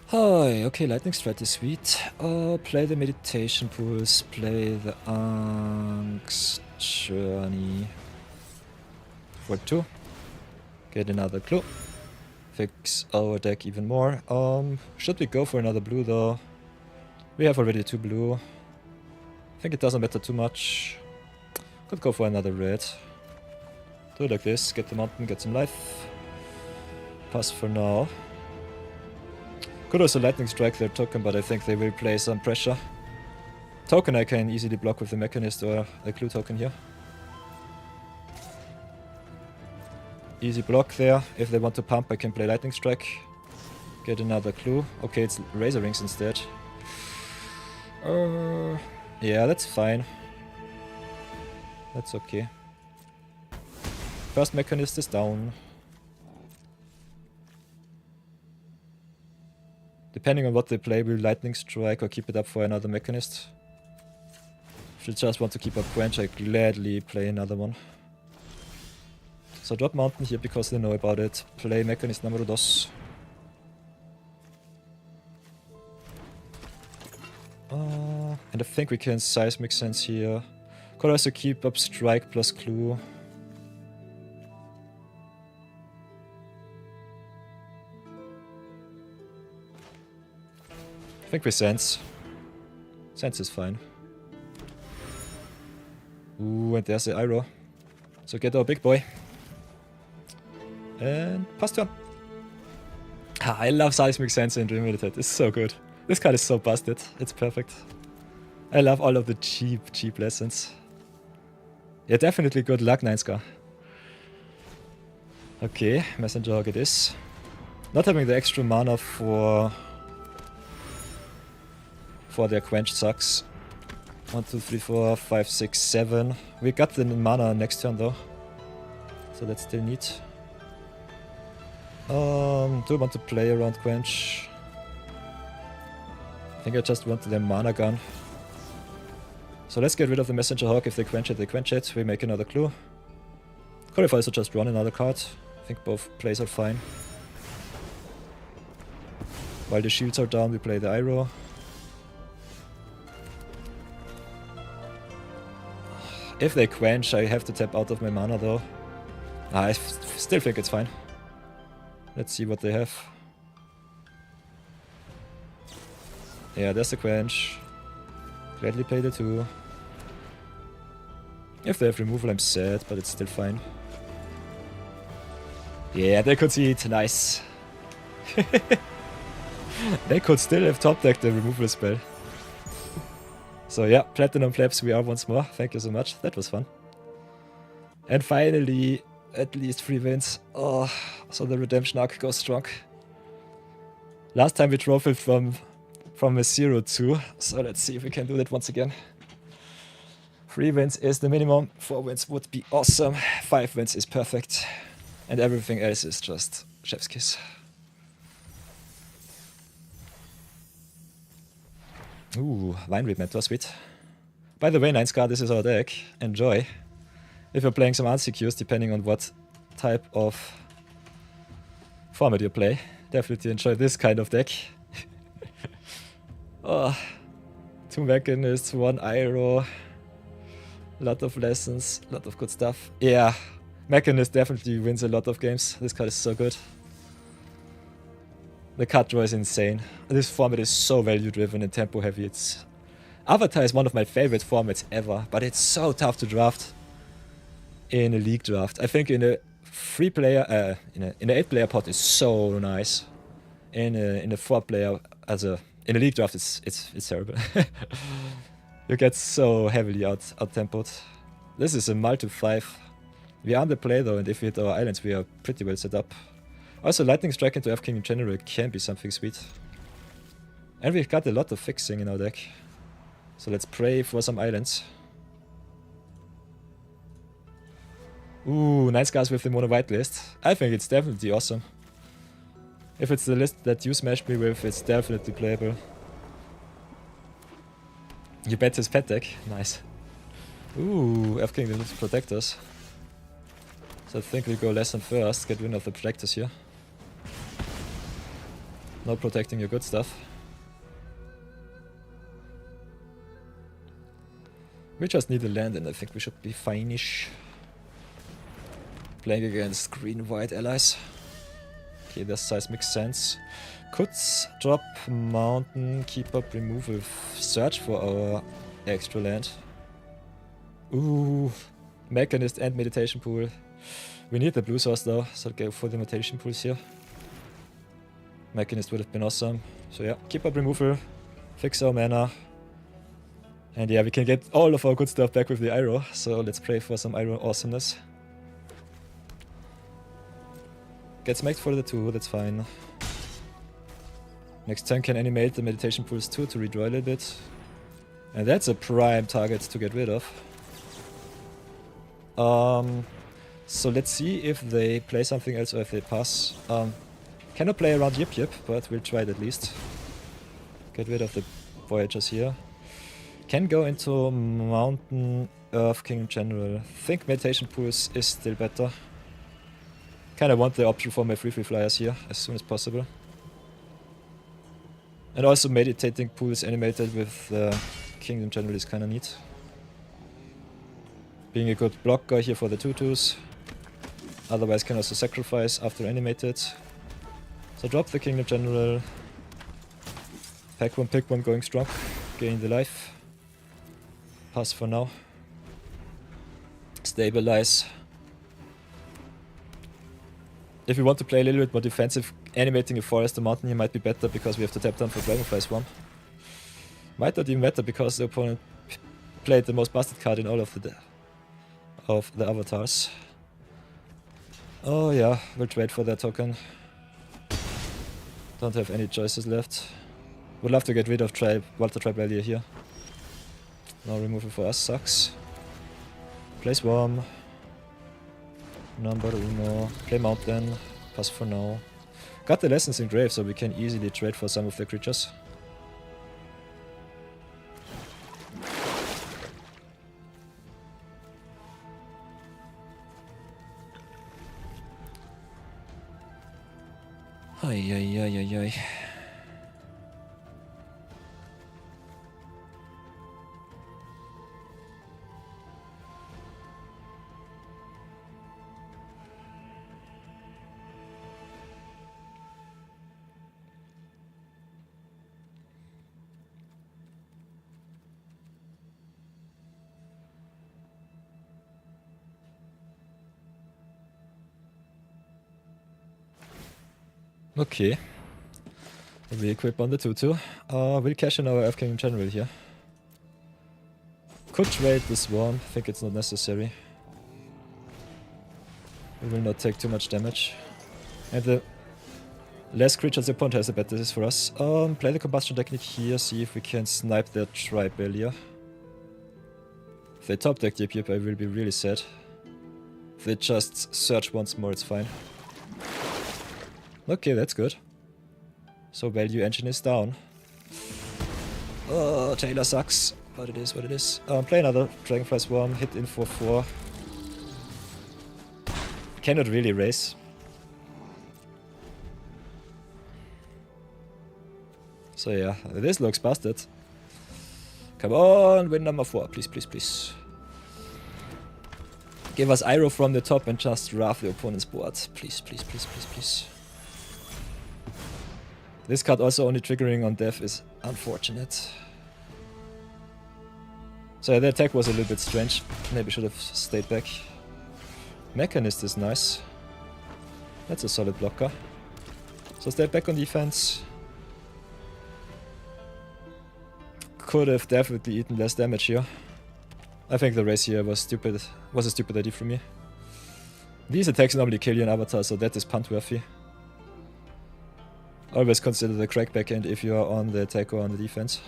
Hi, okay, Lightning Strike is sweet. Play the Meditation Pools, play the Aang's Journey. For 2. Get another clue. Fix our deck even more. Should we go for another blue though? We have already 2 blue. I think it doesn't matter too much. Could go for another red. Do it like this, get the mountain, get some life. Pass for now. Could also Lightning Strike their token, but I think they will play some pressure. Token I can easily block with the Mechanist or a clue token here. Easy block there. If they want to pump, I can play Lightning Strike. Get another clue. Okay, it's Razor Rings instead. Yeah, that's fine. That's okay. First Mechanist is down. Depending on what they play, will Lightning Strike or keep it up for another Mechanist. If they just want to keep up Quench, I gladly play another one. So drop Mountain here because they know about it. Play Mechanist numero 2. And I think we can Seismic Sense here. Could also keep up Strike plus Clue. I think we Sense. Sense is fine. Ooh, and there's the Iroh. So get our big boy. And pass turn. I love Seismic Sense in Dream Meditate. It's so good. This card is so busted. It's perfect. I love all of the cheap lessons. Yeah, definitely good luck, 9 Okay, Messenger Hog it is. Not having the extra mana for before their quench sucks. 1, 2, 3, 4, 5, 6, 7. We got the mana next turn though. So that's still neat. Do I want to play around quench? I think I just want their mana gun. So let's get rid of the Messenger Hawk. If they quench it, they quench it. We make another clue. Could have also just run another card. I think both plays are fine. While the shields are down, we play the Iroh. If they quench, I have to tap out of my mana though. I still think it's fine. Let's see what they have. Yeah, there's the quench. Gladly play the 2. If they have removal, I'm sad, but it's still fine. Yeah, they could see it. Nice. They could still have top decked the removal spell. So yeah, Platinum Flaps we are once more. Thank you so much. That was fun. And finally, at least 3 wins. Oh, so the redemption arc goes strong. Last time we trophied from a 0-2. So let's see if we can do that once again. 3 wins is the minimum. 4 wins would be awesome. 5 wins is perfect. And everything else is just chef's kiss. Ooh, Vine Mentor, sweet. By the way, 9scar, this is our deck. Enjoy. If you're playing some unsecures, depending on what type of format you play, definitely enjoy this kind of deck. Oh, 2 Mechanists, 1 Iroh. Lot of lessons, lot of good stuff. Yeah, Mechanist definitely wins a lot of games. This card is so good. The card draw is insane. This format is so value driven and tempo heavy. It's Avatar is one of my favorite formats ever, but it's so tough to draft in a league draft. I think in a 3-player, in a 8-player pot is so nice. In a 4-player, in a league draft, it's terrible. You get so heavily out tempoed. This is a multi-5. We underplay though, and if we hit our islands, we are pretty well set up. Also, Lightning Strike into F-King in general can be something sweet. And we've got a lot of fixing in our deck. So let's pray for some islands. Ooh, 9scars with the mono white list. I think it's definitely awesome. If it's the list that you smashed me with, it's definitely playable. You bet his pet deck. Nice. Ooh, F-King didn't protect us. So I think we go lesson first, get rid of the protectors here. Not protecting your good stuff. We just need a land and I think we should be fine-ish. Playing against green-white allies. Okay, this size makes sense. Could drop mountain, keep up removal, search for our extra land. Ooh, Mechanist and meditation pool. We need the blue source though, so go for the meditation pools here. Mechanist would have been awesome. So yeah, keep up removal, fix our mana. And yeah, we can get all of our good stuff back with the Iroh, so let's pray for some Iroh awesomeness. Get smacked for the 2, that's fine. Next turn can animate the meditation pools too to redraw a little bit. And that's a prime target to get rid of. So let's see if they play something else or if they pass. Cannot play around Yip Yip, but we'll try it at least. Get rid of the Voyagers here. Can go into Mountain, Earth, King in general. Think Meditation Pools is still better. Kinda want the option for my free flyers here as soon as possible. And also Meditating Pools animated with King in general is kinda neat. Being a good blocker here for the 2/2s. Otherwise can also sacrifice after animated. So drop the Kingdom General. Pack one, pick one, going strong. Gain the life. Pass for now. Stabilize. If you want to play a little bit more defensive, animating a forest or mountain here might be better because we have to tap down for Dragonfly Swarm. Might not even matter because the opponent played the most busted card in all of the avatars. Oh yeah, we'll trade for that token. Don't have any choices left. Would love to get rid of Walter Trap earlier here. No removal for us sucks. Play Swarm. Number uno. Play Mountain. Pass for now. Got the Lessons in Grave, so we can easily trade for some of the creatures. Ay, ay, ay, ay, ay. Okay. We equip on the 2-2. We'll cash in our Earth King in general here. Could trade the Swarm, think it's not necessary. We will not take too much damage. And the less creatures the opponent has, the better this is for us. Play the Combustion Technique here, see if we can snipe their Tribe earlier. If they top deck the Yip, I will be really sad. If they just search once more, it's fine. Okay, that's good. So value engine is down. Oh, Taylor sucks. But it is what it is. Play another Dragonfly Swarm, hit in for 4. Cannot really race. So yeah, this looks busted. Come on, win number 4, please, please, please. Give us Iroh from the top and just rough the opponent's board. Please, please, please, please, please. This card also only triggering on death is unfortunate. So yeah, the attack was a little bit strange. Maybe should have stayed back. Mechanist is nice. That's a solid blocker. So stay back on defense. Could have definitely eaten less damage here. I think the race here was stupid. Was a stupid idea for me. These attacks normally kill you in Avatar, so that is punt worthy. Always consider the crack backhand if you are on the attack or on the defense.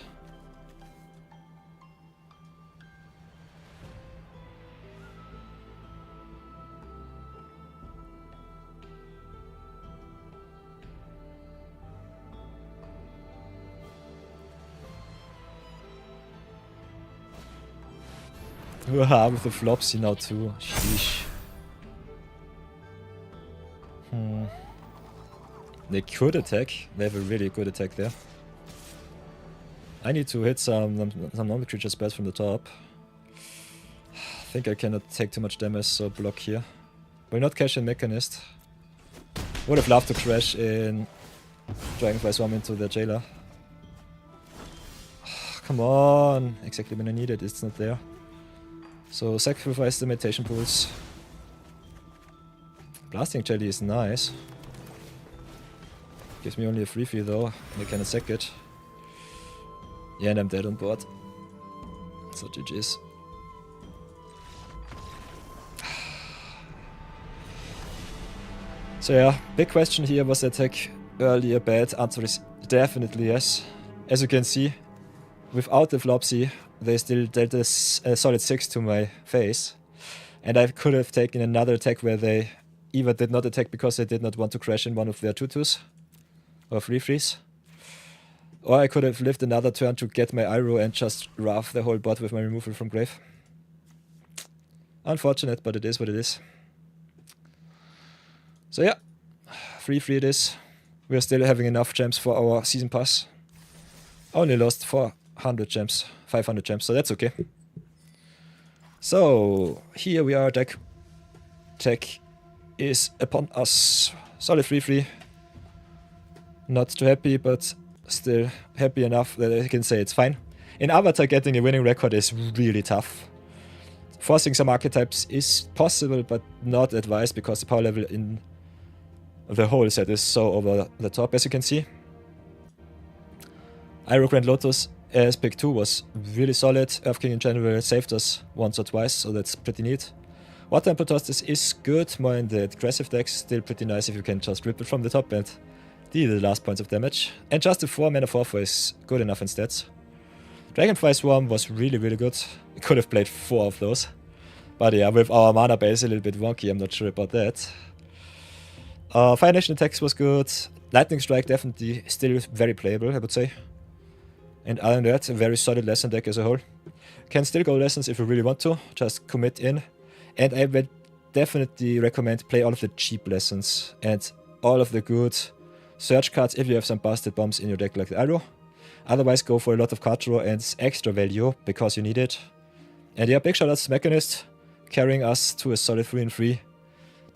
With the Flopsy now too. Sheesh. They could attack. They have a really good attack there. I need to hit some normal creature spells from the top. I think I cannot take too much damage, so block here. Will not cash in Mechanist. Would have loved to crash in Dragonfly Swarm into the Jailer. Come on! Exactly when I need it, it's not there. So sacrifice the Meditation Pools. Blasting Jelly is nice. Gives me only a free though, I cannot sack it. Yeah, and I'm dead on board. So GG's. So yeah, big question here, was the attack earlier bad? Answer is definitely yes. As you can see, without the Flopsy, they still dealt a solid 6 to my face. And I could have taken another attack where they either did not attack because they did not want to crash in one of their 2-2s. Or 3-3s. Or I could have lived another turn to get my Iroh and just rough the whole board with my removal from grave. Unfortunate, but it is what it is. So yeah, 3-3 it is. We are still having enough gems for our season pass. Only lost 400 gems, 500 gems, so that's okay. So, here we are, deck. Tech is upon us. Solid 3-3. Not too happy, but still happy enough that I can say it's fine. In Avatar, getting a winning record is really tough. Forcing some archetypes is possible, but not advised because the power level in the whole set is so over the top, as you can see. Iroh Grand Lotus as pick 2 was really solid. Earth King in general saved us once or twice, so that's pretty neat. Water and Protostis is good, more in the aggressive decks, still pretty nice if you can just rip it from the top and the last points of damage. And just the 4 mana 4/4 is good enough instead. Dragonfly Swarm was really, really good. I could have played 4 of those. But yeah, with our mana base a little bit wonky, I'm not sure about that. Fire Nation attacks was good. Lightning Strike definitely still very playable, I would say. And other than that, a very solid lesson deck as a whole. Can still go lessons if you really want to, just commit in. And I would definitely recommend play all of the cheap lessons and all of the good search cards if you have some busted bombs in your deck like the Arrow. Otherwise go for a lot of card draw and extra value because you need it. And yeah, big shoutouts to Mechanist, carrying us to a solid 3-3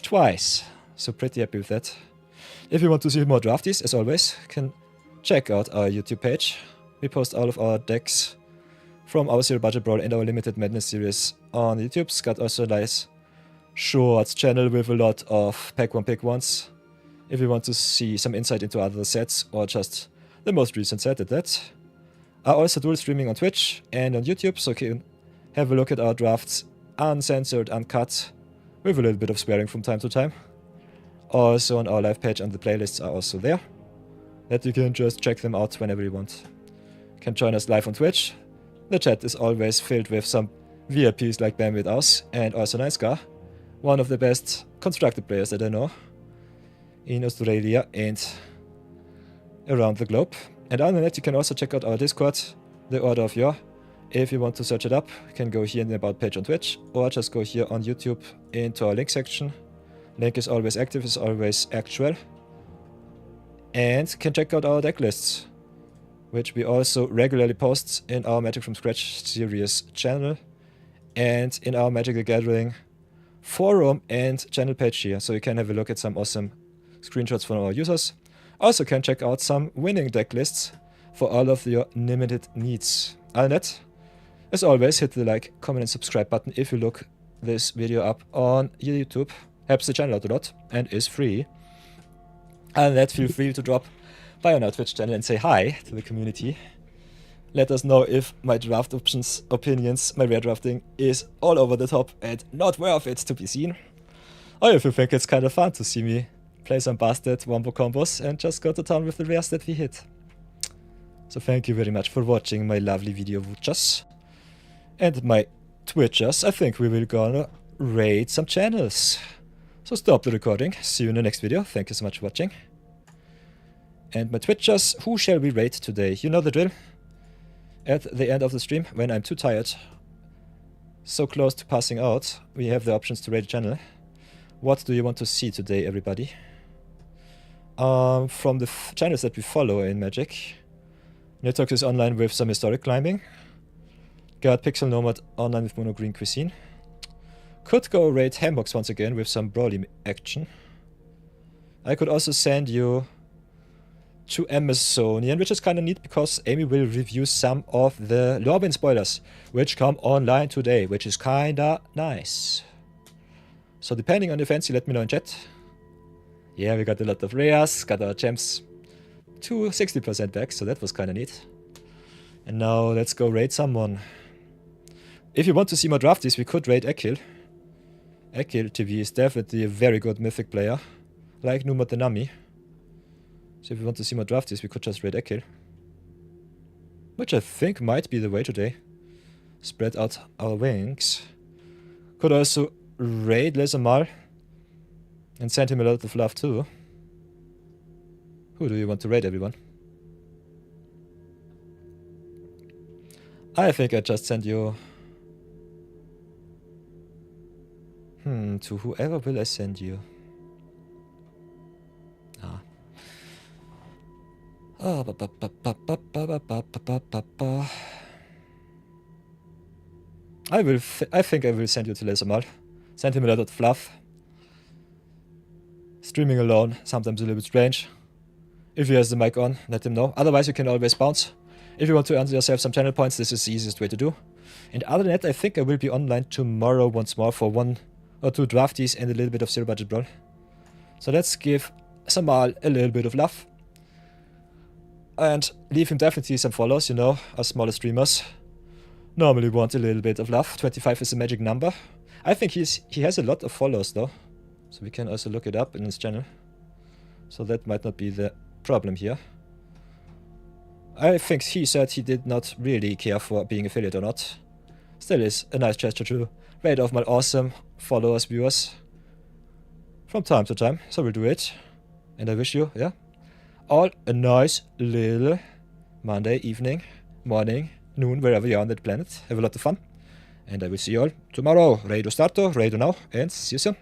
twice. So pretty happy with that. If you want to see more drafties, as always, you can check out our YouTube page. We post all of our decks from our Zero Budget Brawl and our Limited Madness series on YouTube. It's got also a nice shorts channel with a lot of pack 1 pick 1s. If you want to see some insight into other sets or just the most recent set at that. I also do streaming on Twitch and on YouTube, so you can have a look at our drafts uncensored, uncut, with a little bit of swearing from time to time. Also on our live page and the playlists are also there, that you can just check them out whenever you want. You can join us live on Twitch. The chat is always filled with some VIPs like Bam with us and also Nice Guy, one of the best constructed players that I know in Australia and around the globe. And other than that, you can also check out our Discord, The Order of Yore. If you want to search it up, you can go here in the About page on Twitch, or just go here on YouTube into our link section. Link is always active, is always actual. And can check out our deck lists, which we also regularly post in our Magic from Scratch series channel and in our Magic the Gathering forum and channel page here. So you can have a look at some awesome screenshots from our users. Also can check out some winning deck lists for all of your limited needs. Other than that, as always, hit the like, comment and subscribe button if you look this video up on YouTube. Helps the channel out a lot and is free. Other than that, feel free to drop by on our Twitch channel and say hi to the community. Let us know if my draft opinions, my rare drafting is all over the top and not worth it to be seen. Or if you think it's kind of fun to see me play some busted wombo combos and just go to town with the rares that we hit. So thank you very much for watching my lovely video watchers. And my Twitchers. I think we will gonna raid some channels. So stop the recording. See you in the next video. Thank you so much for watching. And my Twitchers, who shall we raid today? You know the drill. At the end of the stream, when I'm too tired, so close to passing out, we have the options to raid a channel. What do you want to see today, everybody? From the channels that we follow in Magic, Netox is online with some historic climbing. Got Pixel Nomad online with Mono Green Cuisine. Could go raid Hambox once again with some Brawly action. I could also send you to Amazonian, which is kind of neat because Amy will review some of the Lorwyn spoilers, which come online today, which is kinda nice. So depending on the fancy, let me know in chat. Yeah, we got a lot of rares, got our gems to 60% back, so that was kinda neat. And now let's go raid someone. If you want to see more drafties, we could raid Ekil. Ekil TV is definitely a very good mythic player, like Numa Denami. So if you want to see more drafties, we could just raid Ekil. Which I think might be the way today. Spread out our wings. Could also raid Lesamal and send him a lot of love too. Who do you want to raid, everyone? I think I just send you... to whoever will I send you? I think I will send you to Lesamal. Send him a lot of fluff. Streaming alone, sometimes a little bit strange. If he has the mic on, let him know. Otherwise, you can always bounce. If you want to earn yourself some channel points, this is the easiest way to do. And other than that, I think I will be online tomorrow once more for 1 or 2 drafties and a little bit of Zero Budget Brawl. So let's give Samal a little bit of love. And leave him definitely some follows, you know, us smaller streamers normally want a little bit of love. 25 is a magic number. I think he has a lot of follows though. So we can also look it up in his channel. So that might not be the problem here. I think he said he did not really care for being affiliate or not. Still is a nice gesture to raid off my awesome followers, viewers from time to time, so we'll do it. And I wish you, yeah, all a nice little Monday evening, morning, noon, wherever you are on that planet. Have a lot of fun. And I will see you all tomorrow. Reido starto, reido now, and see you soon.